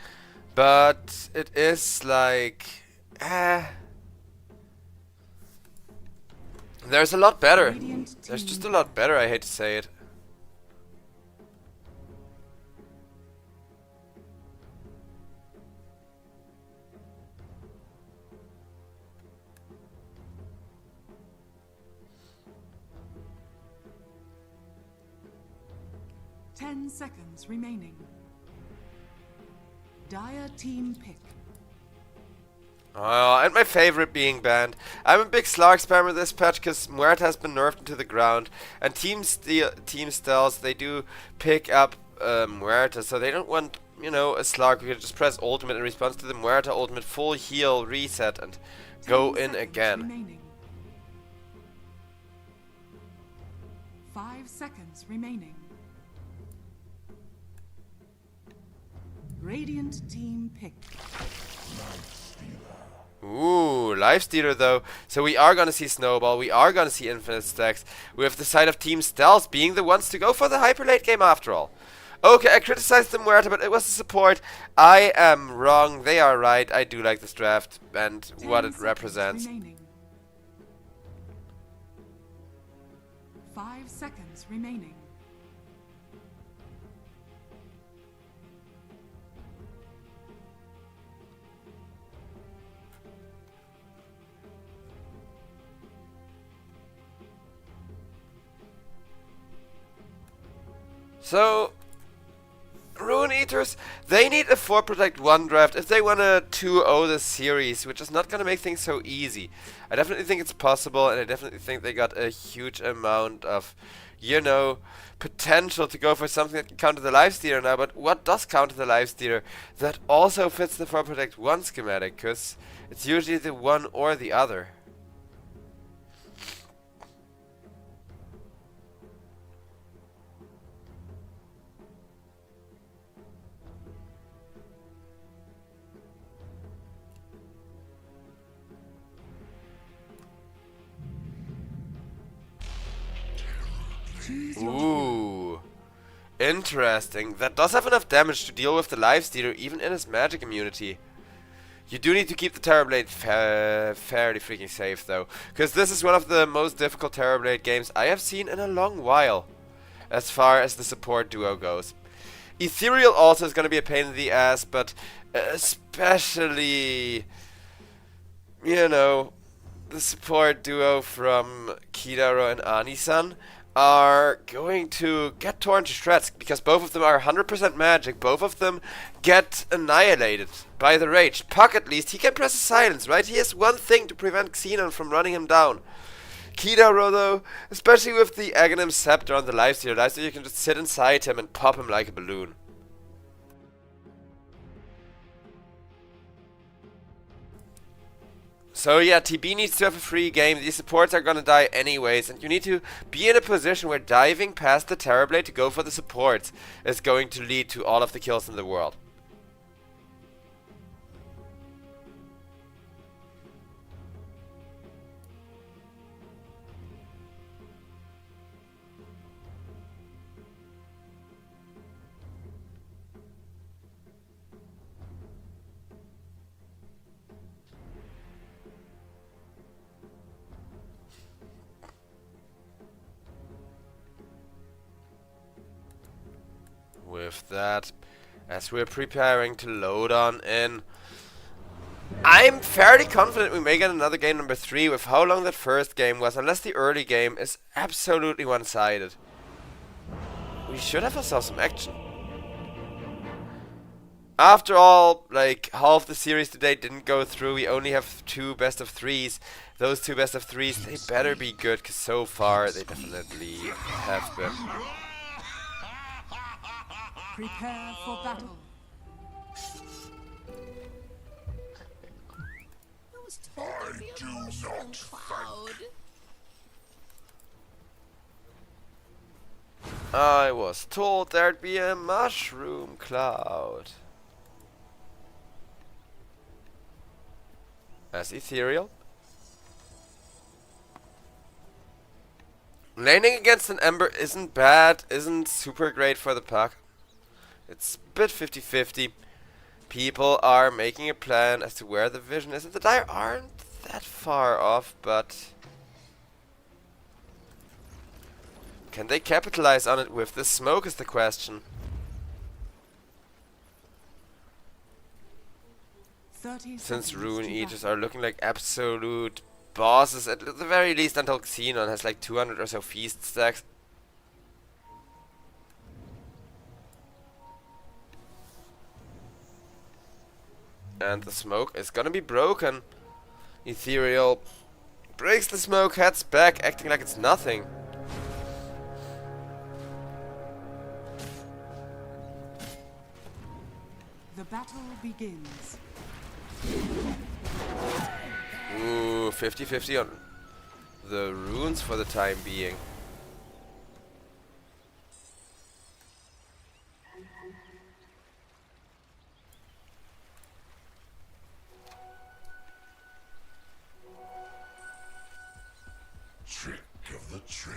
[SPEAKER 1] But it is like... There's a lot better.
[SPEAKER 2] Radiant
[SPEAKER 1] There's
[SPEAKER 2] team
[SPEAKER 1] just a lot better, I hate to say it.
[SPEAKER 2] Ten seconds remaining. Dire team pick.
[SPEAKER 1] And my favorite being banned. I'm a big Slark spammer this patch because Muerta has been nerfed into the ground, and Team STELS, they do pick up Muerta, so they don't want, you know, a Slark who can just press ultimate in response to the Muerta ultimate, full heal, reset, and go
[SPEAKER 2] 10
[SPEAKER 1] in
[SPEAKER 2] seconds
[SPEAKER 1] again.
[SPEAKER 2] Remaining. 5 seconds remaining. Radiant team pick.
[SPEAKER 1] Ooh, Lifestealer though. So we are gonna see Snowball, we are gonna see Infinite Stacks, with the side of Team STELS being the ones to go for the hyper late game after all. Okay, I criticized the Muerta, but it was the support. I am wrong, they are right. I do like this draft and
[SPEAKER 2] 10
[SPEAKER 1] what it
[SPEAKER 2] seconds
[SPEAKER 1] represents.
[SPEAKER 2] Remaining. 5 seconds remaining.
[SPEAKER 1] So, Rune Eaters, they need a 4 Protect 1 draft if they want to 2-0 this series, which is not going to make things so easy. I definitely think it's possible, and I definitely think they got a huge amount of, you know, potential to go for something that can counter the Lifestealer now. But what does counter the Lifestealer that also fits the 4 Protect 1 schematic? Because it's usually the one or the other. Ooh, interesting. That does have enough damage to deal with the Lifestealer even in his magic immunity. You do need to keep the Terrorblade fairly freaking safe though, because this is one of the most difficult Terrorblade games I have seen in a long while, as far as the support duo goes. Ethereal also is going to be a pain in the ass, but especially, you know, the support duo from Kidaro and Anisan are going to get torn to shreds, because both of them are 100% magic. Both of them get annihilated by the rage. Puck, at least, he can press a silence, right? He has one thing to prevent Xenon from running him down. Kidaro though, especially with the Aghanim Scepter on the lifesteal, you can just sit inside him and pop him like a balloon. So yeah, TB needs to have a free game. These supports are gonna die anyways, and you need to be in a position where diving past the Terrorblade to go for the supports is going to lead to all of the kills in the world. With that, as we're preparing to load on in, I'm fairly confident we may get another game number 3 with how long that first game was, unless the early game is absolutely one-sided. We should have ourselves some action. After all, like, half the series today didn't go through. We only have 2 best of 3s. Those 2 best of 3s, they better be good, because so far they definitely have been.
[SPEAKER 2] Prepare for battle.
[SPEAKER 3] I do not thank.
[SPEAKER 1] I was told there'd be a mushroom cloud. As ethereal. Laning against an Ember isn't bad, isn't super great for the pack. It's a bit 50-50. People are making a plan as to where the vision is, and the Dire aren't that far off, but can they capitalize on it with the smoke is the question.
[SPEAKER 2] 30
[SPEAKER 1] Since
[SPEAKER 2] seconds
[SPEAKER 1] RUNE
[SPEAKER 2] to
[SPEAKER 1] EATERS
[SPEAKER 2] battle.
[SPEAKER 1] are looking like absolute bosses, at the very least until Xenon has like 200 or so feast stacks. And the smoke is gonna be broken. Ethereal breaks the smoke, heads back, acting like it's nothing.
[SPEAKER 2] The battle begins.
[SPEAKER 1] Ooh, 50-50 on the runes for the time being.
[SPEAKER 3] Trick of the trade.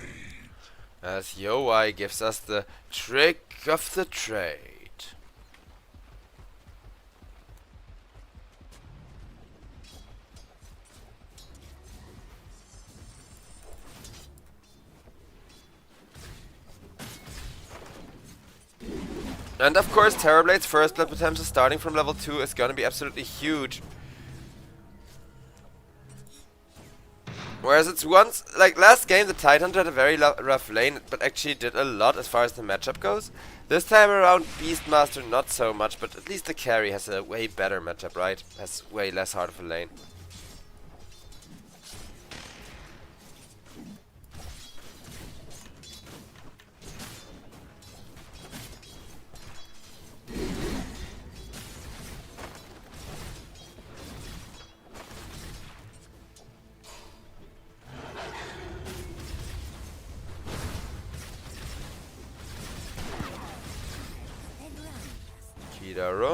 [SPEAKER 1] As Yowai gives us the trick of the trade. And of course, Terrorblade's first blood potential starting from level 2 is gonna be absolutely huge. Whereas it's once, like last game, the Tidehunter had a very rough lane, but actually did a lot as far as the matchup goes. This time around, Beastmaster not so much, but at least the carry has a way better matchup, right? Has way less hard of a lane.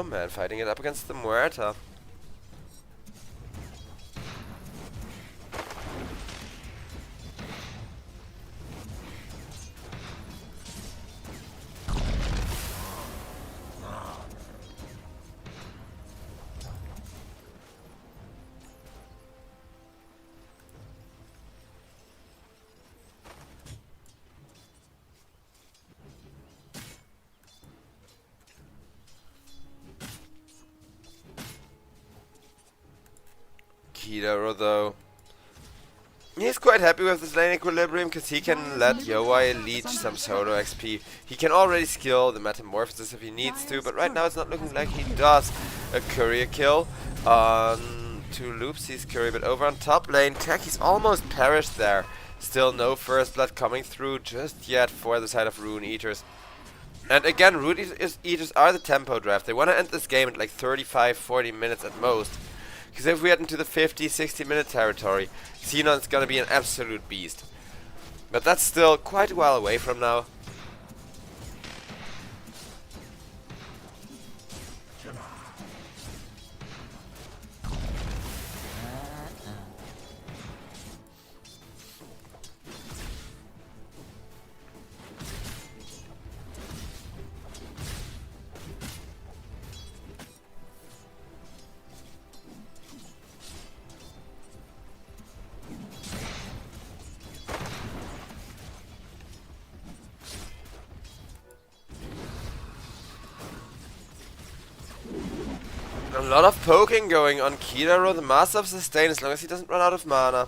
[SPEAKER 1] Man fighting it up against the Muerta. Kidaro though, he's quite happy with this lane equilibrium because he can let Yowai leech some solo XP. He can already skill the Metamorphosis if he needs to, but right now it's not looking like he does. A courier kill on 2 Loopsy's Courier, but over on top lane, Techi's almost perished there. Still no first blood coming through just yet for the side of Rune Eaters. And again, Rune Eaters are the tempo draft. They want to end this game at like 35-40 minutes at most. Because if we head into the 50-60 minute territory, Xenon's gonna be an absolute beast. But that's still quite a while away from now. A lot of poking going on Kidaro, the Master of Sustain, as long as he doesn't run out of mana.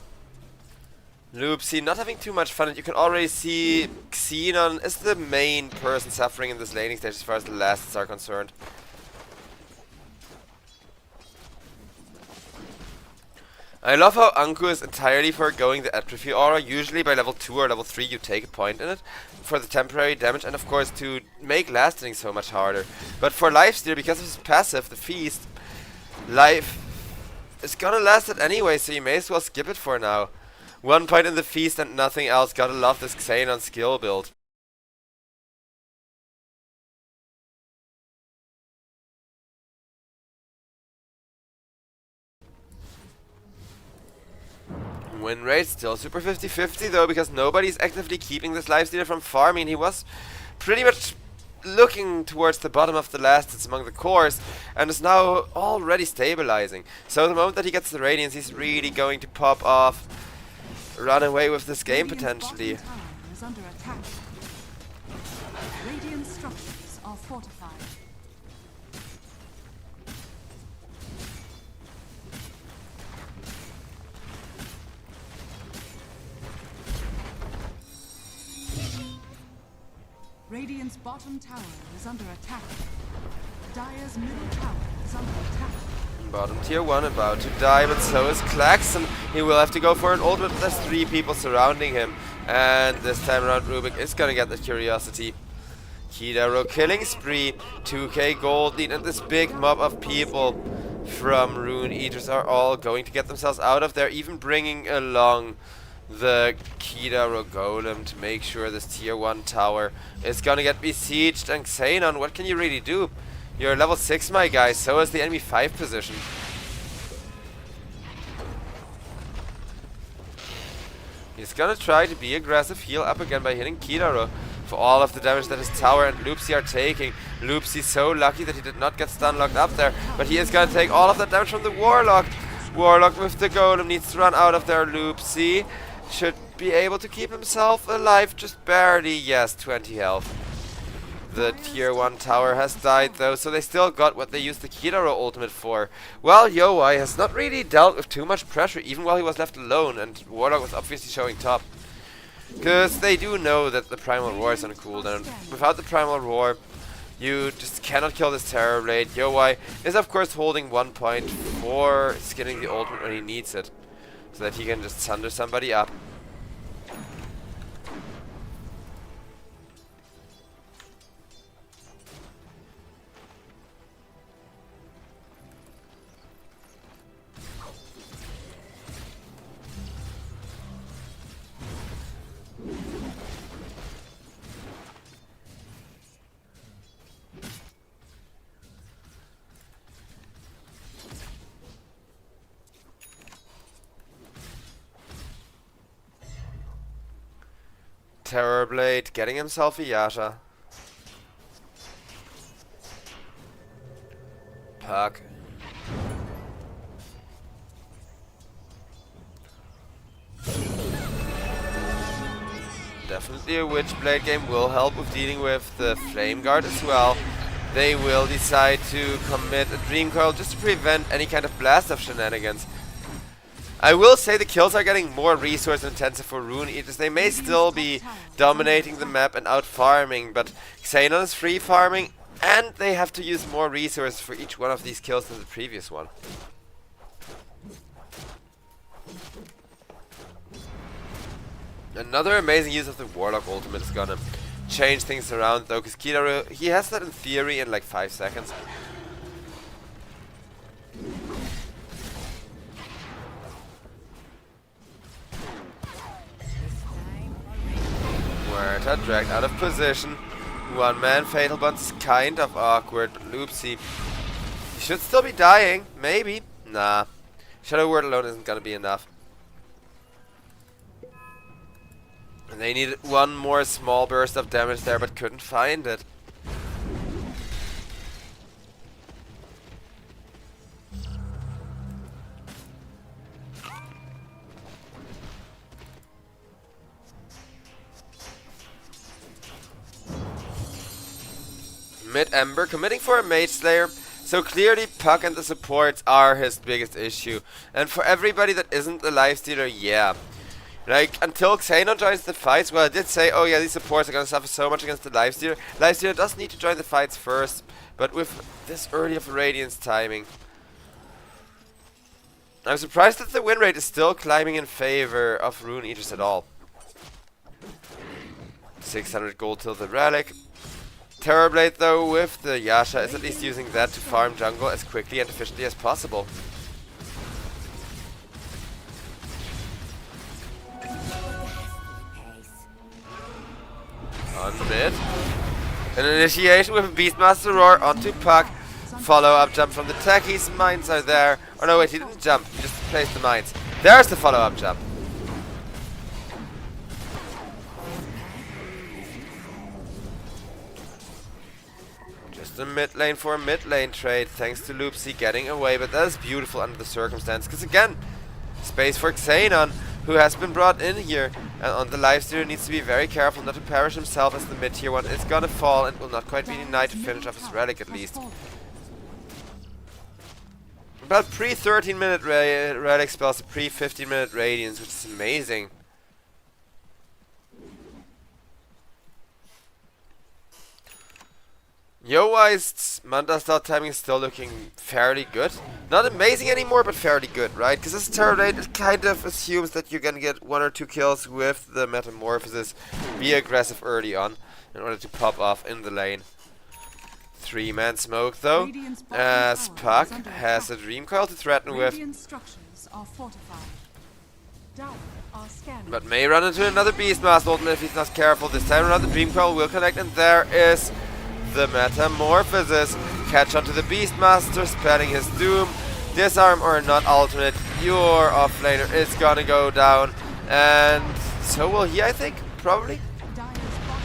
[SPEAKER 1] Loopsy not having too much fun, and you can already see Xenon is the main person suffering in this laning stage as far as the lasts are concerned. I love how Anku is entirely foregoing the Atrophy Aura. Usually by level 2 or level 3 you take a point in it for the temporary damage and of course to make lasting so much harder. But for Lifesteal, because of his passive, the Feast, life is gonna last it anyway, so you may as well skip it for now. 1 point in the Feast and nothing else. Gotta love this Xenon skill build. Win rate still super 50-50 though, because nobody's actively keeping this Lifestealer from farming. He was pretty much looking towards the bottom of the last hits among the cores and is now already stabilizing. So the moment that he gets the Radiance, he's really going to pop off, run away with this game potentially.
[SPEAKER 2] Radiant's bottom tower is under attack. Radiant structures are fortified. Radiant's bottom tower is under attack. Dire's middle tower is under attack.
[SPEAKER 1] Bottom tier 1 about to die, but so is Klaxon. He will have to go for an ult, but there's 3 people surrounding him. And this time around Rubik is gonna get the Curiosity. Kidaro killing spree, 2k gold lead, and this big mob of people from Rune Eaters are all going to get themselves out of there, even bringing along the Kidaro Golem to make sure this tier 1 tower is gonna get besieged. And Xenon, what can you really do? You're level 6, my guy, so is the enemy 5 position. He's gonna try to be aggressive, heal up again by hitting Kidaro for all of the damage that his tower and Loopsy are taking. Loopsy's so lucky that he did not get stun locked up there, but he is gonna take all of that damage from the Warlock. Warlock with the Golem needs to run out of there. Loopsy should be able to keep himself alive, just barely. Yes, 20 health. The tier 1 tower has died though, so they still got what they used the Kidaro ultimate for. Well, Yowei has not really dealt with too much pressure, even while he was left alone, and Warlock was obviously showing top. Because they do know that the Primal Roar is on cooldown. Without the Primal Roar, you just cannot kill this Terror Blade. Yowei is of course holding 1 point for skinning the ultimate when he needs it, so that he can just sunder somebody up. Terrorblade getting himself a Yasha. Puck. Definitely a Witchblade game will help with dealing with the Flame Guard as well. They will decide to commit a Dream Coil just to prevent any kind of blast off shenanigans. I will say the kills are getting more resource intensive for Rune Eaters. They may still be dominating the map and out farming, but Xenon is free farming and they have to use more resources for each one of these kills than the previous one. Another amazing use of the Warlock ultimate is gonna change things around though, because Kidaru, he has that in theory in like 5 seconds. Muerta dragged out of position. One man Fatal Bonds is kind of awkward, but Loopsy, he should still be dying, maybe. Nah, Shadow Word alone isn't gonna be enough. And they needed one more small burst of damage there, but couldn't find it. Mid-Ember committing for a Mage Slayer. So clearly Puck and the supports are his biggest issue. And for everybody that isn't a Lifestealer, yeah. Like, until Xenon joins the fights, well, I did say, oh yeah, these supports are going to suffer so much against the Lifestealer. Lifestealer does need to join the fights first, but with this early of a Radiance timing, I'm surprised that the win rate is still climbing in favor of Rune Eaters at all. 600 gold till the Relic. Terrorblade though, with the Yasha, is at least using that to farm jungle as quickly and efficiently as possible. On mid. An initiation with a Beastmaster Roar onto Puck. Follow-up jump from the techies. Mines are there. Oh no, wait, he didn't jump. He just placed the mines. There's the follow-up jump. Just a mid lane for a mid lane trade. Thanks to Loopsy getting away. But that is beautiful under the circumstance. Because again, space for Xenon, who has been brought in here. And on the Lifestealer needs to be very careful not to perish himself, as the mid tier one is gonna fall and will not quite be denied to finish off his Relic at least. About pre 13 minute Relic spells, pre 15 minute Radiance, which is amazing. Yo-wise, Manda's start timing is still looking fairly good. Not amazing anymore, but fairly good, right? Because this Terrorblade, it kind of assumes that you're gonna get 1 or 2 kills with the Metamorphosis. Be aggressive early on in order to pop off in the lane. 3-man smoke though, as Puck has a Dream Coil to threaten with. But may run into another Beastmaster ultimate if he's not careful. This time around the Dream Coil will connect, and there is the Metamorphosis. Catch onto the Beastmaster, spreading his doom. Disarm or not ultimate, your offlaner is gonna go down. And so will he, I think, probably.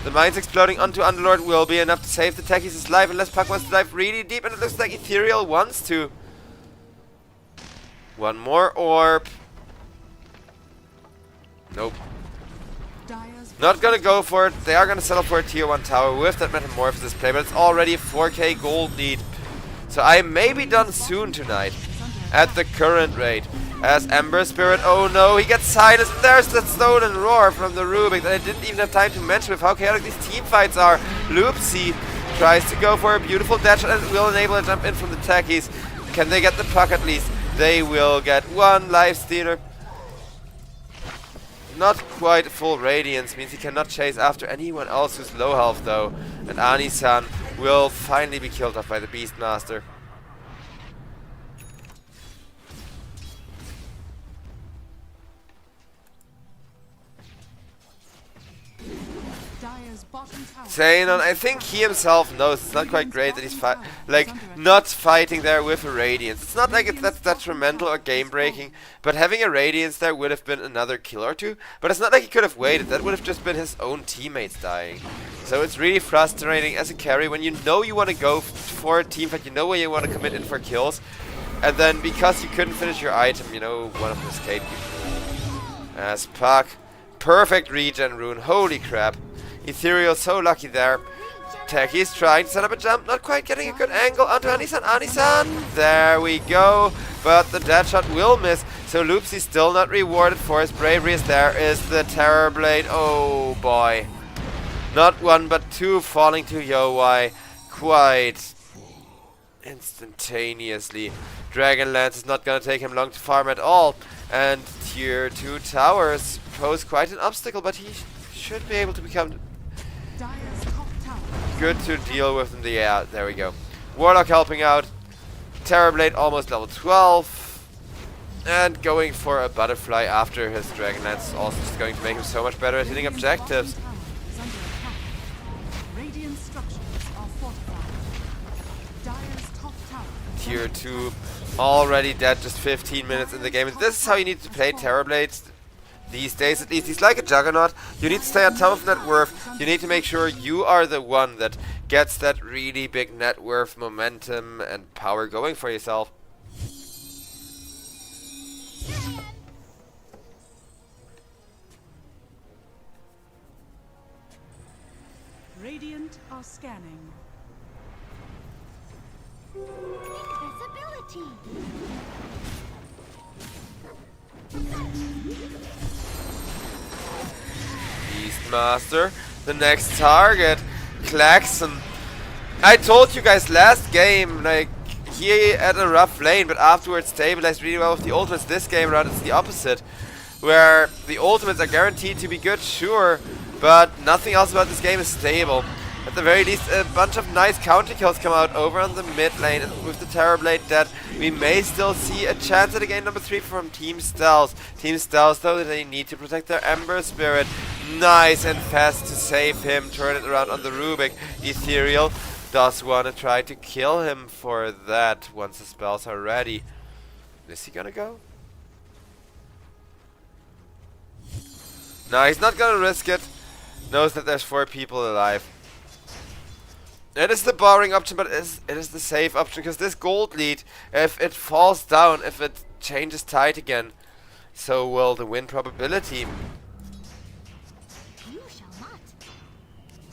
[SPEAKER 1] The mines exploding onto Underlord will be enough to save the techies' life, unless Puck wants to dive really deep, and it looks like Ethereal wants to. One more orb. Nope. Not gonna go for it. They are gonna settle for a tier 1 tower with that Metamorphosis play, but it's already a 4k gold lead. So I may be done soon tonight at the current rate. As Ember Spirit, oh no, he gets silenced, and there's that stolen roar from the Rubik that I didn't even have time to mention with how chaotic these team fights are. Loopsy tries to go for a beautiful dash and it will enable a jump in from the techies. Can they get the Puck at least? They will get one Lifestealer. Not quite full Radiance, means he cannot chase after anyone else who's low health though. And Ani-san will finally be killed off by the Beastmaster. Xenon, I think he himself knows it's not quite great that he's not fighting there with a Radiance. It's not like that's detrimental or game breaking, but having a Radiance there would have been another kill or two. But it's not like he could have waited. That would have just been his own teammates dying. So it's really frustrating as a carry when you know you want to go for a team fight, you know where you want to commit in for kills, and then because you couldn't finish your item, you know, one of them escaped you. As Puck, perfect regen rune, holy crap. Ethereal so lucky there. Techies trying to set up a jump, not quite getting a good angle onto Ani-san. Ani-san, there we go. But the dead shot will miss, so Loopsy's still not rewarded for his bravery, as there is the Terrorblade. Oh boy. Not 1 but 2 falling to Yowai. Quite instantaneously. Dragonlance is not gonna take him long to farm at all. And tier 2 towers pose quite an obstacle, but he should be able to become
[SPEAKER 2] Dire's top tower.
[SPEAKER 1] good to deal with in the air. There we go. Warlock helping out. Terrorblade almost level 12. And going for a butterfly after his Dragonlance is also just going to make him so much better at hitting objectives.
[SPEAKER 2] Bottom tower is under attack. Radiant structures are fortified. Dire's top tower.
[SPEAKER 1] Tier 2 already dead just 15 minutes in the game. And this is how you need to play Terrorblades these days at least. He's like a juggernaut. You need to stay on top of net worth. You need to make sure you are the one that gets that really big net worth momentum and power going for yourself.
[SPEAKER 2] Radiant are scanning.
[SPEAKER 8] Invisibility.
[SPEAKER 1] Beastmaster, the next target. Klaxon. I told you guys last game, like, he had a rough lane, but afterwards stabilized really well with the ultimates. This game around it's the opposite, where the ultimates are guaranteed to be good, sure, but nothing else about this game is stable. At the very least, a bunch of nice counter kills come out over on the mid lane, and with the Terrorblade dead, we may still see a chance at a game number 3 from Team STELS. Team STELS, though, they need to protect their Ember Spirit. Nice and fast to save him, turn it around on the Rubik. Ethereal does want to try to kill him for that once the spells are ready. Is he gonna go? No, he's not gonna risk it. Knows that there's 4 people alive. It is the boring option, but it is the safe option, because this gold lead, if it falls down, if it changes tide again, so will the win probability.
[SPEAKER 8] You shall not.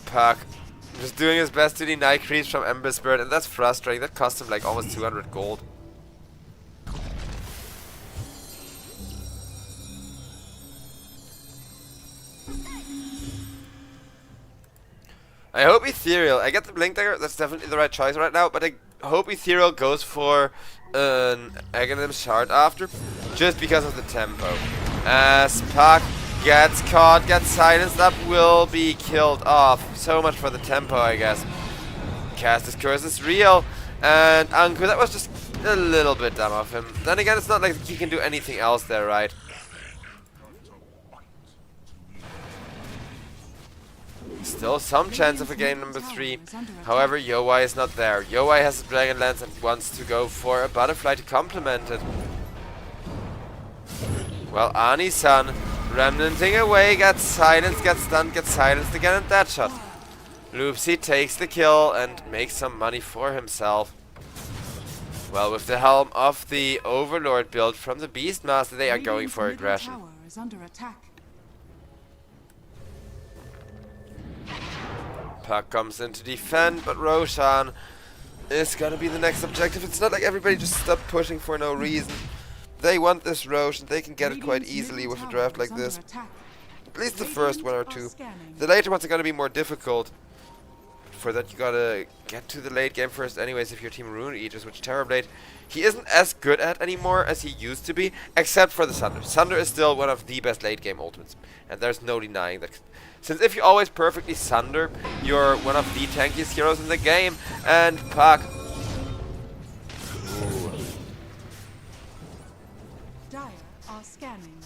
[SPEAKER 1] Puck just doing his best to deny creeps from Ember Spirit, and that's frustrating. That cost him like almost 200 gold. I hope Ethereal, I get the Blink Dagger, that's definitely the right choice right now, but I hope Ethereal goes for an Aghanim Shard after, just because of the tempo. As Puck gets caught, gets silenced up, will be killed off. So much for the tempo, I guess. Cast's Curse is real, and Anku, that was just a little bit dumb of him. Then again, it's not like he can do anything else there, right? Still some chance of a game number 3. However, Yowai is not there. Yowai has a Dragonlance and wants to go for a butterfly to complement it. Well, Ani-san remnanting away, gets silenced, gets stunned, gets silenced again, and that shot. Loopsy takes the kill and makes some money for himself. Well, with the helm of the Overlord build from the Beastmaster, they are going for aggression.
[SPEAKER 2] Tower is under attack.
[SPEAKER 1] Puck comes in to defend, but Roshan is gonna be the next objective. It's not like everybody just stopped pushing for no reason. They want this Roshan, they can get it quite easily with a draft like this. At least the first one or two. The later ones are gonna be more difficult. For that you gotta get to the late game first anyways if your team RUNE EATERS, which Terrorblade, he isn't as good at anymore as he used to be, except for the Sunder. Sunder is still one of the best late game ultimates, and there's no denying that. Since if you always perfectly Sunder, you're one of the tankiest heroes in the game, and Puck.
[SPEAKER 2] Dire are scanning.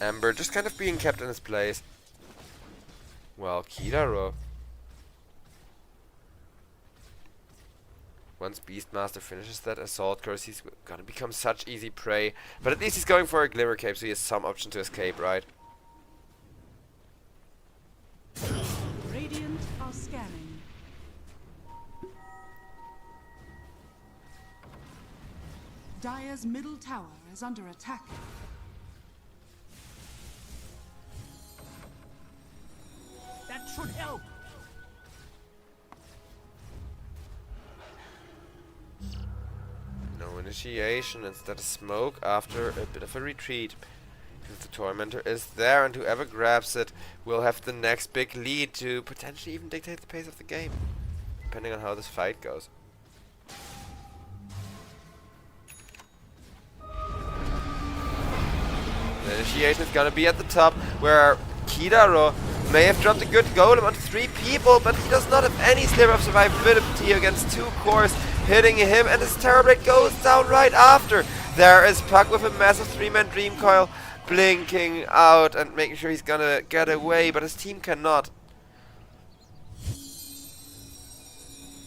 [SPEAKER 1] Ember just kind of being kept in his place. Well, Kidaro. Once Beastmaster finishes that Assault Curse, he's gonna become such easy prey. But at least he's going for a Glimmer Cape, so he has some option to escape, right?
[SPEAKER 2] Radiant are scanning. Dire's middle tower is under attack.
[SPEAKER 6] That should help.
[SPEAKER 1] No initiation, instead of smoke after a bit of a retreat. The Tormentor is there, and whoever grabs it will have the next big lead to potentially even dictate the pace of the game, depending on how this fight goes. The initiation is gonna be at the top, where Kidaro may have dropped a good golem onto 3 people, but he does not have any sliver of survivability against 2 cores hitting him, and his Terrorblade goes down right after. There is Puck with a massive 3-man Dream Coil blinking out and making sure he's gonna get away, but his team cannot.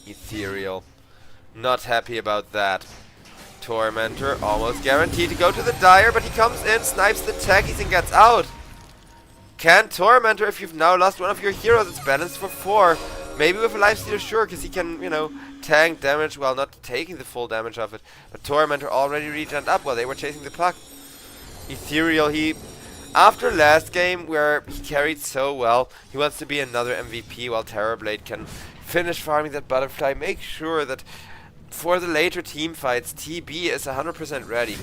[SPEAKER 1] Ethereal. Not happy about that. Tormentor almost guaranteed to go to the Dire, but he comes in, snipes the Techies and gets out. Can Tormentor, if you've now lost one of your heroes, it's balanced for 4. Maybe with a Lifestealer, sure, because he can, you know, tank damage while not taking the full damage of it. But Tormentor already regened up while they were chasing the Puck. Ethereal, after last game where he carried so well, he wants to be another MVP while Terrorblade can finish farming that butterfly. Make sure that for the later team fights, TB is 100% ready.